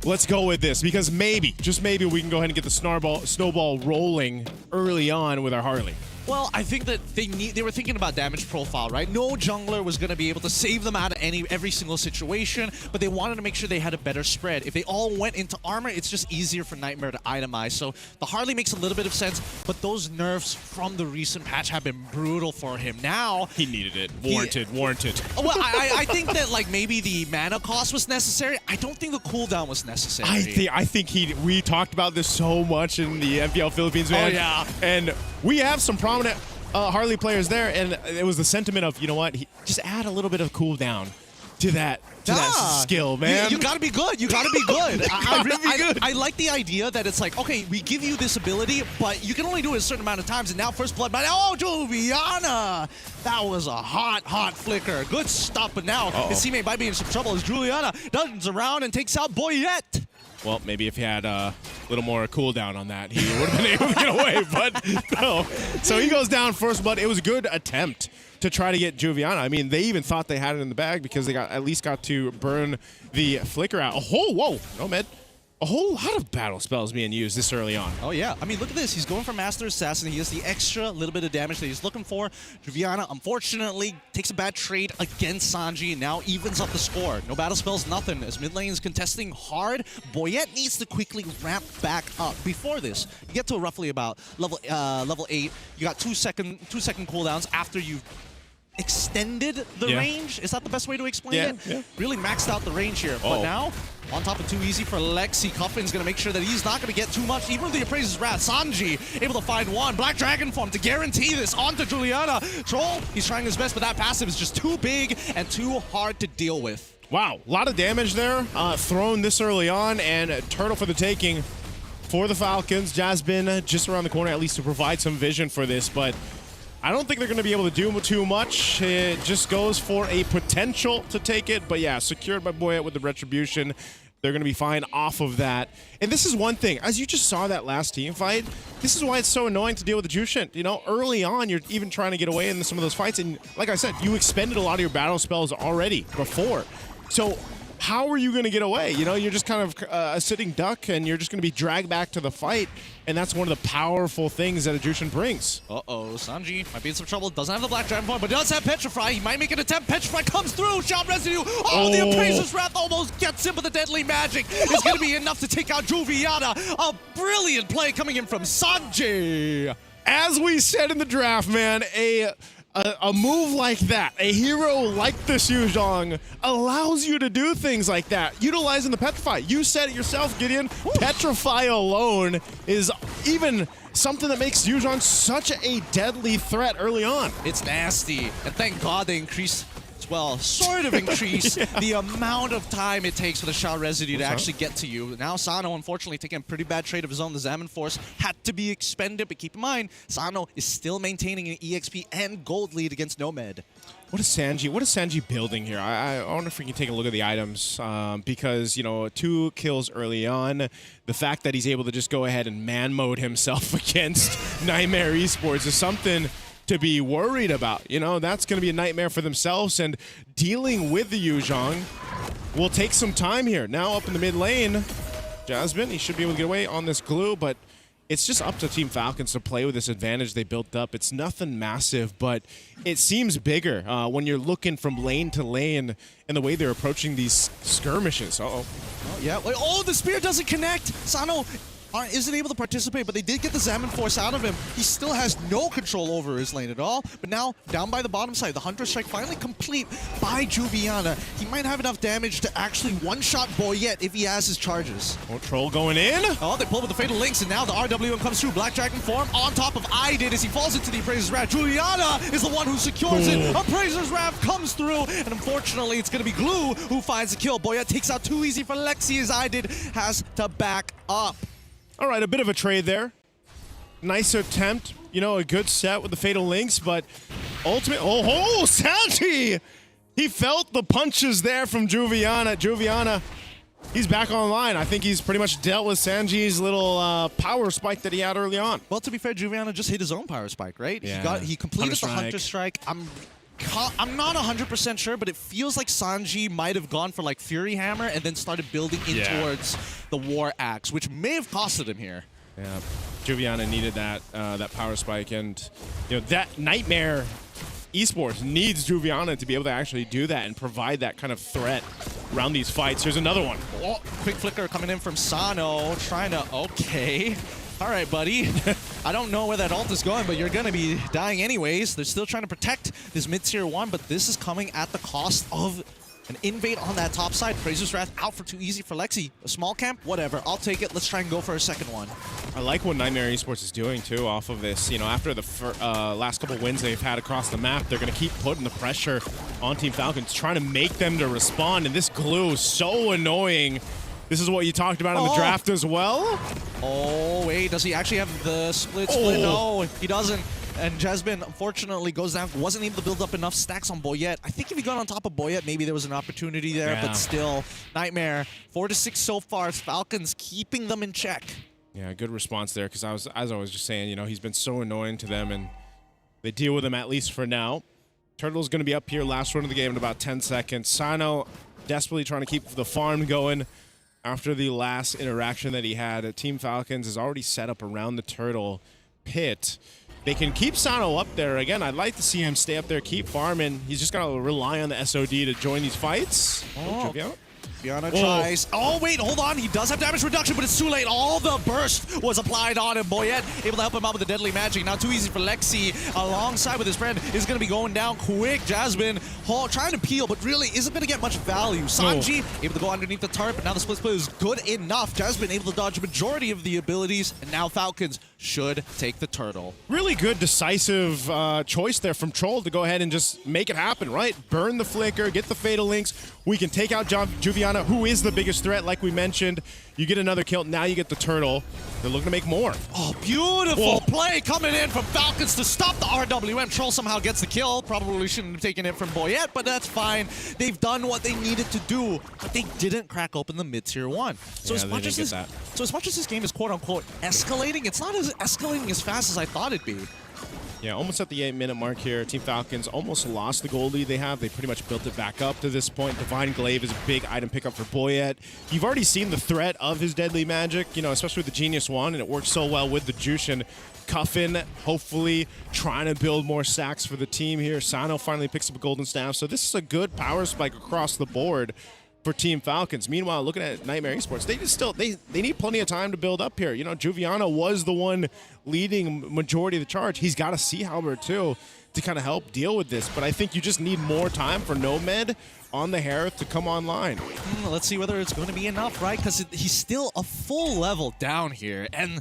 L: Let's go with this, because maybe, just maybe, we can go ahead and get the snowball rolling early on with our Harley.
K: Well, I think that they were thinking about damage profile, right? No jungler was going to be able to save them out of every single situation, but they wanted to make sure they had a better spread. If they all went into armor, it's just easier for Nightmare to itemize. So the Harley makes a little bit of sense, but those nerfs from the recent patch have been brutal for him. Now
L: he needed it. Warranted.
K: Well, I think that like maybe the mana cost was necessary. I don't think the cooldown was necessary.
L: I think we talked about this so much in the MPL Philippines, man.
K: Oh yeah,
L: and we have some prominent Harley players there, and it was the sentiment of, you know what, just add a little bit of cooldown to that skill, man.
K: You gotta be good. You gotta be good. I like the idea that it's like, okay, we give you this ability, but you can only do it a certain amount of times. And now First Blood, but oh, Juliana, that was a hot flicker. Good stuff. But now his teammate might be in some trouble as Juliana turns around and takes out Boyette.
L: Well, maybe if he had a little more cooldown on that, he would have been able to get away, but no. So he goes down First Blood. It was a good attempt to try to get Juviana. I mean, they even thought they had it in the bag because they at least got to burn the flicker out. Oh, whoa, Nomad. A whole lot of battle spells being used this early on.
K: Oh, yeah. I mean, look at this. He's going for Master Assassin. He has the extra little bit of damage that he's looking for. Juviana, unfortunately, takes a bad trade against Sanji and now evens up the score. No battle spells, nothing. As mid lane is contesting hard, Boyette needs to quickly ramp back up. Before this, you get to roughly about level 8. You got 2 second cooldowns after you've extended the range. Is that the best way to explain it?
L: Yeah.
K: Really maxed out the range here. But now, on top of too easy for Lexi, Cuffin's going to make sure that he's not going to get too much. Even with the Appraiser's Wrath, Sanji able to find one. Black Dragon form to guarantee this onto Juliana. Troll, he's trying his best, but that passive is just too big and too hard to deal with.
L: Wow, a lot of damage there thrown this early on, and Turtle for the taking for the Falcons. Jasmine just around the corner, at least to provide some vision for this, but I don't think they're going to be able to do too much. It just goes for a potential to take it. But yeah, secured by Boyette with the Retribution. They're going to be fine off of that. And this is one thing. As you just saw that last team fight, this is why it's so annoying to deal with the Jushin. You know, early on, you're even trying to get away in some of those fights. And like I said, you expended a lot of your battle spells already before. So how are you going to get away? You know, you're just kind of a sitting duck, and you're just going to be dragged back to the fight. And that's one of the powerful things that a Jushin brings.
K: Uh-oh, Sanji might be in some trouble. Doesn't have the Black Dragon form, but does have Petrify. He might make an attempt. Petrify comes through. Shout Residue. Oh, the Appraiser's Wrath almost gets him, but the Deadly Magic is going to be enough to take out Juviana. A brilliant play coming in from Sanji.
L: As we said in the draft, man, a move like that, a hero like this Yuzhong, allows you to do things like that, utilizing the Petrify. You said it yourself, Gideon. Petrify alone is even something that makes Yuzhong such a deadly threat early on.
K: It's nasty, and thank God they increased, well, sort of increase the amount of time it takes for the Shao Residue to actually get to you. Now Sano, unfortunately, taking a pretty bad trade of his own. The Zaman Force had to be expended, but keep in mind, Sano is still maintaining an EXP and gold lead against Nomad.
L: What is Sanji building here? I wonder if we can take a look at the items, because, you know, 2 kills early on. The fact that he's able to just go ahead and man mode himself against Nightmare Esports is something to be worried about. You know, that's going to be a nightmare for themselves, and dealing with the Yuzhong will take some time here. Now up in the mid lane, Jasmine, he should be able to get away on this glue, but it's just up to Team Falcons to play with this advantage they built up. It's nothing massive, but it seems bigger when you're looking from lane to lane and the way they're approaching these skirmishes. Uh-oh.
K: Oh, yeah. Oh, the spear doesn't connect. Sano isn't able to participate, but they did get the Zaman Force out of him. He still has no control over his lane at all. But now, down by the bottom side, the Hunter Strike finally complete by Juviana. He might have enough damage to actually one-shot Boyette if he has his charges.
L: Oh, Troll going in.
K: Oh, they pull with the Fatal Links, and now the RWM comes through. Black Dragon form on top of Idid as he falls into the Appraiser's Wrath. Juliana is the one who secures it. Appraiser's Wrath comes through, and unfortunately, it's going to be Glue who finds the kill. Boyette takes out too easy for Lexi as Idid has to back up.
L: All right, a bit of a trade there. Nice attempt, you know, a good set with the Fatal Links, but Ultimate. Oh, Sanji! He felt the punches there from Juviana. Juviana, he's back online. I think he's pretty much dealt with Sanji's little power spike that he had early on.
K: Well, to be fair, Juviana just hit his own power spike, right?
L: Yeah.
K: He completed the
L: Hunter
K: Hunter Strike. I'm not 100% sure, but it feels like Sanji might have gone for like Fury Hammer and then started building in towards the War Axe, which may have costed him here.
L: Yeah, Juviana needed that that power spike, and that Nightmare Esports needs Juviana to be able to actually do that and provide that kind of threat around these fights. Here's another one.
K: Oh, quick flicker coming in from Sano, trying to, okay. All right, buddy. I don't know where that ult is going, but you're going to be dying anyways. They're still trying to protect this mid-tier 1, but this is coming at the cost of an invade on that top side. Fraser's Wrath out for too easy for Lexi. A small camp? Whatever. I'll take it. Let's try and go for a second one.
L: I like what Nightmare Esports is doing, too, off of this. After the last couple wins they've had across the map, they're going to keep putting the pressure on Team Falcons, trying to make them to respond, and this glue is so annoying. This is what you talked about in the draft as well.
K: Oh, wait. Does he actually have the split? No, he doesn't. And Jasmine, unfortunately, goes down. Wasn't able to build up enough stacks on Boyette. I think if he got on top of Boyette, maybe there was an opportunity there. But still, Nightmare, 4-6 so far. Falcons keeping them in check.
L: Yeah, good response there, because as I was just saying, he's been so annoying to them, and they deal with him at least for now. Turtle's going to be up here last run of the game in about 10 seconds. Sano desperately trying to keep the farm going. After the last interaction that he had, Team Falcons is already set up around the Turtle pit. They can keep Sano up there. Again, I'd like to see him stay up there, keep farming. He's just got to rely on the SOD to join these fights.
K: Fiona tries. Oh, wait, hold on. He does have damage reduction, but it's too late. All the burst was applied on him. Boyette able to help him out with the deadly magic. Now too easy for Lexi. Alongside with his friend is going to be going down quick. Jasmine trying to peel, but really isn't going to get much value. Sanji able to go underneath the turret, but now the split play is good enough. Jasmine able to dodge a majority of the abilities, and now Falcons should take the Turtle.
L: Really good, decisive choice there from Troll to go ahead and just make it happen, right? Burn the flicker, get the Fatal Links. We can take out Juviana, who is the biggest threat, like we mentioned. You get another kill. Now you get the Turtle. They're looking to make more.
K: Oh, beautiful play coming in from Falcons to stop the RWM. Troll somehow gets the kill. Probably shouldn't have taken it from Boyette, but that's fine. They've done what they needed to do, but they didn't crack open the mid-tier 1. So as much as this game is quote-unquote escalating, it's not as escalating as fast as I thought it'd be.
L: Yeah, almost at the 8-minute mark here. Team Falcons almost lost the gold lead they have. They pretty much built it back up to this point. Divine Glaive is a big item pickup for Boyette. You've already seen the threat of his deadly magic, especially with the Genius Wand, and it works so well with the Jushin. Cuffin, hopefully trying to build more stacks for the team here. Sano finally picks up a golden staff. So this is a good power spike across the board for Team Falcons. Meanwhile, looking at Nightmare Esports, they need plenty of time to build up here. Juviana was the one leading majority of the charge. He's got a Sea Halberd too to kind of help deal with this, but I think you just need more time for Nomad on the Harith to come online.
K: Let's see whether it's going to be enough, right? Because he's still a full level down here, and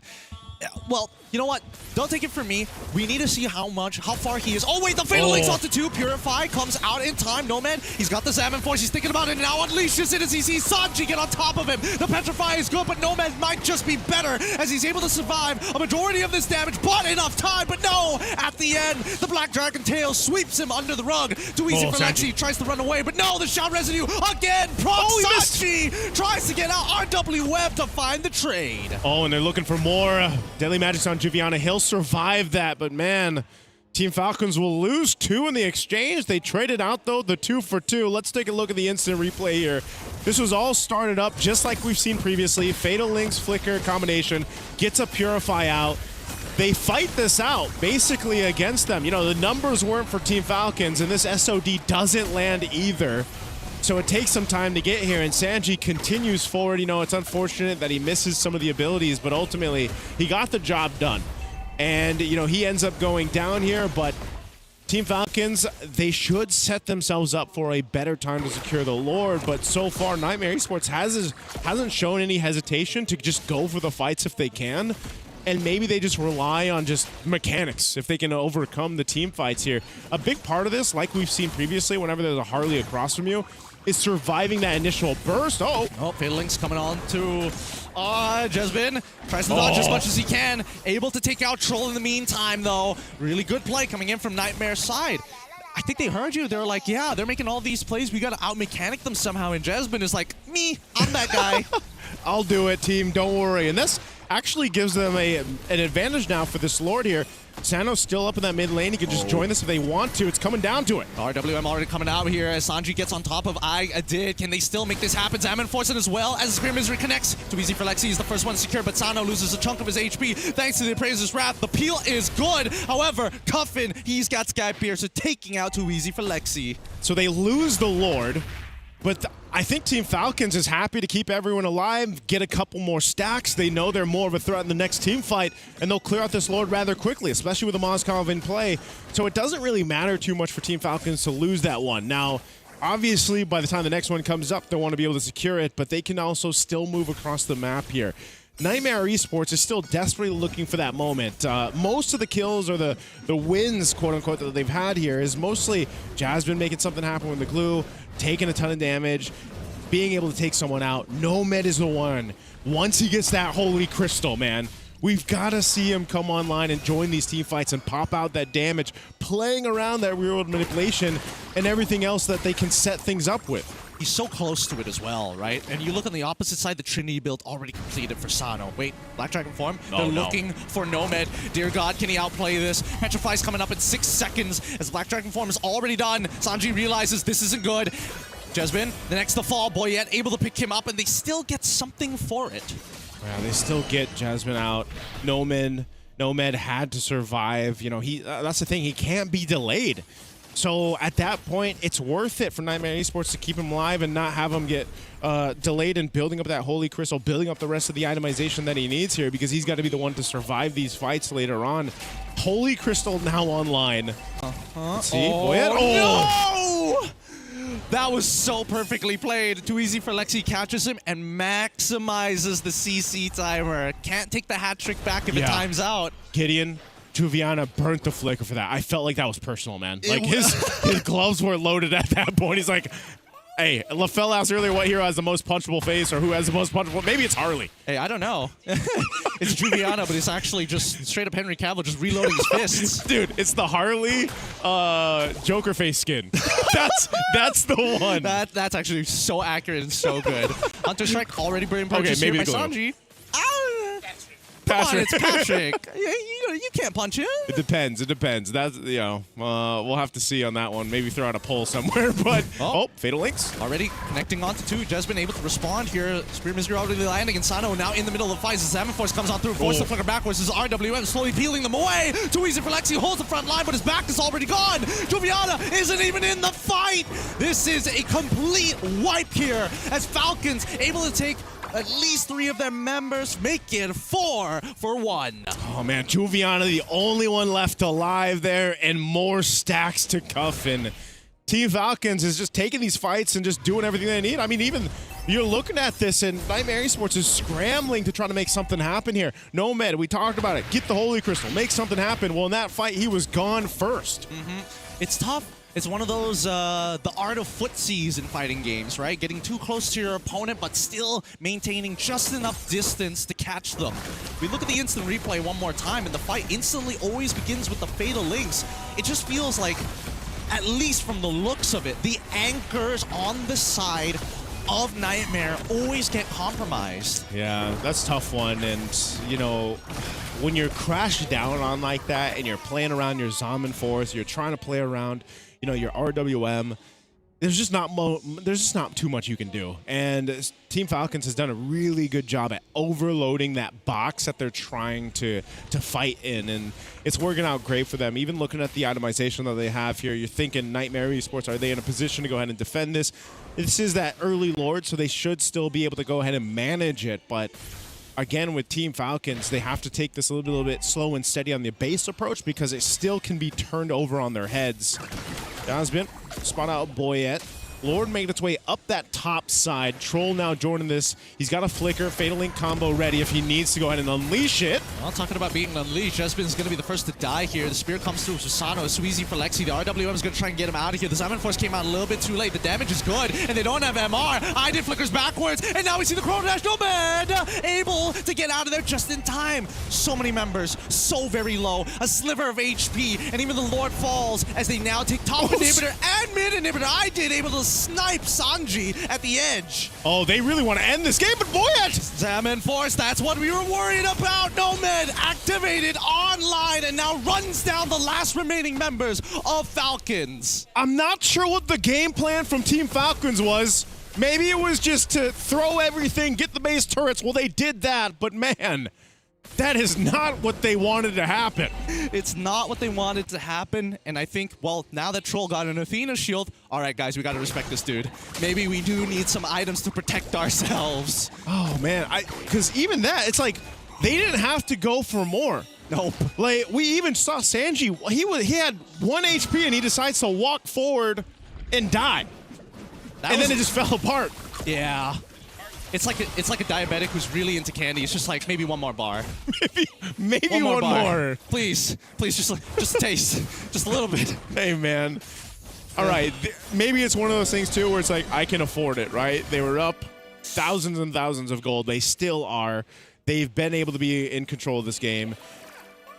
K: well, you know what? Don't take it from me. We need to see how far he is. Oh, wait, the Fatal Links onto 2. Purify comes out in time. Nomad, he's got the Salmon Force. He's thinking about it and now unleashes it as he sees Sanji get on top of him. The Petrify is good, but Nomad might just be better as he's able to survive a majority of this damage, but enough time. But no, at the end, the Black Dragon Tail sweeps him under the rug. Too easy for Lexi. Tries to run away, but no, the Shout Residue again. Sanji tries to get out. RW Web to find the trade.
L: Oh, and they're looking for more deadly magics on Juviana. He'll survive that, but man, Team Falcons will lose 2 in the exchange. They traded out, though, the 2 for 2. Let's take a look at the instant replay here. This was all started up just like we've seen previously. Fatal Links, Flicker combination, gets a Purify out. They fight this out, basically against them. The numbers weren't for Team Falcons, and this SOD doesn't land either. So it takes some time to get here, and Sanji continues forward. It's unfortunate that he misses some of the abilities, but ultimately, he got the job done. And, he ends up going down here, but Team Falcons, they should set themselves up for a better time to secure the Lord, but so far, Nightmare Esports hasn't shown any hesitation to just go for the fights if they can. And maybe they just rely on just mechanics if they can overcome the team fights here. A big part of this, like we've seen previously, whenever there's a Harley across from you, is surviving that initial burst. Oh,
K: Fatal Link's coming on to Jesbin. Tries to dodge as much as he can. Able to take out Troll in the meantime, though. Really good play coming in from Nightmare's side. I think they heard you. They were like, yeah, they're making all these plays. We got to out-mechanic them somehow. And Jesbin is like, I'm that guy.
L: I'll do it, team. Don't worry. And this actually gives them an advantage now for this Lord here. Sano's still up in that mid lane. He can just join this if they want to. It's coming down to it.
K: RWM already coming out here as Sanji gets on top of I did. Can they still make this happen? Zaman Forsen as well as Spear Misery connects. Too easy for Lexi. He's the first one to secure, but Sano loses a chunk of his HP thanks to the Appraiser's Wrath. The peel is good. However, Cuffin, he's got Sky Piercer taking out Too Easy for Lexi.
L: So they lose the Lord, but I think Team Falcons is happy to keep everyone alive, get a couple more stacks. They know they're more of a threat in the next team fight, and they'll clear out this Lord rather quickly, especially with the Moskov in play. So it doesn't really matter too much for Team Falcons to lose that one. Now, obviously, by the time the next one comes up, they want to be able to secure it, but they can also still move across the map here. Nightmare Esports is still desperately looking for that moment. Most of the kills or the wins, quote-unquote, that they've had here is mostly Jasmine making something happen with the glue, taking a ton of damage, being able to take someone out. Nomad is the one. Once he gets that Holy Crystal, man, we've got to see him come online and join these team fights and pop out that damage, playing around that real-world manipulation and everything else that they can set things up with.
K: He's so close to it as well, right? And you look on the opposite side, the Trinity build already completed for Sano. Wait, Black Dragon form? They're looking for Nomad. Dear God, can he outplay this? Petrify's coming up in 6 seconds as Black Dragon form is already done. Sanji realizes this isn't good. Jesbin, the next to fall, Boyette able to pick him up, and they still get something for it.
L: Yeah, they still get Jasmine out. Nomad had to survive. You know, that's the thing. He can't be delayed. So at that point, it's worth it for Nightmare Esports to keep him alive and not have him get delayed in building up that Holy Crystal, building up the rest of the itemization that he needs here, because he's got to be the one to survive these fights later on. Holy Crystal now online. Let's see.
K: No! That was so perfectly played. Too easy for Lexi, catches him and maximizes the CC timer. Can't take the hat trick back if it times out.
L: Gideon, Juviana burnt the flicker for that. I felt like that was personal, man. Like his gloves were loaded at that point. He's like, hey, LaFell asked earlier what hero has the most punchable face or who has the most punchable. Maybe it's Harley.
K: Hey, I don't know. It's Juviana, but it's actually just straight up Henry Cavill just reloading his fists.
L: Dude, it's the Harley Joker face skin. That's the one.
K: That's actually so accurate and so good. Hunter Strike already being purchased here by Sanji. Come on, it's Patrick. You can't punch him.
L: It depends. It depends. That's, you know, we'll have to see on that one. Maybe throw out a poll somewhere. But Fatal Links
K: already connecting onto two. Jesbin able to respond here. Spear Misery already landing, and Sano now in the middle of the fight. As Zaman Force comes on through, force the flicker backwards. As RWM slowly peeling them away. Too easy for Lexi. Holds the front line, but his back is already gone. Juviana isn't even in the fight. This is a complete wipe here. As Falcons able to take at least 3 of their members, make it 4 for 1.
L: Oh man, Juviana the only one left alive there, and more stacks to Cuffin. Team Falcons is just taking these fights and just doing everything they need. I mean, even you're looking at this, and Nightmare Esports is scrambling to try to make something happen here. Nomad, we talked about it. Get the Holy Crystal, make something happen. Well, in that fight, he was gone first.
K: It's tough. It's one of those, the art of footsies in fighting games, right? Getting too close to your opponent, but still maintaining just enough distance to catch them. We look at the instant replay one more time, and the fight instantly always begins with the Fatal Links. It just feels like, at least from the looks of it, the anchors on the side of Nightmare always get compromised.
L: Yeah, that's a tough one. And, you know, when you're crashed down on like that and you're playing around your Zaman Force, you're trying to play around, you know, your RWM, there's just not too much you can do. And Team Falcons has done a really good job at overloading that box that they're trying to fight in, and it's working out great for them. Even looking at the itemization that they have here, you're thinking Nightmare Esports, are they in a position to go ahead and defend this? This is that early Lord, so they should still be able to go ahead and manage it, but again, with Team Falcons, they have to take this a little bit slow and steady on the base approach, because it still can be turned over on their heads. Jasmine, spot out Boyette. Lord made its way up that top side. Troll now joining this. He's got a flicker, Fatal Link combo ready if he needs to go ahead and unleash it.
K: Well, talking about being unleashed, Jesbin's going to be the first to die here. The spear comes through Susano. It's too easy for Lexi. The RWM is going to try and get him out of here. The Simon Force came out a little bit too late. The damage is good, and they don't have MR. I did flickers backwards, and now we see the Chrono Dash Nomad able to get out of there just in time. So many members, so very low. A sliver of HP, and even the Lord falls as they now take top inhibitor and mid inhibitor. I did able to snipe Sanji at the edge.
L: Oh, they really want to end this game, but Boyet!
K: Salmon Force, that's what we were worried about. Nomad activated online and now runs down the last remaining members of Falcons.
L: I'm not sure what the game plan from Team Falcons was. Maybe it was just to throw everything, get the base turrets. Well, they did that, but man, that is not what they wanted to happen.
K: It's not what they wanted to happen, and I think, well, now that Troll got an Athena shield, all right, guys, we got to respect this dude. Maybe we do need some items to protect ourselves.
L: Oh, man, because even that, it's like they didn't have to go for more.
K: Nope.
L: Like, we even saw Sanji, he had 1 HP, and he decides to walk forward and die. And then it just fell apart.
K: Yeah. It's like a diabetic who's really into candy. It's just like maybe one more bar.
L: maybe one more.
K: Please, just a taste, just a little bit.
L: Hey man. All right, maybe it's one of those things too where it's like I can afford it, right? They were up thousands and thousands of gold. They still are. They've been able to be in control of this game.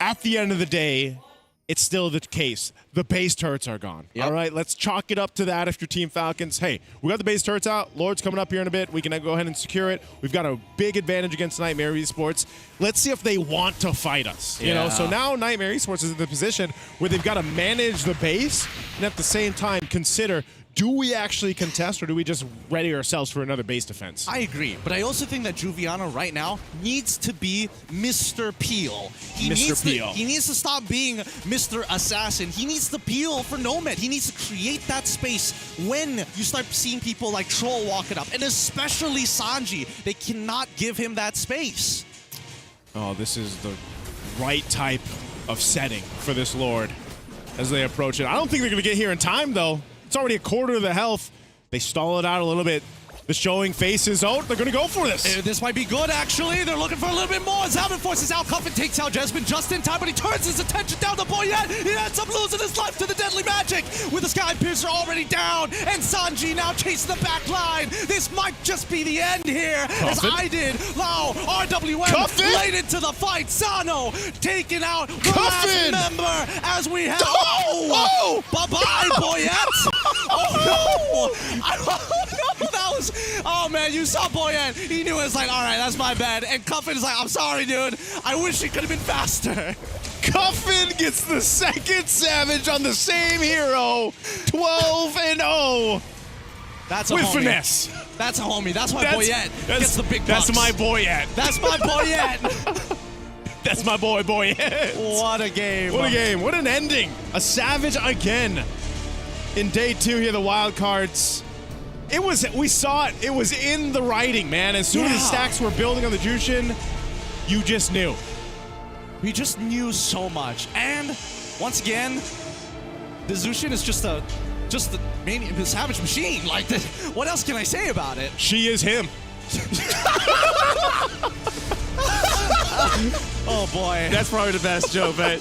L: At the end of the day, it's still the case. The base turrets are gone. Yep. All right, let's chalk it up to that if you're Team Falcons. Hey, we got the base turrets out. Lord's coming up here in a bit. We can go ahead and secure it. We've got a big advantage against Nightmare Esports. Let's see if they want to fight us. You know, so now Nightmare Esports is in the position where they've got to manage the base and at the same time consider, do we actually contest or do we just ready ourselves for another base defense?
K: I agree, but I also think that Juviano right now needs to be Mr. Peel. He needs to stop being Mr. Assassin. He needs to peel for Nomad. He needs to create that space when you start seeing people like Troll walking up, and especially Sanji. They cannot give him that space.
L: Oh, this is the right type of setting for this Lord as they approach it. I don't think they're going to get here in time, though. It's already a quarter of the health. They stall it out a little bit. The showing faces. Oh, they're going to go for this.
K: This might be good, actually. They're looking for a little bit more. Salmon forces out. Cuffin takes out Jesbin just in time, but he turns his attention down to Boyet. He ends up losing his life to the Deadly Magic with the Sky Piercer already down, and Sanji now chasing the back line. This might just be the end here, as I did. Lau, RWM laid into the fight. Sano taking out the last member as we have. Oh! Bye-bye, Boyet. Oh, no! That was... Oh, man, you saw Boyet. He knew it was like, all right, that's my bad. And Cuffin's like, I'm sorry, dude. I wish it could have been faster.
L: Cuffin gets the second Savage on the same hero. 12-0.
K: That's a
L: with
K: homie.
L: Finesse.
K: That's a homie. That's why Boyet gets the big bucks.
L: That's my Boyet.
K: That's my Boyet.
L: That's my boy, Boyet.
K: What a game.
L: What a game. What an ending. A Savage again. In day 2 here, the wild cards. We saw it. It was in the writing, man. As soon as the stacks were building on the Jushin, you just knew.
K: We just knew so much. And once again, the Jushin is just the Savage machine. Like, what else can I say about it?
L: She is him.
K: Oh boy.
A: That's probably the best joke, but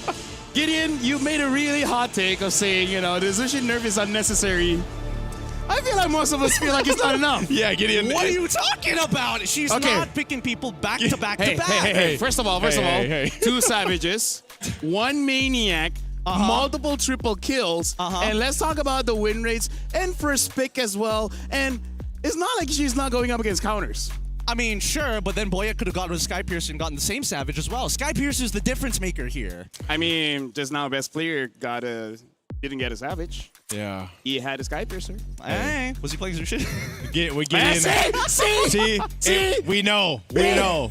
A: Gideon, you made a really hot take of saying, you know, the Zushin nerf is unnecessary. I feel like most of us feel like it's not enough.
L: Yeah, Gideon.
K: What are you talking about? She's not picking people back to back to back.
A: Hey, first of all, 2 Savages, 1 Maniac, multiple triple kills, and let's talk about the win rates and first pick as well. And it's not like she's not going up against counters.
K: I mean, sure, but then Boyet could have gotten with Sky Piercer and gotten the same Savage as well. Sky Piercer is the difference maker here.
A: I mean, just now best player didn't get a Savage.
L: Yeah.
A: He had a Sky Piercer.
K: Hey. Was he playing some shit?
L: We get in. See? We know. We know.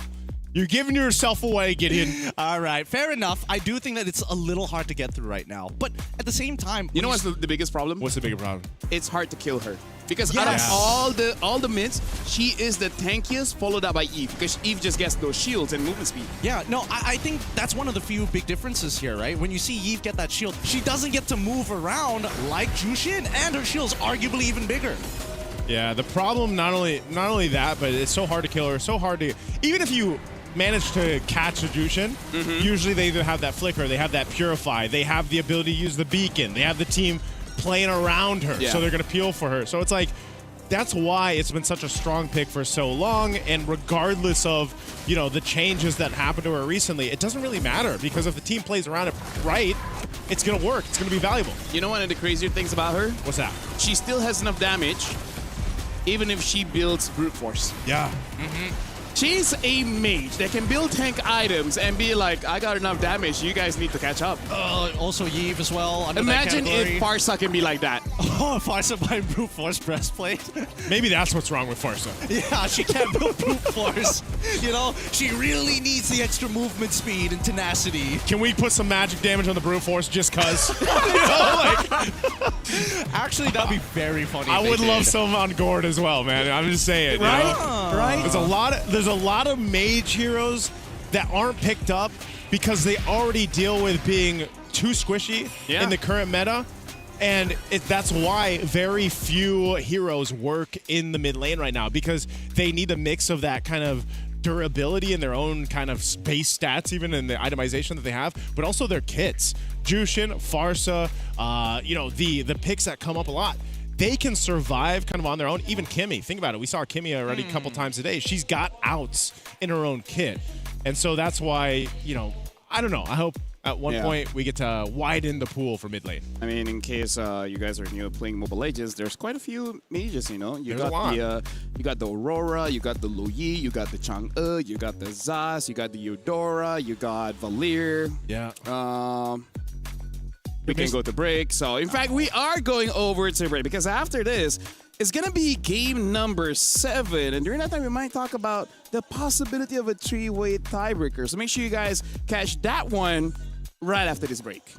L: You're giving yourself away, Gideon.
K: All right, fair enough. I do think that it's a little hard to get through right now. But at the same time...
A: You know what's the biggest problem?
L: What's the biggest problem?
A: It's hard to kill her. Because out of all the mids, she is the tankiest, followed up by Eve, because Eve just gets those shields and movement speed.
K: Yeah, no, I think that's one of the few big differences here, right? When you see Eve get that shield, she doesn't get to move around like Jushin, and her shield's arguably even bigger.
L: Yeah, the problem not only that, but it's so hard to kill her, so hard to even if you manage to catch a Jushin, usually they either have that flicker, they have that purify, they have the ability to use the beacon, they have the team playing around her, so they're gonna peel for her. So it's like that's why it's been such a strong pick for so long, and regardless of, you know, the changes that happened to her recently, it doesn't really matter because if the team plays around it right, it's gonna work, it's gonna be valuable.
A: You know one of the crazier things about her?
L: What's that?
A: She still has enough damage even if she builds brute force.
L: Yeah.
A: She's a mage that can build tank items and be like, I got enough damage, you guys need to catch up.
K: Also Yve as well. Under
A: Imagine
K: that
A: if Farsa can be like that.
K: Oh, Farsa by brute force breastplate.
L: Maybe that's what's wrong with Farsa.
K: Yeah, she can't build brute force. You know, she really needs the extra movement speed and tenacity.
L: Can we put some magic damage on the brute force just cuz?
K: Actually, that'd be very funny.
L: I would love some on Gord as well, man. I'm just saying.
A: Right?
L: You know?
A: Right?
L: There's a lot of mage heroes that aren't picked up because they already deal with being too squishy in the current meta. And that's why very few heroes work in the mid lane right now, because they need a mix of that kind of durability in their own kind of base stats, even in the itemization that they have, but also their kits. Jushin, Farsa, you know, the picks that come up a lot. They can survive kind of on their own. Even Kimmy, think about it. We saw Kimmy already a couple times today. She's got outs in her own kit. And so that's why, you know, I don't know. I hope at one point we get to widen the pool for mid lane.
A: I mean, in case you guys are new playing Mobile Legends, there's quite a few mages, you know. You
L: There's a lot.
A: you got the Aurora, you got the Lu Yi, you got the Chang'e, you got the Zas, you got the Eudora, you got Valir.
L: Yeah.
A: We can go to break. So, in fact, we are going over to break because after this, it's going to be game number 7. And during that time, we might talk about the possibility of a 3-way tiebreaker. So make sure you guys catch that one right after this break.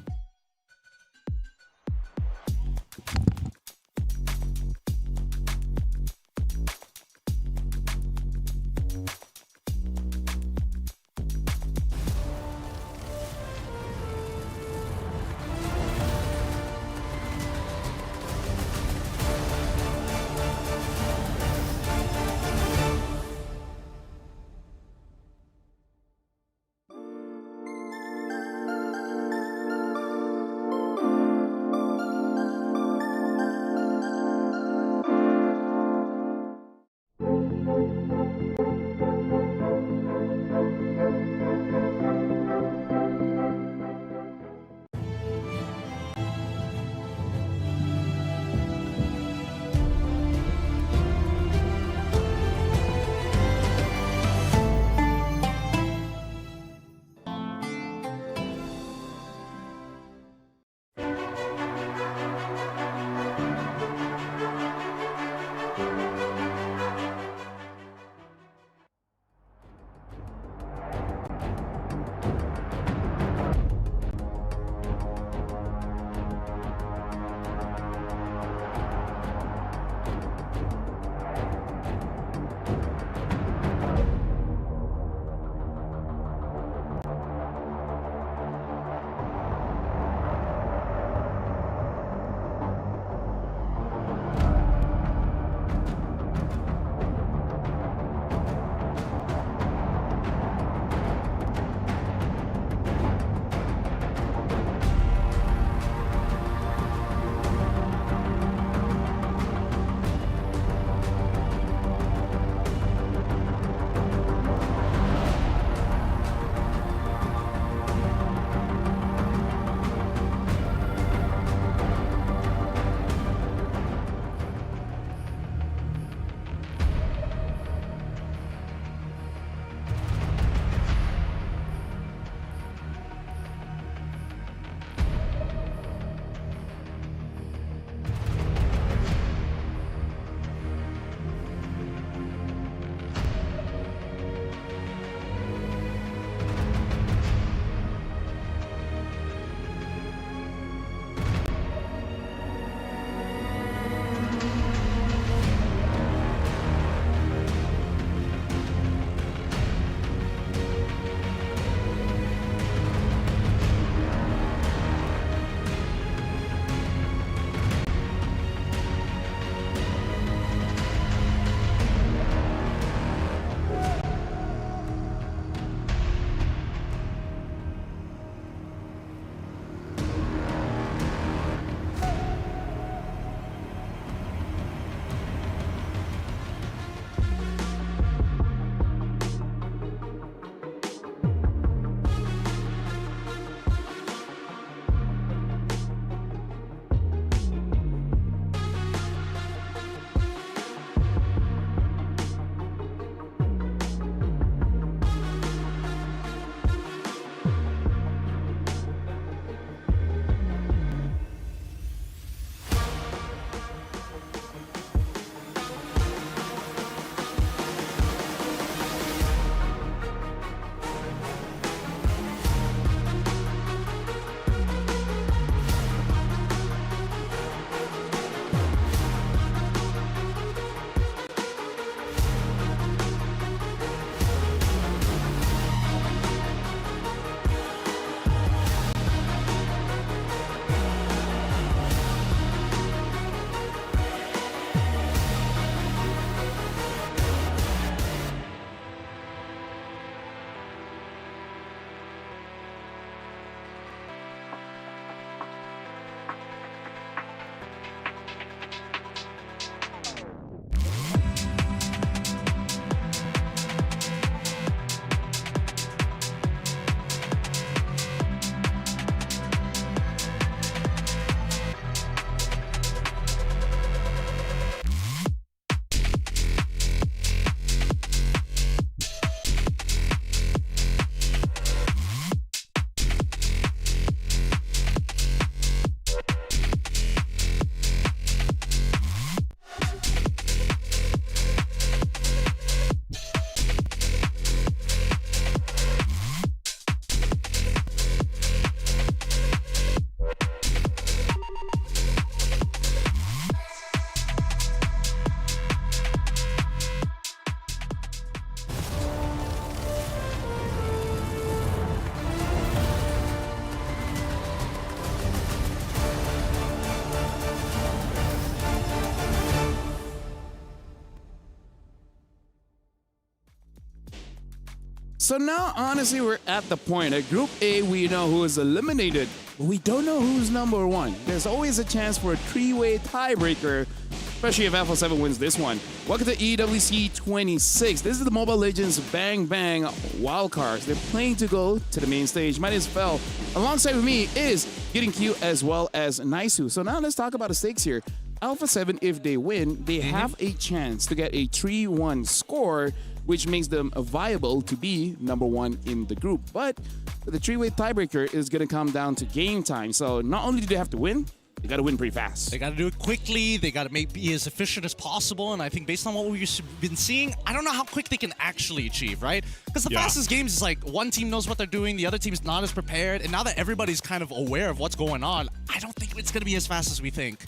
A: So now, honestly, we're at the point. At Group A, we know who is eliminated, but we don't know who's number one. There's always a chance for a three-way tiebreaker, especially if FL7 wins this one. Welcome to EWC 26. This is the Mobile Legends Bang Bang wildcards. They're playing to go to the main stage. My name is Fel. Alongside with me is Getting Q as well as Naisu. So now let's talk about the stakes here. Alpha 7, if they win, they have a chance to get a 3-1 score, which makes them viable to be number one in the group. But the three-way tiebreaker is going to come down to game time. So not only do they have to win, they got to win pretty fast.
K: They got to do it quickly. They got to be as efficient as possible. And I think based on what we've been seeing, I don't know how quick they can actually achieve, right? Because the fastest games is like one team knows what they're doing, the other team's not as prepared. And now that everybody's kind of aware of what's going on, I don't think it's going to be as fast as we think.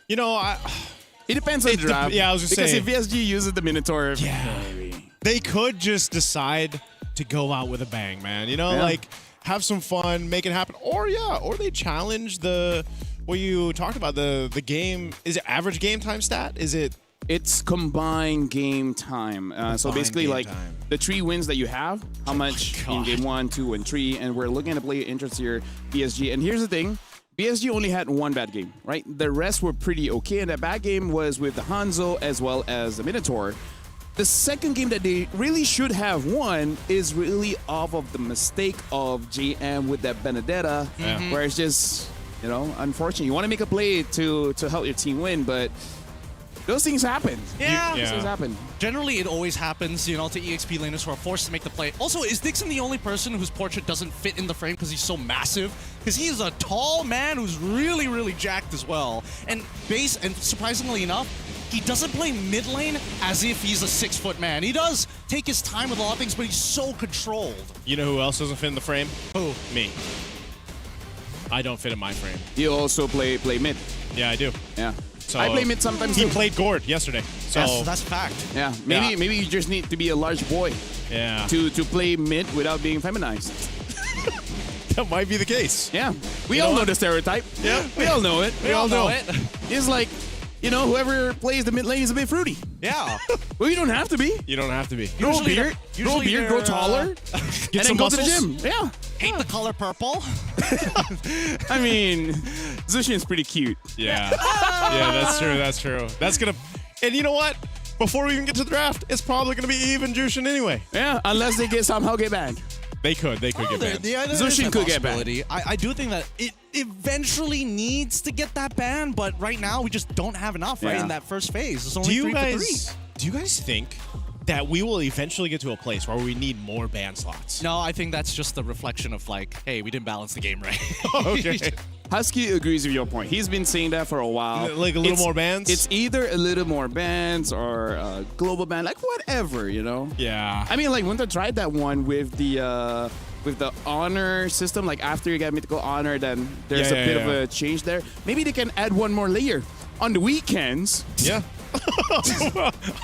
L: You know,
A: it depends on the draft.
L: Yeah, I was just saying.
A: Because if VSG uses the Minotaur,
L: they could just decide to go out with a bang, man. You know, like have some fun, make it happen. Or they challenge what you talked about, the game. Is it average game time stat? Is it?
A: It's combined game time. So basically, like the 3 wins that you have, how much in game 1, 2, and 3, and we're looking at play interest here, BSG. And here's the thing. BSG only had one bad game, right? The rest were pretty okay, and that bad game was with the Hanzo as well as the Minotaur. The second game that they really should have won is really off of the mistake of JM with that Benedetta, where it's just, you know, unfortunate. You want to make a play to help your team win, but those things happen. Those things happen.
K: Generally, it always happens, you know, to EXP laners who are forced to make the play. Also, is Dixon the only person whose portrait doesn't fit in the frame because he's so massive? Because he is a tall man who's really, really jacked as well. And surprisingly enough, he doesn't play mid lane as if he's a 6-foot man. He does take his time with a lot of things, but he's so controlled.
L: You know who else doesn't fit in the frame?
K: Who?
L: Me. I don't fit in my frame.
A: You also play mid.
L: Yeah, I do.
A: Yeah.
L: So
A: I play mid sometimes
L: He
A: too.
L: played Gord yesterday. So
K: that's a fact.
A: Yeah, maybe you just need to be a large boy.
L: Yeah.
A: To play mid without being feminized.
L: That might be the case.
A: Yeah. We all know the stereotype.
L: Yeah.
A: We all know it.
K: We all know it.
A: It's like, you know, whoever plays the mid lane is a bit fruity.
K: Yeah.
A: Well, you don't have to be.
L: You don't have to be.
A: Grow a beard, grow taller, and then go to the gym. Yeah.
K: Hate the color purple.
A: I mean, Zushin's pretty cute.
L: Yeah. Yeah, that's true. That's true. That's going to... And you know what? Before we even get to the draft, it's probably going to be even Jushin anyway.
A: Yeah, unless they somehow get banned.
L: They could get banned.
A: Zushin could get banned.
K: I do think that it eventually needs to get that ban, but right now we just don't have enough right in that first phase. It's only 3 for 3.
L: Do you guys think that we will eventually get to a place where we need more ban slots?
K: No, I think that's just the reflection of like, hey, we didn't balance the game right.
L: Okay.
A: Husky agrees with your point. He's been saying that for a while.
L: Like a little more bans?
A: It's either a little more bans or a global ban, like whatever, you know?
L: Yeah.
A: I mean, like, Winter tried that one with the honor system. Like, after you get mythical honor, then there's a bit of a change there. Maybe they can add one more layer. On the weekends.
L: Yeah.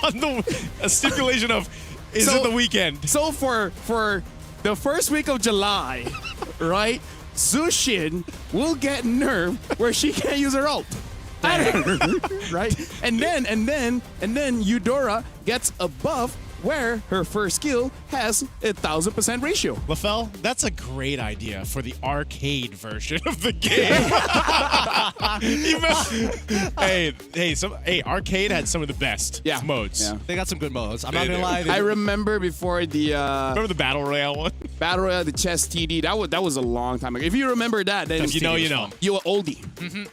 L: On a stipulation of, is it the weekend?
A: So for the first week of July, right, Zushin will get nerfed where she can't use her ult. Right? And then Eudora gets a buff where her first skill has 1,000% ratio.
L: LaFell, that's a great idea for the arcade version of the game. Hey, arcade had some of the best modes.
A: Yeah.
K: They got some good modes. I'm not gonna lie.
A: I remember before the
L: remember the Battle Royale one?
A: Battle Royale, the chess TD. That was a long time ago. If you remember that, then
L: you know.
A: You were oldie.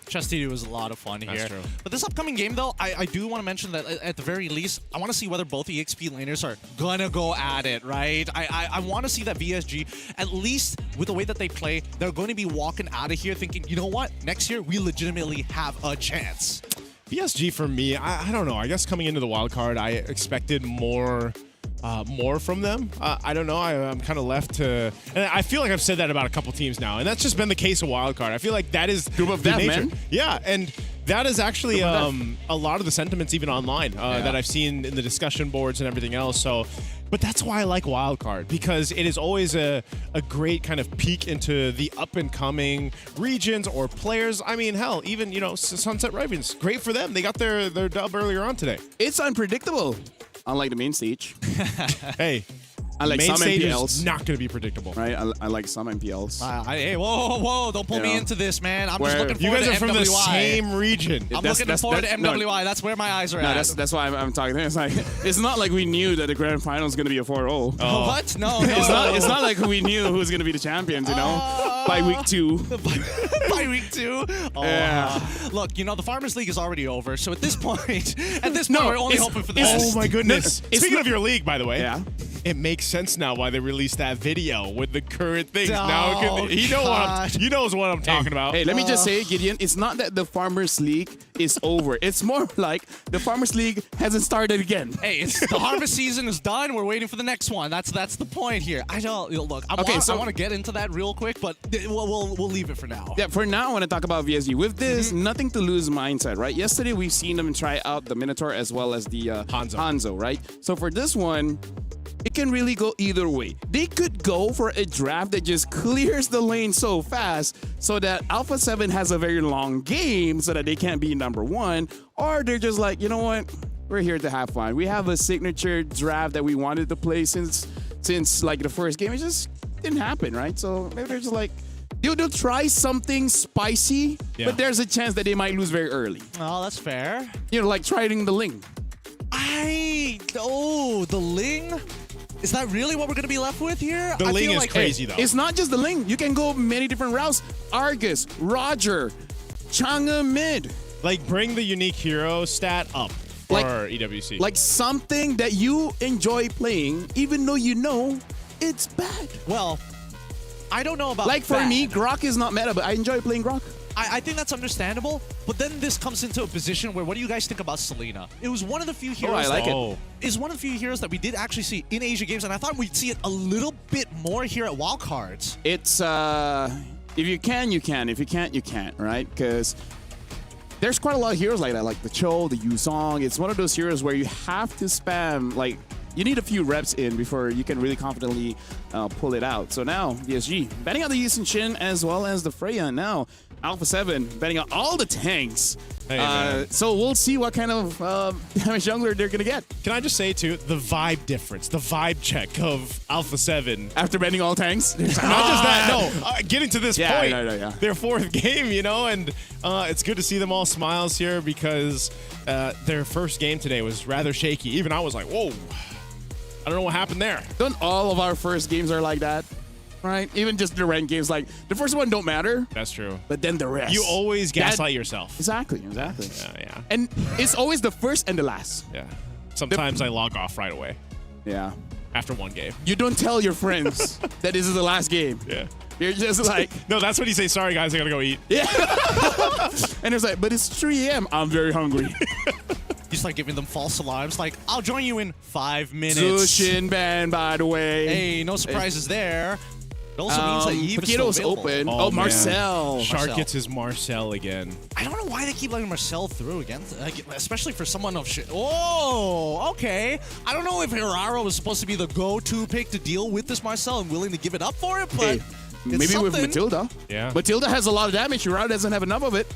K: Chess TD was a lot of fun here.
L: That's true.
K: But this upcoming game, though, I do want to mention that at the very least, I want to see whether both EXP laners are gonna go at it, right? I want to see that VSG, at least with the way that they play, they're going to be walking out of here thinking, you know what? Next year, we legitimately have a chance.
L: VSG for me, I don't know. I guess coming into the wild card, I expected more from them. I don't know. I'm kind of left to... And I feel like I've said that about a couple teams now, and that's just been the case of wild card. I feel like that is
A: Group of
L: the
A: death,
L: nature.
A: man.
L: Yeah, and that is actually a lot of the sentiments even online that I've seen in the discussion boards and everything else. So, but that's why I like wildcard, because it is always a great kind of peek into the up-and-coming regions or players. I mean, hell, even, you know, Sunset Ravens, great for them. They got their dub earlier on today.
A: It's unpredictable, unlike the main stage.
L: Hey,
A: I like
L: Main
A: some
L: stage
A: MPLs.
L: is not going to be predictable.
A: Right? I like some MPLs.
K: Hey, whoa, don't pull me into this, man. I'm just
A: Where-
K: looking
L: You
K: forward
L: guys
K: to
L: are from the
K: MWI.
L: same region.
K: I'm looking forward to MWI. That's where my eyes are
A: No,
K: at.
A: that's why I'm talking. It's like it's not like we knew that the grand final is going to be a 4-0.
K: What? No.
A: It's not like we knew who's going to be the champions, you know, by week 2.
K: By week 2? Oh,
A: Yeah.
K: Look, you know, the Farmers League is already over, so at this point, we're only hoping for the
L: Oh
K: best.
L: my goodness.
A: it's
L: Speaking
A: not-
L: of your league, by the way,
A: Yeah.
L: it makes sense now why they released that video with the current things.
K: Oh,
L: Now he knows what I'm talking about.
A: Hey, let me just say, Gideon, it's not that the Farmers League is over. It's more like the Farmers League hasn't started again.
K: Hey, the harvest season is done. We're waiting for the next one. That's the point here. I don't look. I want to get into that real quick, but we'll leave it for now.
A: Yeah, for now, I want to talk about VSG. With this, nothing to lose mindset, right? Yesterday, we've seen them try out the Minotaur as well as the Hanzo, right? So for this one, it can really go either way. They could go for a draft that just clears the lane so fast so that Alpha 7 has a very long game so that they can't be number 1. Or they're just like, you know what? We're here to have fun. We have a signature draft that we wanted to play since like the first game. It just didn't happen, right? So maybe they're just like, they'll try something spicy, but there's a chance that they might lose very early.
K: Oh, that's fair.
A: You know, like trying the Ling.
K: The Ling? Is that really what we're going to be left with here?
L: The Ling is crazy, though.
A: It's not just the Ling. You can go many different routes. Argus, Roger, Chang'e mid.
L: Like, bring the unique hero stat up for EWC.
A: Like something that you enjoy playing, even though you know it's bad.
K: Well, I don't know about
A: Like for
K: bad.
A: me, Grok is not meta, but I enjoy playing Grok.
K: I think that's understandable, but then this comes into a position where, what do you guys think about Selena? It was one of the few heroes.
A: I like it.
K: Is one of the few heroes that we did actually see in Asia games, and I thought we'd see it a little bit more here at Wildcards.
A: It's if you can, you can. If you can't, you can't, right? Because there's quite a lot of heroes like that, like the Cho, the Yuzong. It's one of those heroes where you have to spam, like, you need a few reps in before you can really confidently pull it out. So now, VSG, betting out the Yusin Shin as well as the Freya. Now, Alpha 7 betting out all the tanks. So we'll see what kind of damage jungler they're going to get.
L: Can I just say, too, the vibe difference, the vibe check of Alpha 7.
A: After betting all tanks?
L: Not just that, no. Getting to this point, their 4th game, you know, and it's good to see them all smiles here because their first game today was rather shaky. Even I was like, whoa. I don't know what happened there.
A: Don't all of our first games are like that? Right? Even just the ranked games, like the first one don't matter.
L: That's true.
A: But then the rest.
L: You always gaslight yourself.
A: Exactly.
L: Yeah.
A: And it's always the first and the last.
L: Yeah. Sometimes I log off right away.
A: Yeah.
L: After one game.
A: You don't tell your friends that this is the last game.
L: Yeah.
A: You're just like...
L: No, that's when you say, sorry guys, I gotta go eat.
A: Yeah. And it's like, but it's 3 a.m. I'm very hungry.
K: Just like giving them false alarms, like, I'll join you in 5 minutes.
A: Zushin ban, by the way.
K: Hey, no surprises there. It also means that Eve is still
A: Paquito's
K: available.
A: open.
L: Oh,
A: Marcel.
L: Shark gets his Marcel again.
K: I don't know why they keep letting Marcel through again, especially for someone of shit. Oh, okay. I don't know if Hiraro was supposed to be the go-to pick to deal with this Marcel and willing to give it up for it, but
A: Maybe with Matilda.
L: Yeah.
A: Matilda has a lot of damage. Hiraro doesn't have enough of it.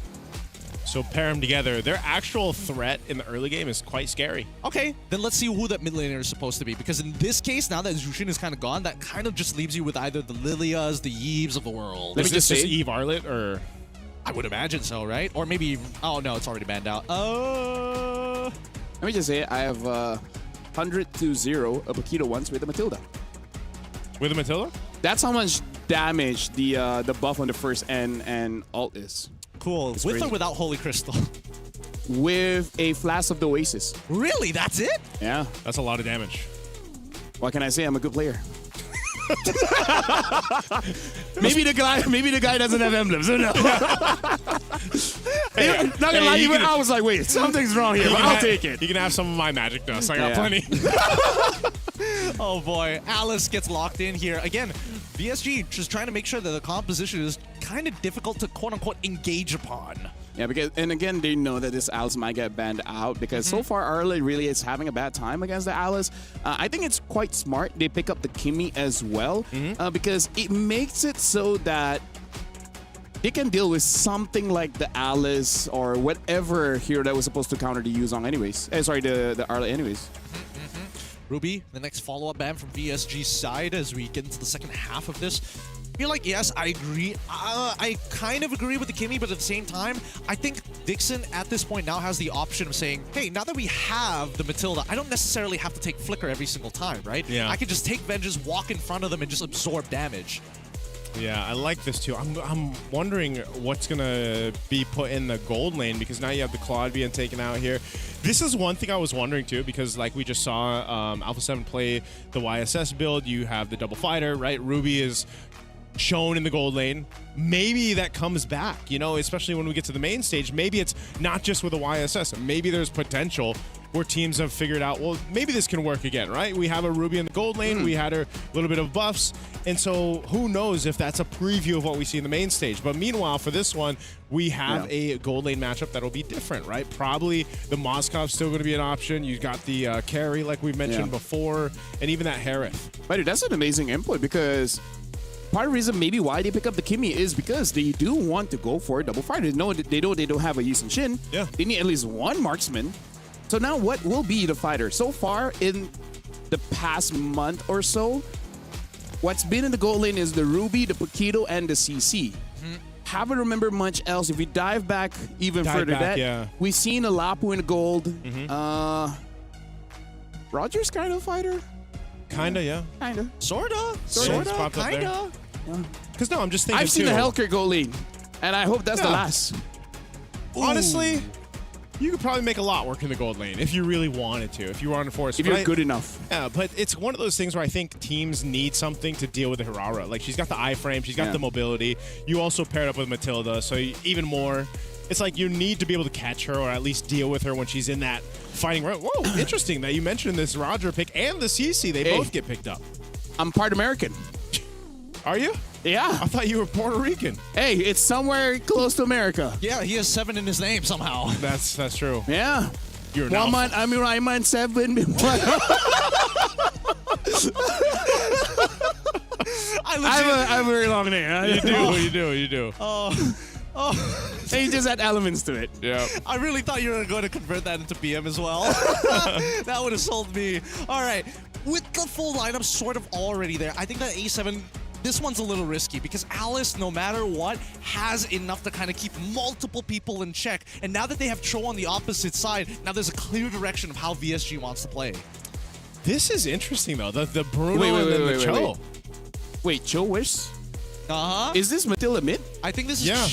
L: So pair them together. Their actual threat in the early game is quite scary.
K: Okay, then let's see who that mid laner is supposed to be. Because in this case, now that Zushin is kind of gone, that kind of just leaves you with either the Lilias, the Yeves of the world.
L: Is this just Eve Arlet, or?
K: I would imagine so, right? Or maybe, oh no, it's already banned out.
A: Let me just say, I have 100-0 a Paquito once with a Matilda.
L: With a Matilda?
A: That's how much damage the buff on the first and alt is.
K: Cool.
A: It's
K: with
A: crazy.
K: or without Holy Crystal?
A: With a Flask of the Oasis.
K: Really? That's it?
A: Yeah.
L: That's a lot of damage.
A: What can I say? I'm a good player. maybe the guy doesn't have emblems. Who knows? Not gonna lie, even I was like, wait, something's wrong here, but I'll take it.
L: You can have some of my magic dust. I got plenty.
K: Oh boy, Alice gets locked in here. Again, VSG just trying to make sure that the composition is kind of difficult to quote-unquote engage upon.
A: Yeah, because, and again, they know that this Alice might get banned out because so far Arla really is having a bad time against the Alice. I think it's quite smart they pick up the Kimmy as well because it makes it so that they can deal with something like the Alice or whatever hero that was supposed to counter the Yuzong anyways. Sorry, the Arla anyways.
K: Ruby, the next follow-up ban from VSG's side as we get into the second half of this. I feel like, yes, I agree. I kind of agree with the Kimmy, but at the same time, I think Dixon at this point now has the option of saying, hey, now that we have the Matilda, I don't necessarily have to take Flicker every single time, right?
L: Yeah.
K: I can just take Vengeance, walk in front of them, and just absorb damage.
L: Yeah, I like this too. I'm wondering what's going to be put in the gold lane, because now you have the Claude being taken out here. This is one thing I was wondering too, because like we just saw Alpha 7 play the YSS build. You have the double fighter, right? Ruby is shown in the gold lane. Maybe that comes back, you know, especially when we get to the main stage. Maybe it's not just with a YSS. Maybe there's potential where teams have figured out, well, maybe this can work again, right? We have a Ruby in the gold lane. We had her a little bit of buffs. And so who knows if that's a preview of what we see in the main stage. But meanwhile, for this one, we have a gold lane matchup that'll be different, right? Probably the Moskov's still going to be an option. You got the carry, like we mentioned before, and even that Harith.
A: But dude, that's an amazing input, because part of the reason maybe why they pick up the Kimmy is because they do want to go for a double fighter. They don't have a Yi Sun Shin.
L: Yeah.
A: They need at least one marksman. So now what will be the fighter? So far in the past month or so, what's been in the gold lane is the Ruby, the Paquito, and the CC. Haven't remembered much else. If we dive back even further, we've seen a Lapu in the gold. Roger's kind of a fighter.
L: Kinda, yeah.
A: Kinda.
K: Sorta.
L: Kinda. Because no, I'm just thinking
A: I've seen
L: too,
A: the Hellcare gold lane, and I hope that's the last.
L: Honestly, you could probably make a lot work in the gold lane if you really wanted to, if you wanted to force.
A: If you're good enough.
L: Yeah, but it's one of those things where I think teams need something to deal with the Hirara. Like, she's got the iframe, she's got the mobility. You also paired up with Matilda, so even more. It's like you need to be able to catch her or at least deal with her when she's in that fighting round. Whoa, interesting that you mentioned this Roger pick and the CC. They both get picked up.
A: I'm part American.
L: Are you?
A: Yeah.
L: I thought you were Puerto Rican.
A: Hey, it's somewhere close to America.
K: Yeah, he has 7 in his name somehow.
L: That's true.
A: Yeah.
L: You're
A: one month, I mean, I'm on 7. I have a very long name.
L: You do.
A: He just had elements to it.
L: Yeah.
K: I really thought you were going to convert that into PM as well. That would have sold me. All right. With the full lineup sort of already there, I think that A7, this one's a little risky because Alice, no matter what, has enough to kind of keep multiple people in check. And now that they have Cho on the opposite side, now there's a clear direction of how VSG wants to play.
L: This is interesting, though. The Bruno and then the Cho.
A: Wait, Cho Wish?
K: Uh-huh.
A: Is this Matilda mid?
K: I think this is...
L: Yeah.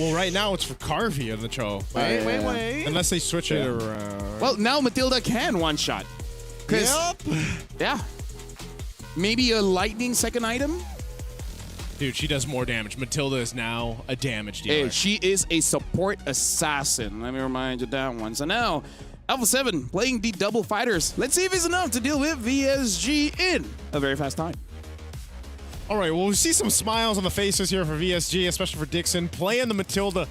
L: Well, right now it's for Carvey and the Cho.
K: Wait.
L: Unless they switch it around.
A: Well, now Matilda can one-shot.
K: Yep.
A: Yeah. Maybe a lightning second item?
L: Dude, she does more damage. Matilda is now a damage dealer.
A: Hey, she is a support assassin. Let me remind you that one. So now, Alpha 7 playing the double fighters. Let's see if it's enough to deal with VSG in a very fast time.
L: All right, well, we see some smiles on the faces here for VSG, especially for Dixon, playing the Matilda,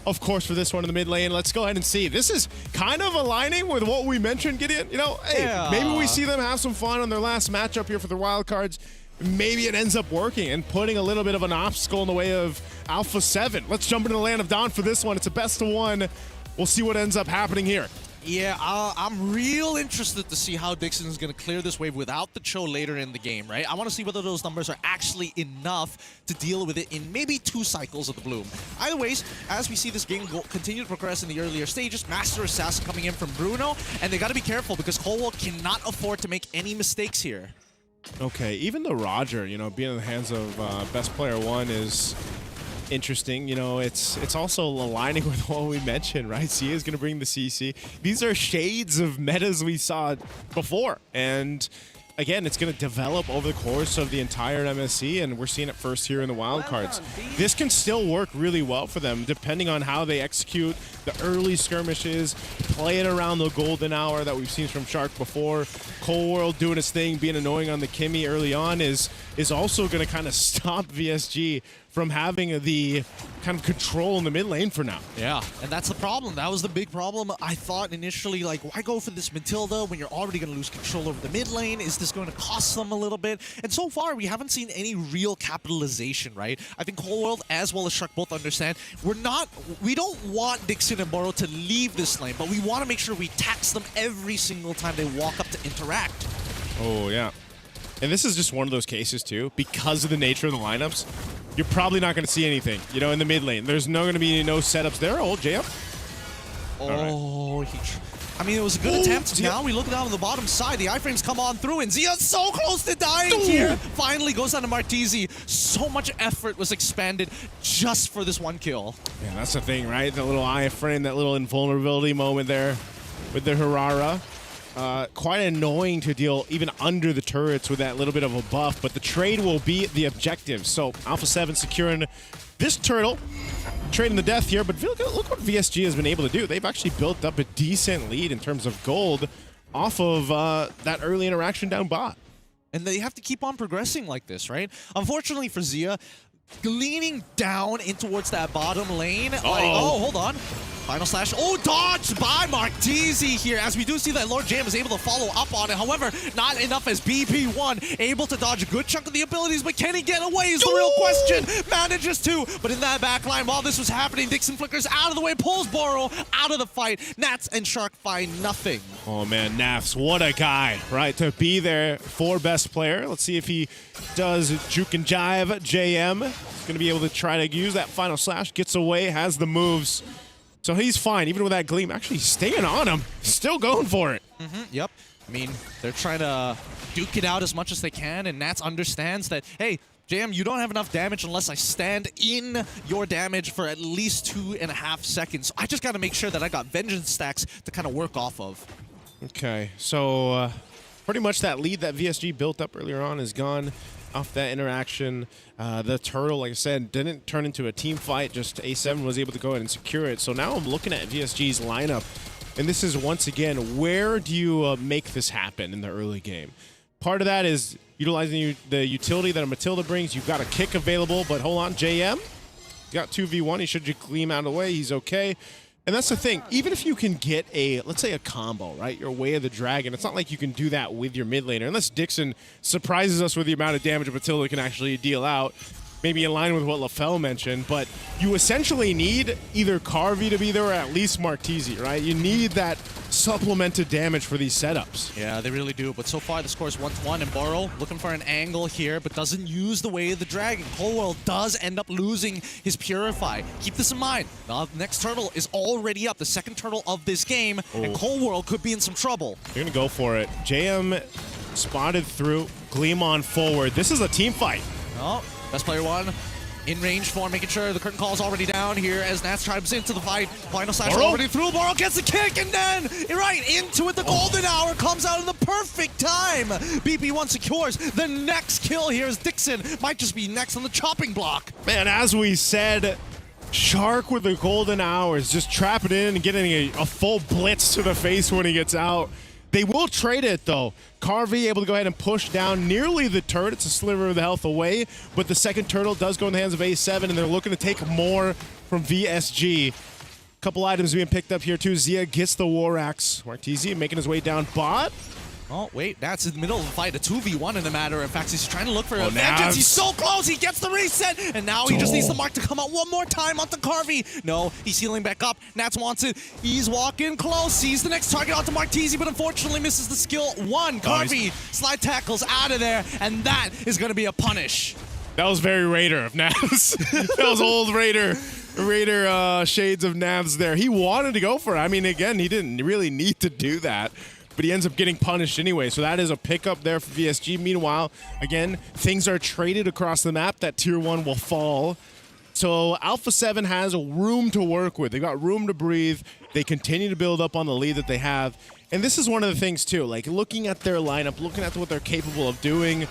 L: of course, for this one in the mid lane. Let's go ahead and see. This is kind of aligning with what we mentioned, Gideon. You know, hey, maybe we see them have some fun on their last matchup here for their wild cards. Maybe it ends up working and putting a little bit of an obstacle in the way of Alpha 7. Let's jump into the Land of Dawn for this one. It's a best of 1. We'll see what ends up happening here.
K: Yeah, I'm real interested to see how Dixon is going to clear this wave without the Cho later in the game, right? I want to see whether those numbers are actually enough to deal with it in maybe 2 cycles of the Bloom. Either ways, as we see this game continue to progress in the earlier stages, Master Assassin coming in from Bruno, and they got to be careful because Colwell cannot afford to make any mistakes here.
L: Okay, even the Roger, you know, being in the hands of Best Player 1 is interesting. You know, it's also aligning with what we mentioned, right? Sia is going to bring the CC. These are shades of metas we saw before. And again, it's going to develop over the course of the entire MSC, and we're seeing it first here in the wildcards. This can still work really well for them, depending on how they execute the early skirmishes, play it around the golden hour that we've seen from Shark before. Cold World doing its thing, being annoying on the Kimmy early on is also going to kind of stop VSG from having the kind of control in the mid lane for now.
K: Yeah, and that's the problem. That was the big problem. I thought initially, like, why go for this Matilda when you're already going to lose control over the mid lane? Is this going to cost them a little bit? And so far, we haven't seen any real capitalization, right? I think Whole World as well as Shark both understand we don't want Dixon and Boro to leave this lane, but we want to make sure we tax them every single time they walk up to interact.
L: Oh, yeah. And this is just one of those cases, too, because of the nature of the lineups. You're probably not going to see anything, you know, in the mid lane. There's going to be no setups there. Oh, JM.
K: Oh, I mean, it was a good attempt. Now we look down on the bottom side. The iframes come on through, and Zia's so close to dying here. Finally goes down to Martizi. So much effort was expanded just for this one kill.
L: Yeah, that's the thing, right? The little iframe, that little invulnerability moment there with the Harara. Quite annoying to deal even under the turrets with that little bit of a buff, but the trade will be the objective. So Alpha 7 securing this turtle, trading the death here, but look what VSG has been able to do. They've actually built up a decent lead in terms of gold off of that early interaction down bot.
K: And they have to keep on progressing like this, right? Unfortunately for Zia, leaning down in towards that bottom lane. Like, oh, hold on. Final slash. Oh, dodged by Martizi here, as we do see that Lord Jam is able to follow up on it. However, not enough as BP1 able to dodge a good chunk of the abilities, but can he get away is the real question. Manages to, but in that backline, while this was happening, Dixon flickers out of the way, pulls Boro out of the fight. Nats and Shark find nothing.
L: Oh man, Nafs, what a guy, right? To be there for best player. Let's see if he does juke and jive. JM is going to be able to try to use that final slash, gets away, has the moves. So he's fine, even with that gleam, actually staying on him, still going for it.
K: Yep. I mean, they're trying to duke it out as much as they can, and Nats understands that, hey, JM, you don't have enough damage unless I stand in your damage for at least 2.5 seconds. I just got to make sure that I got vengeance stacks to kind of work off of.
L: Okay, so pretty much that lead that VSG built up earlier on is gone off that interaction. The turtle, like I said, didn't turn into a team fight, just A7 was able to go ahead and secure it. So now I'm looking at VSG's lineup, and this is once again, where do you make this happen in the early game? Part of that is utilizing the utility that a Matilda brings. You've got a kick available, but hold on, JM, got 2v1, he should just gleam out of the way, he's okay. And that's the thing, even if you can get a, let's say a combo, right? Your Way of the Dragon, it's not like you can do that with your mid laner, unless Dixon surprises us with the amount of damage Matilda can actually deal out. Maybe in line with what LaFell mentioned, but you essentially need either Carvey to be there or at least Martizi, right? You need that supplemented damage for these setups.
K: Yeah, they really do, but so far the score is 1-1, and Boro looking for an angle here, but doesn't use the Way of the Dragon. Whole World does end up losing his Purify. Keep this in mind, the next turtle is already up, the second turtle of this game, and Whole World could be in some trouble.
L: They're gonna go for it. JM spotted through, Gleam on forward. This is a team fight.
K: Oh. Best player one, in range for making sure the curtain call is already down here as Nats chimes into the fight. Final slash already through. Boro gets the kick, and then right into it. The golden hour comes out in the perfect time. BP1 secures the next kill here as Dixon might just be next on the chopping block.
L: Man, as we said, Shark with the golden hours, just trapping in and getting a full blitz to the face when he gets out. They will trade it, though. Carvey able to go ahead and push down nearly the turret. It's a sliver of the health away, but the second turtle does go in the hands of A7, and they're looking to take more from VSG. Couple items being picked up here, too. Zia gets the War Axe. Martizi making his way down bot.
K: Oh, wait, that's in the middle of the fight. A 2v1 in the matter of fact. He's trying to look for a vengeance. He's so close. He gets the reset. And now he just needs the mark to come out one more time onto Carvey. No, he's healing back up. Nats wants it. He's walking close. Sees the next target onto Martizi, but unfortunately misses the skill one. Carvey slide tackles out of there, and that is going to be a punish.
L: That was very Raider of Navs. That was old Raider shades of Navs there. He wanted to go for it. I mean, again, he didn't really need to do that, but he ends up getting punished anyway. So that is a pickup there for VSG. Meanwhile, again, things are traded across the map. That tier 1 will fall. So Alpha 7 has room to work with. They've got room to breathe. They continue to build up on the lead that they have. And this is one of the things, too. Like, looking at their lineup, looking at what they're capable of doing,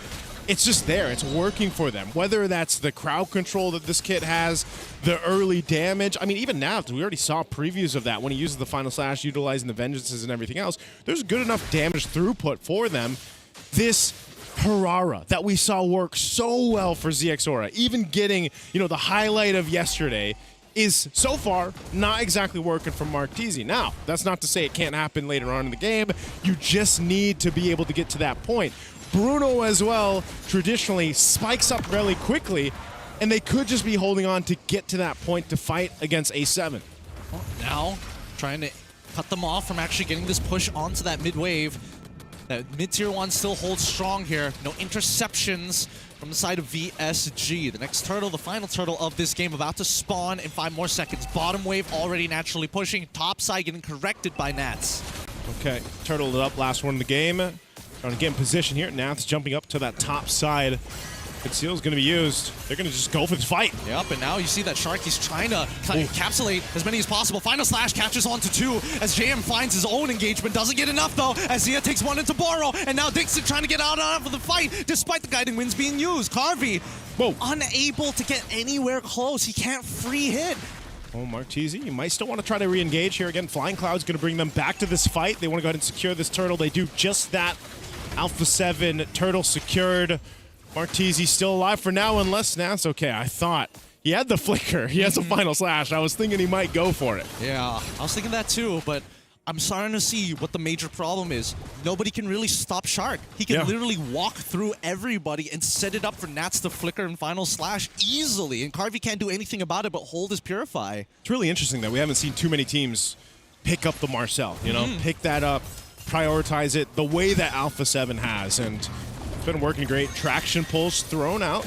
L: it's just there. It's working for them. Whether that's the crowd control that this kit has, the early damage. I mean, even now, we already saw previews of that when he uses the Final Slash, utilizing the Vengeances and everything else. There's good enough damage throughput for them. This Harara that we saw work so well for ZXORA, even getting, the highlight of yesterday, is so far not exactly working for Martese. Now, that's not to say it can't happen later on in the game. You just need to be able to get to that point. Bruno as well traditionally spikes up really quickly, and they could just be holding on to get to that point to fight against A7.
K: Well, now, trying to cut them off from actually getting this push onto that mid wave. That mid-tier 1 still holds strong here. No interceptions from the side of VSG. The next turtle, the final turtle of this game, about to spawn in 5 more seconds. Bottom wave already naturally pushing. Top side getting corrected by Nats.
L: Okay, turtled it up, last one in the game. Trying to get in position here. Nats jumping up to that top side. Conceal is going to be used. They're going to just go for this fight.
K: Yep, and now you see that Shark, he's trying to encapsulate as many as possible. Final Slash catches onto 2 as JM finds his own engagement. Doesn't get enough, though, as Zia takes 1 into Boro. And now Dixon trying to get out of the fight, despite the guiding winds being used. Carvey, unable to get anywhere close. He can't free hit.
L: Oh, Martese, you might still want to try to re-engage here. Again, Flying Cloud's going to bring them back to this fight. They want to go ahead and secure this turtle. They do just that. Alpha 7, turtle secured. Martese still alive for now, unless Nats okay. I thought he had the flicker. He has a Final Slash. I was thinking he might go for it.
K: Yeah, I was thinking that too, but I'm starting to see what the major problem is. Nobody can really stop Shark. He can literally walk through everybody and set it up for Nats to flicker and Final Slash easily, and Carvey can't do anything about it but hold his Purify.
L: It's really interesting that we haven't seen too many teams pick up the Marcel, pick that up, prioritize it the way that Alpha 7 has, and it's been working great. Traction pulse thrown out.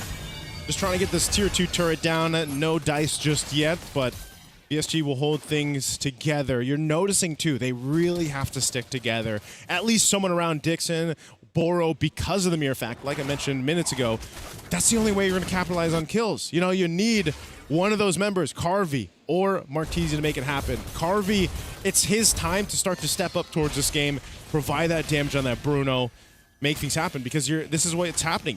L: Just trying to get this tier 2 turret down. No dice just yet, but VSG will hold things together. You're noticing, too, they really have to stick together. At least someone around Dixon, Boro, because of the mere fact, like I mentioned minutes ago, that's the only way you're going to capitalize on kills. You need one of those members, Carvey or Martese, to make it happen. Carvey, it's his time to start to step up towards this game, provide that damage on that Bruno, make things happen, because this is what's happening.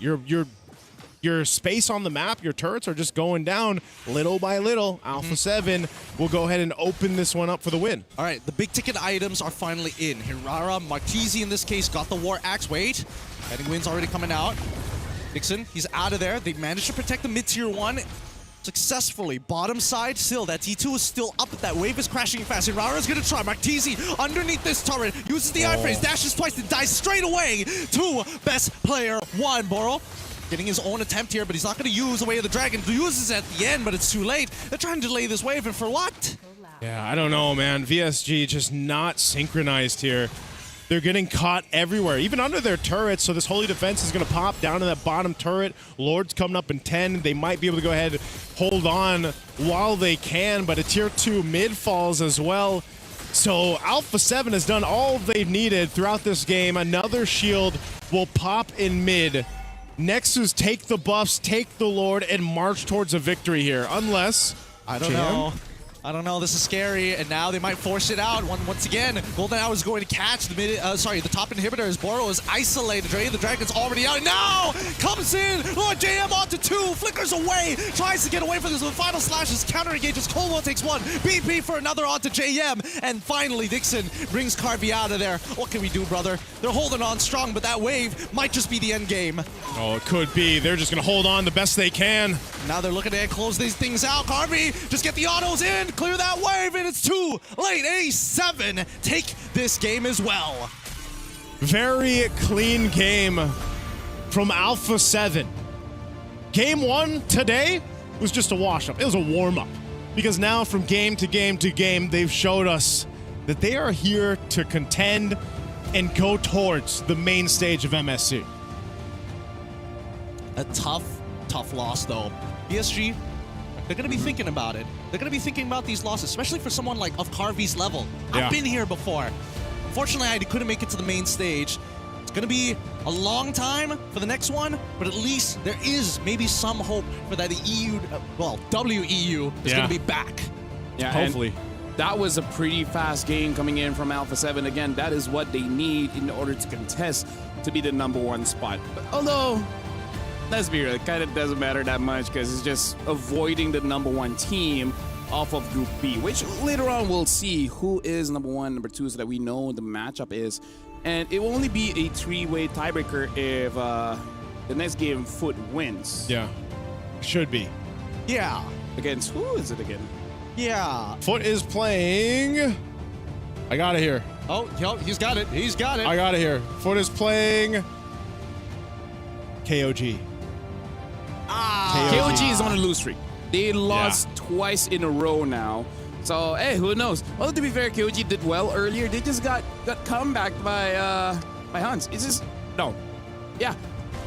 L: Your space on the map, your turrets are just going down little by little. Alpha 7 will go ahead and open this one up for the win.
K: All right, the big ticket items are finally in. Hirara, Martese in this case, got the War Axe. Wait, heading wind's already coming out. Dixon, he's out of there. They managed to protect the mid-tier 1 successfully. Bottom side still, that T2 is still up. That wave is crashing fast. Hirara's gonna try. Martese underneath this turret, uses the I-phrase, dashes twice, and dies straight away to best player 1. Boro getting his own attempt here, but he's not going to use the Way of the Dragon. He uses it at the end, but it's too late. They're trying to delay this wave, and for what?
L: Yeah, I don't know, man. VSG just not synchronized here. They're getting caught everywhere, even under their turrets, so this Holy Defense is going to pop down to that bottom turret. Lord's coming up in 10. They might be able to go ahead, hold on while they can, but a tier 2 mid falls as well. So Alpha 7 has done all they've needed throughout this game. Another shield will pop in mid. Nexus take the buffs, take the Lord, and march towards a victory here. Unless...
K: I don't know. I don't know. This is scary, and now they might force it out. Once again, Golden Hour is going to catch the top inhibitor as Boro is isolated. The Dragon's already out. Now comes in. Oh, JM onto 2, flickers away, tries to get away from this with Final Slashes, counter engages. Coldwell takes 1, BP for another onto JM, and finally Dixon brings Carvey out of there. What can we do, brother? They're holding on strong, but that wave might just be the end game.
L: Oh, it could be. They're just going to hold on the best they can.
K: Now they're looking to close these things out. Carvey, just get the autos in, clear that wave, and it's too late. A7 take this game as well.
L: Very clean game from Alpha 7. Game 1 today was just a wash-up. It was a warm-up. Because now from game to game to game, they've showed us that they are here to contend and go towards the main stage of MSC.
K: A tough loss, though. PSG, they're going to be thinking about it. They're going to be thinking about these losses, especially for someone like of Carvey's level.
L: Yeah.
K: I've been here before. Unfortunately, I couldn't make it to the main stage. It's going to be a long time for the next one, but at least there is maybe some hope for that WEU is going to be back.
A: Yeah,
L: hopefully.
A: That was a pretty fast game coming in from Alpha 7. Again, that is what they need in order to contest to be the #1 spot. But although, let's be real, it kind of doesn't matter that much because it's just avoiding the #1 team off of Group B, which later on we'll see who is #1, #2, so that we know the matchup is. and it will only be a 3-way tiebreaker if the next game Foot wins.
L: Yeah, should be.
K: Yeah.
A: Against who is it again?
K: Yeah.
L: Foot is playing. I got it here.
K: Oh, yo, he's got it. He's got it.
L: I got it here. Foot is playing KOG.
A: KOG is on a lose streak. They lost twice in a row now. So, hey, who knows? Well, to be fair, KOG did well earlier. They just got comebacked by Hans. It's just, no. Yeah.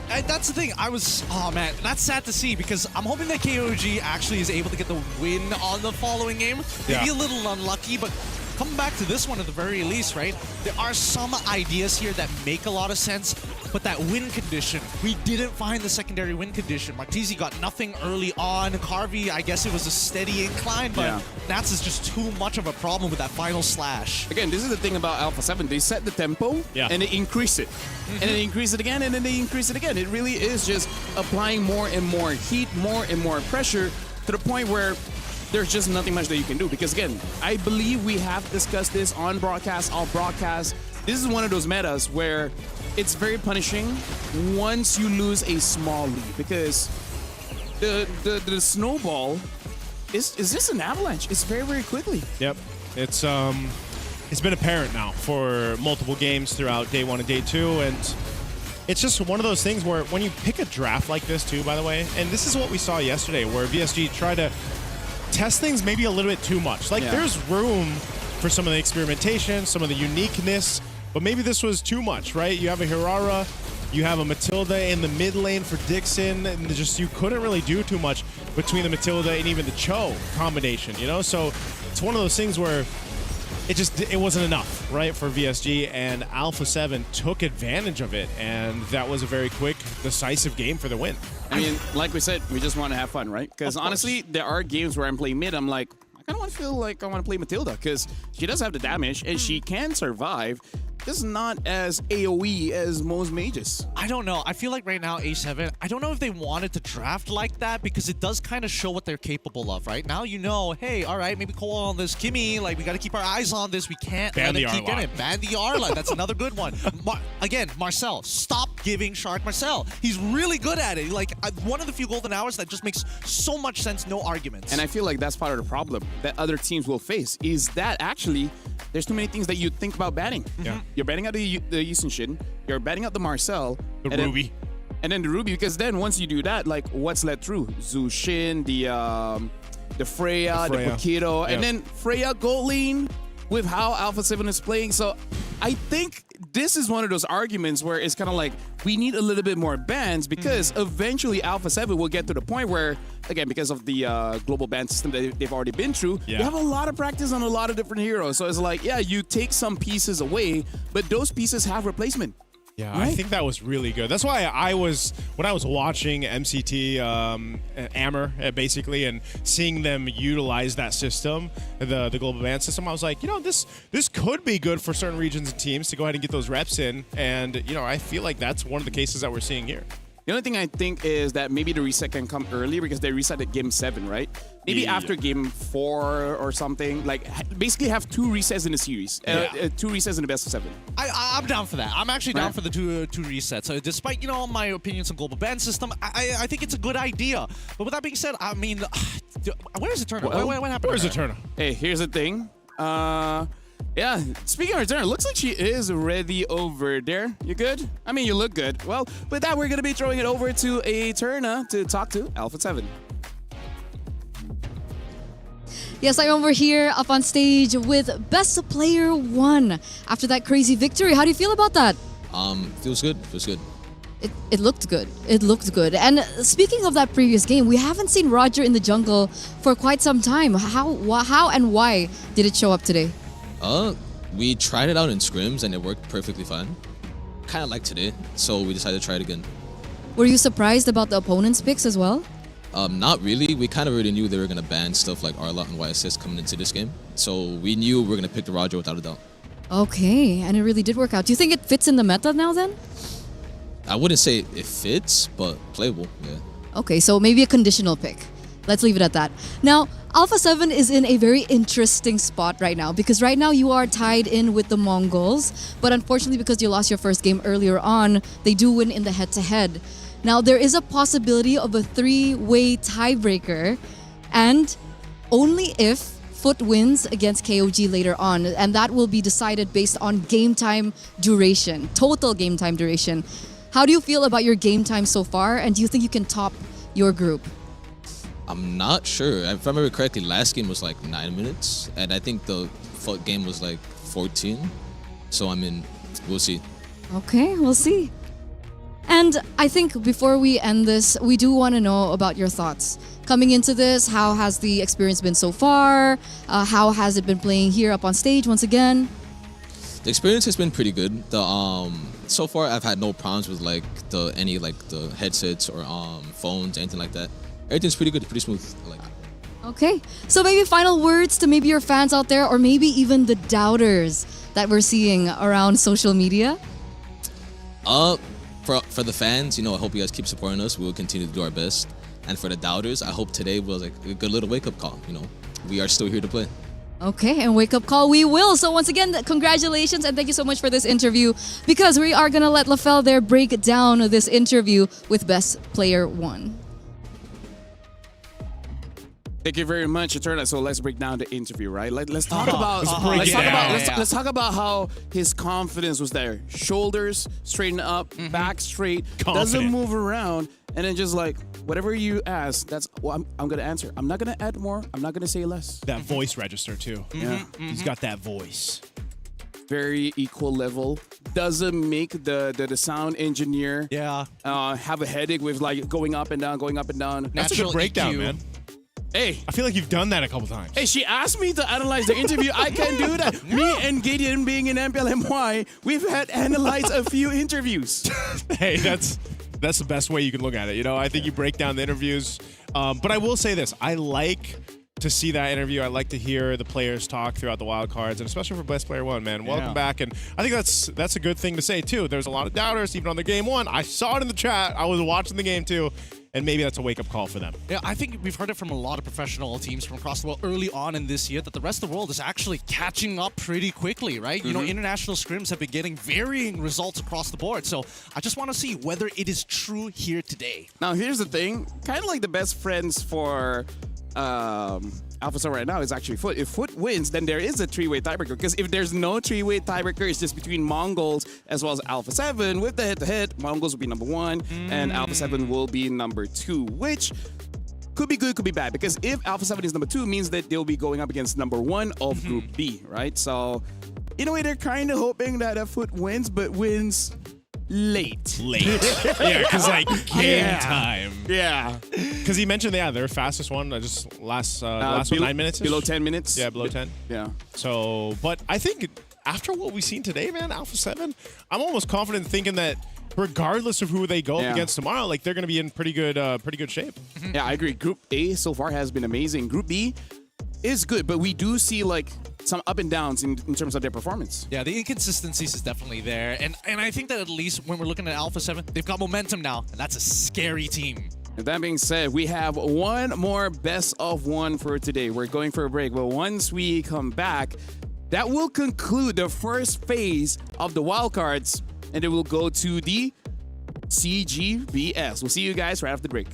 K: And that's the thing. Oh man, that's sad to see because I'm hoping that KOG actually is able to get the win on the following game. Maybe a little unlucky, but coming back to this one at the very least, right? There are some ideas here that make a lot of sense, but that win condition, we didn't find the secondary win condition. Martisi got nothing early on. Carvey, I guess it was a steady incline, but Nats is just too much of a problem with that final slash.
A: Again, this is the thing about Alpha 7. They set the tempo and they increase it. And then they increase it again, and then they increase it again. It really is just applying more and more heat, more and more pressure to the point where there's just nothing much that you can do. Because again, I believe we have discussed this on broadcast, off broadcast. This is one of those metas where it's very punishing once you lose a small lead, because the snowball is just an avalanche. It's very, very quickly.
L: Yep. It's been apparent now for multiple games throughout day 1 and day 2, and it's just one of those things where when you pick a draft like this too, by the way, and this is what we saw yesterday, where VSG tried to test things maybe a little bit too much. Like there's room for some of the experimentation, some of the uniqueness, but maybe this was too much, right? You have a Hirara, you have a Matilda in the mid lane for Dixon, and just you couldn't really do too much between the Matilda and even the Cho combination, you know? So it's one of those things where it wasn't enough, right, for VSG, and Alpha 7 took advantage of it, and that was a very quick, decisive game for the win.
A: I mean, like we said, we just want to have fun, right? Because honestly, there are games where I'm playing mid, I'm like, I kind of want to feel like I want to play Matilda, because she does have the damage, and she can survive. This is not as AoE as most mages.
K: I don't know. I feel like right now, A7, I don't know if they wanted to draft like that, because it does kind of show what they're capable of, right? Now you know, hey, all right, maybe Cole on this Kimmy, like, we got to keep our eyes on this. We can't let him keep getting it. Ban the R-Line. That's another good one. Again, Marcel, stop giving Shark Marcel. He's really good at it. Like, one of the few golden hours that just makes so much sense, no arguments.
A: And I feel like that's part of the problem that other teams will face, is that actually there's too many things that you think about banning.
L: Yeah.
A: You're banning out the Yusenshin, you're banning out the Marcel,
L: the Ruby.
A: And then the Ruby, because then once you do that, like, what's let through? Zushin, the Freya, the Pokito, and then Freya gold lane with how Alpha 7 is playing. So I think this is one of those arguments where it's kind of like, we need a little bit more bans, because eventually Alpha 7 will get to the point where, again, because of the global ban system that they've already been through, you have a lot of practice on a lot of different heroes. So it's like, yeah, you take some pieces away, but those pieces have replacement.
L: Yeah, right? I think that was really good. That's why when I was watching MCT, Amber, basically, and seeing them utilize that system, the global ban system, I was like, you know, this could be good for certain regions and teams to go ahead and get those reps in. And, you know, I feel like that's one of the cases that we're seeing here.
A: The only thing I think is that maybe the reset can come early, because they reset at game 7, right? Maybe after game 4 or something. Like, basically have 2 resets in the series. 2 resets in the best of 7.
K: I'm down for that. I'm actually down for the two resets. So despite, you know, my opinions on global ban system, I think it's a good idea. But with that being said, I mean, where is Eterna? What happened?
L: Where's Eterna?
A: Hey, here's the thing. Yeah, speaking of Eterna, looks like she is ready over there. You good? I mean, you look good. Well, with that, we're going to be throwing it over to Eterna to talk to Alpha 7.
E: Yes, I'm over here up on stage with Best Player 1 after that crazy victory. How do you feel about that?
N: Feels good. Feels good.
E: It looked good. It looked good. And speaking of that previous game, we haven't seen Roger in the jungle for quite some time. How and why did it show up today?
N: We tried it out in scrims and it worked perfectly fine. Kind of like today, so we decided to try it again.
E: Were you surprised about the opponent's picks as well?
N: Not really. We kind of already knew they were going to ban stuff like Arlot and YSS coming into this game. So we knew we were going to pick the Roger without a doubt.
E: Okay, and it really did work out. Do you think it fits in the meta now then?
N: I wouldn't say it fits, but playable, yeah.
E: Okay, so maybe a conditional pick. Let's leave it at that. Now, Alpha 7 is in a very interesting spot right now because right now you are tied in with the Mongols, but unfortunately because you lost your first game earlier on, they do win in the head-to-head. Now, there is a possibility of a 3-way tiebreaker, and only if Foot wins against KOG later on, and that will be decided based on game time duration, total game time duration. How do you feel about your game time so far, and do you think you can top your group?
N: I'm not sure. If I remember correctly, last game was like 9 minutes, and I think the Foot game was like 14. So I mean, we'll see.
E: Okay, we'll see. And I think before we end this, we do want to know about your thoughts. Coming into this, how has the experience been so far? How has it been playing here up on stage once again?
N: The experience has been pretty good. So far I've had no problems with any headsets or phones, anything like that. Everything's pretty good, pretty smooth. I like it.
E: Okay, so maybe final words to maybe your fans out there, or maybe even the doubters that we're seeing around social media.
N: For the fans, I hope you guys keep supporting us. We will continue to do our best. And for the doubters, I hope today was like a good little wake-up call. We are still here to play.
E: Okay, and wake up call we will. So once again, congratulations and thank you so much for this interview, because we are gonna let Lafell there break down this interview with Best Player 1.
A: Thank you very much, Eterna. So let's break down the interview, right? Let's talk about let's talk about how his confidence was there. Shoulders straighten up, back straight, doesn't move around, and then just like whatever you ask, that's what I'm gonna answer. I'm not gonna add more. I'm not gonna say less.
L: That voice register too.
A: Yeah,
L: he's got that voice.
A: Very equal level. Doesn't make the sound engineer have a headache with like going up and down, going up and down.
L: That's a good breakdown, man.
A: Hey,
L: I feel like you've done that a couple times.
A: Hey, she asked me to analyze the interview. I can do that. Me and Gideon being in MPLMY, we've had analyzed a few interviews.
L: Hey, that's the best way you can look at it. I think you break down the interviews. But I will say this. I like to see that interview. I like to hear the players talk throughout the wild cards, and especially for Best Player 1, man. Welcome back. And I think that's a good thing to say, too. There's a lot of doubters, even on the game one. I saw it in the chat. I was watching the game, too. And maybe that's a wake-up call for them.
K: Yeah, I think we've heard it from a lot of professional teams from across the world early on in this year that the rest of the world is actually catching up pretty quickly, right? International scrims have been getting varying results across the board. So I just want to see whether it is true here today.
A: Now, here's the thing. Kind of like the best friends for Alpha 7 right now is actually Foot. If Foot wins, then there is a 3-way tiebreaker. Because if there's no 3-way tiebreaker, it's just between Mongols as well as Alpha 7. With the head-to-head, Mongols will be number 1, and Alpha 7 will be number 2, which could be good, could be bad. Because if Alpha 7 is number 2, it means that they'll be going up against number 1 of Group B, right? So, in a way, they're kind of hoping that Foot wins, but wins late.
L: Yeah, because like game time.
A: Yeah.
L: Because he mentioned, their fastest one, just last one, 9 minutes.
A: Below 10 minutes.
L: Yeah, below 10.
A: Yeah.
L: So, but I think after what we've seen today, man, Alpha 7, I'm almost confident thinking that regardless of who they go up against tomorrow, like they're going to be in pretty good shape.
A: Yeah, I agree. Group A so far has been amazing. Group B is good, but we do see like some up and downs in terms of their performance.
K: Yeah, the inconsistencies is definitely there. And I think that at least when we're looking at Alpha 7, they've got momentum now, and that's a scary team.
A: And that being said, we have one more best of one for today. We're going for a break, but once we come back, that will conclude the first phase of the wildcards, and it will go to the CGBS. We'll see you guys right after the break.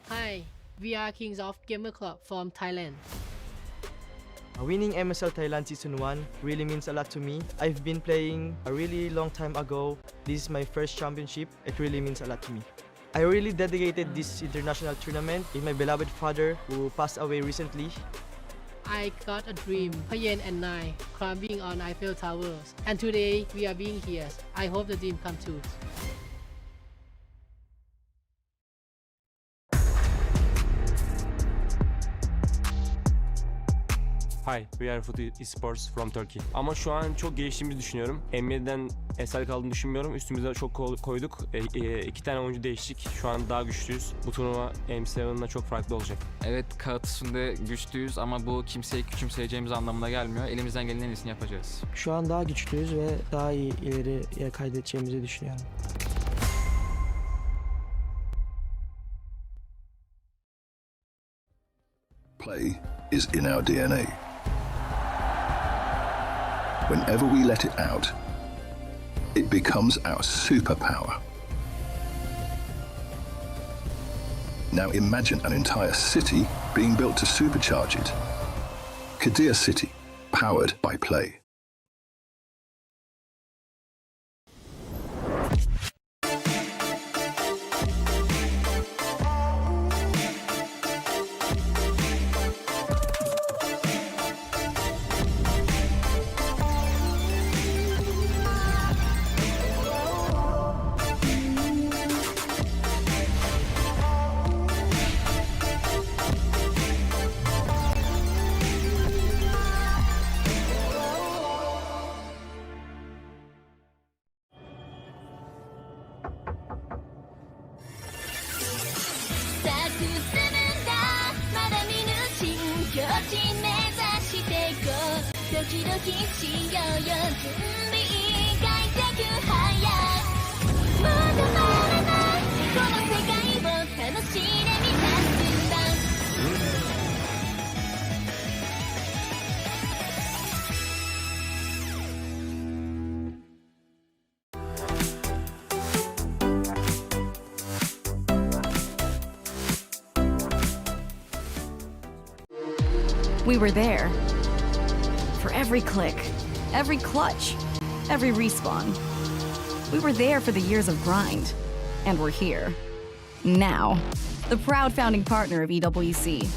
O: Hi, we are Kings of Gamer Club from Thailand.
P: Winning MSL Thailand Season 1 really means a lot to me. I've been playing a really long time ago. This is my first championship. It really means a lot to me. I really dedicated this international tournament with my beloved father who passed away recently.
O: I got a dream, Payen and Nai, climbing on Eiffel Towers. And today we are being here. I hope the dream comes true.
Q: Hi, we are Foot Esports from Turkey. Ama şu an çok geliştiğimizi düşünüyorum. M7'den eser kaldığını düşünmüyorum. Üstümüze çok koyduk. 2 tane oyuncu değiştik. Şu an daha güçlüyüz. Bu turnuva M7'la çok farklı olacak.
R: Evet, kağıt üstünde güçlüyüz ama bu kimseyi küçümseyeceğimiz anlamına gelmiyor. Elimizden gelenin en iyisini yapacağız.
P: Şu an daha güçlüyüz ve daha iyi ileriye kaydedeceğimizi düşünüyorum.
D: Play is in our DNA. Whenever we let it out, it becomes our superpower. Now imagine an entire city being built to supercharge it. Kadir City, powered by play.
J: We were there. For every click, every clutch, every respawn. We were there for the years of grind. And we're here. Now. The proud founding partner of EWC.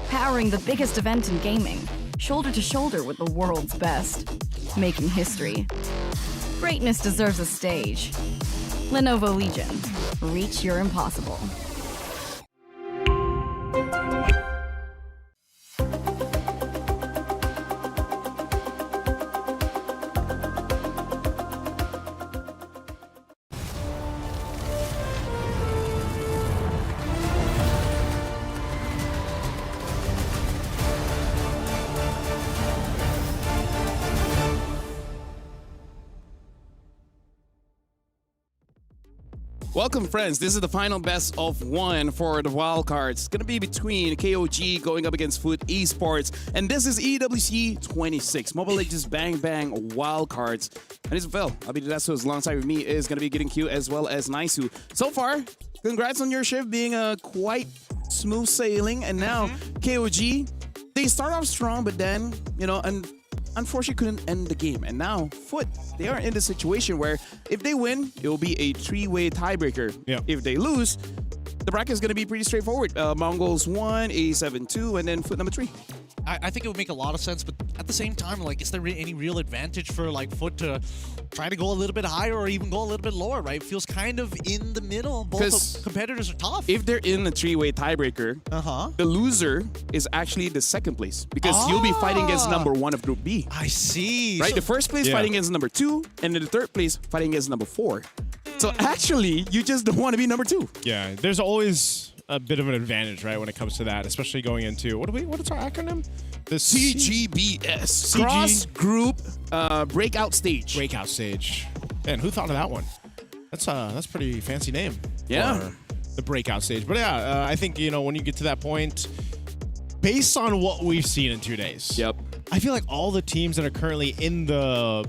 J: Powering the biggest event in gaming. Shoulder to shoulder with the world's best. Making history. Greatness deserves a stage. Lenovo Legion. Reach your impossible.
A: Welcome, friends. This is the final best of one for the wild cards. It's going to be between KOG going up against Foot Esports. And this is EWC 26. Mobile Legends Bang Bang wild cards. And it's Phil. I'll be that's who's alongside with me is going to be getting Q as well as Naisu. So far, congrats on your shift being a quite smooth sailing. And now KOG, they start off strong, but then, you know, and unfortunately couldn't end the game. And now Foot, they are in the situation where if they win, it will be a three-way tiebreaker.
L: Yeah.
A: If they lose, the bracket is going to be pretty straightforward. Mongols 1, A7 2, and then Foot number 3.
K: I think it would make a lot of sense, but at the same time, like, is there any real advantage for like Foot to try to go a little bit higher or even go a little bit lower, right? It feels kind of in the middle. Both competitors are tough.
A: If they're in a three-way tiebreaker, the loser is actually the second place because you'll be fighting against number 1 of Group B.
K: I see.
A: Right?
K: So
A: the first place fighting against number 2, and then the third place fighting against number 4. So actually, you just don't want to be number 2.
L: Yeah, there's always a bit of an advantage, right, when it comes to that, especially going into what is our acronym? The
A: CGBS. Cross Group Breakout Stage.
L: Breakout Stage. Man, who thought of that one? That's a pretty fancy name.
A: Yeah.
L: For the Breakout Stage. But yeah, I think, you know, when you get to that point, based on what we've seen in 2 days.
A: Yep.
L: I feel like all the teams that are currently in the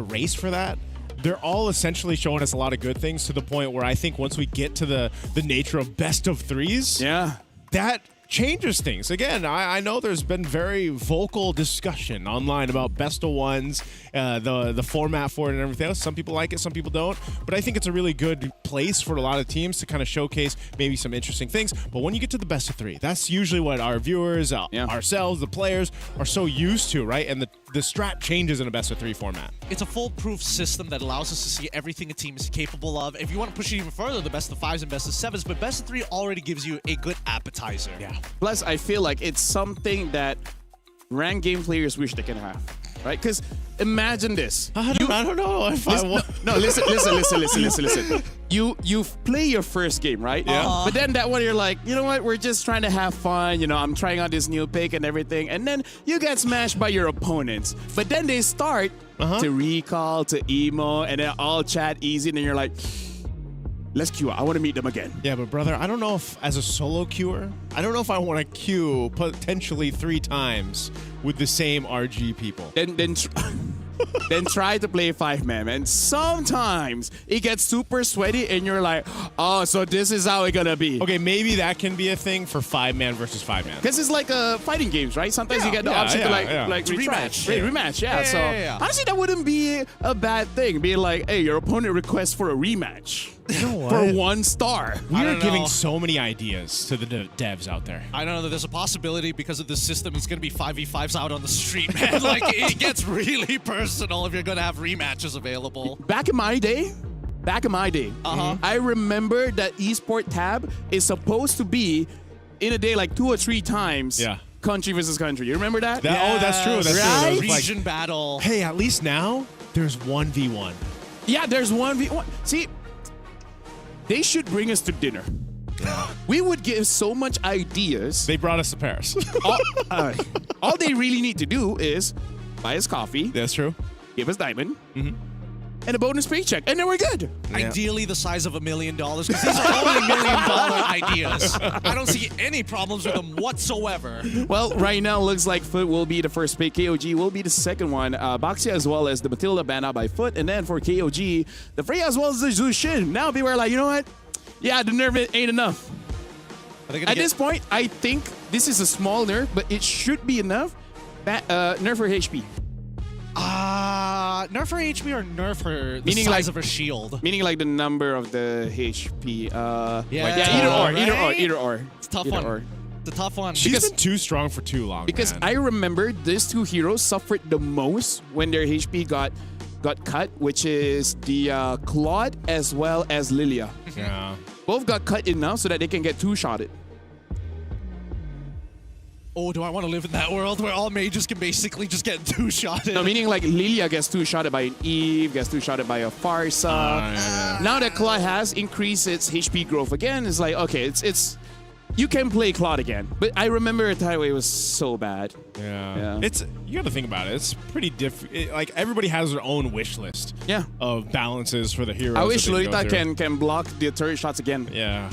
L: race for that, they're all essentially showing us a lot of good things to the point where I think once we get to the nature of best of threes, that changes things. Again, I know there's been very vocal discussion online about best of ones, the format for it and everything else. Some people like it, some people don't. But I think it's a really good place for a lot of teams to kind of showcase maybe some interesting things. But when you get to the best of 3, that's usually what our viewers, ourselves, the players are so used to, right? And the strat changes in a best of 3 format.
K: It's a foolproof system that allows us to see everything a team is capable of. If you want to push it even further, the best of 5s and best of 7s, but best of 3 already gives you a good appetizer.
L: Yeah.
A: Plus, I feel like it's something that ranked game players wish they can have, right? Because imagine this.
L: I don't know if I want.
A: No, listen. You play your first game, right?
L: Yeah.
A: But then that one you're like, you know what? We're just trying to have fun. You know, I'm trying out this new pick and everything. And then you get smashed by your opponents. But then they start to recall, to emo, and then all chat easy. And then you're like, let's queue. I want to meet them again.
L: Yeah, but brother, I don't know if as a solo queuer, I don't know if I want to queue potentially 3 times with the same RG people.
A: Then try to play 5-man, man. Sometimes it gets super sweaty and you're like, oh, so this is how it's gonna be.
L: Okay, maybe that can be a thing for 5-man versus 5-man.
A: Because it's like fighting games, right? Sometimes you get the option to like
K: rematch.
A: Rematch, yeah. So honestly, that wouldn't be a bad thing. Being like, hey, your opponent requests for a rematch.
L: You know what?
A: For 1 star.
L: We are giving so many ideas to the devs out there.
K: I don't know that there's a possibility because of this system it's going to be 5v5s out on the street, man. Like, it gets really personal if you're going to have rematches available.
A: Back in my day, I remember that esport tab is supposed to be in a day like 2 or 3 times.
L: Yeah.
A: Country versus country. You remember that?
L: Oh, that's true. That's
A: right?
L: true.
K: Region battle.
L: Hey, at least now there's 1v1.
A: Yeah, there's 1v1. See, they should bring us to dinner. We would give so much ideas.
L: They brought us to Paris.
A: All they really need to do is buy us coffee.
L: That's true.
A: Give us diamond. And a bonus paycheck. And then we're good.
K: Ideally the size of $1 million because these are only $1 million ideas. I don't see any problems with them whatsoever.
A: Well, right now looks like Foot will be the first pick. KOG will be the second one. Baxia as well as the Matilda banned out by Foot. And then for KOG, the Freya as well as the Zushin. Now people are like, you know what? Yeah, the nerf ain't enough. At this point, I think this is a small nerf, but it should be enough. Nerf her HP.
K: Nerf her HP or nerf her the size of her shield?
A: Meaning like the number of the HP.
K: Yeah,
A: either or.
K: It's a tough one. It's a tough one.
L: She's been too strong for too long,
A: Because
L: man.
A: I remember these 2 heroes suffered the most when their HP got cut, which is the Claude as well as Lilia.
L: Yeah.
A: Both got cut enough so that they can get 2-shotted.
K: Oh, do I want to live in that world where all mages can basically just get 2-shotted?
A: No, meaning like Lilia gets 2-shotted by an Eve, gets 2-shotted by a Farsa. Now that Claude has increased its HP growth again, it's like, okay, it's you can play Claude again. But I remember a time where it was so bad.
L: Yeah. You got to think about it. It's pretty different. Like everybody has their own wish list.
A: Yeah.
L: Of balances for the heroes.
A: I wish
L: that they
A: Lolita
L: go through.
A: can block the turret shots again.
L: Yeah.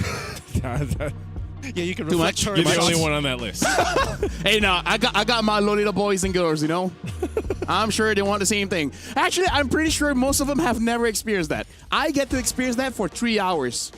K: Yeah, you can
A: Too
K: reflect
A: much?
K: turret
L: You're the
K: shots.
L: only one on that list.
A: Hey, now I got my Lolita boys and girls, you know. I'm sure they want the same thing. Actually, I'm pretty sure most of them have never experienced that. I get to experience that for 3 hours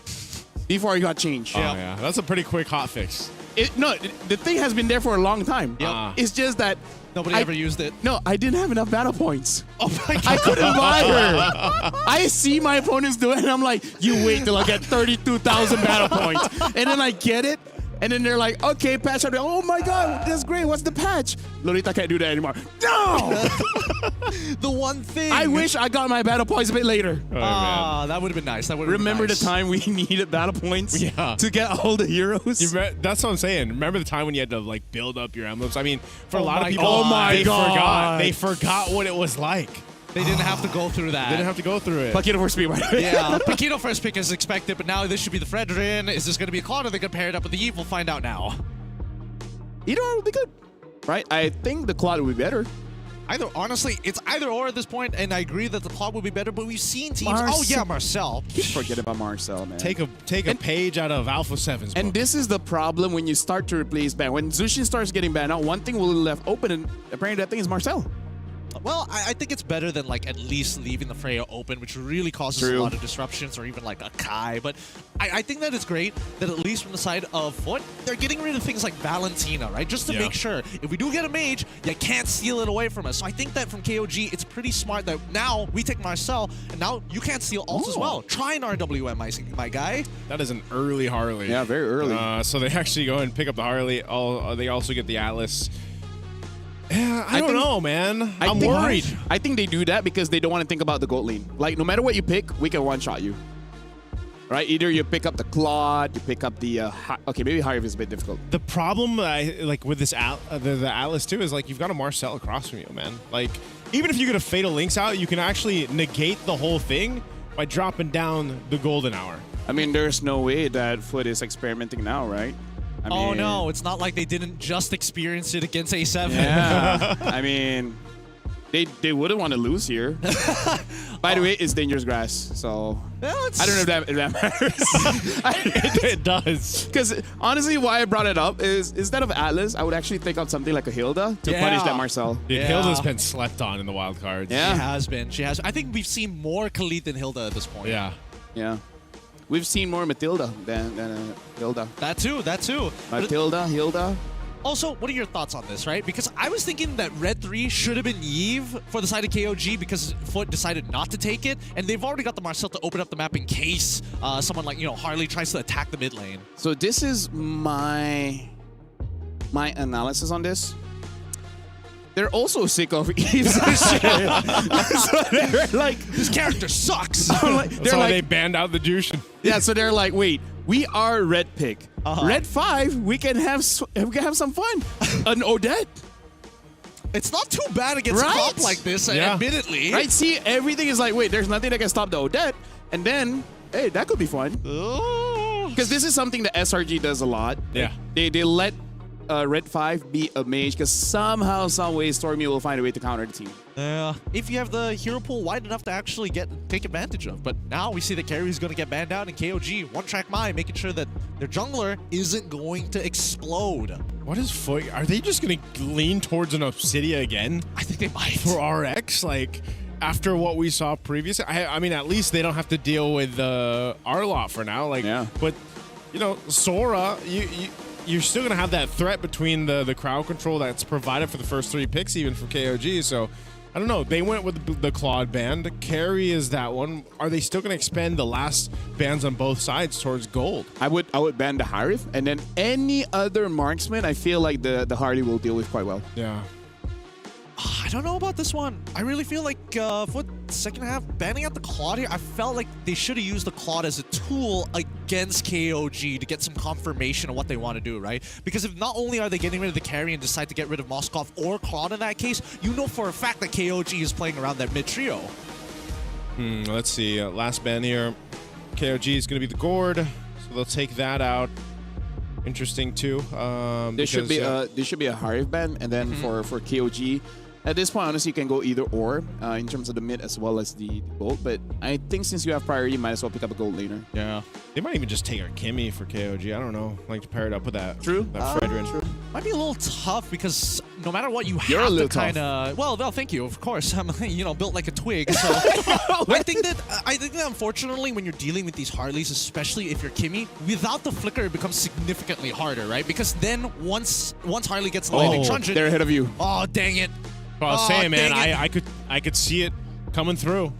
A: before I got changed.
L: Oh, yeah. That's a pretty quick hot fix.
A: The thing has been there for a long time. It's just that
K: Nobody ever used it.
A: No, I didn't have enough battle points.
K: Oh my God.
A: I couldn't buy her. I see my opponents do it, and I'm like, you wait till I get 32,000 battle points. And then I get it, and then they're like, okay, patch. I'm like, oh my God, that's great. What's the patch? Lolita can't do that anymore. No!
K: The one thing.
A: I wish I got my battle points a bit later.
K: That would have been nice. That would
A: Remember
K: been nice.
A: the time we needed battle points to get all the heroes?
L: That's what I'm saying. Remember the time when you had to like build up your emblems? I mean, for a lot of people, they forgot what it was like.
K: They didn't have to go through that.
L: They didn't have to go through it.
A: Paquito first pick, by the way.
K: Yeah, Paquito first pick is expected, but now this should be the Fredrin. Is this going to be a Claude? Or they going to pair it up with the Eve? We'll find out now.
A: Either or would be good, right? I think the Claude would be better.
K: Honestly, it's either or at this point, and I agree that the Claude would be better, but we've seen teams. Oh, yeah, Marcel.
A: Forget about Marcel, man.
L: Take a page out of Alpha 7's book.
A: And this is the problem when you start to replace ban. When Zushin starts getting banned out, one thing will be left open, and apparently that thing is Marcel.
K: Well, I think it's better than like at least leaving the Freya open, which really causes a lot of disruptions, or even like a Kai. But I think that it's great that at least from the side of Foot, they're getting rid of things like Valentina, right? Just to make sure if we do get a mage, you can't steal it away from us. So I think that from KOG, it's pretty smart that now we take Marcel, and now you can't steal ults as well. Try an RWM, my guy.
L: That is an early Harley.
A: Yeah, very early.
L: So they actually go and pick up the Harley. They also get the Atlas. Yeah, I don't know, man. I'm worried.
A: I think they do that because they don't want to think about the gold lane. Like, no matter what you pick, we can one-shot you. right? Either you pick up the Claude, you pick up the okay, maybe Harv is a bit difficult.
L: The problem, like with this the Atlas too, is like you've got a Marcel across from you, man. Like even if you get a Fatal Links out, you can actually negate the whole thing by dropping down the Golden Hour.
A: I mean, there's no way that Foot is experimenting now, right? I
K: Oh
A: mean,
K: no, it's not like they didn't just experience it against A7.
A: Yeah, I mean, they wouldn't want to lose here. By the way, it's dangerous grass, so I don't know if that matters.
L: It does.
A: Because honestly, why I brought it up is instead of Atlas, I would actually think of something like a Hilda to punish that Marcel.
L: Dude, Hilda's been slept on in the wild cards.
A: Yeah.
K: She has been. She has. I think we've seen more Khalid than Hilda at this point.
L: Yeah.
A: Yeah. We've seen more Matilda than Hilda.
K: That too.
A: Matilda, Hilda.
K: Also, what are your thoughts on this, right? Because I was thinking that Red 3 should have been Yves for the side of KOG because Foot decided not to take it, and they've already got the Marcel to open up the map in case someone like, Harley tries to attack the mid lane.
A: So this is my analysis on this. They're also sick of Eve's shit. So they're like,
K: this character sucks.
L: That's why they banned out the Jushin.
A: Yeah, so they're like, wait, we are red pick. Red 5, we can have some fun. An Odette.
K: It's not too bad against a comp like this, admittedly.
A: Right? See, everything is like, wait, there's nothing that can stop the Odette. And then, hey, that could be fun. Because this is something that SRG does a lot.
L: Yeah.
A: They let Red 5 be a mage because somehow, some way, Stormy will find a way to counter the team.
K: Yeah. If you have the hero pool wide enough to actually take advantage of. But now we see that Carry's going to get banned out, and KOG, one-track mind, making sure that their jungler isn't going to explode.
L: What is Foot? Are they just going to lean towards an Obsidia again?
K: I think they might.
L: For RX? Like, after what we saw previously? I mean, at least they don't have to deal with Arlot for now. Like, but, Sora, you're still going to have that threat between the crowd control that's provided for the first 3 picks, even for KOG. So, I don't know. They went with the Claude band. Carry is that one. Are they still going to expend the last bans on both sides towards gold?
A: I would ban the Harif, and then any other marksman, I feel like the Harley will deal with quite well.
L: Yeah.
K: I don't know about this one. I really feel like Foot second half banning out the Claude here. I felt like they should have used the Claude as a tool against KOG to get some confirmation of what they want to do, right? Because if not only are they getting rid of the carry and decide to get rid of Moskov or Claude in that case, you know for a fact that KOG is playing around that mid trio.
L: Let's see. Last ban here. KOG is going to be the Gord, so they'll take that out. Interesting too.
A: There should be a Harif ban, and then for KOG. At this point, honestly, you can go either or in terms of the mid as well as the gold. But I think since you have priority, you might as well pick up a gold laner.
L: Yeah. They might even just take our Kimmy for KOG. I don't know. Like to pair it up with that.
A: True.
L: That Fredrin.
A: True.
K: Might be a little tough because no matter what, you
A: You're
K: have
A: a little
K: to kind of. Well, thank you. Of course, I'm built like a twig. So I think that unfortunately, when you're dealing with these Harleys, especially if you're Kimmy, without the flicker, it becomes significantly harder, right? Because then once Harley gets the lightning truncheon,
A: they're ahead of you.
K: Oh, dang it!
L: Well, I was saying, man, I could see it coming through.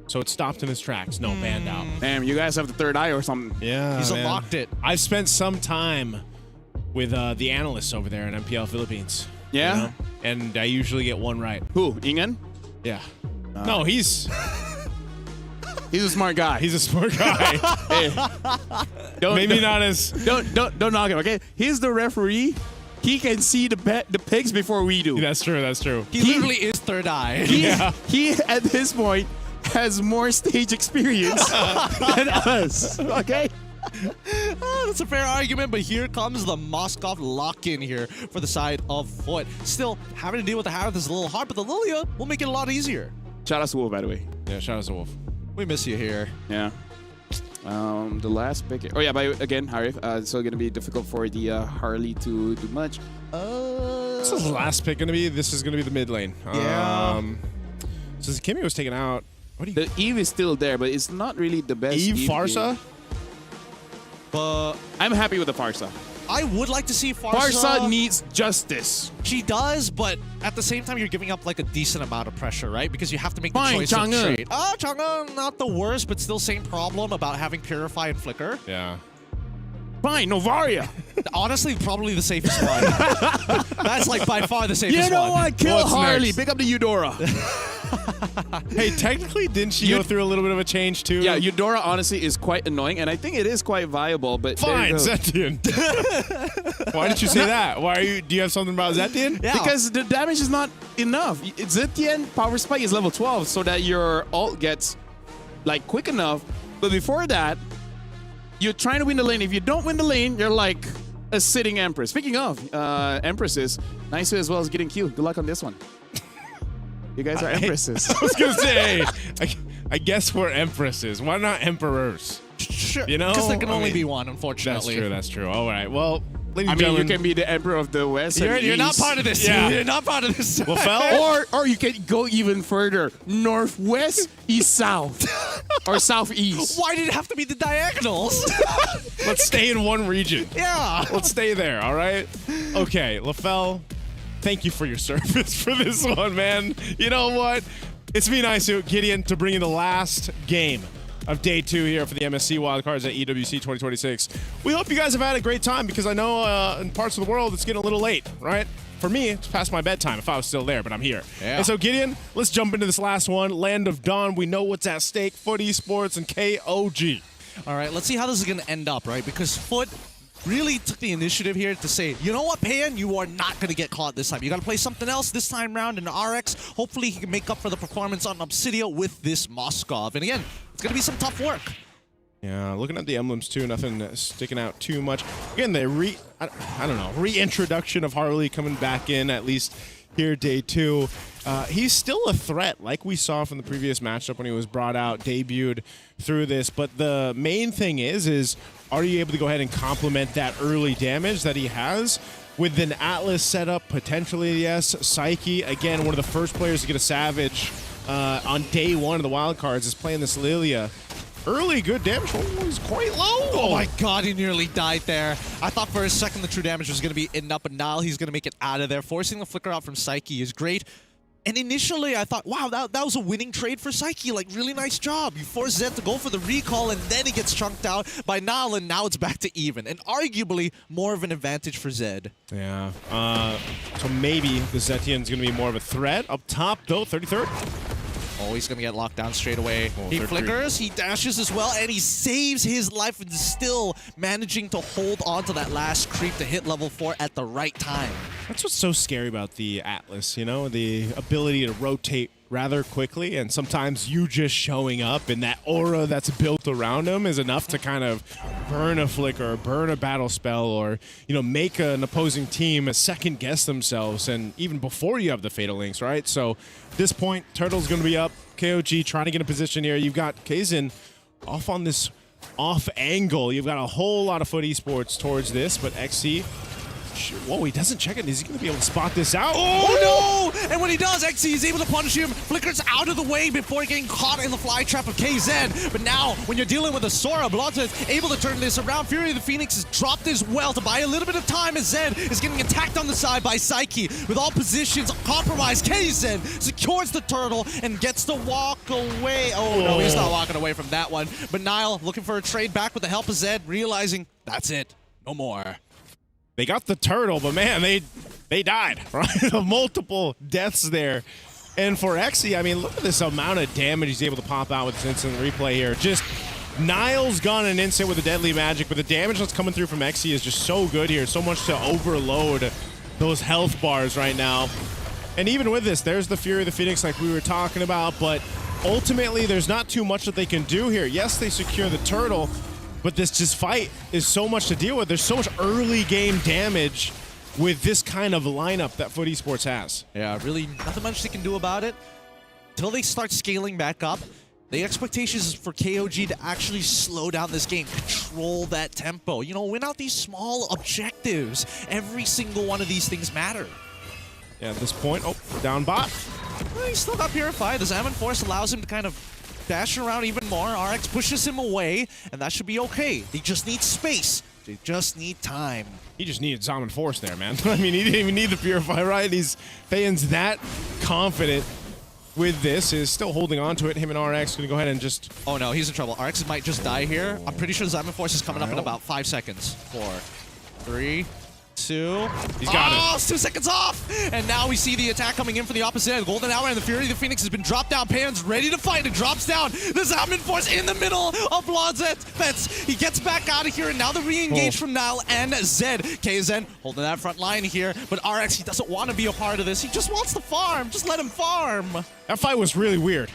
L: So it stopped in its tracks. No, banned out.
A: Damn, you guys have the third eye or something.
L: Yeah,
K: He's
L: man.
K: unlocked it.
L: I've spent some time with the analysts over there in MPL Philippines.
A: Yeah?
L: And I usually get one right.
A: Who? Ingen?
L: Yeah. No, he's
A: a smart guy.
L: He's a smart guy. Maybe not as...
A: Don't knock him, okay? He's the referee. He can see the pigs before we do.
L: That's true. That's true.
K: He literally is third eye.
A: He at this point has more stage experience than us. Okay.
K: That's a fair argument, but here comes the Moskov lock-in here for the side of Foot. Still, having to deal with the Harith is a little hard, but the Lilia will make it a lot easier.
A: Shout out to Wolf, by the way.
L: Yeah, shout out to Wolf.
K: We miss you here.
A: Yeah. The last pick. Oh yeah, again, Harif. So gonna be difficult for the Harley to do much.
L: This is the last pick gonna be. This is gonna be the mid lane.
K: Yeah.
L: So Kimmy was taken out. What do you?
A: The Eve is still there, but it's not really the best.
L: Eve Farsa.
K: But
A: I'm happy with the Farsa.
K: I would like to see Farsa.
A: Farsa needs justice.
K: She does, but at the same time, you're giving up like a decent amount of pressure, right? Because you have to make the
A: Fine,
K: choice of
A: Chang'e.
K: trade. Chang'e, not the worst, but still same problem about having Purify and Flicker.
L: Yeah.
A: Fine, Novaria.
K: Honestly, probably the safest one. That's like by far the safest one.
A: You know what? Kill
L: What's
A: Harley.
L: next?
A: Pick up the Eudora.
L: Hey, technically, didn't she go through a little bit of a change too?
A: Yeah, Eudora honestly is quite annoying, and I think it is quite viable. But
L: Fine, Zetian. Why did you say that? Why are you? Do you have something about Zetian?
A: Yeah. Because the damage is not enough. Zetian power spike is level 12, so that your ult gets like quick enough. But before that, you're trying to win the lane. If you don't win the lane, you're like a sitting Empress. Speaking of Empresses, Naisu as well as getting Q. Good luck on this one. You guys are Empresses.
L: I was gonna say, I guess we're Empresses. Why not Emperors?
K: Sure.
L: You know,
K: because there can only be one, unfortunately.
L: That's true. All right. Well, ladies
A: I
L: and
A: mean,
L: gentlemen,
A: you can be the Emperor of the West.
K: You're not part of this.
L: Yeah.
K: You're not part of this.
A: Or you can go even further. Northwest, east, south. Or southeast.
K: Why did it have to be the diagonals?
L: let's stay in one region.
K: Yeah.
L: Let's stay there, all right? Okay, LaFell, thank you for your service for this one, man. You know what? It's me, Naisu, Gideon, to bring you the last game of day 2 here for the MSC Wildcards at EWC 2026. We hope you guys have had a great time because I know in parts of the world it's getting a little late, right? For me, it's past my bedtime if I was still there, but I'm here.
K: Yeah.
L: And so, Gideon, let's jump into this last one. Land of Dawn, we know what's at stake. Foot Esports and KOG.
K: All right, let's see how this is going to end up, right? Because Foot really took the initiative here to say, you know what, Payan, you are not going to get caught this time. You got to play something else this time round in RX. Hopefully he can make up for the performance on Obsidia with this Moskov. And again, it's going to be some tough work.
L: Yeah, looking at the emblems too, nothing sticking out too much. Again, the I don't know, reintroduction of Harley coming back in, at least here day 2. He's still a threat, like we saw from the previous matchup when he was brought out, debuted through this. But the main thing is are you able to go ahead and complement that early damage that he has? With an Atlas setup, potentially, yes. Psyche, again, one of the first players to get a Savage on day 1 of the wildcards is playing this Lilia. Early good damage. Oh, he's quite low.
K: Oh my god, he nearly died there. I thought for a second the true damage was going to be eaten up, but now he's going to make it out of there. Forcing the flicker out from Psyche is great. And initially I thought, wow, that was a winning trade for Psyche. Like, really nice job. You force Zed to go for the recall, and then he gets chunked out by Nile, and now it's back to even. And arguably more of an advantage for Zed.
L: Yeah. So maybe the Zetian's going to be more of a threat. Up top, though, 33rd.
K: Oh, he's going to get locked down straight away.
L: Oh,
K: he
L: 33.
K: flickers, he dashes as well, and he saves his life and still managing to hold on to that last creep to hit level 4 at the right time.
L: That's what's so scary about the Atlas, you know? The ability to rotate rather quickly, and sometimes you just showing up and that aura that's built around him is enough to kind of burn a flicker, burn a battle spell, or, you know, make an opposing team second guess themselves, and even before you have the Fatal Links, right? So at this point, Turtle's going to be up. KOG trying to get a position here. You've got Kazin off on this off angle. You've got a whole lot of Foot Esports towards this, but XC, whoa, he doesn't check it. Is he going to be able to spot this out?
K: Oh no! And when he does, XC is able to punish him. Flickers out of the way before getting caught in the fly trap of KZ. But now, when you're dealing with a Sora, Blota is able to turn this around. Fury of the Phoenix is dropped as well to buy a little bit of time as Zed is getting attacked on the side by Psyche. With all positions compromised, KZ secures the turtle and gets to walk away. Oh no, he's not walking away from that one. But Nile looking for a trade back with the help of Zed, realizing that's it. No more.
L: They got the turtle, but man, they died, right? Multiple deaths there. And for Exy, I mean, look at this amount of damage he's able to pop out with this instant replay here. Just Nile's gone an instant with a deadly magic, but the damage that's coming through from Exy is just so good here. So much to overload those health bars right now. And even with this, there's the Fury of the Phoenix like we were talking about, but ultimately there's not too much that they can do here. Yes, they secure the turtle, but this just fight is so much to deal with. There's so much early game damage with this kind of lineup that Foot Esports has.
K: Yeah, really nothing much they can do about it. Until they start scaling back up, the expectation is for KOG to actually slow down this game, control that tempo. You know, win out these small objectives. Every single one of these things matter.
L: Yeah, at this point, oh, down bot.
K: Well, he's still got Purify. The Zaman Force allows him to kind of dash around even more. RX pushes him away, and that should be okay. They just need space. They just need time.
L: He just needed Zaman Force there, man. I mean, he didn't even need the Purify, right? Fayan's that confident with this, is still holding on to it. Him and RX going to go ahead and just...
K: Oh no, he's in trouble. RX might just die here. I'm pretty sure Zaman Force is coming up in about 5 seconds. 4, 3, 2.
L: He's got it.
K: It's 2 seconds off! And now we see the attack coming in from the opposite end. Golden Hour and the Fury of the Phoenix has been dropped down. Pan's ready to fight. It drops down. The Zaman Force in the middle of Blonzet's. He gets back out of here, and now the re-engage from Nile and Zed. KZN holding that front line here, but RX, he doesn't want to be a part of this. He just wants to farm. Just let him farm.
L: That fight was really weird.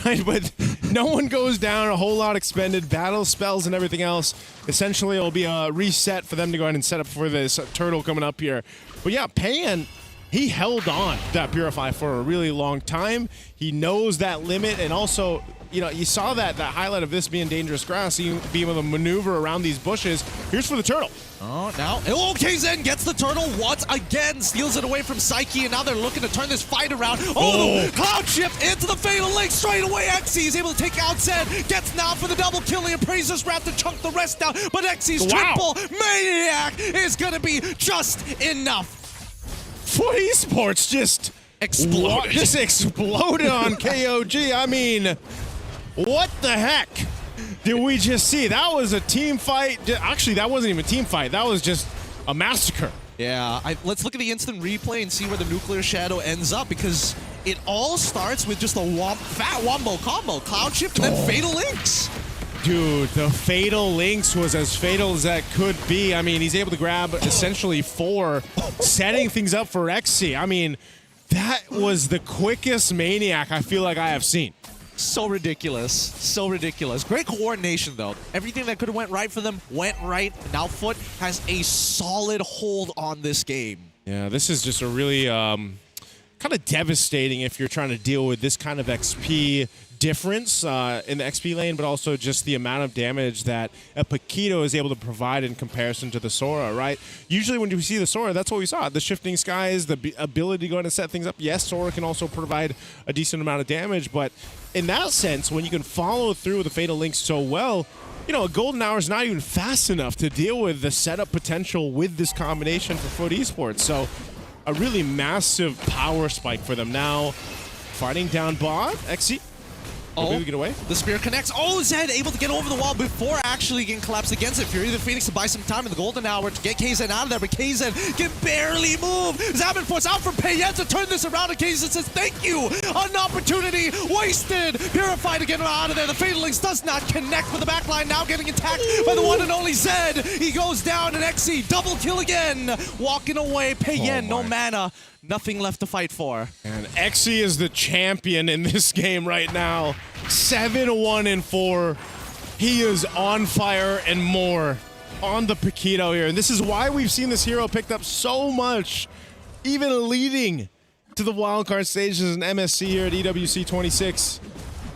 L: Right, but no one goes down, a whole lot expended, battle spells and everything else. Essentially, it'll be a reset for them to go ahead and set up for this turtle coming up here. But yeah, Pan, he held on to that Purify for a really long time. He knows that limit, and also, you know, you saw that highlight of this being dangerous grass, being able to maneuver around these bushes. Here's for the turtle.
K: Oh, now, KZN gets the turtle once again, steals it away from Psyche, and now they're looking to turn this fight around. Cloud shift into the Fatal Link straight away. Xe is able to take out Zed, gets now for the double kill. He appraises wrap to chunk the rest down, but Xe's triple Maniac is gonna be just enough.
L: FUT Esports just
K: exploded.
L: Just exploded on KOG. I mean, what the heck did we just see? That was a team fight. Actually, that wasn't even a team fight. That was just a massacre.
K: Yeah, let's look at the instant replay and see where the Nuclear Shadow ends up, because it all starts with just a fat wombo combo. Cloud Shift and then Fatal Links.
L: Dude, the Fatal Links was as fatal as that could be. I mean, he's able to grab essentially 4, setting things up for Xe. I mean, that was the quickest Maniac I feel like I have seen.
K: So ridiculous. So ridiculous. Great coordination, though. Everything that could have went right for them went right. Now FUT has a solid hold on this game.
L: Yeah, this is just a really kind of devastating if you're trying to deal with this kind of XP difference in the XP lane, but also just the amount of damage that a Paquito is able to provide in comparison to the Sora, right? Usually when you see the Sora, that's what we saw. The shifting skies, the ability to go in and set things up. Yes, Sora can also provide a decent amount of damage, but in that sense, when you can follow through with the Fatal Link so well, you know, a Golden Hour is not even fast enough to deal with the setup potential with this combination for FUT Esports. So a really massive power spike for them now. Fighting down bot, Xe. Maybe get away.
K: The spear connects. Zed able to get over the wall before actually getting collapsed against it. Fury of the Phoenix to buy some time in the Golden Hour to get KZN out of there, but KZN can barely move. Zaman Force out from Payen to turn this around, and KZN says, thank you. An opportunity wasted. Purified to get him out of there. The Fatal Links does not connect with the backline. Now getting attacked by the one and only Zed. He goes down, and Xe double kill again. Walking away. Payen, no mana. Nothing left to fight for.
L: And Xe is the champion in this game right now. 7-1-4. He is on fire and more on the Paquito here. And this is why we've seen this hero picked up so much, even leading to the wildcard stages in MSC here at EWC 26.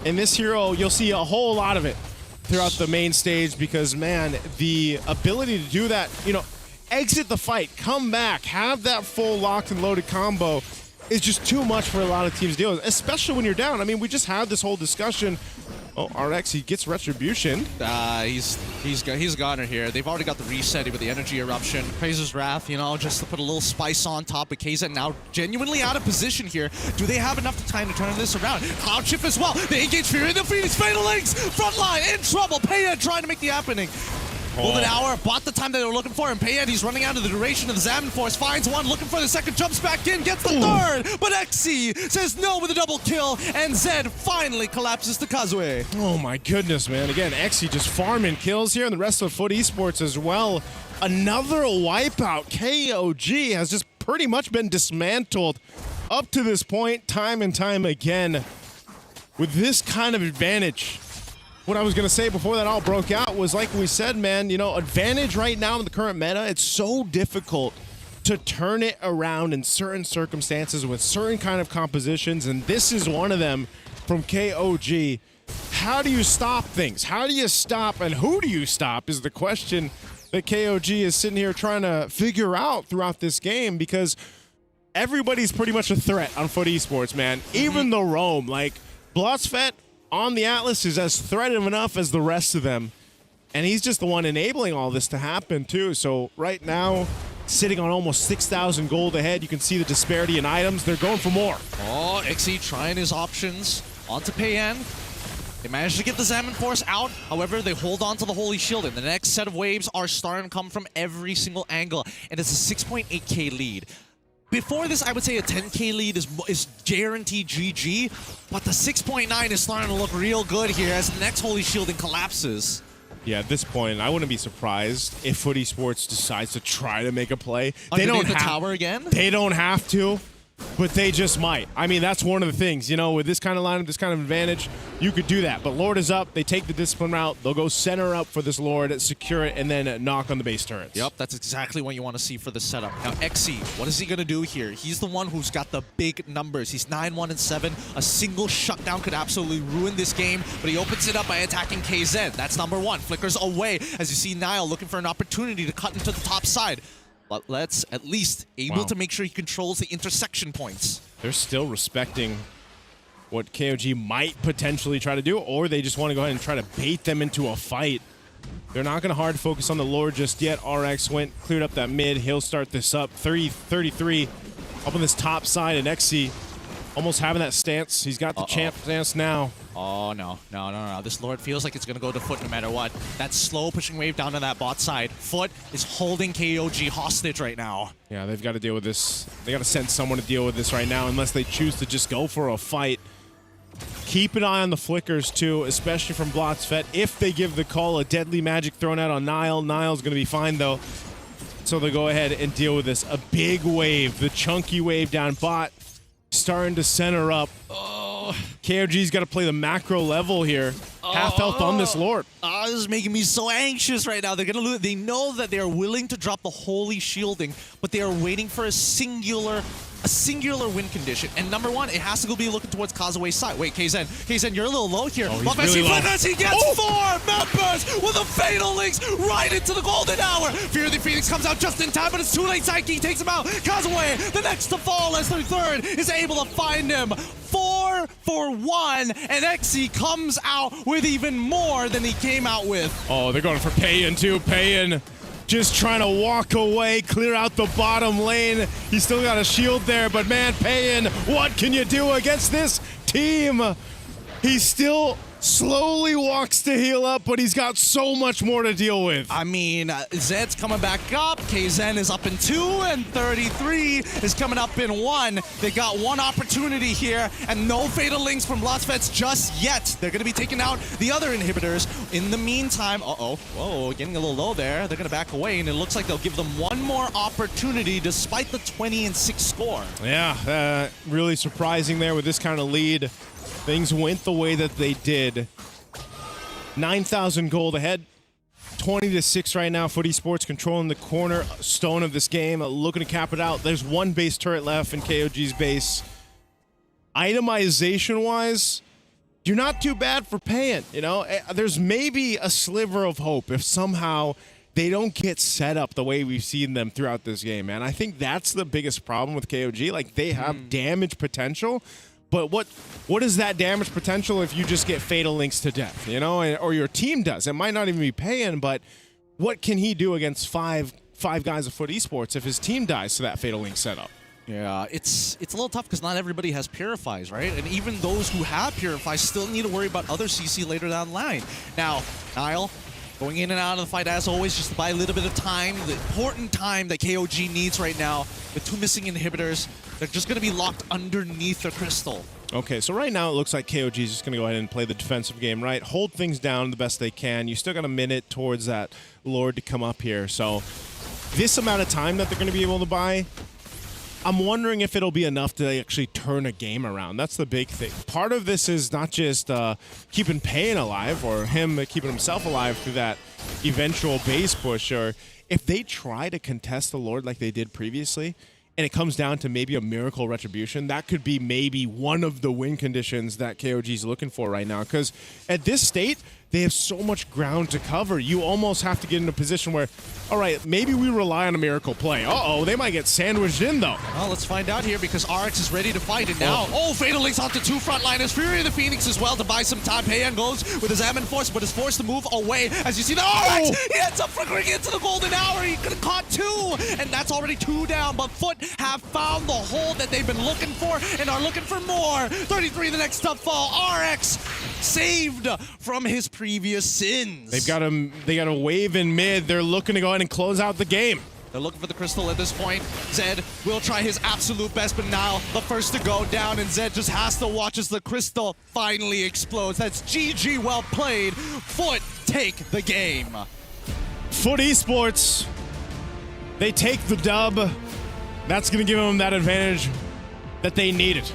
L: And this hero, you'll see a whole lot of it throughout the main stage because, man, the ability to do that, you know, exit the fight, come back, have that full locked and loaded combo is just too much for a lot of teams to deal with, especially when you're down. I mean, we just had this whole discussion. Oh, RX, he gets Retribution.
K: He's goner here. They've already got the reset with the Energy Eruption. Praises Wrath, you know, just to put a little spice on top of KZN now genuinely out of position here. Do they have enough time to turn this around? Cloud Shift as well. They engage Fury, the Phoenix, Fatal Links, front line, in trouble. Payen trying to make the happening. Golden Hour bought the time that they were looking for, and Payen, he's running out of the duration of the Zaman Force, finds one, looking for the second, jumps back in, gets the third, but Xe says no with a double kill, and Zed finally collapses to Kazue.
L: Oh my goodness, man. Again, Xe just farming kills here, and the rest of FUT Esports as well. Another wipeout. KOG has just pretty much been dismantled up to this point, time and time again, with this kind of advantage. What I was going to say before that all broke out was, like we said, man, you know, advantage right now in the current meta, it's so difficult to turn it around in certain circumstances with certain kind of compositions, and this is one of them from KOG. How do you stop things? How do you stop, and who do you stop is the question that KOG is sitting here trying to figure out throughout this game, because everybody's pretty much a threat on FUT Esports, man. Even the Roam, like Blotsfet on the Atlas is as threatened enough as the rest of them. And he's just the one enabling all this to happen too. So right now, sitting on almost 6,000 gold ahead, you can see the disparity in items. They're going for more.
K: Xe trying his options onto Payen. They managed to get the Salmon Force out. However, they hold on to the Holy Shield, and the next set of waves are starting to come from every single angle, and it's a 6.8k lead. Before this, I would say a 10k lead is guaranteed GG, but the 6.9 is starting to look real good here as the next Holy Shielding collapses.
L: Yeah, at this point, I wouldn't be surprised if Foot Esports decides to try to make a play. They
K: Underneath
L: don't
K: the
L: have
K: tower again?
L: They don't have to, but they just might. I mean, that's one of the things, you know, with this kind of lineup, this kind of advantage, you could do that. But Lord is up. They take the discipline route. They'll go center up for this Lord, secure it, and then knock on the base turrets.
K: Yep, that's exactly what you want to see for the setup. Now, XC, what is he going to do here? He's the one who's got the big numbers. He's 9-1-7. A single shutdown could absolutely ruin this game, but he opens it up by attacking KZ. That's number one. Flickers away as you see Niall looking for an opportunity to cut into the top side. But let's at least able to make sure he controls the intersection points.
L: They're still respecting what KOG might potentially try to do, or they just want to go ahead and try to bait them into a fight. They're not going to hard focus on the Lord just yet. RX cleared up that mid. He'll start this up. 33 up on this top side, and XC almost having that stance. He's got the champ stance now.
K: Oh, no. This Lord feels like it's going to go to Foot no matter what. That slow pushing wave down to that bot side. Foot is holding KOG hostage right now.
L: Yeah, they've got to deal with this. They got to send someone to deal with this right now unless they choose to just go for a fight. Keep an eye on the flickers, too, especially from Blotzfett. If they give the call, a deadly magic thrown out on Niall. Niall's going to be fine, though. So they'll go ahead and deal with this. A big wave, the chunky wave down bot, starting to center up. KOG's got to play the macro level here. Half health on this Lord.
K: This is making me so anxious right now. They're gonna lose. They know that they are willing to drop the Holy Shielding, but they are waiting for a singular win condition. And number one, it has to go be looking towards Kazue's side. Wait, KZen, you're a little low here.
L: Oh,
K: but
L: he's really low.
K: He gets 4 members with a Fatal Links right into the golden hour. Fear the Phoenix comes out just in time, but it's too late. Psyche takes him out. Kazue, the next to fall as their third, is able to find him. 4 for 1, and XC comes out with even more than he came out with.
L: Oh, they're going for Payan, too. Payan just trying to walk away, clear out the bottom lane. He's still got a shield there, but man, Payan, what can you do against this team? He still slowly walks to heal up, but he's got so much more to deal with.
K: I mean, Zed's coming back up, KZen is up in 2, and 33 is coming up in 1. They got one opportunity here, and no Fatal Links from Blotzfett just yet. They're going to be taking out the other inhibitors. In the meantime, whoa, getting a little low there. They're going to back away, and it looks like they'll give them one more opportunity despite the 20-6 score.
L: Yeah, really surprising there with this kind of lead. Things went the way that they did. 9,000 gold ahead. 20-6 right now. Foot Esports controlling the cornerstone of this game. Looking to cap it out. There's one base turret left in KOG's base. Itemization-wise, you're not too bad for Payan. You know, there's maybe a sliver of hope if somehow they don't get set up the way we've seen them throughout this game, man. I think that's the biggest problem with KOG. Like, they have damage potential, but what is that damage potential if you just get Fatal Links to death, you know, or your team does? It might not even be Payan, but what can he do against five guys of Foot Esports if his team dies to that Fatal Link setup?
K: Yeah, it's a little tough because not everybody has Purifies, right? And even those who have Purifies still need to worry about other CC later down the line. Now, Niall, going in and out of the fight as always, just to buy a little bit of time, the important time that KOG needs right now. The 2 missing inhibitors, they're just going to be locked underneath the crystal.
L: Okay, so right now it looks like KOG is just going to go ahead and play the defensive game, right? Hold things down the best they can. You still got a minute towards that Lord to come up here. So this amount of time that they're going to be able to buy, I'm wondering if it'll be enough to actually turn a game around. That's the big thing. Part of this is not just keeping Payan alive or him keeping himself alive through that eventual base push, or if they try to contest the Lord like they did previously, and it comes down to maybe a miracle retribution, that could be maybe one of the win conditions that KOG is looking for right now. Because at this state, they have so much ground to cover. You almost have to get in a position where, all right, maybe we rely on a miracle play. Uh-oh, they might get sandwiched in, though.
K: Well, let's find out here because RX is ready to fight. And now, Fatal Links onto 2 frontliners. Fury of the Phoenix as well to buy some time. Payan goes with his Salmon Force, but is forced to move away. As you see the RX, he ends up flickering into the golden hour. He could have caught 2, and that's already 2 down. But Foot have found the hole that they've been looking for and are looking for more. 33 the next tough fall. RX saved from his previous sins.
L: They got a wave in mid. They're looking to go ahead and close out the game.
K: They're looking for the crystal at this point. Zed will try his absolute best, but now the first to go down, and Zed just has to watch as the crystal finally explodes. That's GG, well played. Foot take the game.
L: Foot Esports, they take the dub. That's going to give them that advantage that they needed,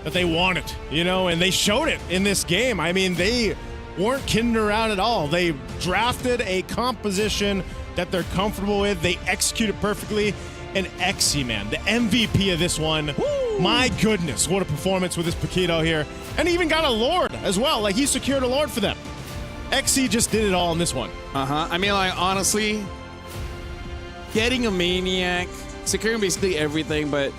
L: that they wanted, you know, and they showed it in this game. I mean, they weren't kidding around at all. They drafted a composition that they're comfortable with. They executed perfectly. And Exy, man, the MVP of this one. Woo! My goodness, what a performance with this Paquito here. And he even got a Lord as well. Like, he secured a Lord for them. Exy just did it all in this one.
A: I mean, like, honestly, getting a Maniac, securing basically everything, but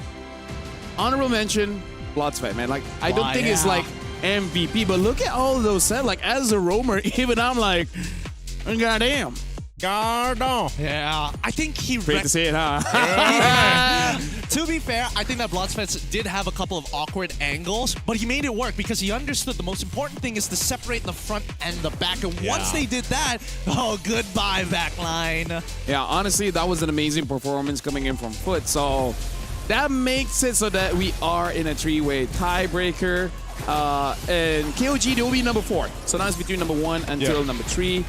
A: honorable mention, Bloodsfed, man. Like, I don't think it's like MVP, but look at all those set. Like, as a roamer, even I'm like, goddamn.
L: Gardon.
K: Yeah, I think he...
A: Great to see it, huh?
K: To be fair, I think that Bloodsfed did have a couple of awkward angles, but he made it work because he understood the most important thing is to separate the front and the back. And once they did that, oh, goodbye, backline.
A: Yeah, honestly, that was an amazing performance coming in from Foot. So that makes it so that we are in a three-way tiebreaker. And KOG, they will be number 4. So now it's between number 1 until number 3.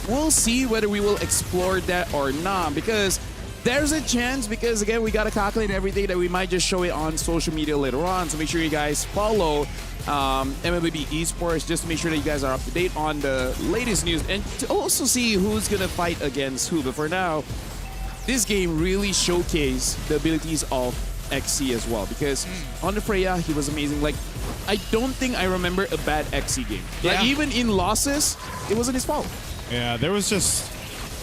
A: We'll see whether we will explore that or not, because there's a chance, because again, we got to calculate everything, that we might just show it on social media later on. So make sure you guys follow MLBB Esports just to make sure that you guys are up to date on the latest news and to also see who's going to fight against who. But for now, this game really showcased the abilities of XC as well, because on the Freya, he was amazing. Like, I don't think I remember a bad XC game. Like, even in losses, it wasn't his fault.
L: Yeah, there was just,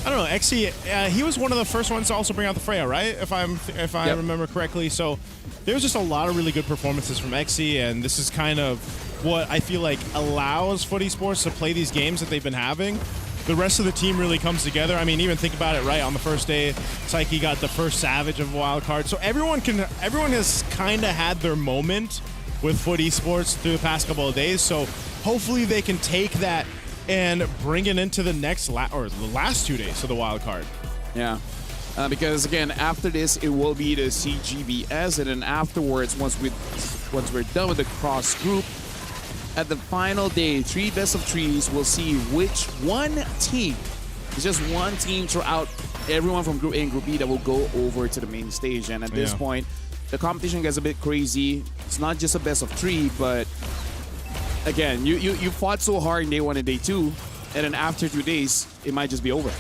L: I don't know, XC, he was one of the first ones to also bring out the Freya, right? If I remember correctly. So there was just a lot of really good performances from XC, and this is kind of what I feel like allows Foot Esports to play these games that they've been having. The rest of the team really comes together. I mean, even think about it, right? On the first day, Psyche got the first Savage of Wild Card. So everyone has kind of had their moment with Foot Esports through the past couple of days. So hopefully they can take that and bring it into the next the last 2 days of the Wild Card.
A: Yeah. Because again, after this, it will be the CGBS, and then afterwards, once we're done with the cross group, at the final day, 3 best of 3s, we'll see which one team, it's just one team throughout everyone from Group A and Group B that will go over to the main stage. And at this point, the competition gets a bit crazy. It's not just a best of 3, but again, you fought so hard in day 1 and day 2, and then after 2 days, it might just be over.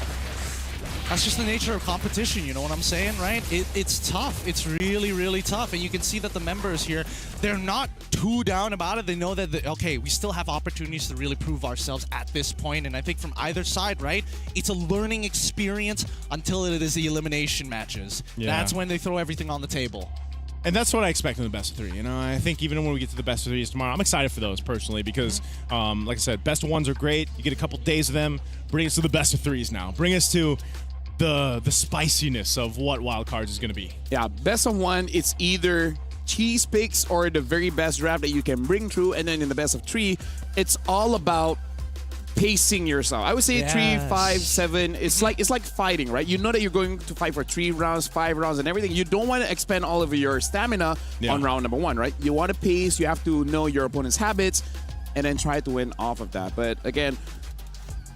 K: That's just the nature of competition, you know what I'm saying, right? It's tough. It's really, really tough. And you can see that the members here, they're not too down about it. They know that, okay, we still have opportunities to really prove ourselves at this point. And I think from either side, right, it's a learning experience until it is the elimination matches. Yeah. That's when they throw everything on the table.
L: And that's what I expect in the best of 3. You know, I think even when we get to the best of 3s tomorrow, I'm excited for those personally because, like I said, best of 1s are great. You get a couple days of them. Bring us to the best of 3s now. Bring us to the spiciness of what Wild Cards is going to be.
A: Yeah, best of 1, it's either cheese picks or the very best draft that you can bring through, and then in the best of 3, it's all about pacing yourself. I would say 3, 5, 7. It's like fighting, right? You know that you're going to fight for 3 rounds, 5 rounds, and everything. You don't want to expend all of your stamina on round number 1, right? You want to pace. You have to know your opponent's habits, and then try to win off of that. But again,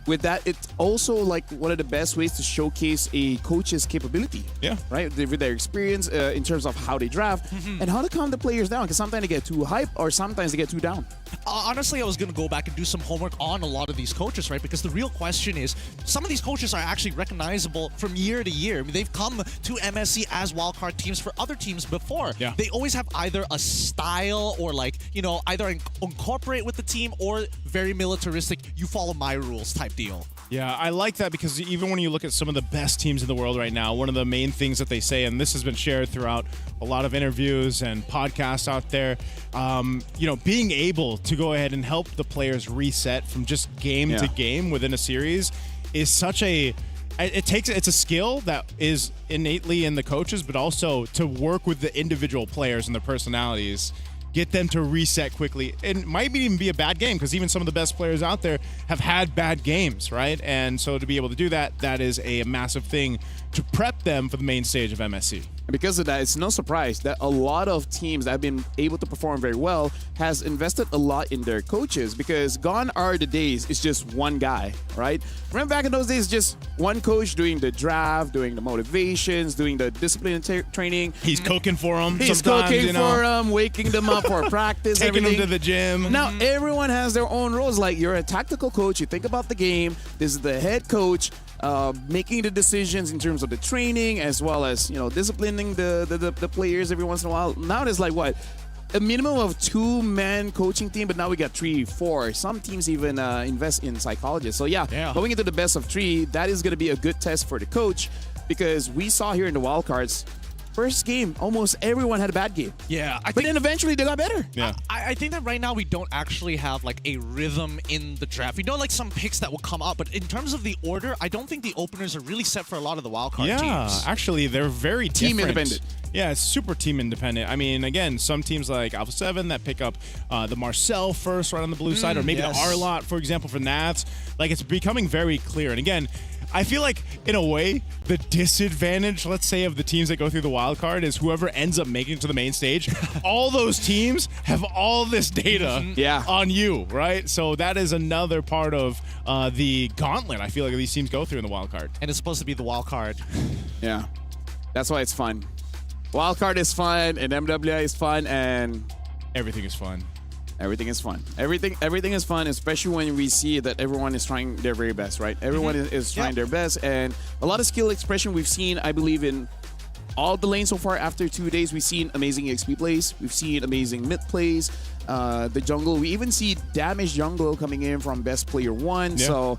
A: with that, it's also like one of the best ways to showcase a coach's capability. Yeah. Right? With their experience in terms of how they draft and how to calm the players down. Because sometimes they get too hype or sometimes they get too down.
K: Honestly, I was going to go back and do some homework on a lot of these coaches, right? Because the real question is, some of these coaches are actually recognizable from year to year. I mean, they've come to MSC as wildcard teams for other teams before. Yeah. They always have either a style or like, you know, either incorporate with the team or very militaristic, you follow my rules type deal.
L: Yeah, I like that because even when you look at some of the best teams in the world right now, one of the main things that they say, and this has been shared throughout a lot of interviews and podcasts out there, you know, being able to go ahead and help the players reset from just game to game within a series is such a... It's a skill that is innately in the coaches, but also to work with the individual players and their personalities get them to reset quickly. It might even be a bad game because even some of the best players out there have had bad games, right? And so to be able to do that, that is a massive thing to prep them for the main stage of MSC.
A: And because of that, it's no surprise that a lot of teams that have been able to perform very well has invested a lot in their coaches, because gone are the days it's just one guy, right? Remember back in those days, just one coach doing the draft, doing the motivations, doing the discipline training.
L: He's cooking for them.
A: He's cooking for them, waking them up for practice,
L: taking
A: everything.
L: them to the gym.
A: Now everyone has their own roles. Like, you're a tactical coach, you think about the game. This is the head coach. Making the decisions in terms of the training, as well as, you know, disciplining the players every once in a while. Now there's like what, a minimum of 2-man coaching team, but now we got 3, 4. Some teams even invest in psychologists. So yeah, going into the best of 3, that is going to be a good test for the coach, because we saw here in the wildcards, first game, almost everyone had a bad game.
K: Yeah.
A: But then eventually they got better.
L: Yeah.
K: I think that right now we don't actually have like a rhythm in the draft. We know like some picks that will come up, but in terms of the order, I don't think the openers are really set for a lot of the wildcard teams.
L: Yeah, actually, they're very
A: Team
L: different.
A: independent.
L: Yeah, it's super team independent. I mean, again, some teams like Alpha 7 that pick up the Marcel first right on the blue side, or maybe the Arlot, for example, for Nats. Like, it's becoming very clear. And again, I feel like, in a way, the disadvantage, let's say, of the teams that go through the wild card is whoever ends up making it to the main stage. All those teams have all this data on you, right? So that is another part of the gauntlet I feel like these teams go through in the wild card.
K: And it's supposed to be the wild card.
A: Yeah. That's why it's fun. Wildcard is fun, and MWI is fun, and
L: everything is fun.
A: Everything is fun. Everything is fun, especially when we see that everyone is trying their very best, right? Everyone is trying their best, and a lot of skill expression we've seen, I believe, in all the lanes so far. After 2 days, we've seen amazing EXP plays. We've seen amazing mid plays. The jungle, we even see damage jungle coming in from best player 1.
L: Yeah.
A: So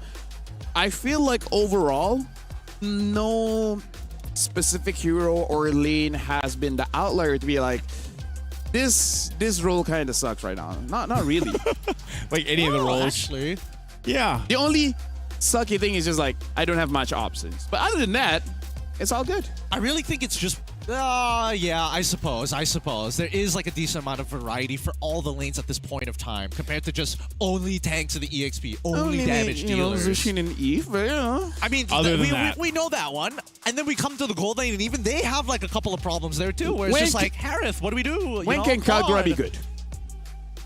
A: I feel like overall, no specific hero or lane has been the outlier to be like, this role kind of sucks right now. Not really.
L: Like any of the roles.
K: Actually.
L: Yeah.
A: The only sucky thing is just like, I don't have much options. But other than that, it's all good.
K: I really think it's just, yeah, I suppose. There is like a decent amount of variety for all the lanes at this point of time, compared to just only tanks of the EXP, only damage dealers.
A: Zushin and Eve, but you know.
K: I mean, we know that one. And then we come to the gold lane, and even they have like a couple of problems there too, where it's just like, Harith, what do we do?
A: When can Kagura be good?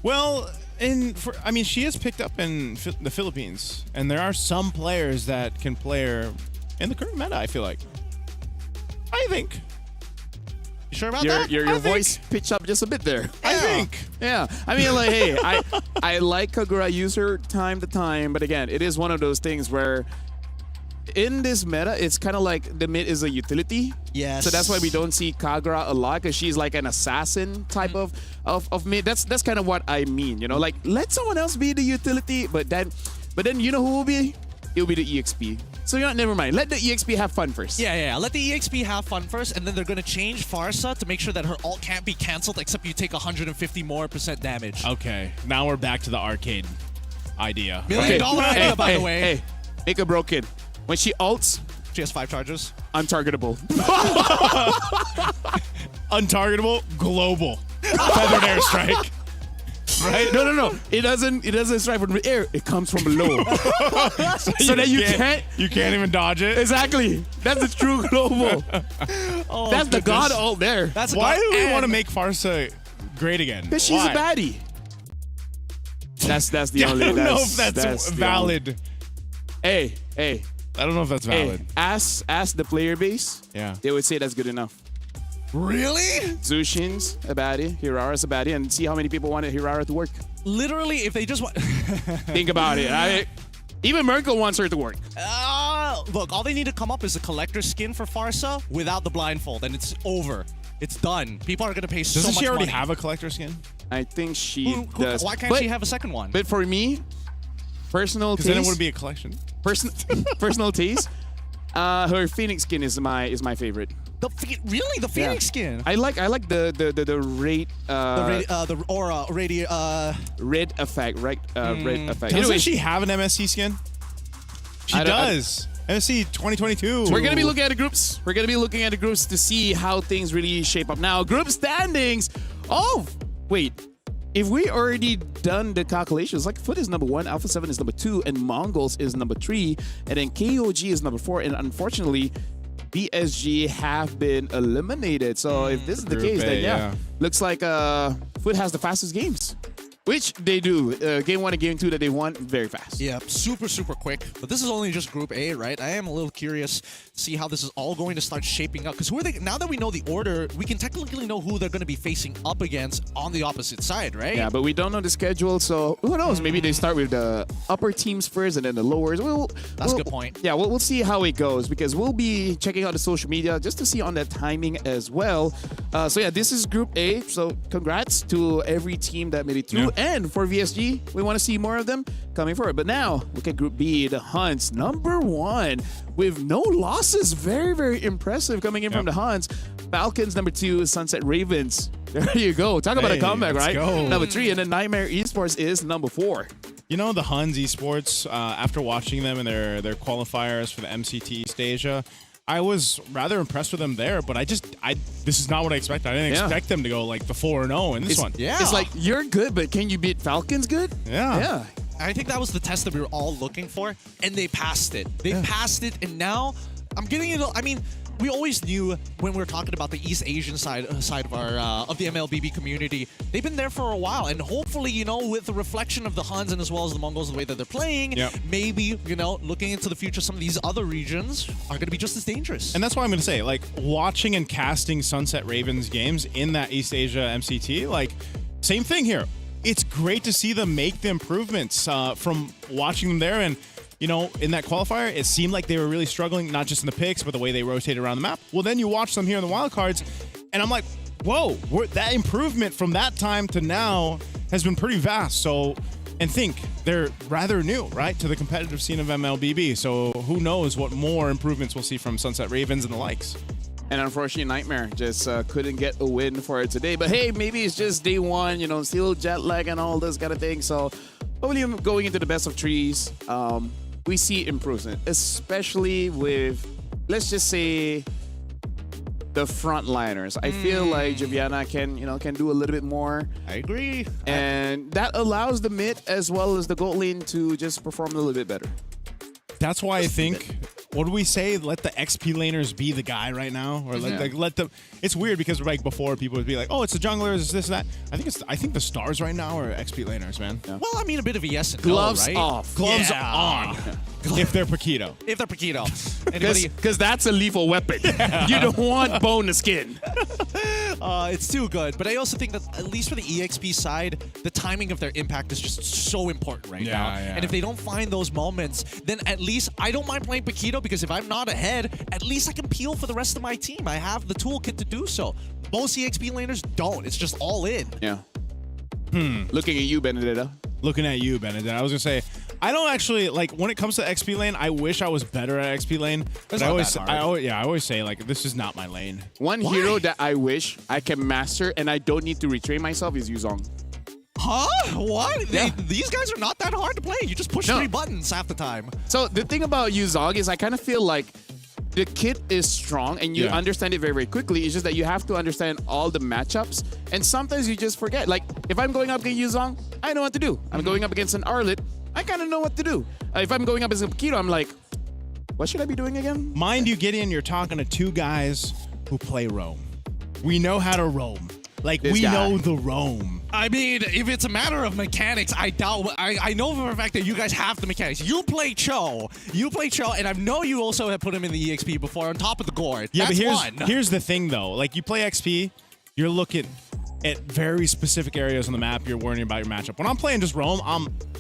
L: Well, I mean, she is picked up in the Philippines, and there are some players that can play her in the current meta, I feel like. I think.
K: You sure about
A: your,
K: that?
A: Your voice pitched up just a bit there.
L: I think.
A: Yeah. I mean, like, hey, I like Kagura, use her time to time, but again, it is one of those things where in this meta, it's kind of like the mid is a utility.
K: Yes.
A: So that's why we don't see Kagura a lot, because she's like an assassin type of mid. That's kind of what I mean, you know, like let someone else be the utility, but then you know who will be? It'll be the EXP. So you know, never mind. Let the EXP have fun first.
K: Yeah. Let the EXP have fun first, and then they're gonna change Farsa to make sure that her ult can't be cancelled, except you take 150% more damage.
L: Okay, now we're back to the arcade idea.
K: $1 million idea, by the way.
A: Hey, make a broken. When she ults,
K: she has 5 charges.
A: Untargetable.
L: Untargetable, global. Feathered airstrike. Right?
A: No. It doesn't strike from the air. It comes from below. so that you can't
L: even dodge it.
A: Exactly. That's the true global. That's the god ult there.
L: Why do we want to make Farsa great again?
A: Because she's a baddie. That's the only.
L: I don't know if that's valid.
A: Hey.
L: I don't know if that's valid.
A: Hey, ask the player base.
L: Yeah.
A: They would say that's good enough.
K: Really?
A: Zushin's a baddie, Hirara's a baddie, and see how many people wanted Hirara to work.
K: Literally, if they just want...
A: Think about it. Even Merkel wants her to work.
K: Look, all they need to come up is a collector skin for Farsa without the blindfold, and it's over. It's done. People are going to pay so much money.
L: Doesn't she already have a collector skin?
A: I think she does.
K: Why can't she have a second one?
A: But for me, personal taste...
L: Because then it wouldn't be a collection.
A: Personal taste, her Phoenix skin is my favorite.
K: Really? The Phoenix skin?
A: I like the rate
K: the aura
A: red effect, right? Red effect.
L: Doesn't she have an MSC skin? She does. MSC 2022.
A: So we're gonna be looking at the groups. We're gonna be looking at the groups to see how things really shape up. Now, group standings. Oh, wait. if we already done the calculations, like Foot is number 1, Alpha 7 is number 2, and Mongols is number 3, and then KOG is number 4, and unfortunately, BSG have been eliminated. So if this is the
L: Group
A: case,
L: A,
A: then
L: yeah.
A: looks like Foot has the fastest games. Which they do. Game 1 and Game 2 that they won very fast.
K: Yeah, super, super quick. But this is only just Group A, right? I am a little curious to see how this is all going to start shaping up. Because who are they? Now that we know the order, we can technically know who they're going to be facing up against on the opposite side, right?
A: Yeah, but we don't know the schedule, so who knows? Maybe they start with the upper teams first and then the lowers.
K: That's a good point.
A: Yeah, we'll see how it goes because we'll be checking out the social media just to see on that timing as well. So yeah, this is Group A. So congrats to every team that made it through.
L: Yeah.
A: And for VSG, we want to see more of them coming forward. But now, look at Group B, the Hunts, number 1 with no losses. Very, very impressive coming in from the Hunts. Falcons, number 2, Sunset Ravens. There you go. Talk about a comeback,
L: let's
A: right?
L: go.
A: Number 3, and then Nightmare Esports is number 4.
L: You know, the Huns Esports, after watching them in their qualifiers for the MCT East Asia, I was rather impressed with them there, but this is not what I expected. I didn't expect them to go like the 4-0 in this one.
A: It's like, you're good, but can you beat Falcons good?
L: Yeah.
K: I think that was the test that we were all looking for, and they passed it. They passed it, and now I'm getting it. I mean, we always knew when we were talking about the East Asian side of our of the MLBB community, they've been there for a while, and hopefully, you know, with the reflection of the Huns and as well as the Mongols, the way that they're playing, maybe, you know, looking into the future, some of these other regions are going to be just as dangerous.
L: And that's why I'm going to say, like, watching and casting Sunset Ravens games in that East Asia MCT, like, same thing here. It's great to see them make the improvements from watching them there. And, you know, in that qualifier, it seemed like they were really struggling, not just in the picks, but the way they rotated around the map. Well, then you watch them here in the wildcards, and I'm like, whoa, that improvement from that time to now has been pretty vast. So, and think, they're rather new, right, to the competitive scene of MLBB. So who knows what more improvements we'll see from Sunset Ravens and the likes.
A: And unfortunately, Nightmare just couldn't get a win for it today. But hey, maybe it's just day 1, you know, still jet lag and all this kind of thing. So hopefully going into the best of 3s, we see improvement, especially with, let's just say, the frontliners. I feel like Javiana can do a little bit more.
K: I agree.
A: And that allows the mid as well as the gold lane to just perform a little bit better.
L: That's why I think, what do we say? Let the XP laners be the guy right now, or let them. It's weird because like before people would be like, oh, it's the junglers, it's this, that. I think the stars right now are XP laners, man.
A: Yeah.
K: Well, I mean, a bit of a yes and
A: Gloves
K: no, right?
A: off.
L: Gloves on. If they're Paquito.
K: If they're Paquito. Anybody?
A: Because that's a lethal weapon. You don't want bone to skin.
K: It's too good. But I also think that, at least for the EXP side, the timing of their impact is just so important right now.
L: Yeah.
K: And if they don't find those moments, then at least I don't mind playing Paquito, because if I'm not ahead, at least I can peel for the rest of my team. I have the toolkit to do so. Most EXP laners don't. It's just all in.
A: Yeah. Looking at you, Benedetta.
L: Looking at you, Benedict. I was gonna say, I don't actually like when it comes to XP lane. I wish I was better at XP lane. But I always say like this is not my lane.
A: One hero that I wish I can master and I don't need to retrain myself is Yuzong.
K: Huh? What?
A: Yeah.
K: These guys are not that hard to play. You just push 3 buttons half the time.
A: So the thing about Yuzong is I kind of feel like the kit is strong and you understand it very, very quickly. It's just that you have to understand all the matchups. And sometimes you just forget. Like, if I'm going up against Yuzong, I know what to do. I'm going up against an Arlet, I kind of know what to do. If I'm going up against a Paquito, I'm like, what should I be doing again?
L: Mind you, Gideon, you're talking to 2 guys who play roam. We know how to roam. Like, we know the roam.
K: I mean, if it's a matter of mechanics, I doubt. I know for a fact that you guys have the mechanics. You play Cho, and I know you also have put him in the EXP before on top of the gourd.
L: Yeah,
K: That's
L: but here's the thing, though. Like, you play XP, you're looking at very specific areas on the map. You're worrying about your matchup. When I'm playing just roam,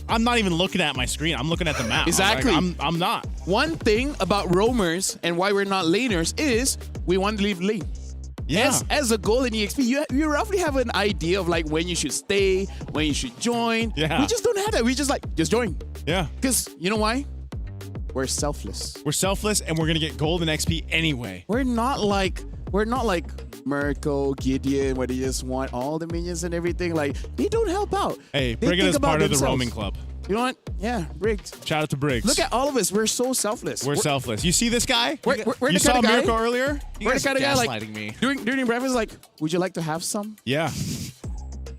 L: I'm not even looking at my screen. I'm looking at the map.
A: Exactly.
L: I'm not.
A: One thing about roamers and why we're not laners is we want to leave lane.
L: Yeah.
A: As a goal in EXP, you roughly have an idea of like when you should stay, when you should join.
L: Yeah.
A: We just don't have that. We just join.
L: Yeah.
A: Because you know why? We're selfless.
L: We're selfless, and we're gonna get gold and XP anyway.
A: We're not like Mirko, Gideon, where they just want all the minions and everything. Like, they don't help out.
L: Hey,
A: They
L: Briggs
A: think
L: is
A: about
L: part of the
A: themselves.
L: roaming club.
A: You know what? Yeah, Briggs.
L: Shout out to Briggs.
A: Look at all of us. We're so selfless.
L: We're selfless. You see this guy?
A: We're
L: you
A: the
L: saw
A: kind of guy,
L: Mirko earlier?
A: We're the kind of guy like
K: gaslighting me.
A: during breakfast, like, would you like to have some?
L: Yeah.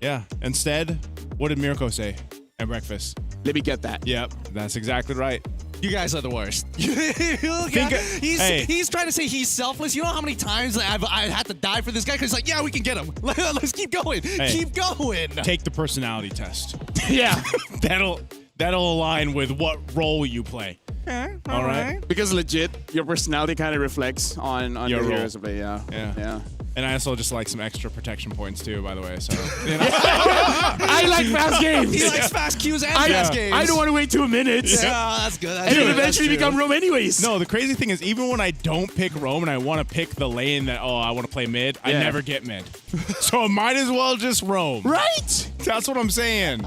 L: Yeah. Instead, what did Mirko say at breakfast?
A: Let me get that.
L: Yep, that's exactly right.
K: You guys are the worst.
L: Hey.
K: He's trying to say he's selfless. You know how many times I had to die for this guy? Because he's like, yeah, we can get him. Let's keep going.
L: Hey,
K: keep going.
L: Take the personality test.
A: Yeah.
L: That'll align with what role you play.
K: Okay,
L: all right.
A: Because legit, your personality kind of reflects on
L: Your
A: the
L: role.
A: heroes of play. Yeah.
L: And I also just like some extra protection points too, by the way. So
A: I like fast games.
K: He likes fast cues and fast games.
A: I don't want to wait 2 minutes.
K: Yeah, that's good.
A: And then eventually become Rome anyways.
L: No, the crazy thing is, even when I don't pick Rome and I want to pick the lane that, I want to play mid, I never get mid. So I might as well just roam.
A: Right?
L: That's what I'm saying.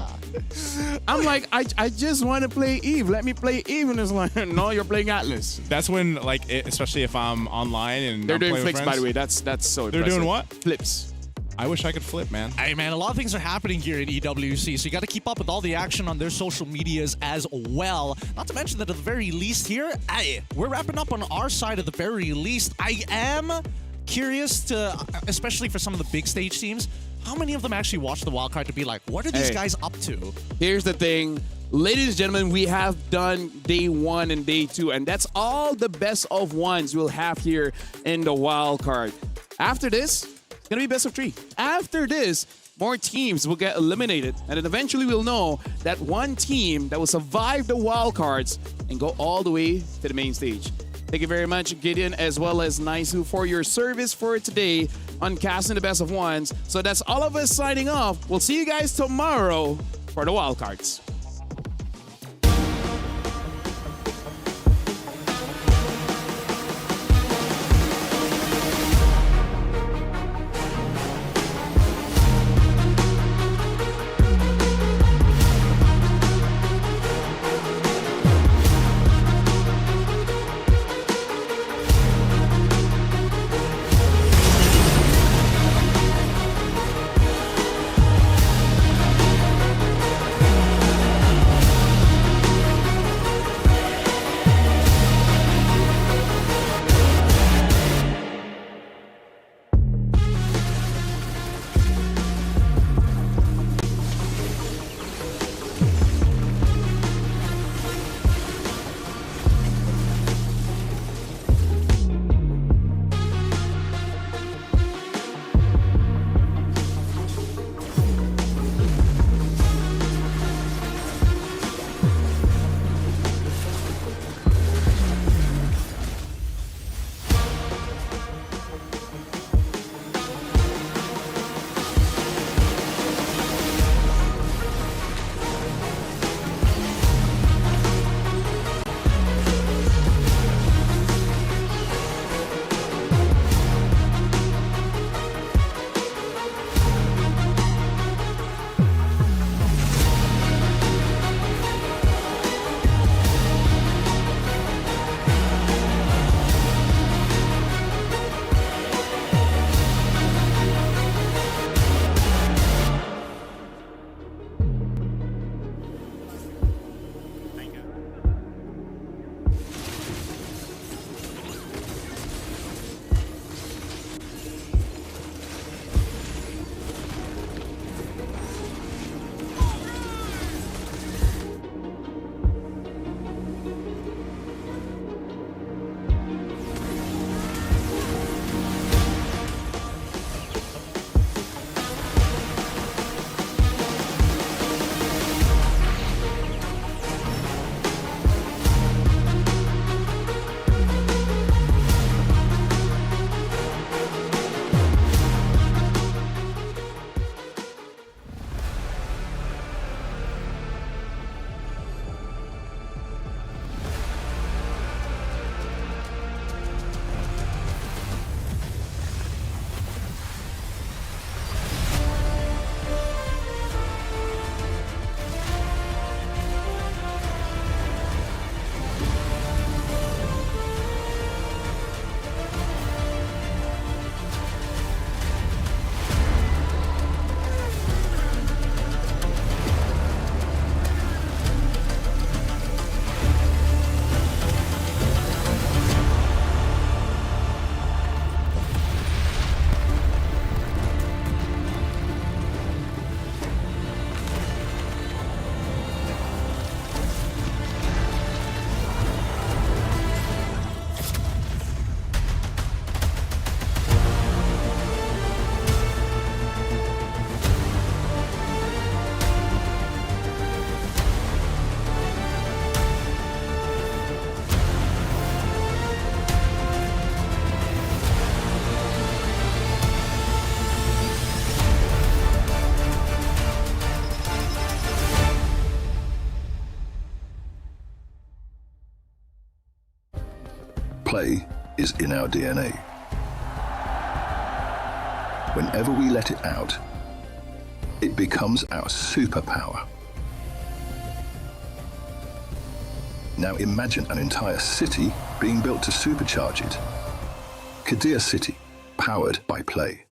A: I'm like, I just want to play Eve. Let me play Eve. And it's like, no, you're playing Atlas.
L: That's when, like, especially if I'm online and
A: They're
L: I'm
A: doing
L: playing with
A: flicks, by
L: friends.
A: the way. That's so
L: They're
A: impressive.
L: doing what?
A: Flips.
L: I wish I could flip, man.
K: Hey, man, a lot of things are happening here at EWC, so you got to keep up with all the action on their social medias as well. Not to mention that at the very least here, we're wrapping up on our side at the very least. I am curious to, especially for some of the big stage teams, how many of them actually watch the wildcard to be like, what are these guys up to?
A: Here's the thing. Ladies and gentlemen, we have done day 1 and day 2, and that's all the best of ones we'll have here in the wild card. After this, it's going to be best of 3. After this, more teams will get eliminated, and then eventually we'll know that one team that will survive the wild cards and go all the way to the main stage. Thank you very much, Gideon, as well as Naisu, for your service for today on casting the best of ones. So that's all of us signing off. We'll see you guys tomorrow for the wild cards.
D: Play is in our DNA. Whenever we let it out, it becomes our superpower. Now imagine an entire city being built to supercharge it. Qiddiya City, powered by play.